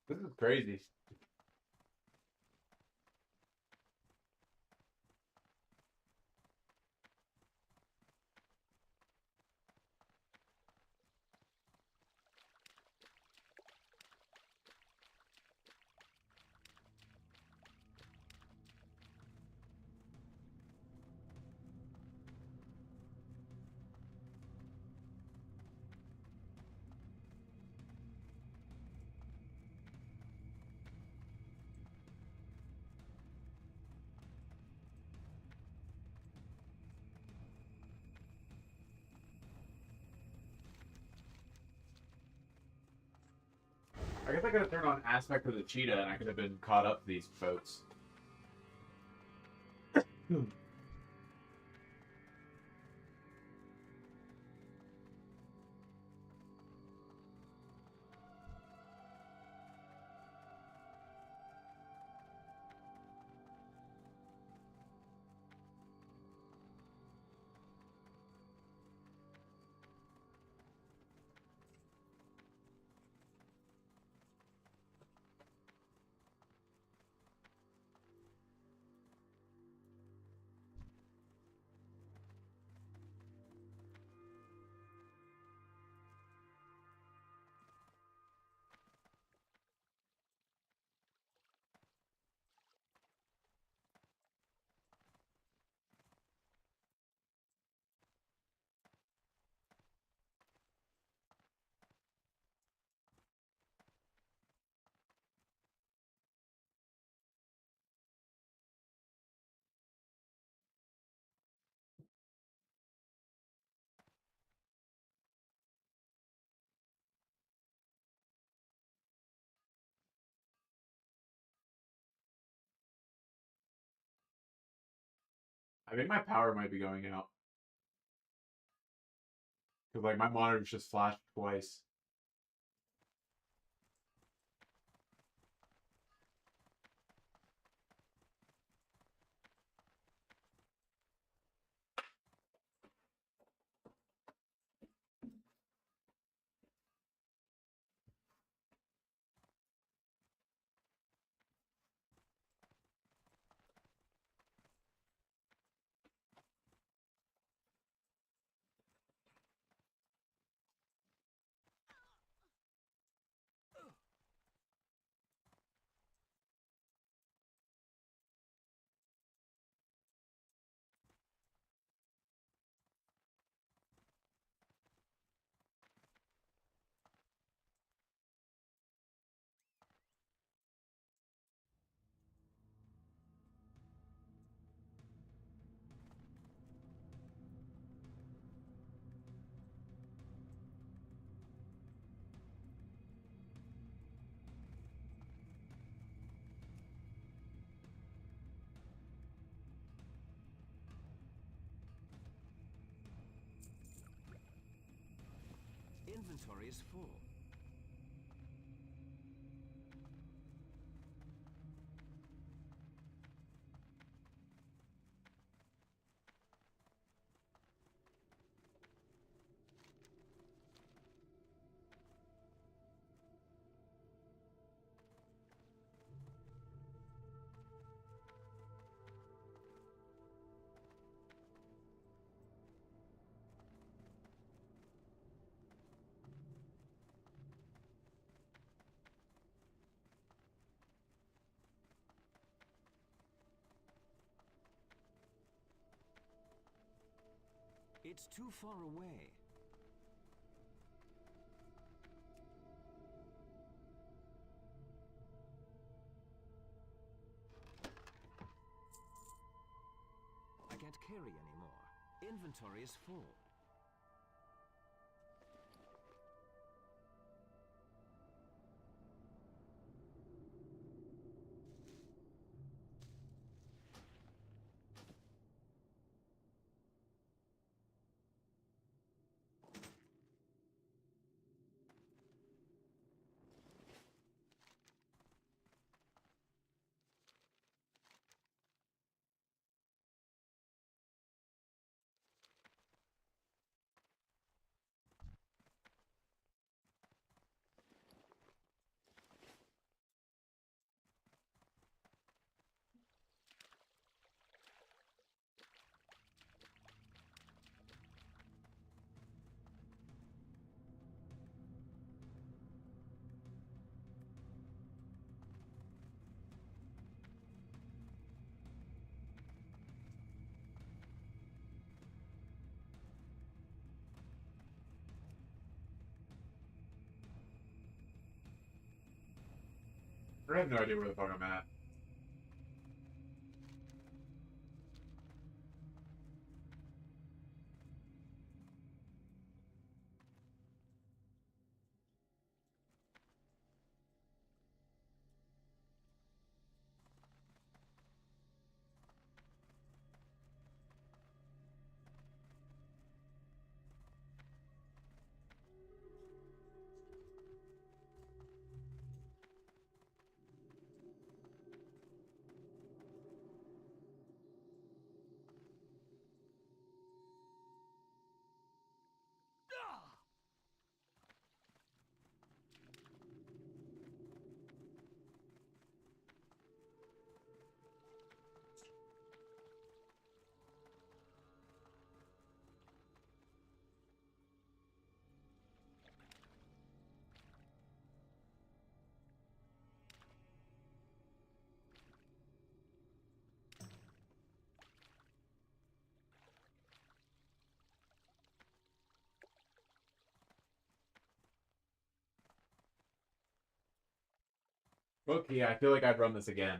A: This is crazy. I guess I could have turned on aspect of the cheetah and I could have been caught up to these boats. I think my power might be going out. Because, like, my monitor just flashed twice.
C: Inventory is full. It's too far away. I can't carry anymore. Inventory is full.
A: I have no idea where the fuck I'm at. Okay, I feel like I'd run this again.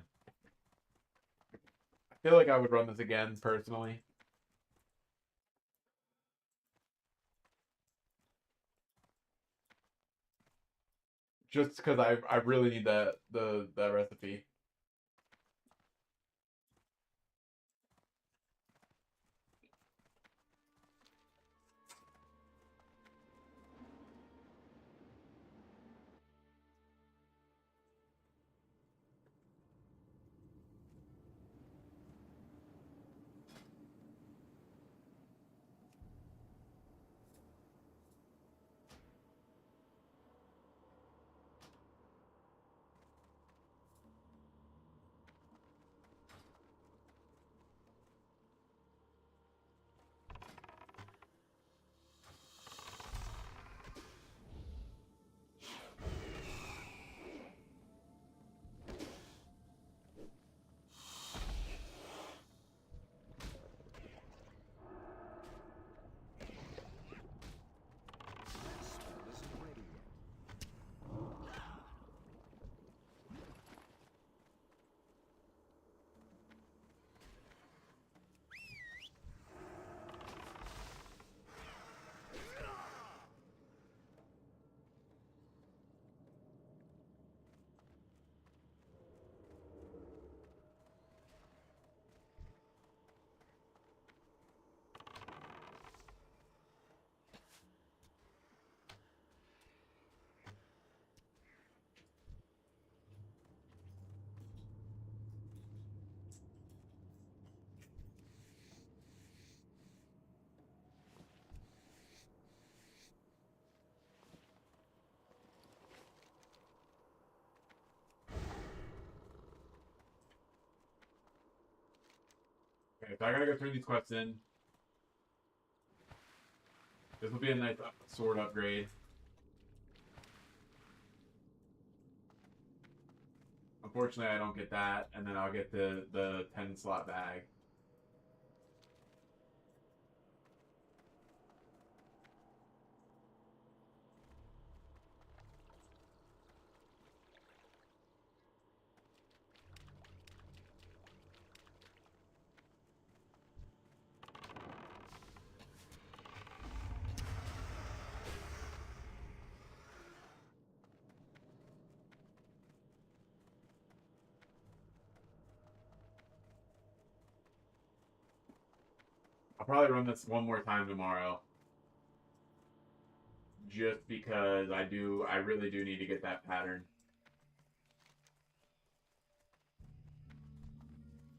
A: I feel like I would run this again, personally. Just because I really need that recipe.
C: That spell isn't ready yet.
A: Okay, so I gotta go turn these quests in. This will be a nice sword upgrade. Unfortunately, I don't get that, and then I'll get the 10 slot bag. I'll probably run this one more time tomorrow. Just because I really do need to get that pattern.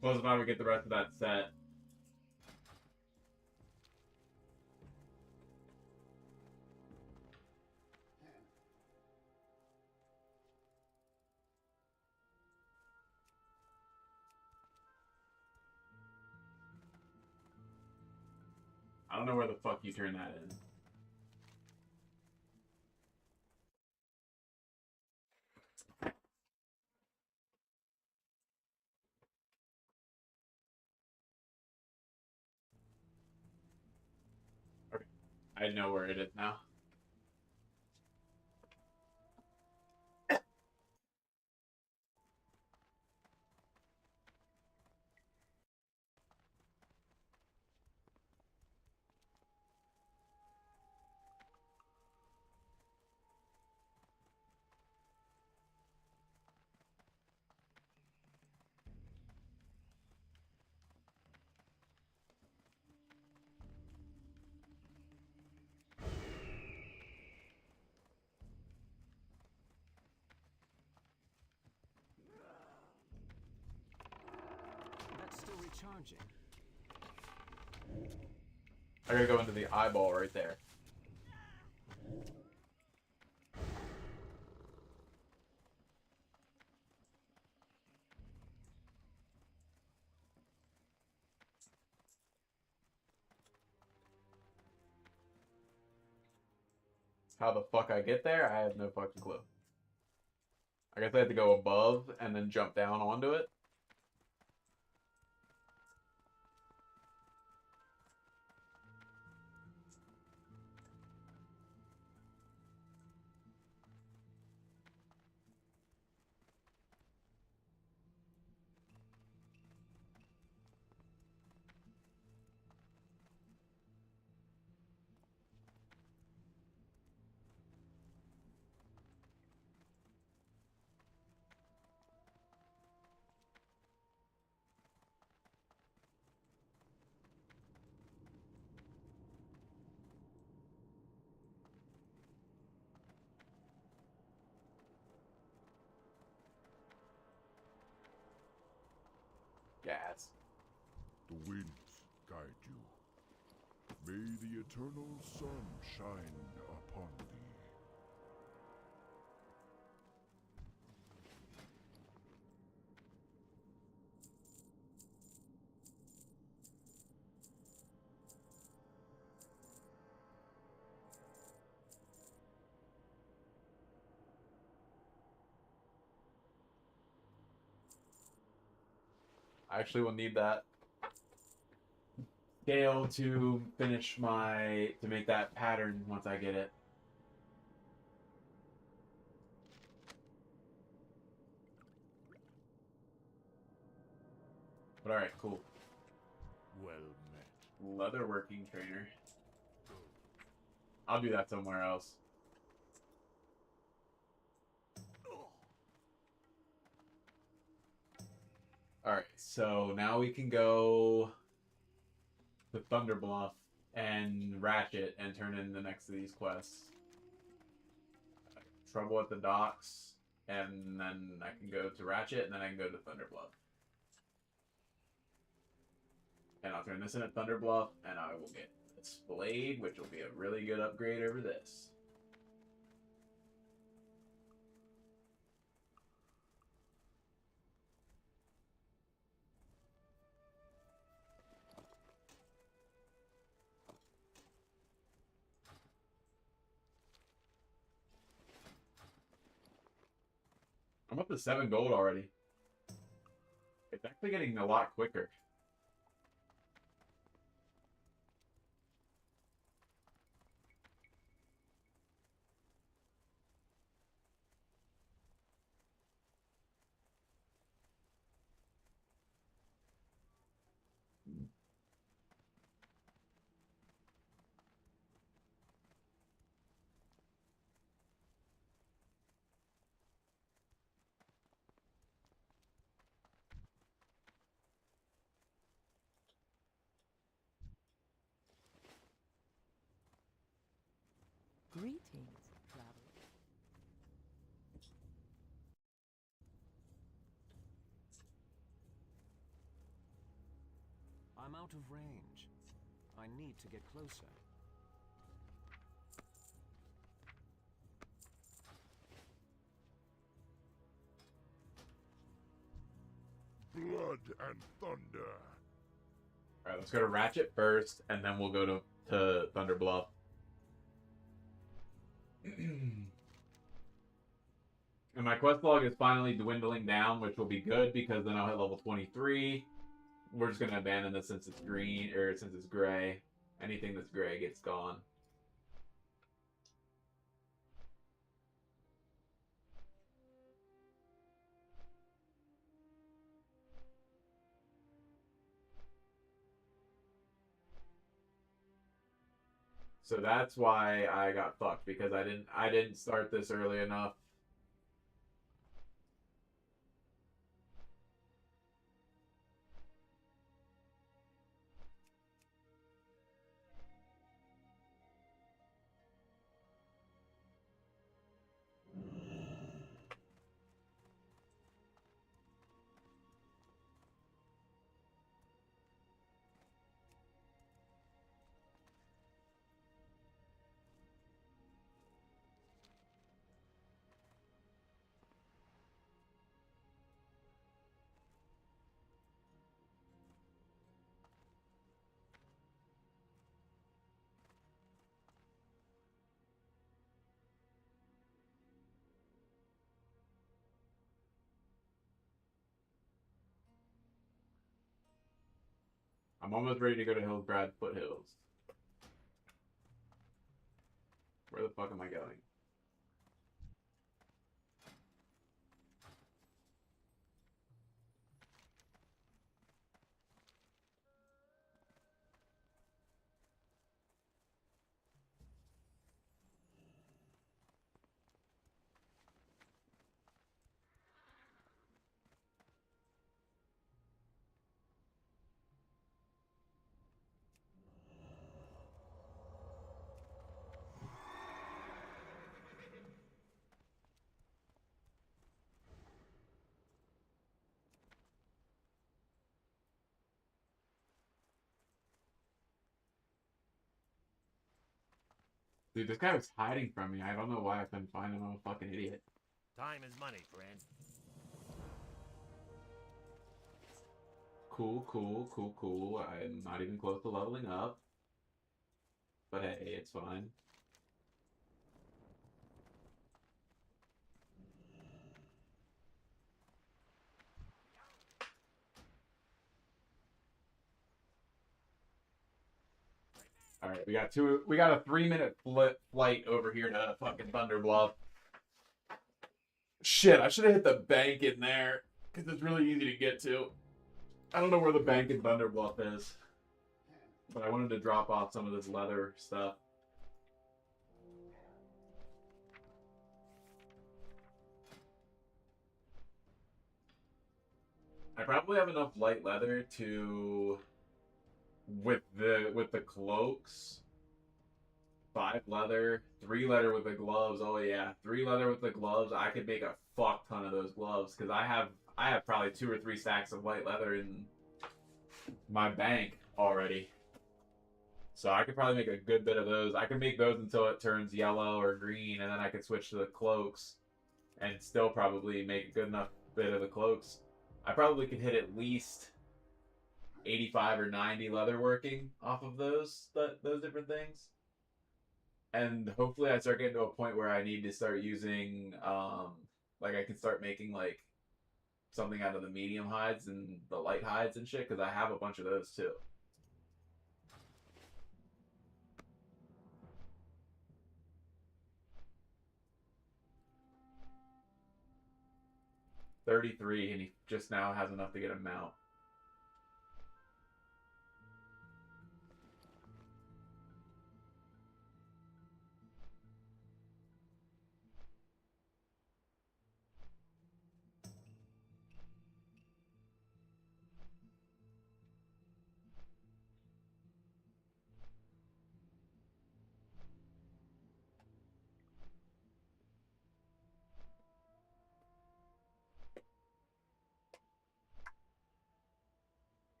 A: Plus, if I would get the rest of that set. I don't know where the fuck you turn that in. Okay. I know where it is now.
C: recharging.
A: I gotta go into the eyeball right there. How the fuck I get there? I have no fucking clue. I guess I have to go above and then jump down onto it. Gas.
D: The winds guide you. May the eternal sun shine upon thee.
A: I actually will need that scale to finish to make that pattern once I get it. But alright, cool.
D: Well met.
A: Leatherworking trainer. I'll do that somewhere else. Alright, so now we can go to Thunderbluff and Ratchet and turn in the next of these quests. Trouble at the docks, and then I can go to Ratchet, and then I can go to Thunderbluff. And I'll turn this in at Thunderbluff, and I will get this blade, which will be a really good upgrade over this. I'm up to 7 gold already. It's actually getting a lot quicker.
F: Greetings, traveler.
C: I'm out of range. I need to get closer.
D: Blood and thunder.
A: Alright, let's go to Ratchet first, and then we'll go to Thunderbluff. And my quest log is finally dwindling down, which will be good because then I'll hit level 23. We're just gonna abandon this since it's green, or since it's gray. Anything that's gray gets gone. So that's why I got fucked, because I didn't start this early enough. I'm almost ready to go to Hillsbrad Foothills. Where the fuck am I going? Dude, this guy was hiding from me. I don't know why I couldn't find him. I'm a fucking idiot.
G: Time is money, friend.
A: Cool, cool, cool, cool. I'm not even close to leveling up. But hey, it's fine. All right, we got a 3-minute flight over here to fucking Thunder Bluff. Shit, I should have hit the bank in there because it's really easy to get to. I don't know where the bank in Thunder Bluff is, but I wanted to drop off some of this leather stuff. I probably have enough light leather to with the cloaks. 5 leather, 3 leather with the gloves. Oh yeah, 3 leather with the gloves. I could make a fuck ton of those gloves because I have probably 2 or 3 stacks of light leather in my bank already. So I could probably make a good bit of those. I could make those until it turns yellow or green, and then I could switch to the cloaks and still probably make a good enough bit of the cloaks. I probably could hit at least 85 or 90 leather working off of those different things. And hopefully I start getting to a point where I need to start using, like I can start making like something out of the medium hides and the light hides and shit, because I have a bunch of those too. $33, and he just now has enough to get a mount.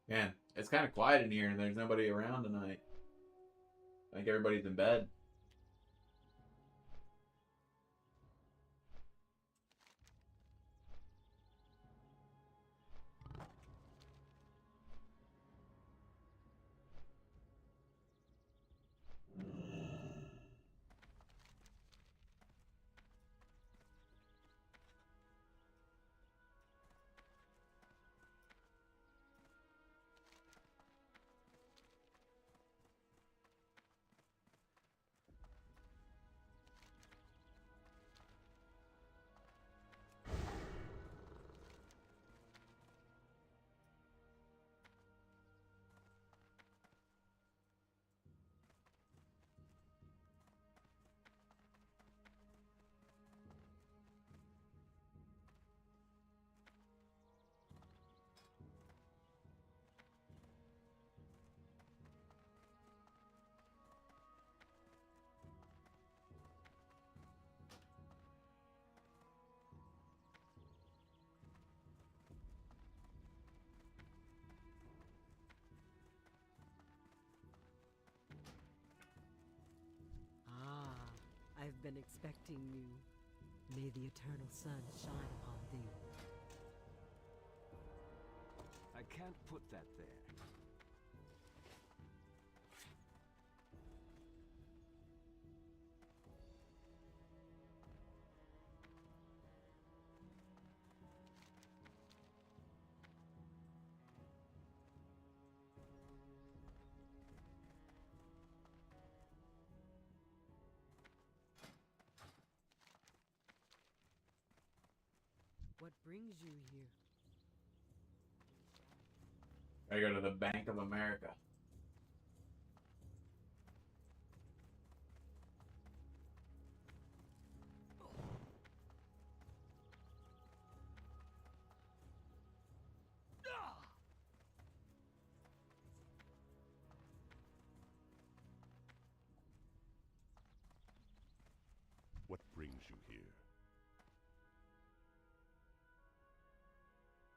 A: Man, it's kind of quiet in here, and there's nobody around tonight. I think everybody's in bed.
F: expecting you. May the eternal sun shine upon thee.
C: I can't put that there.
F: What brings you here?
A: I go to the Bank of America.
D: What brings you here?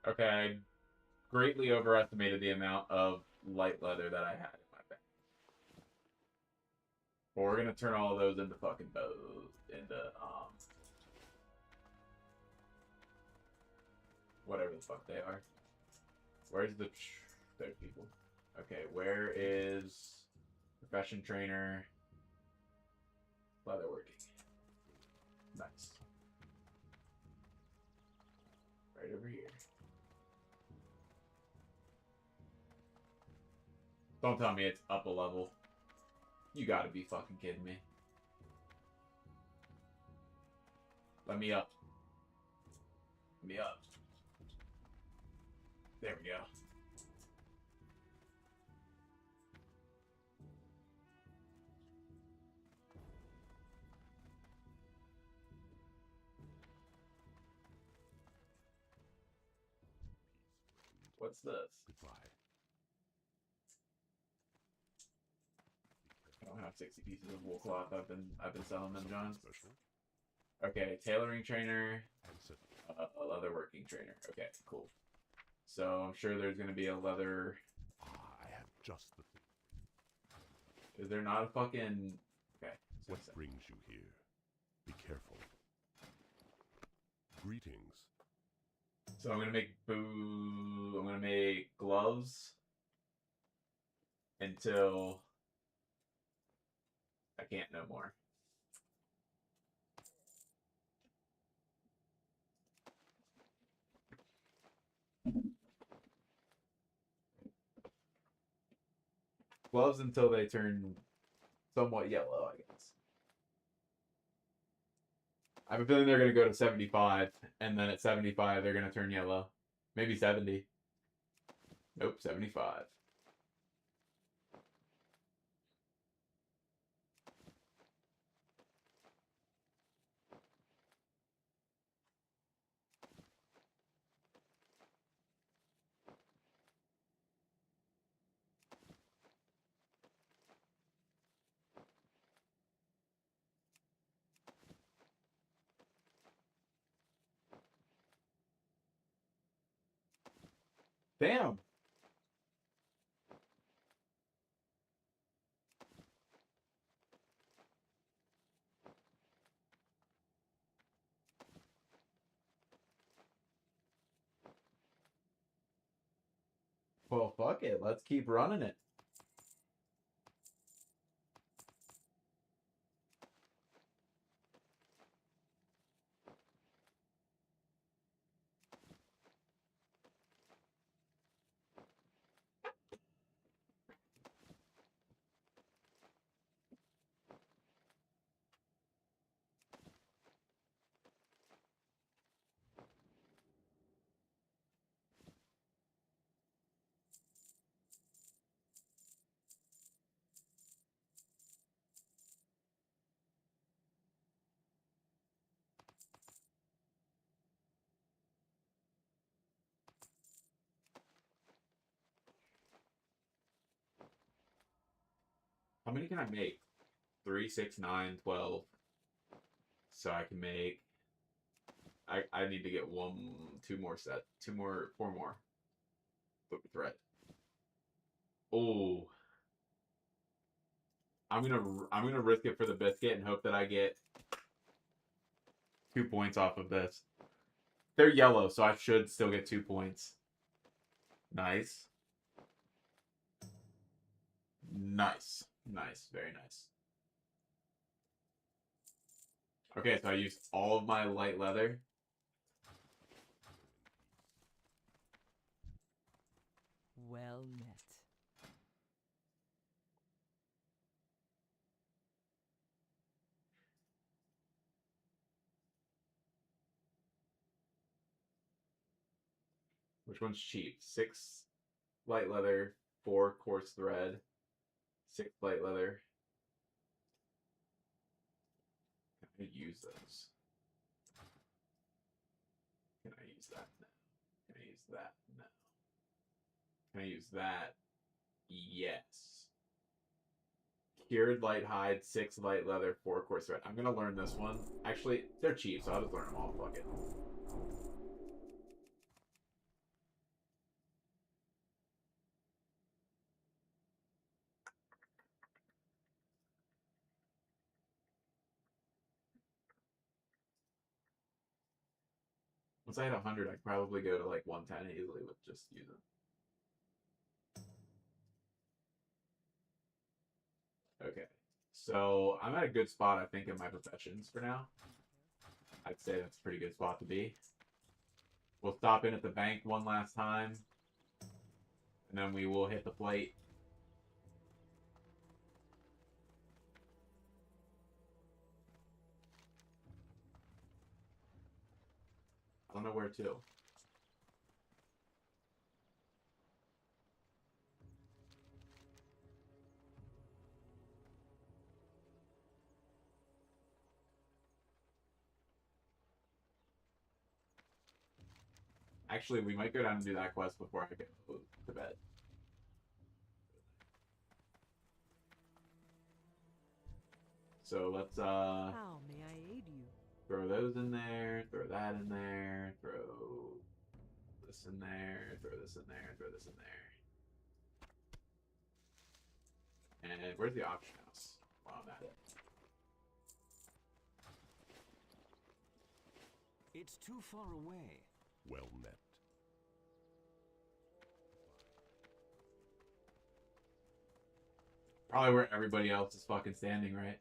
A: Okay, I greatly overestimated the amount of light leather that I had in my bag. But we're gonna turn all of those into fucking bows, into whatever the fuck they are. Where's the there people? Okay, where is profession trainer? Leatherworking. Nice. Right over here. Don't tell me it's up a level. You gotta be fucking kidding me. Let me up. Let me up. There we go. What's this?
D: Goodbye.
A: I don't have 60 pieces of wool cloth. I've been selling them, John.
D: Special
A: Okay, tailoring trainer,
D: and sit.
A: a leather working trainer. Okay, cool. So I'm sure there's gonna be a leather.
D: I have just the thing.
A: Is there not a fucking? Okay.
D: What brings you here? Be careful. Greetings.
A: So I'm gonna make I'm gonna make gloves until I can't no more. Gloves until they turn somewhat yellow, I guess. I have a feeling they're going to go to 75, and then at 75, they're going to turn yellow. Maybe 70. Nope, 75. Damn. Well, fuck it. Let's keep running it. How many can I make? 3, 6, 9, 12. So I can make... I need to get 2 more set. 4 more. Flip the thread. Oh. I'm gonna risk it for the biscuit and hope that I get 2 points off of this. They're yellow, so I should still get 2 points. Nice. Nice. Nice. Very nice. Okay, so I used all of my light leather.
F: Well met.
A: Which one's cheap? 6 light leather, 4 coarse thread, 6 light leather. Can I use those? Can I use that? No. Can I use that? No. Can I use that? Yes. Cured light hide, 6 light leather, 4 coarse thread. I'm gonna learn this one. Actually, they're cheap, so I'll just learn them all. Fuck it. Once I hit 100, I could probably go to like 110 easily with just using. Okay. So I'm at a good spot, I think, in my professions for now. I'd say that's a pretty good spot to be. We'll stop in at the bank one last time. And then we will hit the flight. I don't know where to. Actually, we might go down and do that quest before I go to bed. So let's
F: How may I aid you?
A: throw those in there, throw that in there, throw this in there, throw this in there, throw this in there. And where's the auction house? While I'm at it.
C: It's too far away.
D: Well met.
A: Probably where everybody else is fucking standing, right?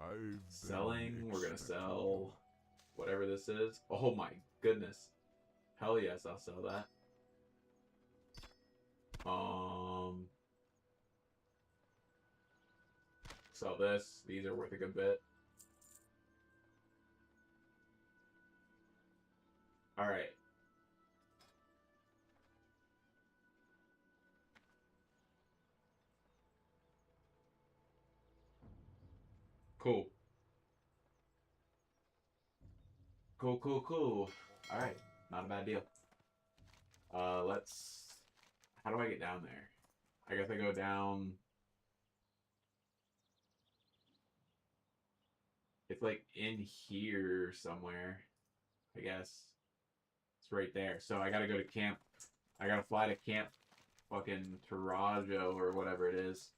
D: I've
A: Selling, we're gonna sell whatever this is. Oh my goodness. Hell yes, I'll sell that. Sell this. These are worth a good bit. Alright. Cool. Cool. Alright. Not a bad deal. Let's... How do I get down there? I guess I go down... It's like in here somewhere. I guess. It's right there. So I gotta go to camp. I gotta fly to camp fucking Tarajo or whatever it is.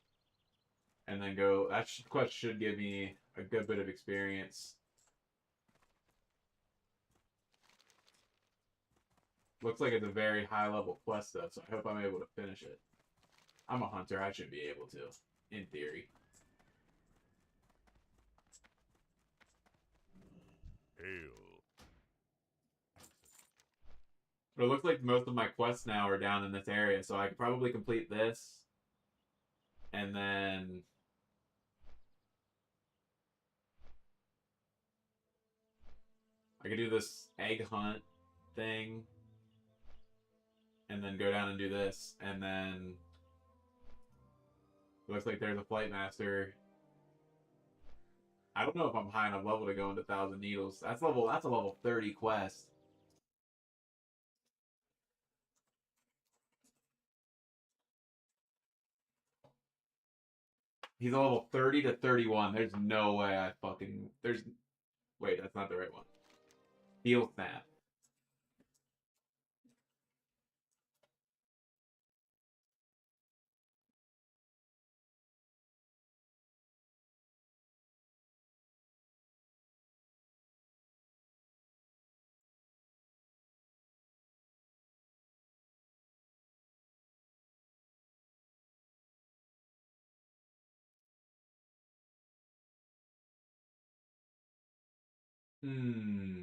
A: And then go... That quest should give me a good bit of experience. Looks like it's a very high level quest though, so I hope I'm able to finish it. I'm a hunter, I should be able to, in theory.
D: Hail.
A: But it looks like most of my quests now are down in this area, so I could probably complete this. And then... I could do this egg hunt thing. And then go down and do this. And then... It looks like there's a flight master. I don't know if I'm high enough level to go into 1,000 Needles. That's a level 30 quest. He's a level 30 to 31. There's no way I fucking... Wait, that's not the right one. Steel Snap. Hmm.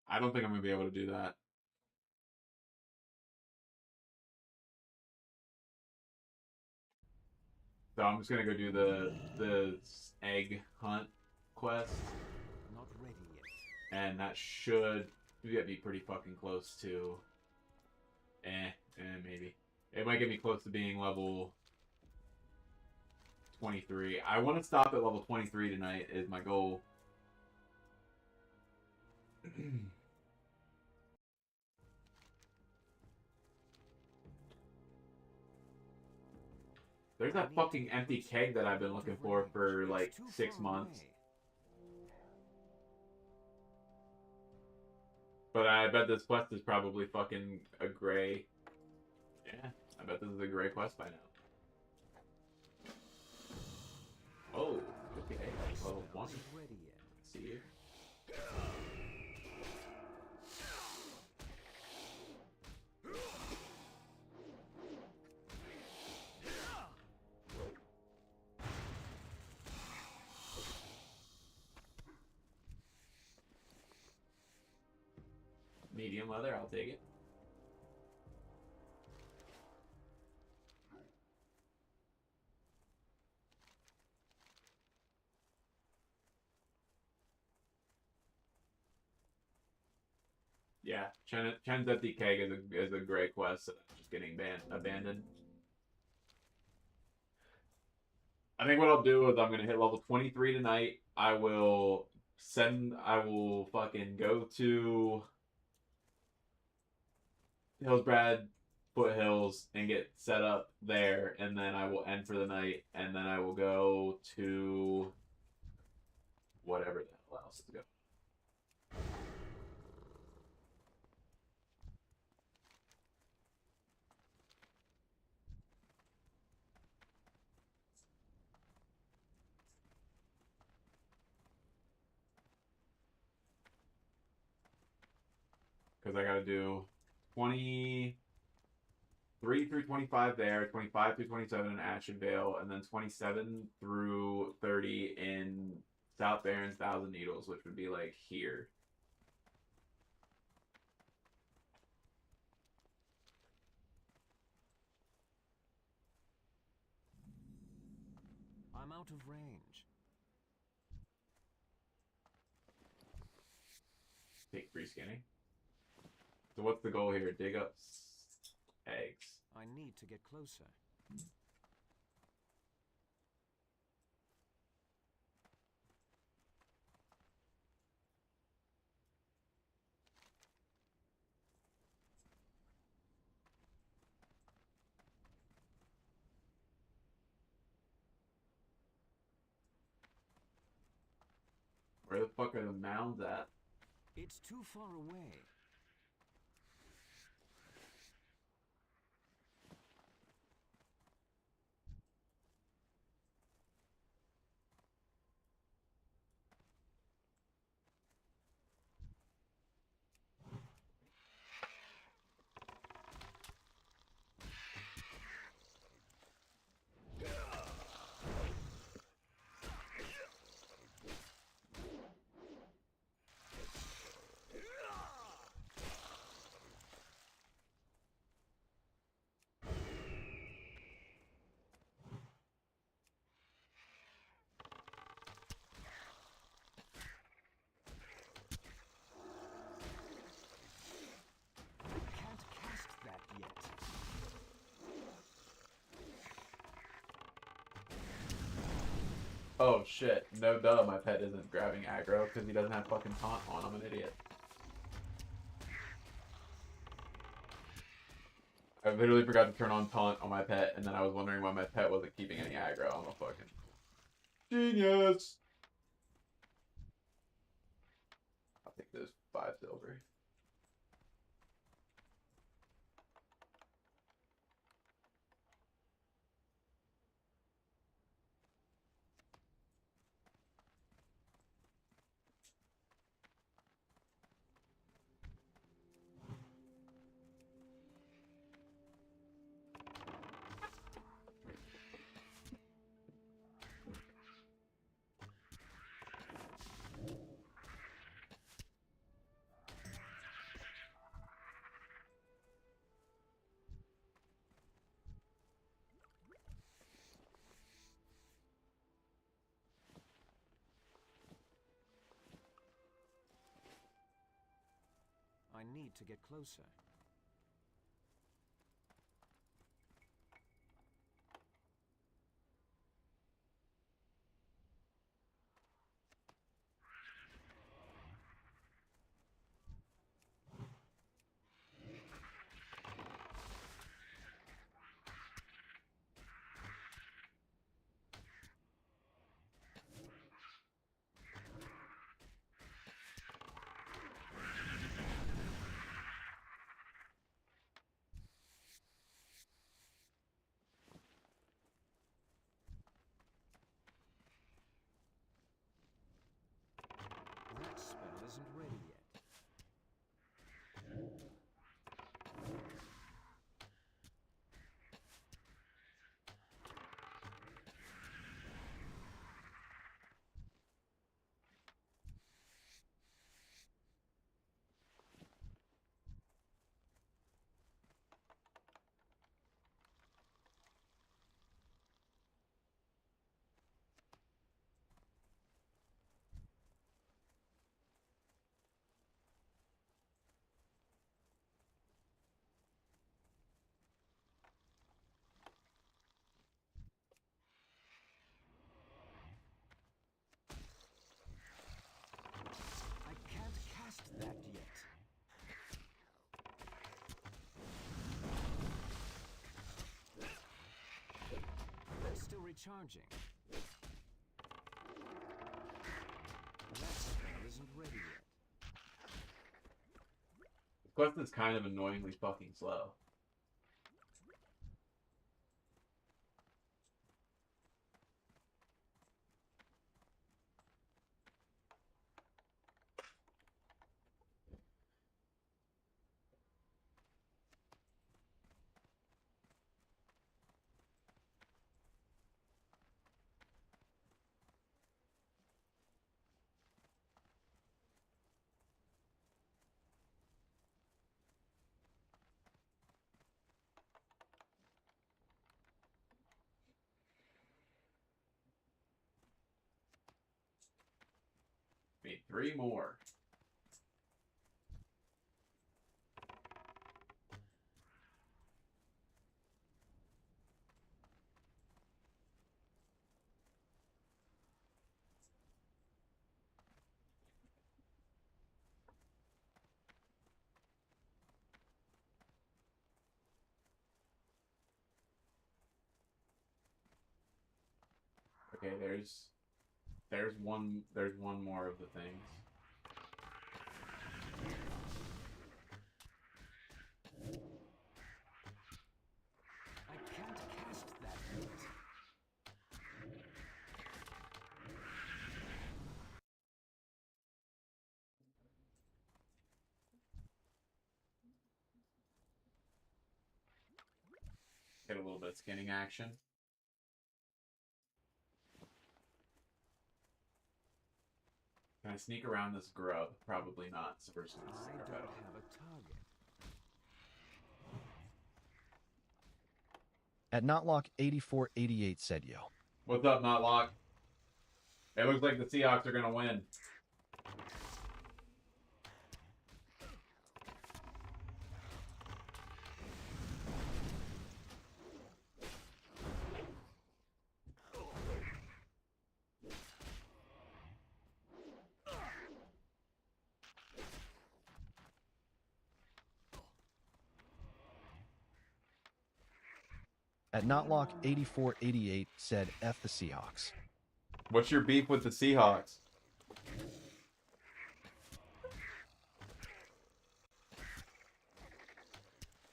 A: I don't think I'm gonna be able to do that. So I'm just gonna go do the egg hunt quest,
C: Not ready yet.
A: and that should get me pretty fucking close to. Maybe it might get me close to being level 23. I want to stop at level 23 tonight. Is my goal. There's that fucking empty keg that I've been looking for like 6 months. But I bet this quest is probably fucking a gray. Yeah, I bet this is a gray quest by now. Oh, okay. Level 20. Let's see here. Medium leather, I'll take it. Yeah, Chen's empty keg is a gray quest that's just getting abandoned. I think what I'll do is I'm gonna hit level 23 tonight. I will fucking go to Hillsbrad Foothills and get set up there, and then I will end for the night, and then I will go to whatever the hell else is going. Because I gotta do 23 through 25 there, 25 through 27 in Ashenvale, and then 27 through 30 in South Barrens, Thousand Needles, which would be like here.
C: I'm out of range.
A: Take free scanning. So what's the goal here? Dig up eggs.
C: I need to get closer.
A: Where the fuck are the mounds at?
C: It's too far away.
A: Oh shit, no duh, my pet isn't grabbing aggro because he doesn't have fucking taunt on. I'm an idiot. I literally forgot to turn on taunt on my pet, and then I was wondering why my pet wasn't keeping any aggro. I'm a fucking genius. I'll take those 5 silver.
C: I need to get closer. That spell isn't ready yet. I can't cast that yet. That's still recharging. That spell isn't ready yet.
A: This quest is kind of annoyingly fucking slow. Need 3 more. Okay, there's one more of the things.
C: I can't cast that yet.
A: Get a little bit of skinning action. Can I sneak around this grub? Probably not, so we're just gonna
C: I
A: stick our
C: don't
A: head on.
C: have a target.
B: At Notlock 8488 said yo.
A: What's up, Notlock? It looks like the Seahawks are gonna win.
B: At Notlock 8488 said F the Seahawks.
A: What's your beef with the Seahawks?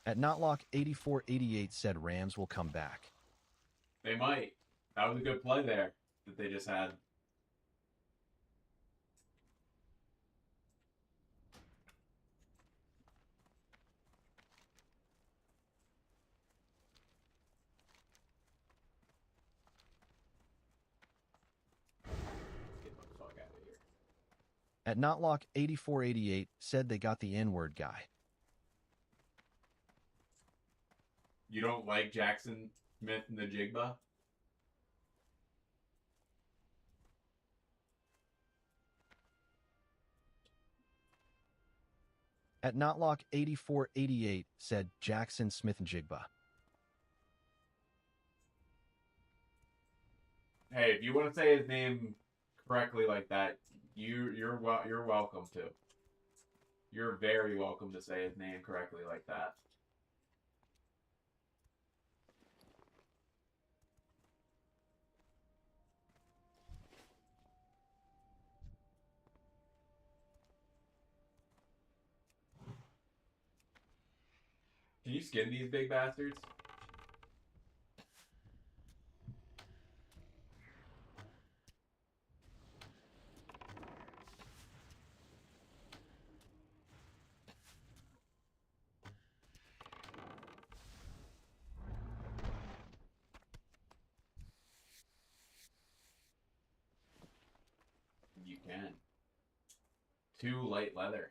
B: At Notlock 8488 said Rams will come back.
A: They might. That was a good play there that they just had. Get the fuck out of here.
B: At Notlock 8488 said they got the N-word guy.
A: You don't like Jackson Smith and the Jigba?
B: At Notlock8488 said Jackson Smith and Jigba.
A: Hey, if you want to say his name correctly like that, you're welcome to. You're very welcome to say his name correctly like that. Can you skin these big bastards? You can. 2 light leather.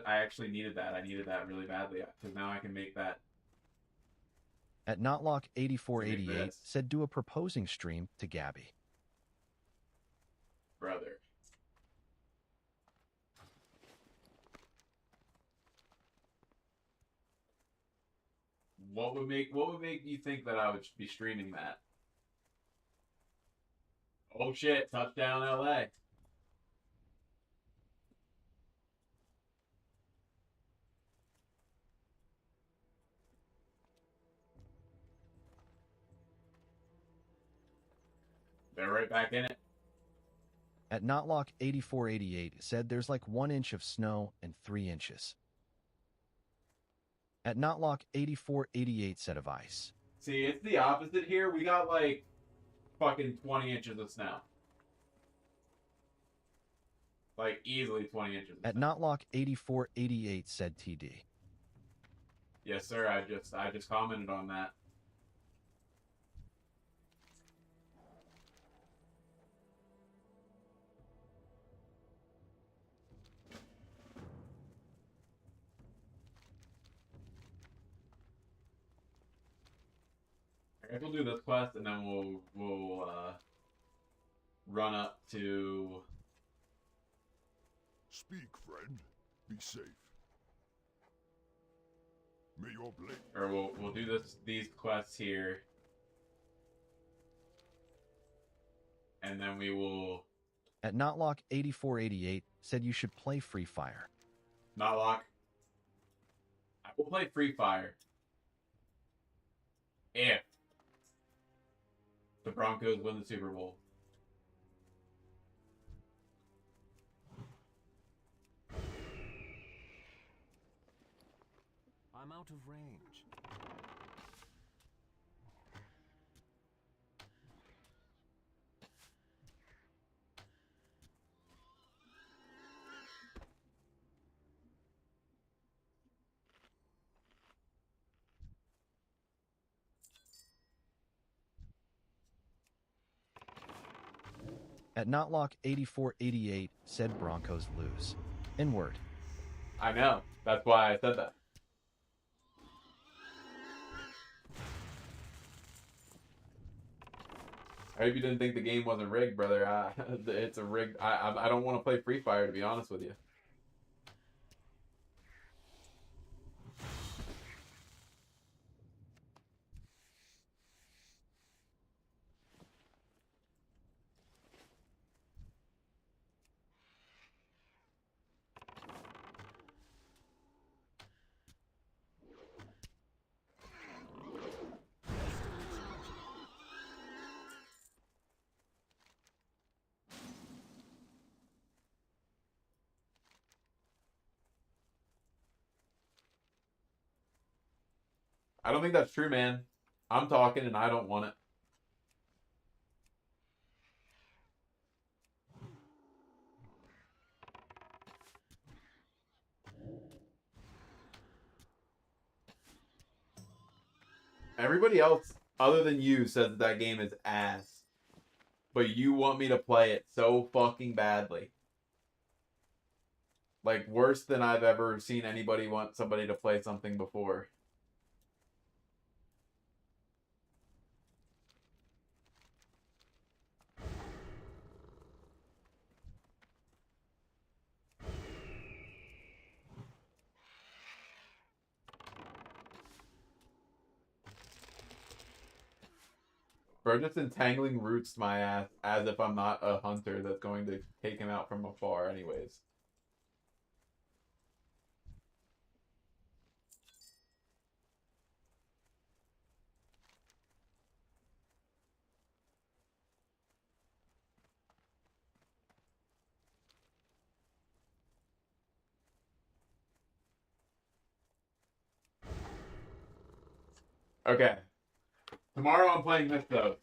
A: I actually needed that. I needed that really badly because now I can make that.
B: At Notlock8488 said do a proposing stream to Gabby.
A: Brother. What would make you think that I would be streaming that? Oh shit, touchdown LA. They're right back in it.
B: At Notlock8488 said there's like 1 inch of snow and 3 inches. At Notlock8488 said of ice.
A: See, it's the opposite here. We got like fucking 20 inches of snow. Like easily 20 inches.
B: At Notlock8488 said TD.
A: Yes, sir. I just commented on that. I guess we'll do this quest and then we'll run up to.
D: Speak, friend. Be safe. May your blade.
A: Or we'll do these quests here, and then we will.
B: At Notlock8488 said you should play Free Fire.
A: Notlock. I will play Free Fire if the Broncos win the Super Bowl.
C: I'm out of range.
B: At Notlock8488 said Broncos lose. Inward.
A: I know. That's why I said that. I hope you didn't think the game wasn't rigged, brother. It's a rigged. I don't want to play Free Fire, to be honest with you. I don't think that's true, man. I'm talking and I don't want it. Everybody else, other than you, says that game is ass. but you want me to play it so fucking badly. Like, worse than I've ever seen anybody want somebody to play something before. Bro, just entangling roots my ass as if I'm not a hunter that's going to take him out from afar anyways. Okay. Tomorrow I'm playing this though.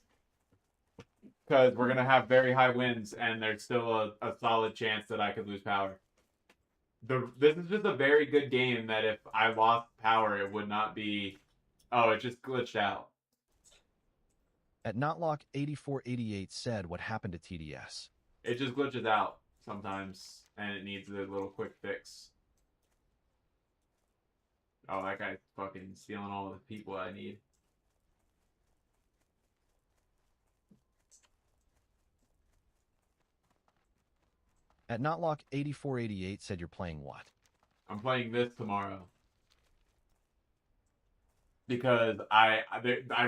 A: Because we're going to have very high winds and there's still a solid chance that I could lose power. This is just a very good game that if I lost power, it would not be... Oh, it just glitched out.
B: At Notlock8488 said what happened to TDS.
A: It just glitches out sometimes, and it needs a little quick fix. Oh, that guy's fucking stealing all the people I need.
B: At Notlock8488 said you're playing what?
A: I'm playing this tomorrow. Because I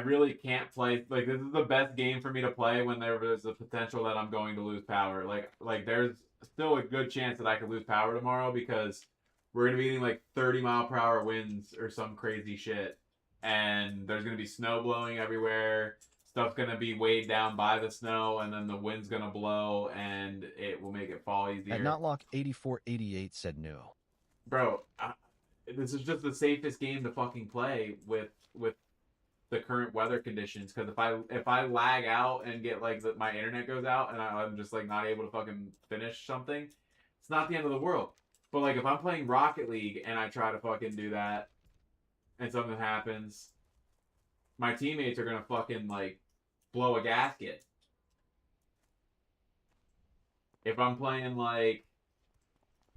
A: really can't play... Like, this is the best game for me to play when there's a potential that I'm going to lose power. Like there's still a good chance that I could lose power tomorrow because we're going to be getting, like, 30-mile-per-hour winds or some crazy shit. And there's going to be snow blowing everywhere. Stuff's going to be weighed down by the snow, and then the wind's going to blow, and it will make it fall easier.
B: At Notlock8488 said no.
A: Bro, this is just the safest game to fucking play with the current weather conditions. Because if I lag out and get like my internet goes out and I'm just like not able to fucking finish something, it's not the end of the world. But like if I'm playing Rocket League and I try to fucking do that and something happens, my teammates are gonna fucking like blow a gasket. If I'm playing like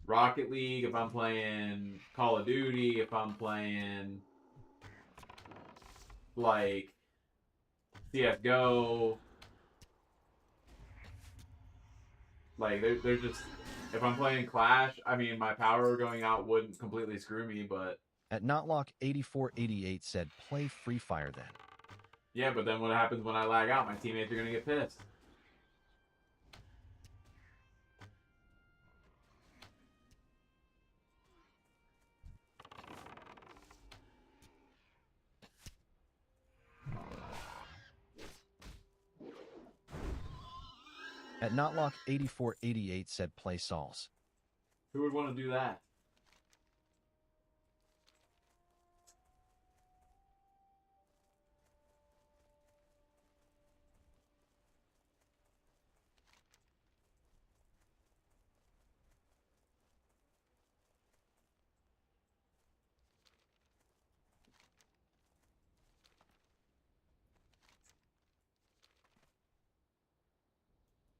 A: Rocket League, if I'm playing Call of Duty, if I'm playing like CSGO, like there's just, if I'm playing Clash, I mean my power going out wouldn't completely screw me, but
B: At Notlock8488 said play Free Fire then.
A: yeah, but then what happens when I lag out? My teammates are gonna get pissed.
B: At Notlock8488 said play Sauls.
A: Who would want to do that?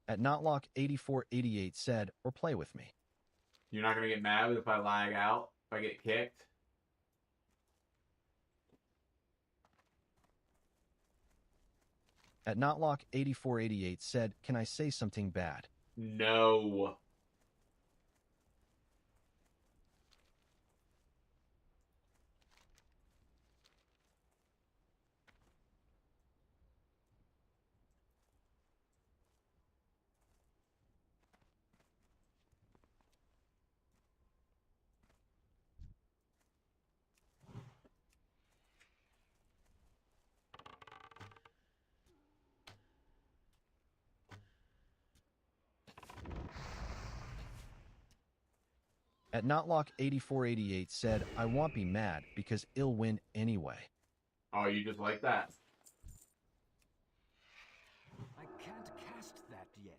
B: At Notlock8488 said, or play with me.
A: You're not gonna get mad if I lag out, if I get kicked?
B: At Notlock8488 said, can I say something bad?
A: No.
B: At Notlock8488 said, I won't be mad because it'll win anyway.
A: Oh, you just like that?
C: I can't cast that yet.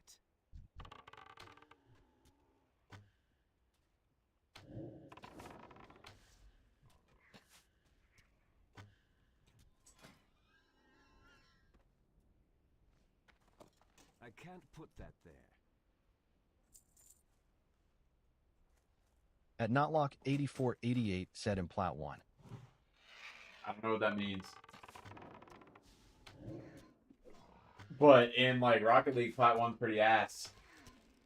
C: I can't put that there.
B: At Notlock 8488 said in Plat 1.
A: I don't know what that means. But in like Rocket League, Plat 1's pretty ass.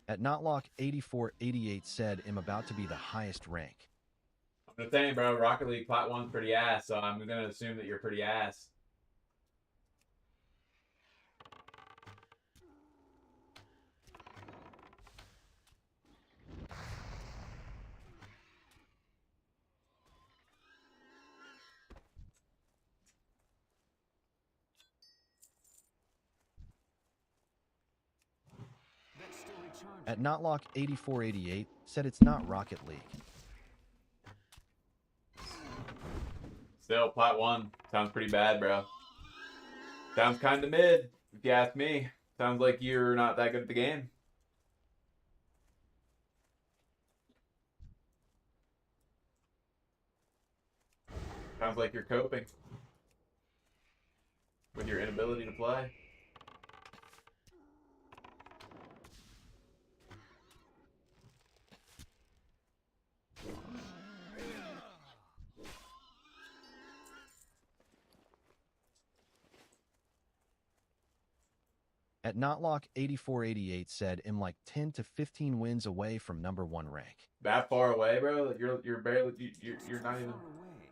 B: At Notlock 8488 said I'm about to be the highest rank.
A: I'm just saying, bro, Rocket League Plat 1's pretty ass, so I'm gonna assume that you're pretty ass.
C: That's still recharging.
B: At Notlock 8488 said it's not Rocket League.
A: Still, Plat 1 sounds pretty bad, bro. Sounds kind of mid, if you ask me. Sounds like you're not that good at the game. Sounds like you're coping with your inability to play.
B: At Notlock 8488 said I'm like 10 to 15 wins away from #1 rank.
A: That far away, bro? You're barely you're not even
C: Far away.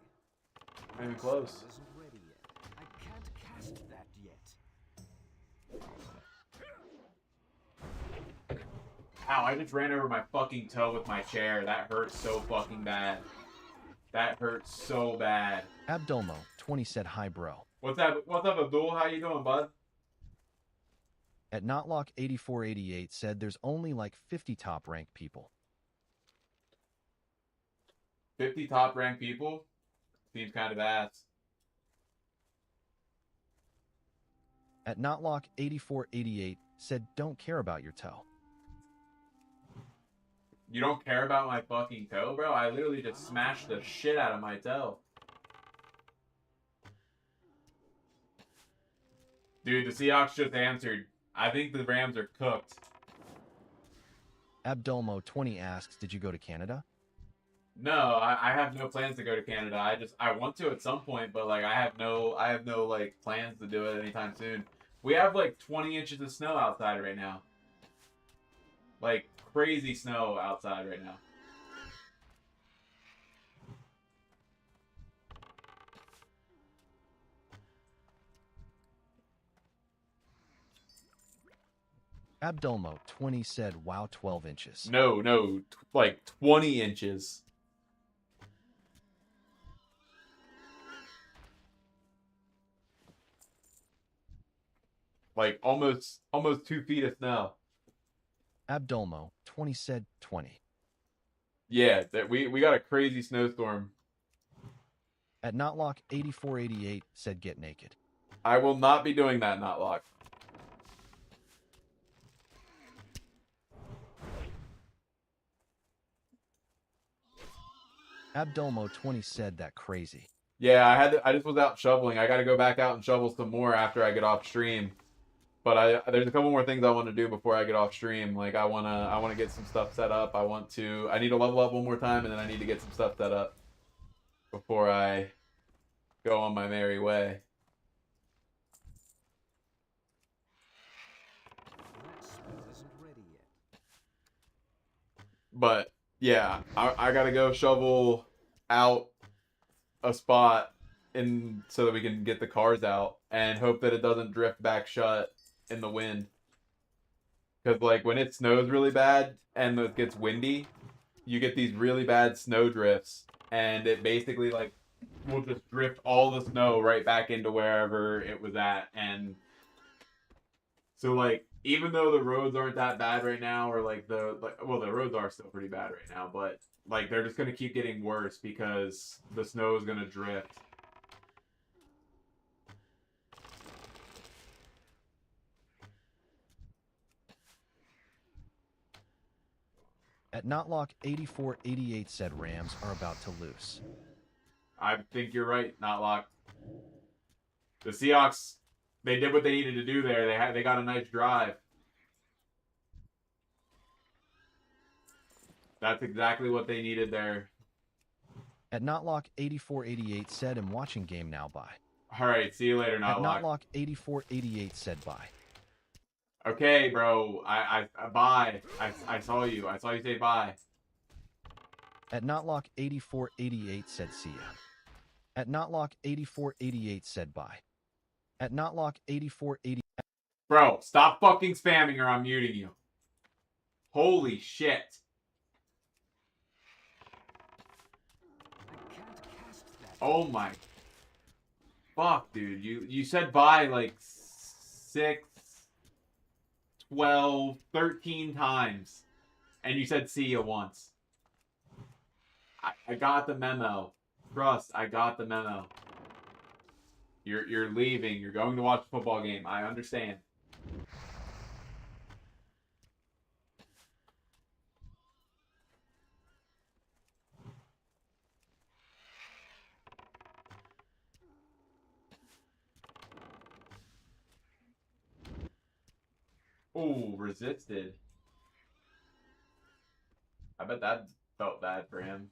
A: not even
C: That
A: close.
C: spell isn't ready yet. I can't cast that yet.
A: Ow, I just ran over my fucking toe with my chair. That hurts so fucking bad. That hurts so bad.
B: Abdulmo 20 said hi bro.
A: What's up, Abdul? How you doing, bud?
B: At Notlock 8488 said there's only like 50 top ranked people.
A: 50 top ranked people? Seems kind of ass.
B: At Notlock 8488 said don't care about your toe.
A: You don't care about my fucking toe, bro? I literally just smashed the shit out of my toe. Dude, the Seahawks just answered. I think the Rams are cooked.
B: Abdulmo 20 asks, did you go to Canada?
A: No, I have no plans to go to Canada. I want to at some point, but like I have no like plans to do it anytime soon. We have like 20 inches of snow outside right now. Like crazy snow outside right now.
B: Abdulmo 20 said wow 12 inches.
A: No, like 20 inches. Like almost 2 feet of snow.
B: Abdulmo 20 said 20.
A: Yeah, that we got a crazy snowstorm.
B: At Notlock 8488 said get naked.
A: I will not be doing that, Notlock.
B: Abdulmo 20 said that crazy.
A: Yeah, I just was out shoveling. I got to go back out and shovel some more after I get off stream. But there's a couple more things I want to do before I get off stream. Like I wanna get some stuff set up. I need to level up one more time, and then I need to get some stuff set up before I go on my merry way.
C: That spell isn't ready yet.
A: But yeah, I gotta go shovel out a spot so that we can get the cars out and hope that it doesn't drift back shut in the wind. Because like when it snows really bad and it gets windy, you get these really bad snow drifts, and it basically like will just drift all the snow right back into wherever it was at. And so like even though the roads aren't that bad right now, or the roads are still pretty bad right now, but like they're just gonna keep getting worse because the snow is gonna drift.
B: At Notlock 8488 said Rams are about to lose.
A: I think you're right, Notlock. The Seahawks, they did what they needed to do there. They got a nice drive. That's exactly what they needed there.
B: At Notlock8488 said, I'm watching game now, bye.
A: All right, see you later,
B: At
A: Notlock.
B: Notlock8488 said, bye.
A: Okay, bro. Bye. I saw you. I saw you say bye.
B: At Notlock8488 said, see ya. At Notlock8488 said, bye. At Notlock8488.
A: Bro, stop fucking spamming or I'm muting you. Holy shit.
C: I can't cast that.
A: Oh my. Fuck, dude. You said bye like 6, 12, 13 times. And you said see ya once. I got the memo. Trust, I got the memo. You're leaving. You're going to watch a football game. I understand. Ooh, resisted. I bet that felt bad for him.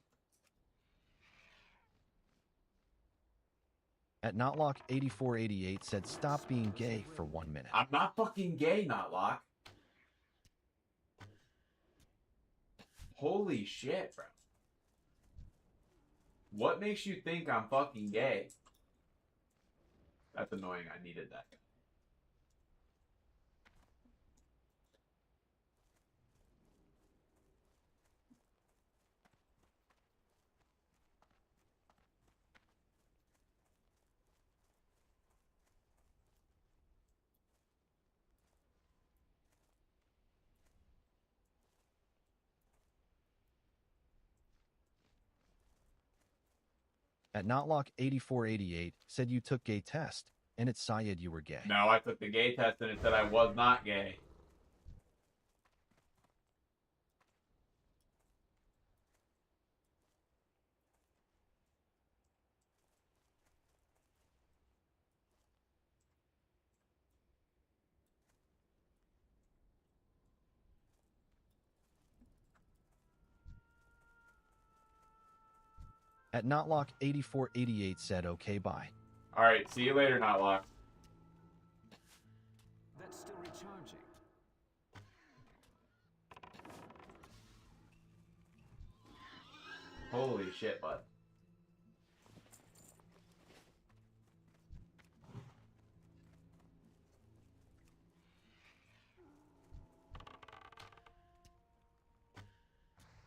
B: At Notlock8488 said, stop being gay for 1 minute.
A: I'm not fucking gay, Notlock. Holy shit, bro. What makes you think I'm fucking gay? That's annoying. I needed that.
B: At Notlock8488 said you took gay test, and it said you were gay.
A: No, I took the gay test and it said I was not gay.
B: At Notlock8488 said, okay, bye.
A: Alright, see you later, Notlock.
C: That's still recharging.
A: Holy shit, bud.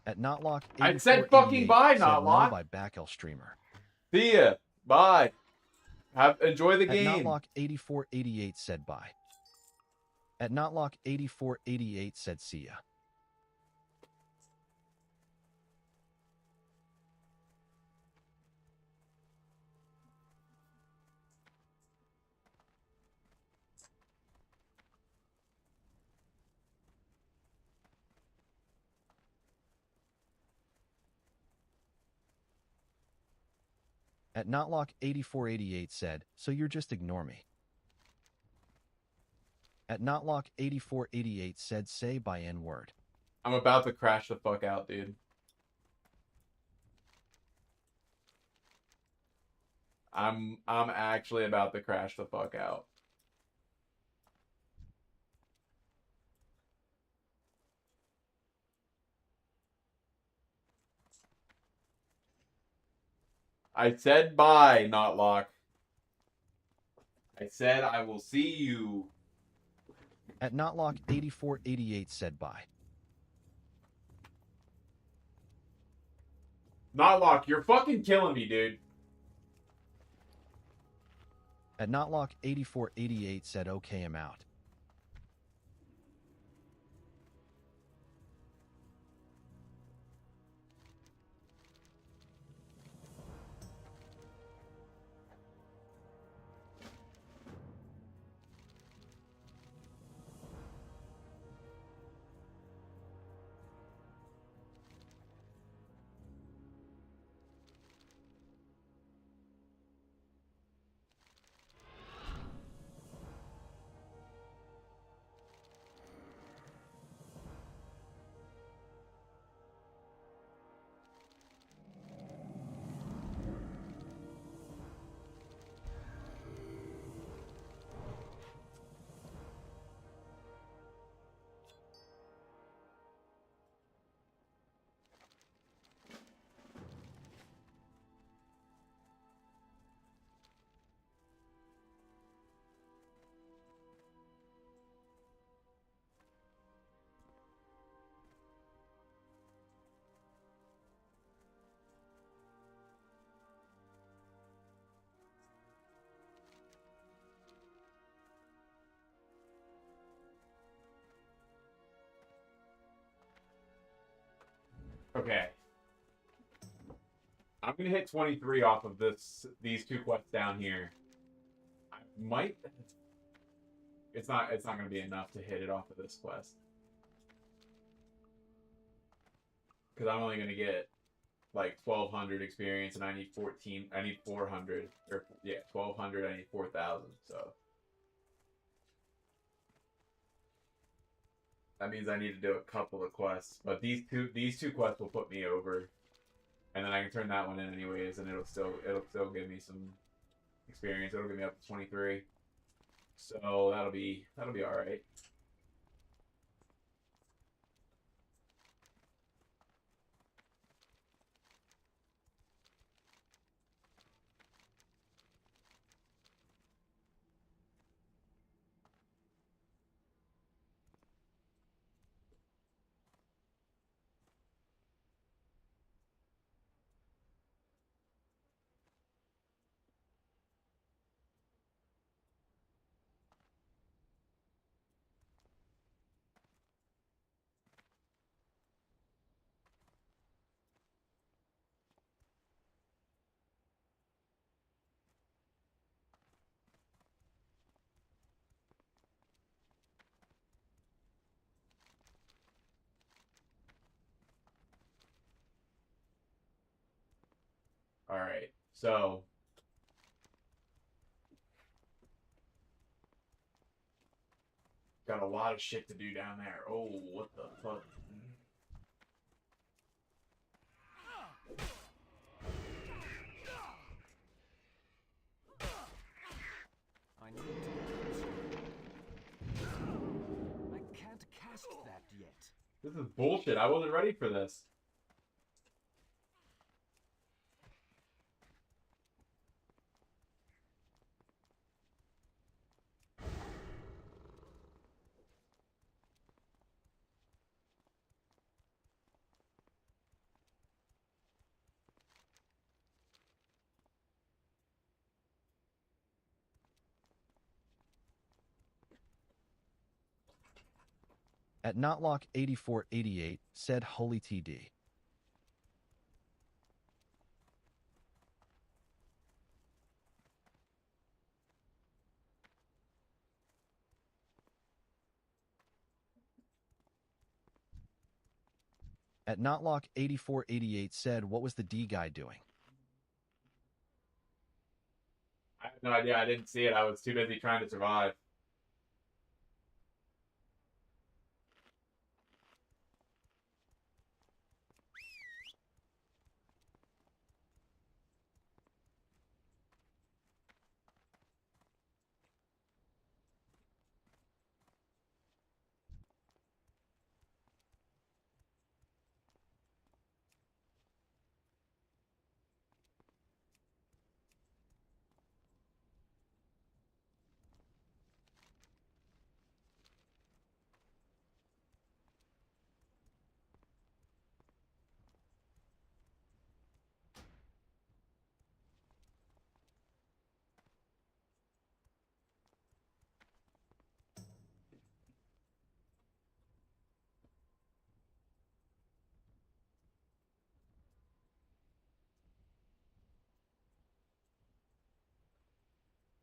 B: At Notlock8488
A: I said fucking bye,
B: said, no
A: Notlock.
B: by Backel streamer.
A: See ya. Bye. Enjoy the
B: At
A: game.
B: Notlock8488 said bye. At Notlock8488 said see ya. At Notlock8488 said, so you're just ignore me. At Notlock8488 said, say by N-word.
A: I'm about to crash the fuck out, dude. I'm actually about to crash the fuck out. I said bye, Notlock. I said I will see you.
B: At Notlock8488 said bye.
A: Notlock, you're fucking killing me, dude.
B: At Notlock8488 said okay, I'm out.
A: Okay. I'm gonna hit 23 off of these two quests down here. I might. It's not gonna be enough to hit it off of this quest. Because I'm only gonna get like 1,200 experience, and I need 14. I need 400, or yeah, 1,200. I need 4,000. So that means I need to do a couple of quests. But these two quests will put me over, and then I can turn that one in anyways, and it'll still give me some experience. It'll get me up to 23. So that'll be all right. All right. So got a lot of shit to do down there. Oh, what the fuck?
C: I need to closer. I can't cast that yet.
A: This is bullshit. I wasn't ready for this.
B: At Notlock8488 said Holy TD. At Notlock8488 said, what was the D guy doing?
A: I have no idea. I didn't see it. I was too busy trying to survive.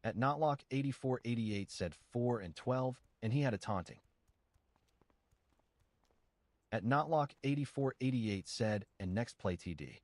B: At Notlock8488 said 4 and 12, and he had a taunting. At Notlock8488 said, and next play TD.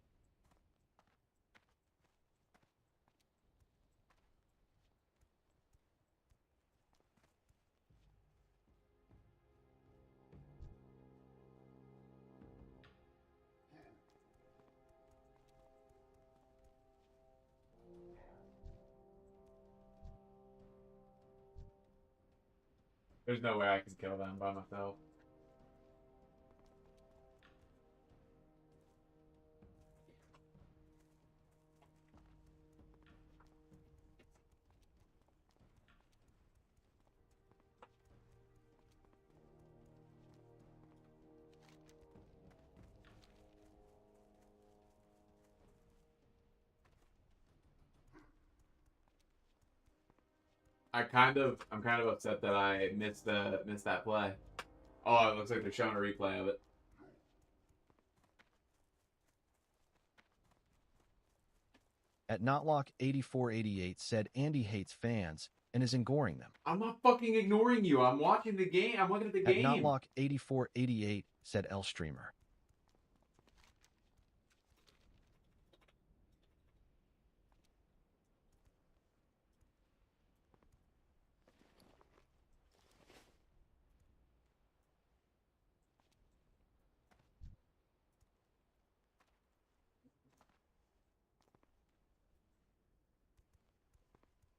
A: There's no way I can kill them by myself. I'm kind of upset that I missed that play. Oh, it looks like they're showing a replay of it.
B: At Notlock8488 said Andy hates fans and is ignoring them.
A: I'm not fucking ignoring you. I'm watching the game. I'm looking at the
B: At
A: game.
B: Notlock8488 said L Streamer.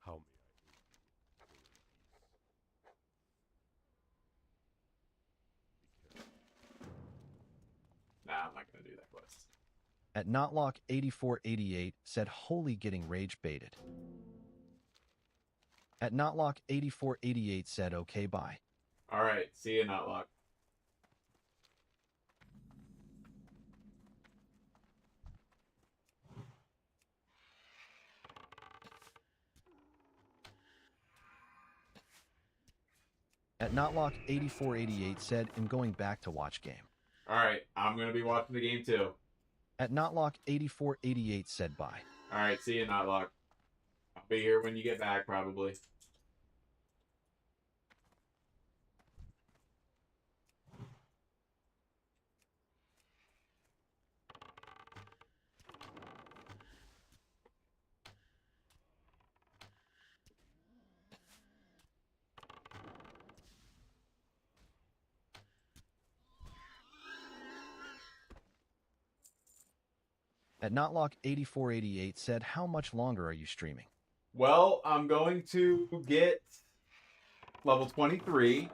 D: How may
A: Nah, I'm not gonna do that quest.
B: At Notlock8488 said Holy getting rage baited. At Notlock8488 said okay bye.
A: Alright, see you, Notlock.
B: At Notlock8488 said I'm going back to watch game.
A: Alright, I'm gonna be watching the game too.
B: At Notlock8488 said bye.
A: Alright, see you, Notlock. I'll be here when you get back, probably.
B: At Notlock8488 said how much longer are you streaming?
A: Well, I'm going to get level 23,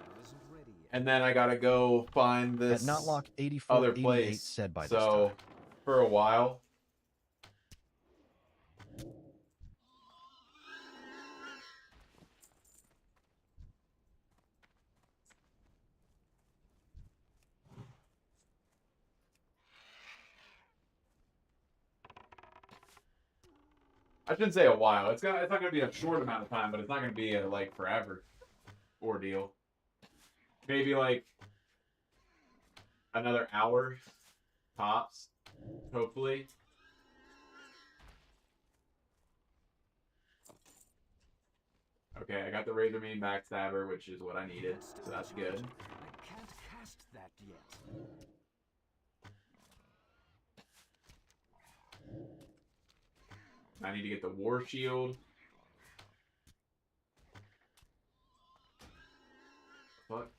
A: and then I gotta go find
B: At
A: this
B: Notlock8488
A: other place.
B: said by this
A: So,
B: time.
A: for a while. I shouldn't say a while. It's not gonna be a short amount of time, but it's not gonna be a like forever ordeal. Maybe like another hour tops, hopefully. Okay, I got the Razor Main Backstabber, which is what I needed, so that's good.
C: I can't cast that yet.
A: I need to get the War Shield. Fuck.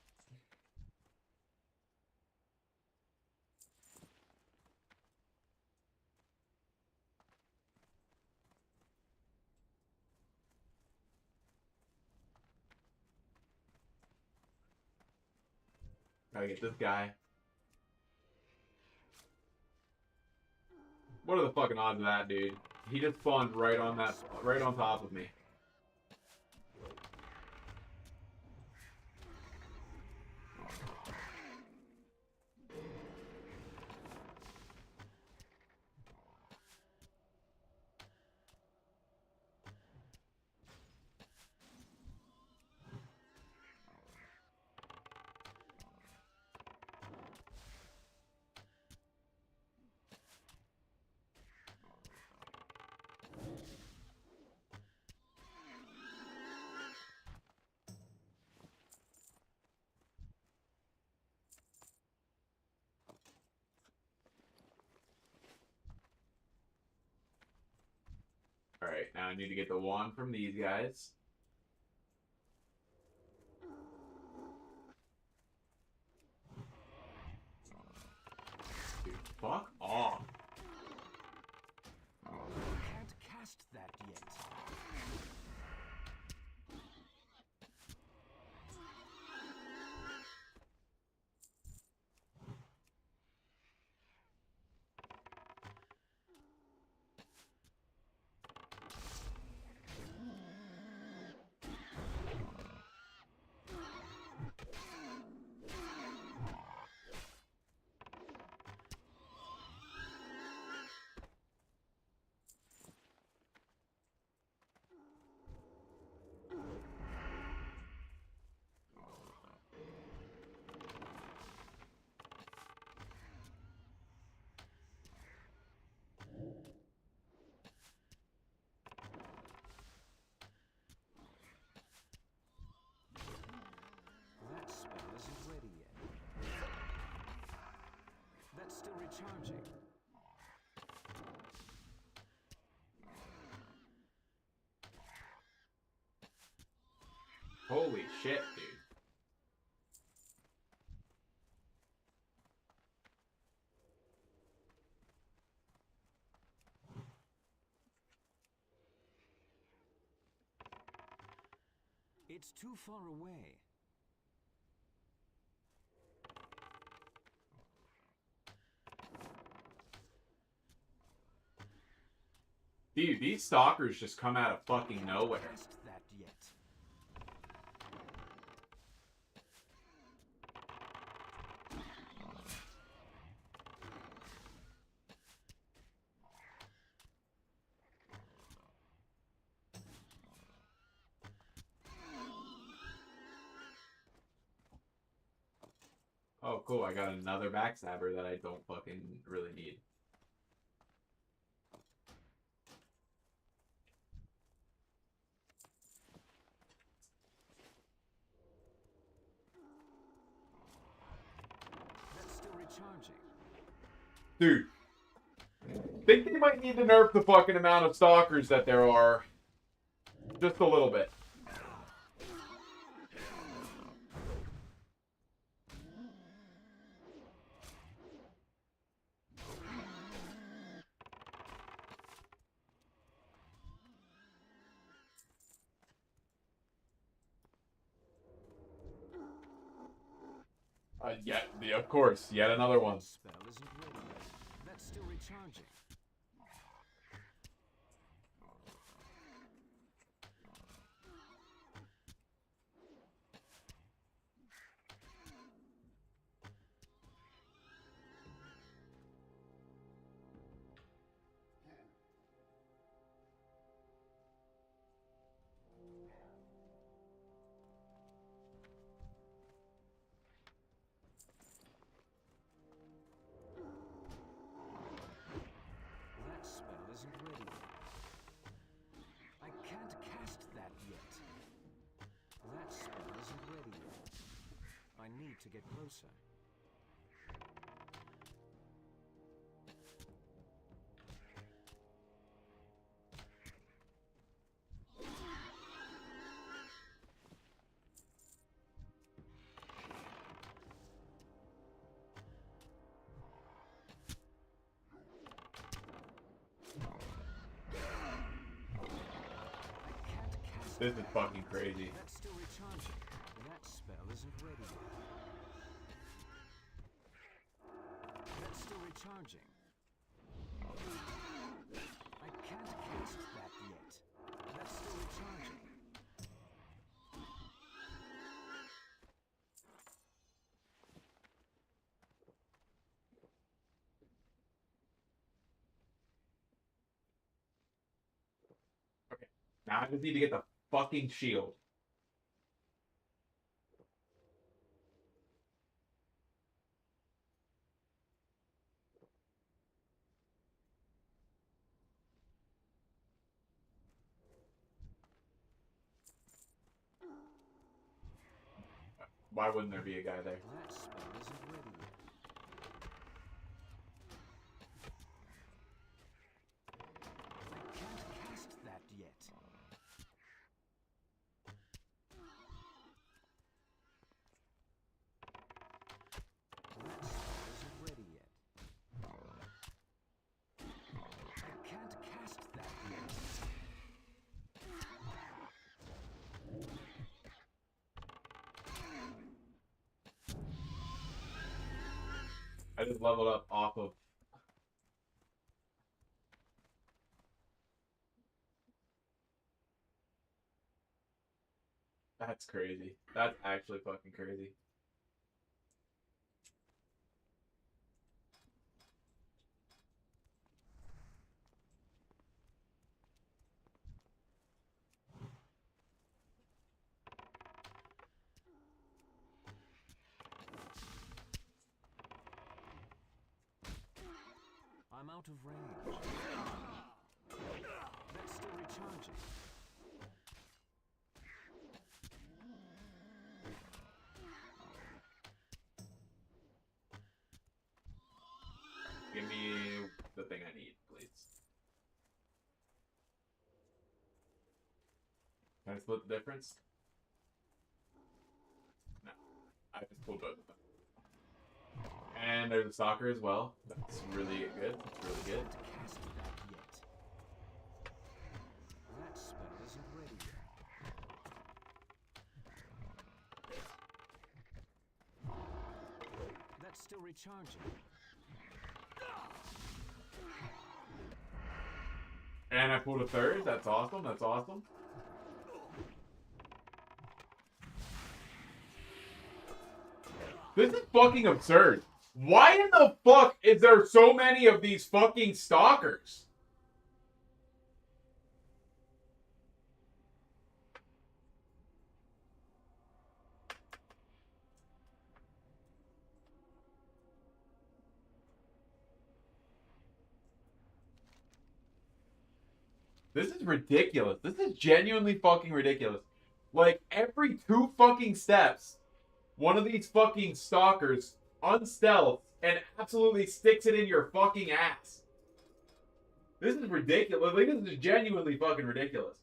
A: Gotta get this guy. What are the fucking odds of that, dude? He just spawned right on top of me. Alright, now I need to get the wand from these guys. Dude, fuck off.
C: I can't cast that yet. recharging.
A: Holy shit, dude.
C: It's too far away.
A: Dude, these stalkers just come out of fucking nowhere.
C: Cast that yet.
A: Oh, cool. I got another backstabber that I don't fucking really need.
C: That's still recharging.
A: Dude. Think they might need to nerf the fucking amount of stalkers that there are. Just a little bit. Yeah, of course. Yet another one.
C: Spell isn't ready yet. That's still recharging. That spell isn't ready yet. I can't cast that yet. That spell isn't ready yet. I need to get closer.
A: This is fucking crazy.
C: That's still recharging. That spell isn't ready yet. That's still recharging. I can't cast that yet. That's still recharging.
A: Okay. Now I just need to get the fucking shield. Why wouldn't there be a guy there?
C: That spell isn't ready yet. I can't cast that yet. That spell isn't ready yet. I can't cast that yet.
A: I just leveled up off of. That's crazy. That's actually fucking crazy.
C: I'm out of range. That's still recharging.
A: I split the difference? No. I just pulled both of them. And there's a stalker as well. That's really good. That's really good.
C: Cast that yet. That spell isn't ready yet. That's still recharging.
A: And I pulled a third. That's awesome. That's awesome. This is fucking absurd. Why in the fuck is there so many of these fucking stalkers? This is ridiculous. This is genuinely fucking ridiculous. Like, every 2 fucking steps, one of these fucking stalkers unstealth and absolutely sticks it in your fucking ass. This is ridiculous. Like, this is genuinely fucking ridiculous.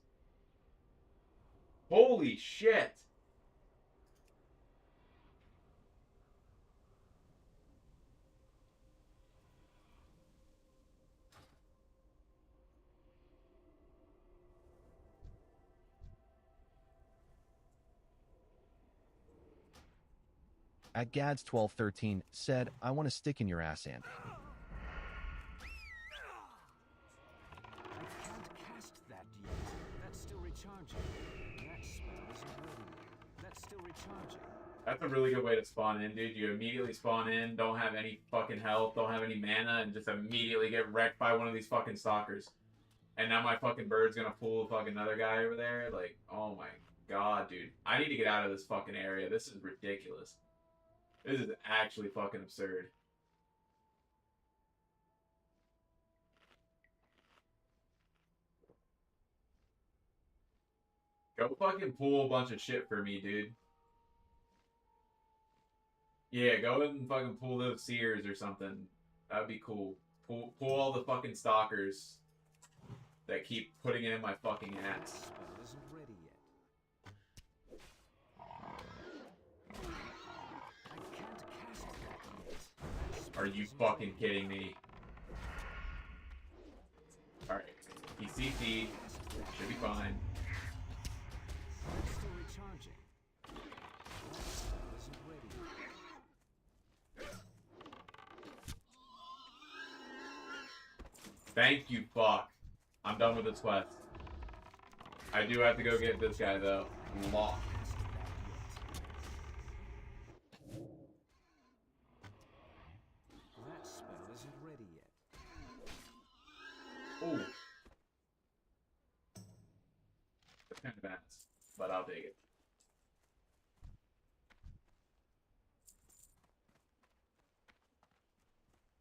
A: Holy shit.
B: At Gads 1213 said, I want to stick in your ass, Andy.
C: I can't cast that yet. That's still recharging. That spell isn't ready yet. That's still recharging.
A: That's a really good way to spawn in, dude. You immediately spawn in, don't have any fucking health, don't have any mana, and just immediately get wrecked by one of these fucking stalkers. And now my fucking bird's gonna fool fucking another guy over there. Like, oh my god, dude. I need to get out of this fucking area. This is ridiculous. This is actually fucking absurd. Go fucking pull a bunch of shit for me, dude. Yeah, go and fucking pull those seers or something. That'd be cool. Pull all the fucking stalkers that keep putting it in my fucking ass.
C: Spell isn't ready yet. I can't cast that yet.
A: Are you fucking kidding me? Alright. He's CC. Should be fine.
C: That's still recharging. That spell isn't ready yet.
A: Thank you, fuck. I'm done with this quest. I do have to go get this guy, though. Lock.
C: That spell isn't ready yet.
A: Ooh. That's kind of ass, but I'll take it.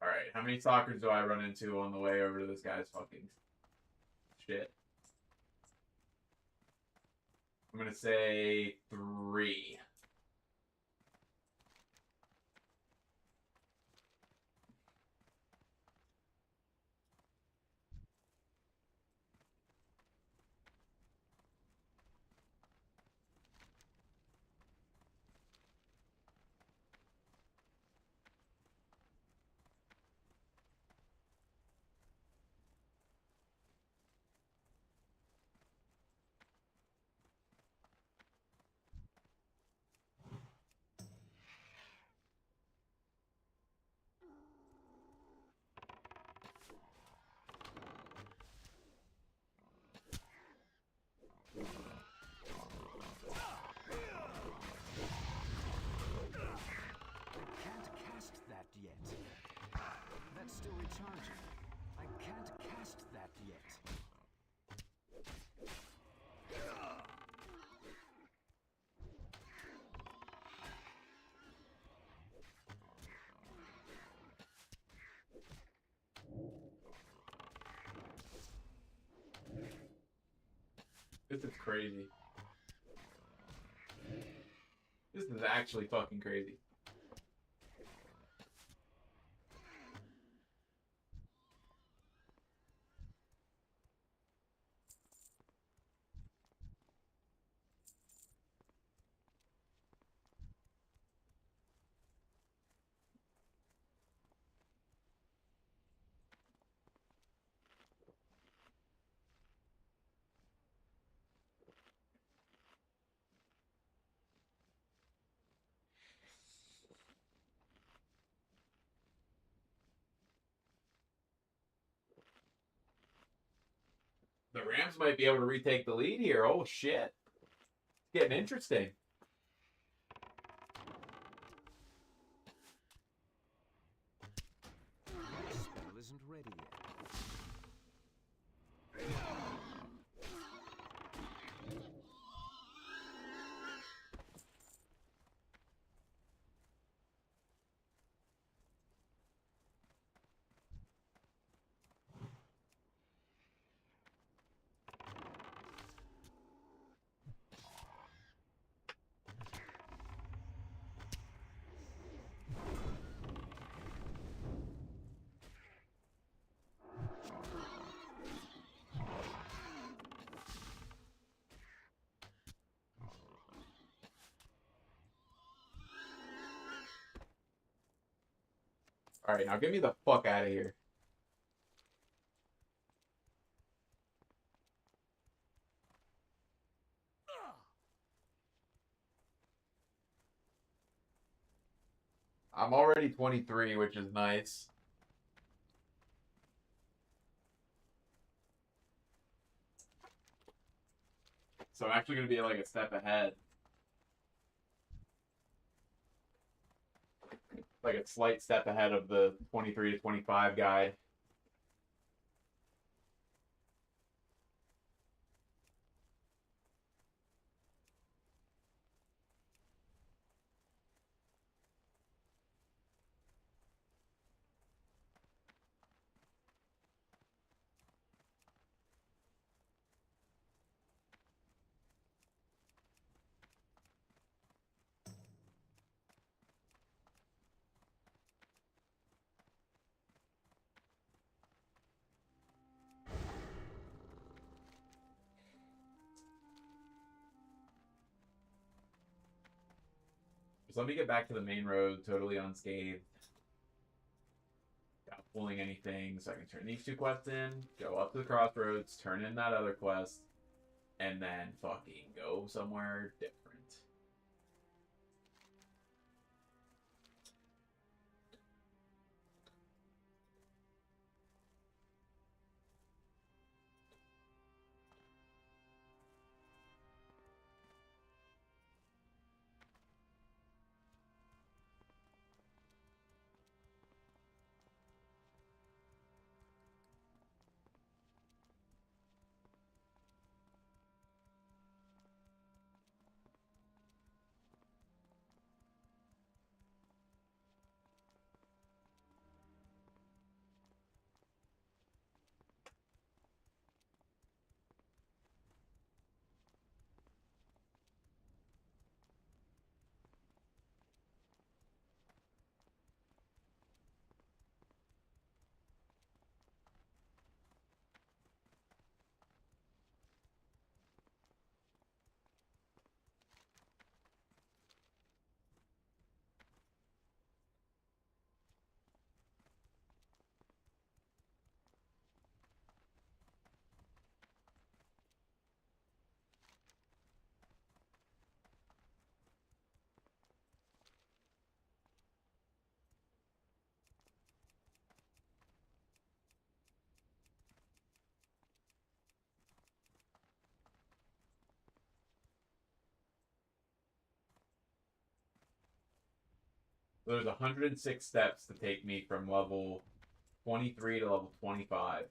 A: Alright, how many stalkers do I run into on the way over to this guy's fucking shit? I'm gonna say 3. This is crazy. This is actually fucking crazy. Grams might be able to retake the lead here. Oh, shit. It's getting interesting.
C: That spell isn't ready yet.
A: All right, now get me the fuck out of here. I'm already 23, which is nice. So I'm actually going to be like a step ahead. Like a slight step ahead of the 23 to 25 guide. So let me get back to the main road totally unscathed. Without pulling anything, so I can turn these two quests in, go up to the crossroads, turn in that other quest, and then fucking go somewhere different. So there's 106 steps to take me from level 23 to level 25.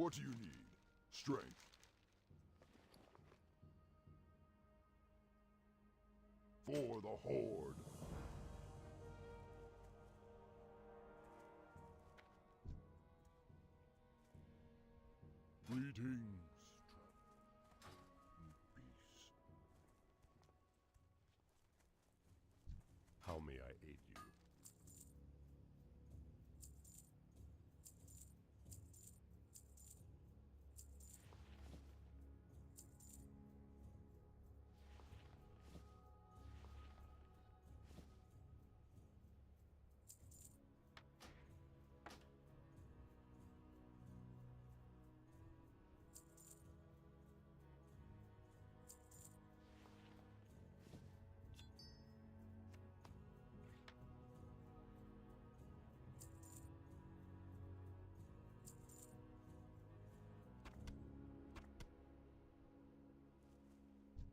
D: What do you need? Strength. For the Horde. Greetings, traveler. Peace. How may I aid you?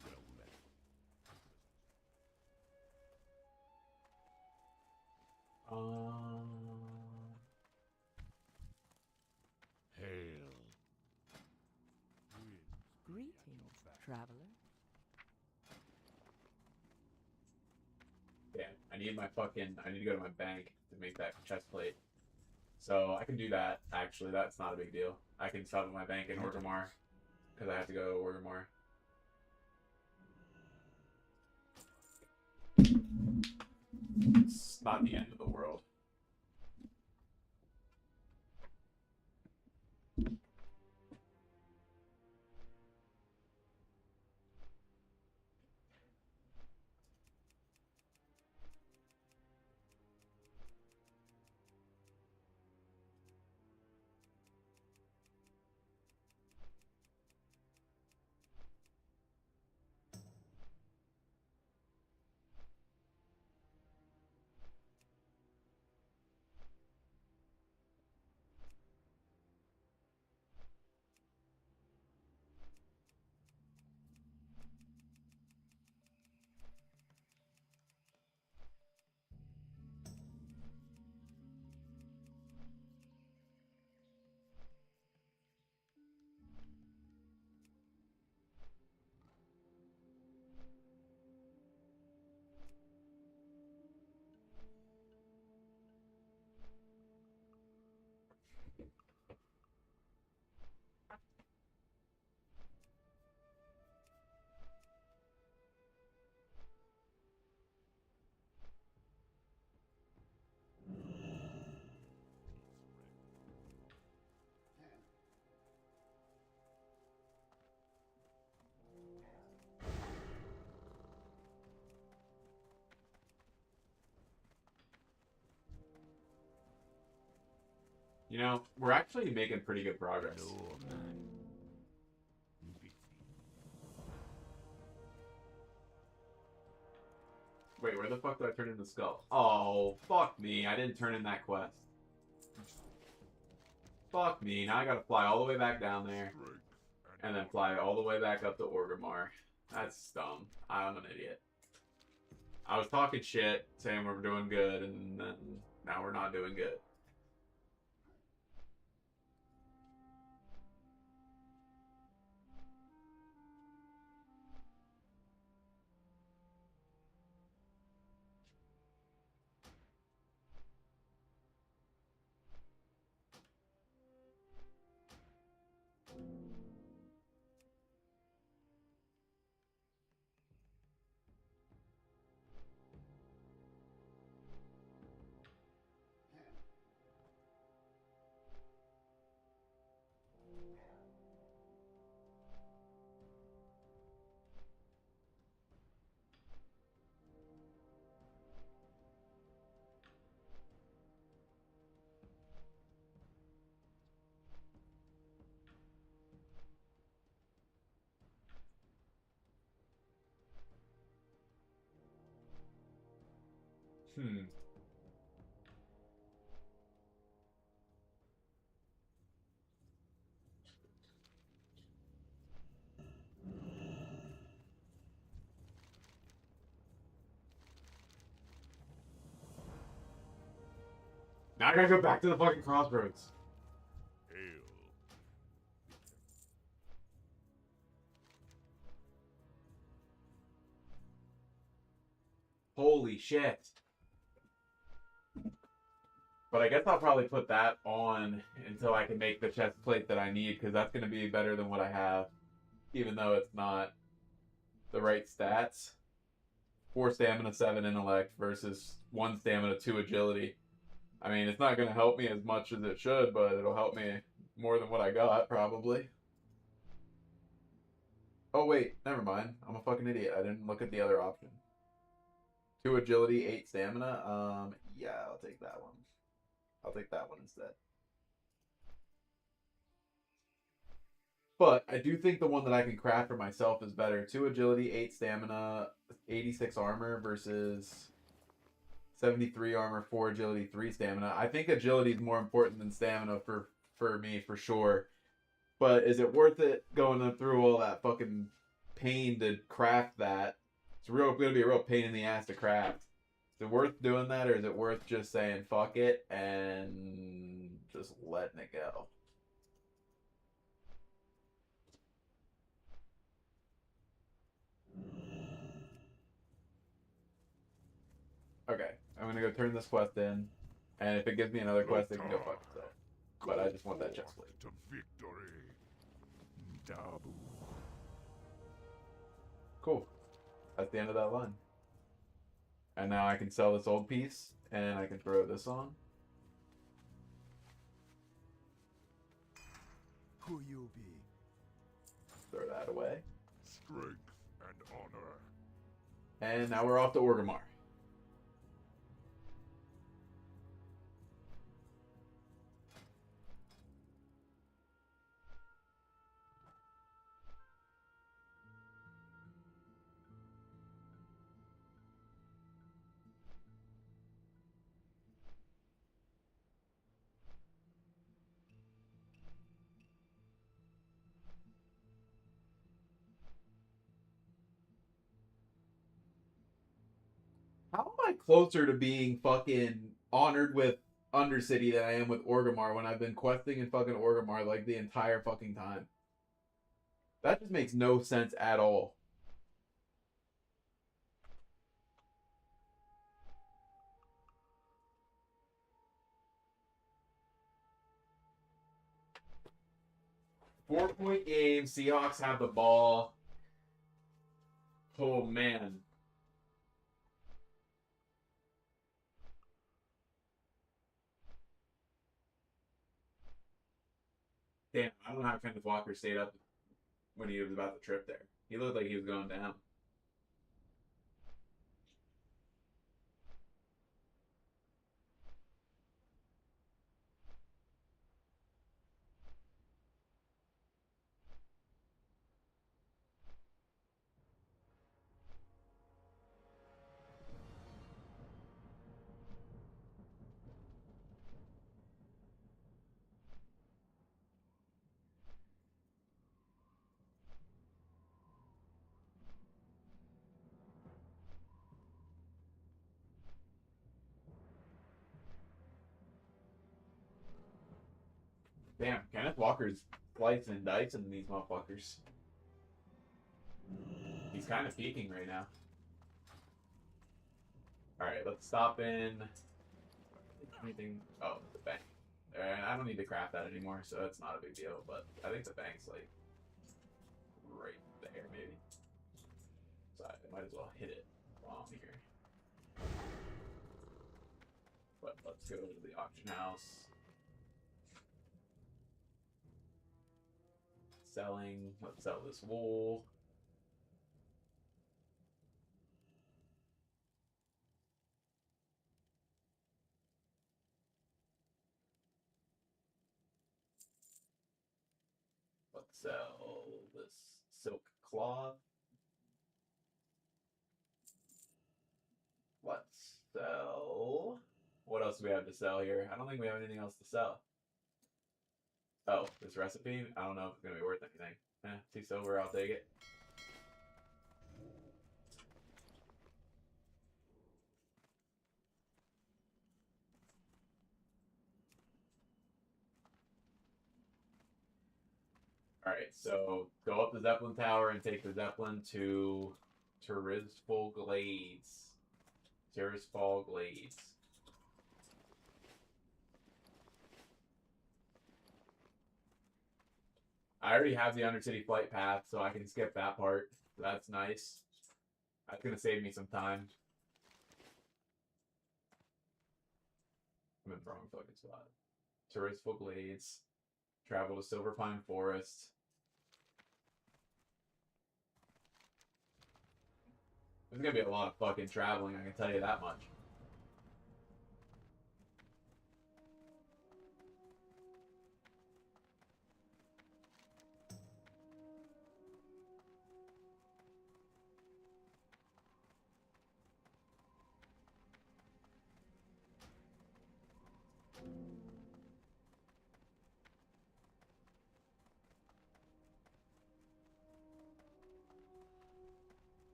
D: Well met. Hail. Winds be at your
F: Greetings,
D: back.
F: traveler.
A: Yeah, I need to go to my bank to make that chest plate. So I can do that, actually. That's not a big deal. I can settle my bank in Orgrimmar, because I have to go to Orgrimmar. It's not the end of the world. You know, we're actually making pretty good progress.
G: No, man.
A: Wait, where the fuck did I turn in the skull? Oh, fuck me. I didn't turn in that quest. Fuck me. Now I gotta fly all the way back down there. And then fly all the way back up to Orgrimmar. That's dumb. I'm an idiot. I was talking shit, saying we're doing good, and then now we're not doing good. Hmm. Now I gotta go back to the fucking crossroads.
D: Hail.
A: Holy shit. But I guess I'll probably put that on until I can make the chest plate that I need, because that's going to be better than what I have, even though it's not the right stats. 4 stamina, 7 intellect versus 1 stamina, 2 agility. I mean, it's not going to help me as much as it should, but it'll help me more than what I got, probably. Oh, wait, never mind. I'm a fucking idiot. I didn't look at the other option. 2 agility, 8 stamina. Yeah, I'll take that one. I'll take that one instead. But I do think the one that I can craft for myself is better. 2 agility, 8 stamina, 86 armor versus 73 armor, 4 agility, 3 stamina. I think agility is more important than stamina for me, for sure. But is it worth it going through all that fucking pain to craft that? It's going to be a real pain in the ass to craft. Is it worth doing that, or is it worth just saying fuck it and just letting it go? Okay, I'm gonna go turn this quest in, and if it gives me another quest, it can go fuck itself. But I just want that chest plate.
D: To victory, Dabu.
A: Cool. That's the end of that line. And now I can sell this old piece, and I can throw this on.
C: Who you be?
A: Throw that away.
D: Strength and honor.
A: And now we're off to Orgrimmar. How am I closer to being fucking honored with Undercity than I am with Orgrimmar when I've been questing in fucking Orgrimmar like the entire fucking time? That just makes no sense at all. Four-point game. Seahawks have the ball. Oh, man. Damn, I don't know how Kenneth Walker stayed up when he was about to trip there. He looked like he was going down. Damn, Kenneth Walker's slicing and dicing these motherfuckers. He's kind of peaking right now. Alright, let's stop in. Anything? Oh, the bank. I don't need to craft that anymore, so it's not a big deal, but I think the bank's like right there, maybe. So I might as well hit it while I'm here. But let's go to the auction house. Selling. Let's sell this wool. Let's sell this silk cloth. Let's sell. What else do we have to sell here? I don't think we have anything else to sell. Oh, this recipe? I don't know if it's going to be worth anything. 2 silver, I'll take it. Alright, so go up the Zeppelin Tower and take the Zeppelin to Turizful Glades. Tirisfal Glades. I already have the Undercity flight path, so I can skip that part. So that's nice. That's gonna save me some time. I'm in the wrong fucking spot. Tirisfal Glades. Travel to Silverpine Forest. There's gonna be a lot of fucking traveling, I can tell you that much.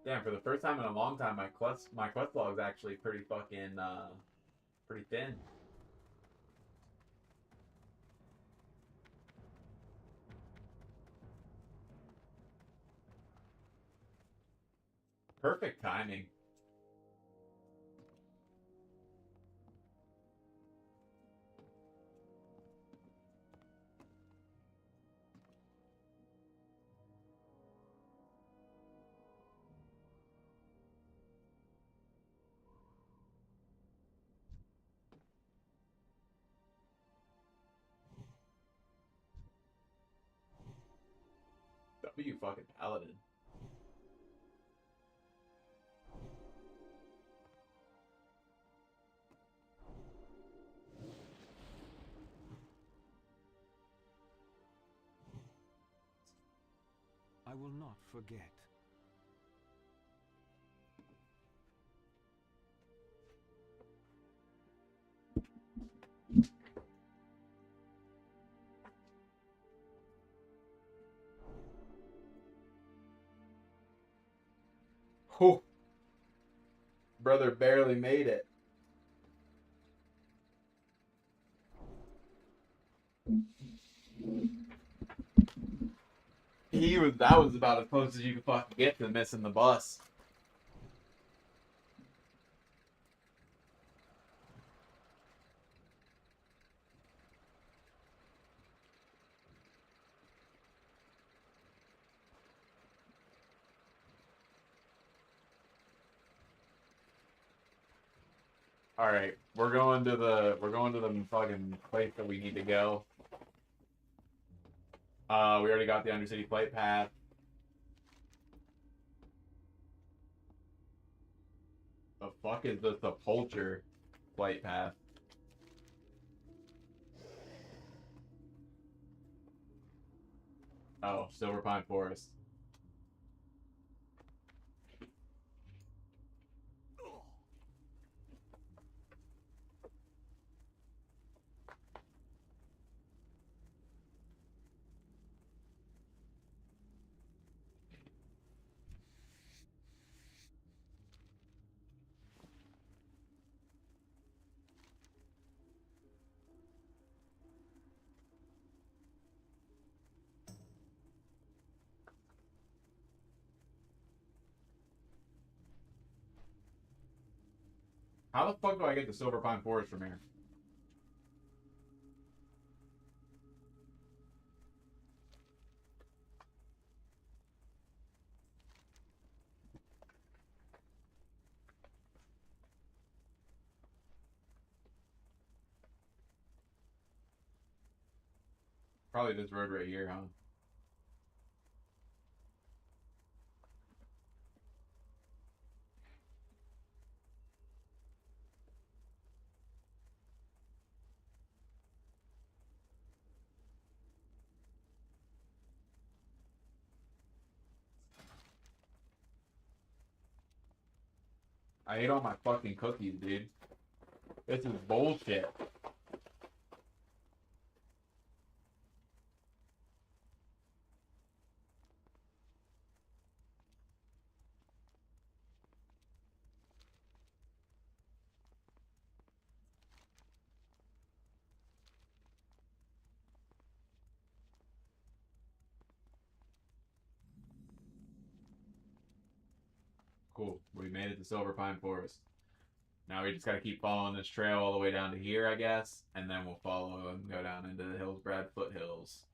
A: Damn, for the first time in a long time, my quest log is actually pretty fucking, pretty thin. Perfect timing. W fucking paladin.
C: I will not forget.
A: Whew. Brother barely made it. That was about as close as you could fucking get to missing the bus. All right, we're going to the fucking place that we need to go. We already got the Undercity flight path. The fuck is the Sepulcher flight path? Oh, Silverpine Forest. How the fuck do I get to Silverpine Forest from here? Probably this road right here, huh? I ate all my fucking cookies, dude. This is bullshit. Cool. We made it to Silver Pine Forest. Now we just gotta keep following this trail all the way down to here, I guess, and then we'll follow and go down into the Hillsbrad foothills.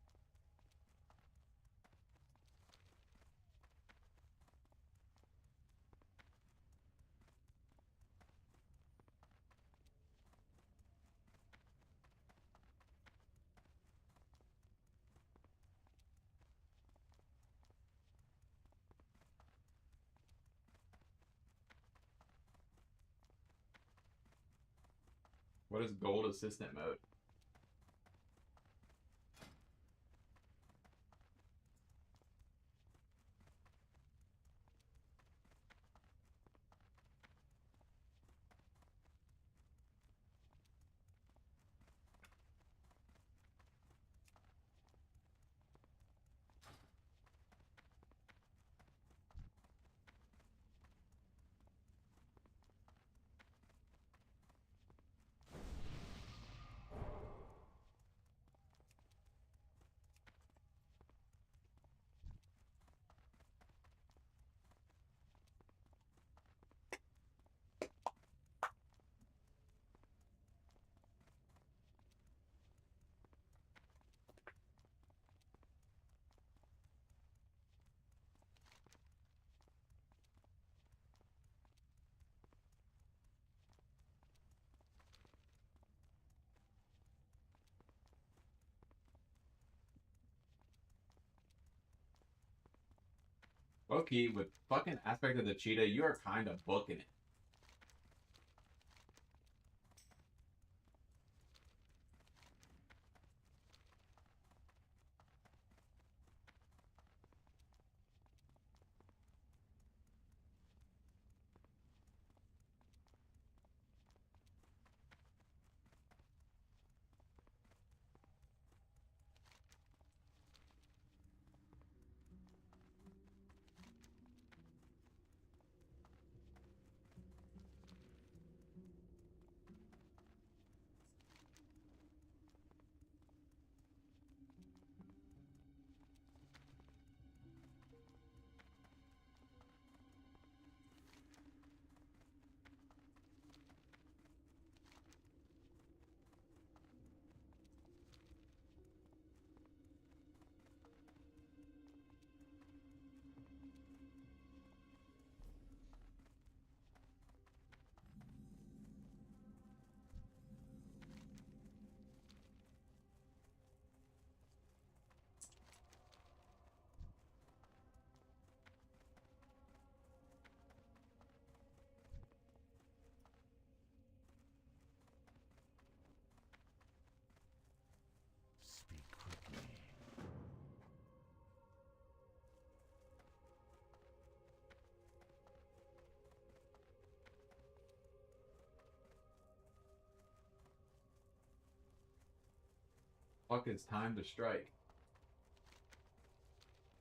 A: What is gold assistant mode? Low-key, with fucking Aspect of the Cheetah, you are kind of booking it.
D: Speak quickly.
A: Fuck, it's time to strike.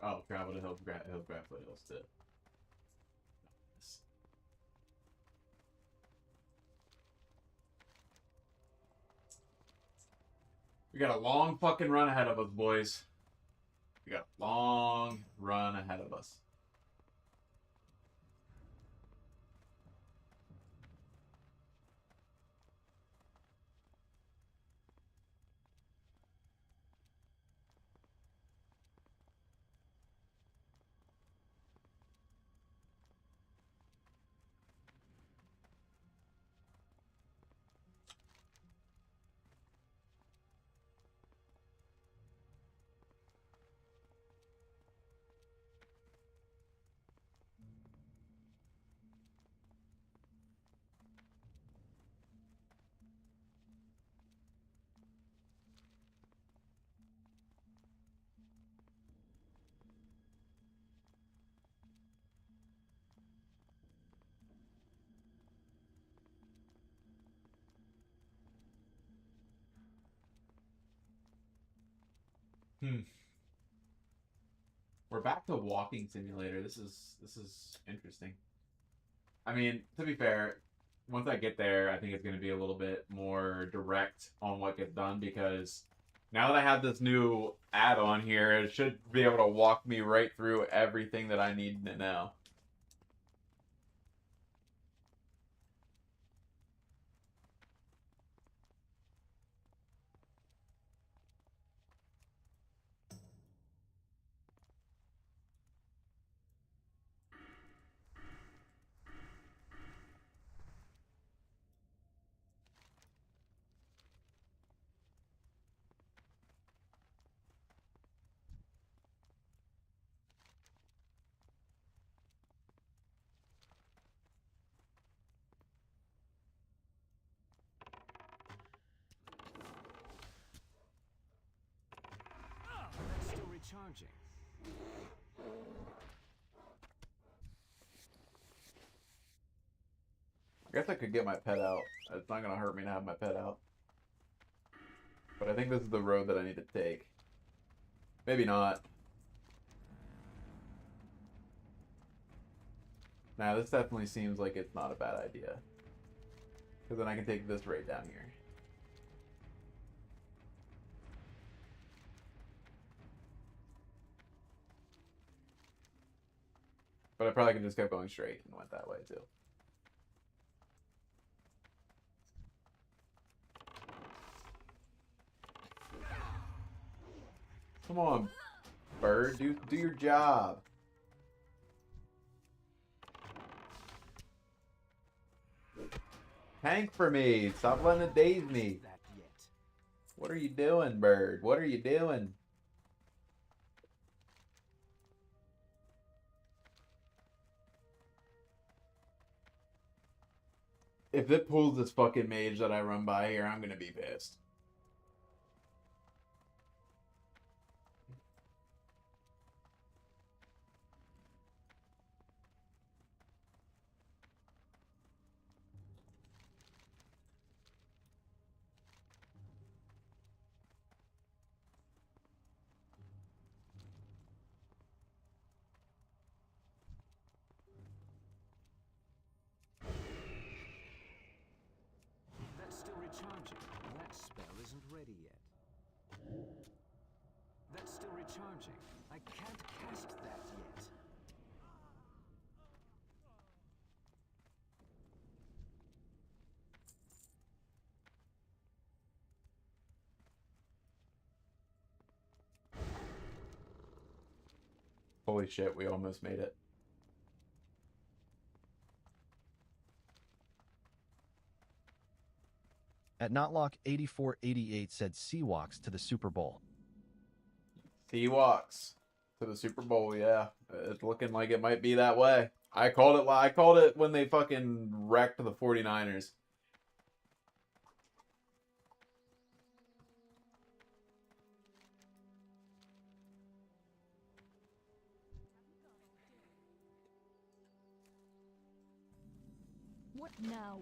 A: Oh, travel to Hillsbrad foothills too. Nice. We got a long fucking run ahead of us, boys. We got a long run ahead of us. We're back to walking simulator. This is interesting. I mean, to be fair, once I get there, I think it's going to be a little bit more direct on what gets done because now that I have this new add-on here, it should be able to walk me right through everything that I need to know.
C: recharging.
A: I guess I could get my pet out. It's not gonna hurt me to have my pet out. But I think this is the road that I need to take. Maybe not. Nah, this definitely seems like it's not a bad idea. Because then I can take this right down here. But I probably could just kept going straight and went that way too. Come on, bird. Do your job. Tank for me. Stop letting it daze me.
C: That yet.
A: What are you doing, bird? What are you doing? If it pulls this fucking mage that I run by here, I'm gonna be pissed.
C: That's still recharging. That spell isn't ready yet. That's still recharging. I can't cast that yet.
A: Holy shit, we almost made it.
B: At Notlock 8488 said Seawalks to the Super Bowl.
A: Seawalks to the Super Bowl, yeah. It's looking like it might be that way. I called it when they fucking wrecked the 49ers.
J: What now?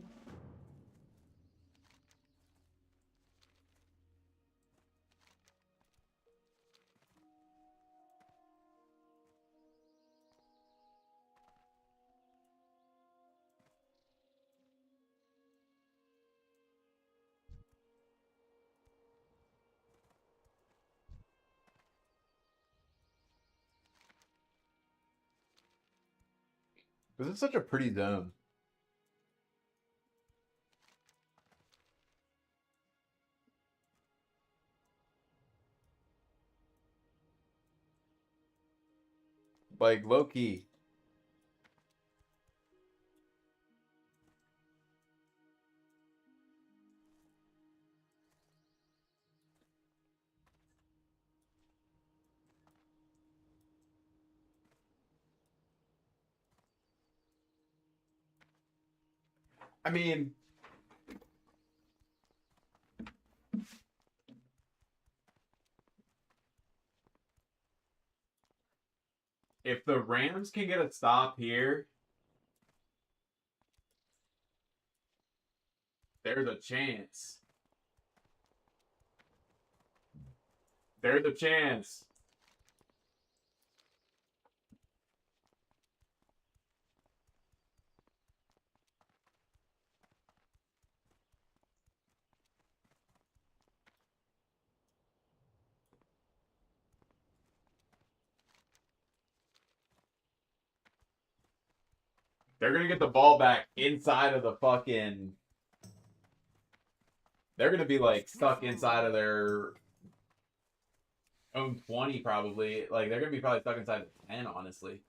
A: This is such a pretty zone. Like, low-key. I mean, if the Rams can get a stop here, there's a chance. There's a chance. They're going to get the ball back inside of the fucking... They're going to be, like, stuck inside of their own 20, probably. Like, they're going to be probably stuck inside of 10, honestly.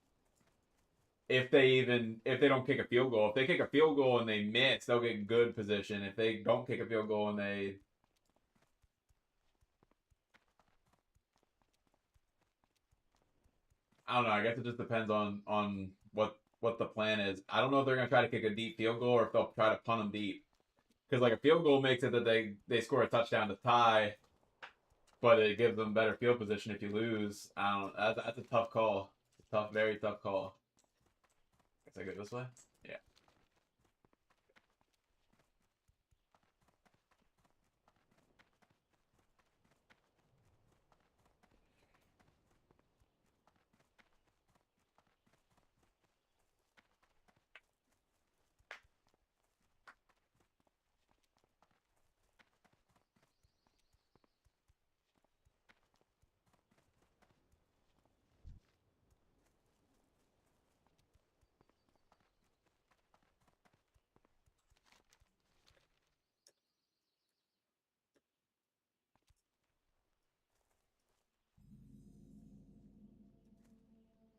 A: If they don't kick a field goal. If they kick a field goal and they miss, they'll get good position. If they don't kick a field goal and they... I don't know. I guess it just depends on what the plan is. I don't know if they're going to try to kick a deep field goal or if they'll try to punt them deep. Because, like, a field goal makes it that they score a touchdown to tie. but it gives them better field position if you lose. I don't. That's a tough call. Tough, very tough call. Guess I go this way. Yeah.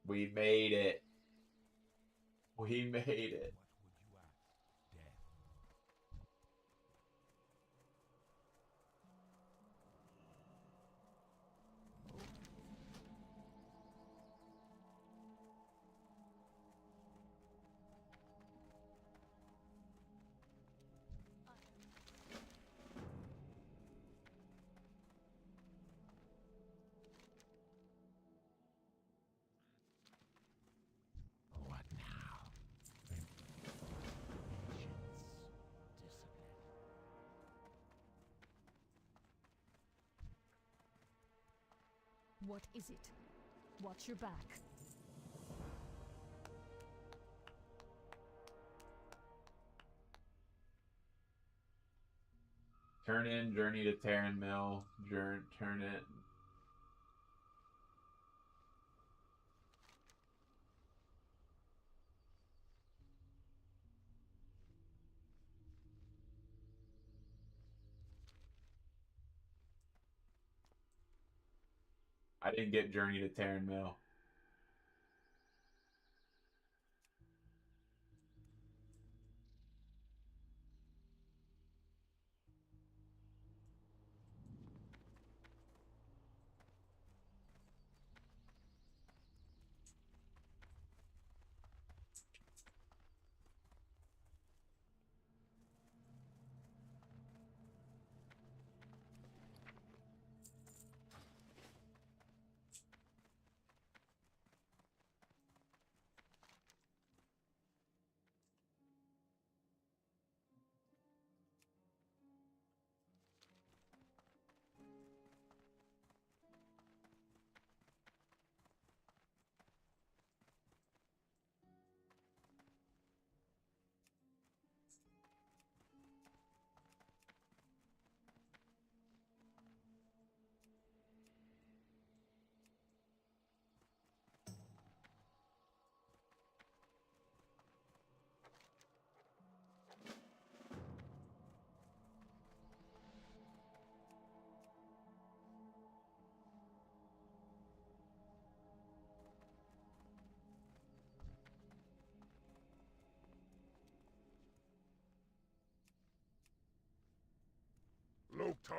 A: We made it. We made it.
G: What now? Patience, discipline.
J: What is it? Watch your back.
A: Turn in, journey to Terran Mill. Turn it. I didn't get journey to Terran Mill.
D: Loktar!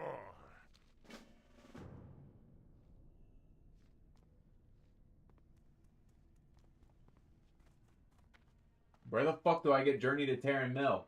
A: Where the fuck do I get journey to Terran Mill?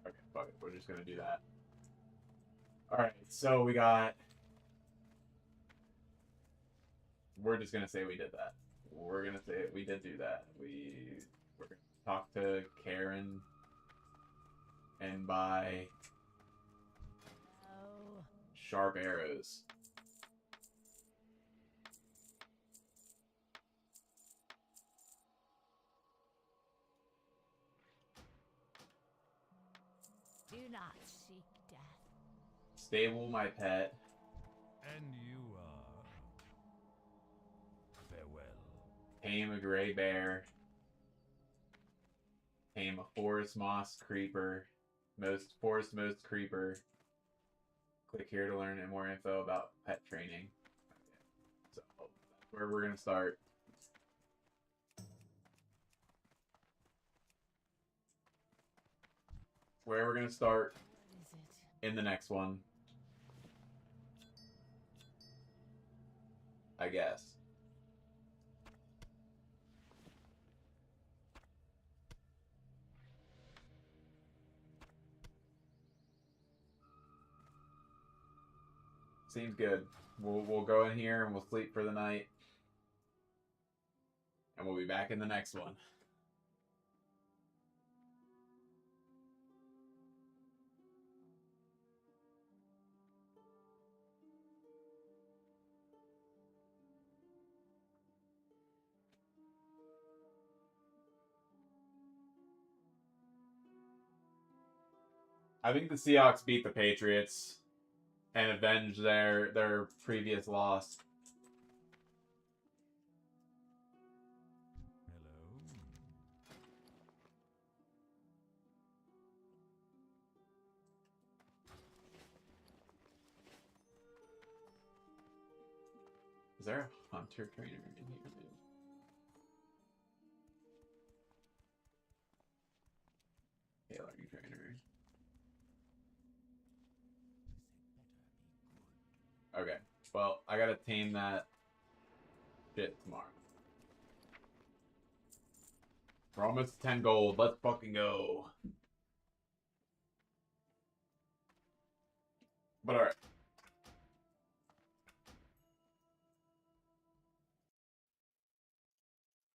A: Okay, fuck it. We're just gonna do that. Alright, so we got... We're just gonna say we did that. We're gonna say we did do that. We're gonna talk to Karen and buy
J: Oh.
A: sharp arrows.
J: not seek death.
A: Stable my pet.
D: And you are. Farewell.
A: Tame a gray bear. Tame a forest moss creeper. Most creeper. Click here to learn more info about pet training. Okay. So that's where we're gonna start. Where we're gonna start in the next one. I guess. Seems good. We'll go in here and we'll sleep for the night. And we'll be back in the next one. I think the Seahawks beat the Patriots and avenge their previous loss.
D: Hello.
A: Is there a hunter trainer in here, dude? Tailoring trainer. Okay. Well, I gotta tame that shit tomorrow. We're almost 10 gold. Let's fucking go. But alright.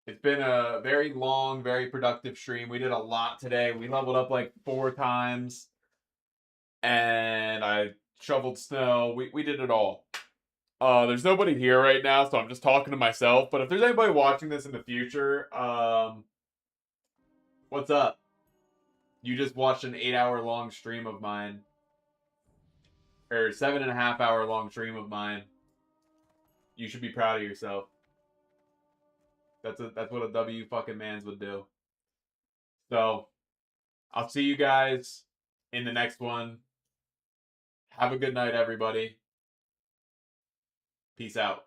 A: It's been a very long, very productive stream. We did a lot today. We leveled up like 4 times. And I shoveled snow. We did it all. There's nobody here right now, so I'm just talking to myself. But if there's anybody watching this in the future, what's up? You just watched an 8-hour long stream of mine. Or 7.5 hour long stream of mine. You should be proud of yourself. That's what a W fucking mans would do. So, I'll see you guys in the next one. Have a good night, everybody. Peace out.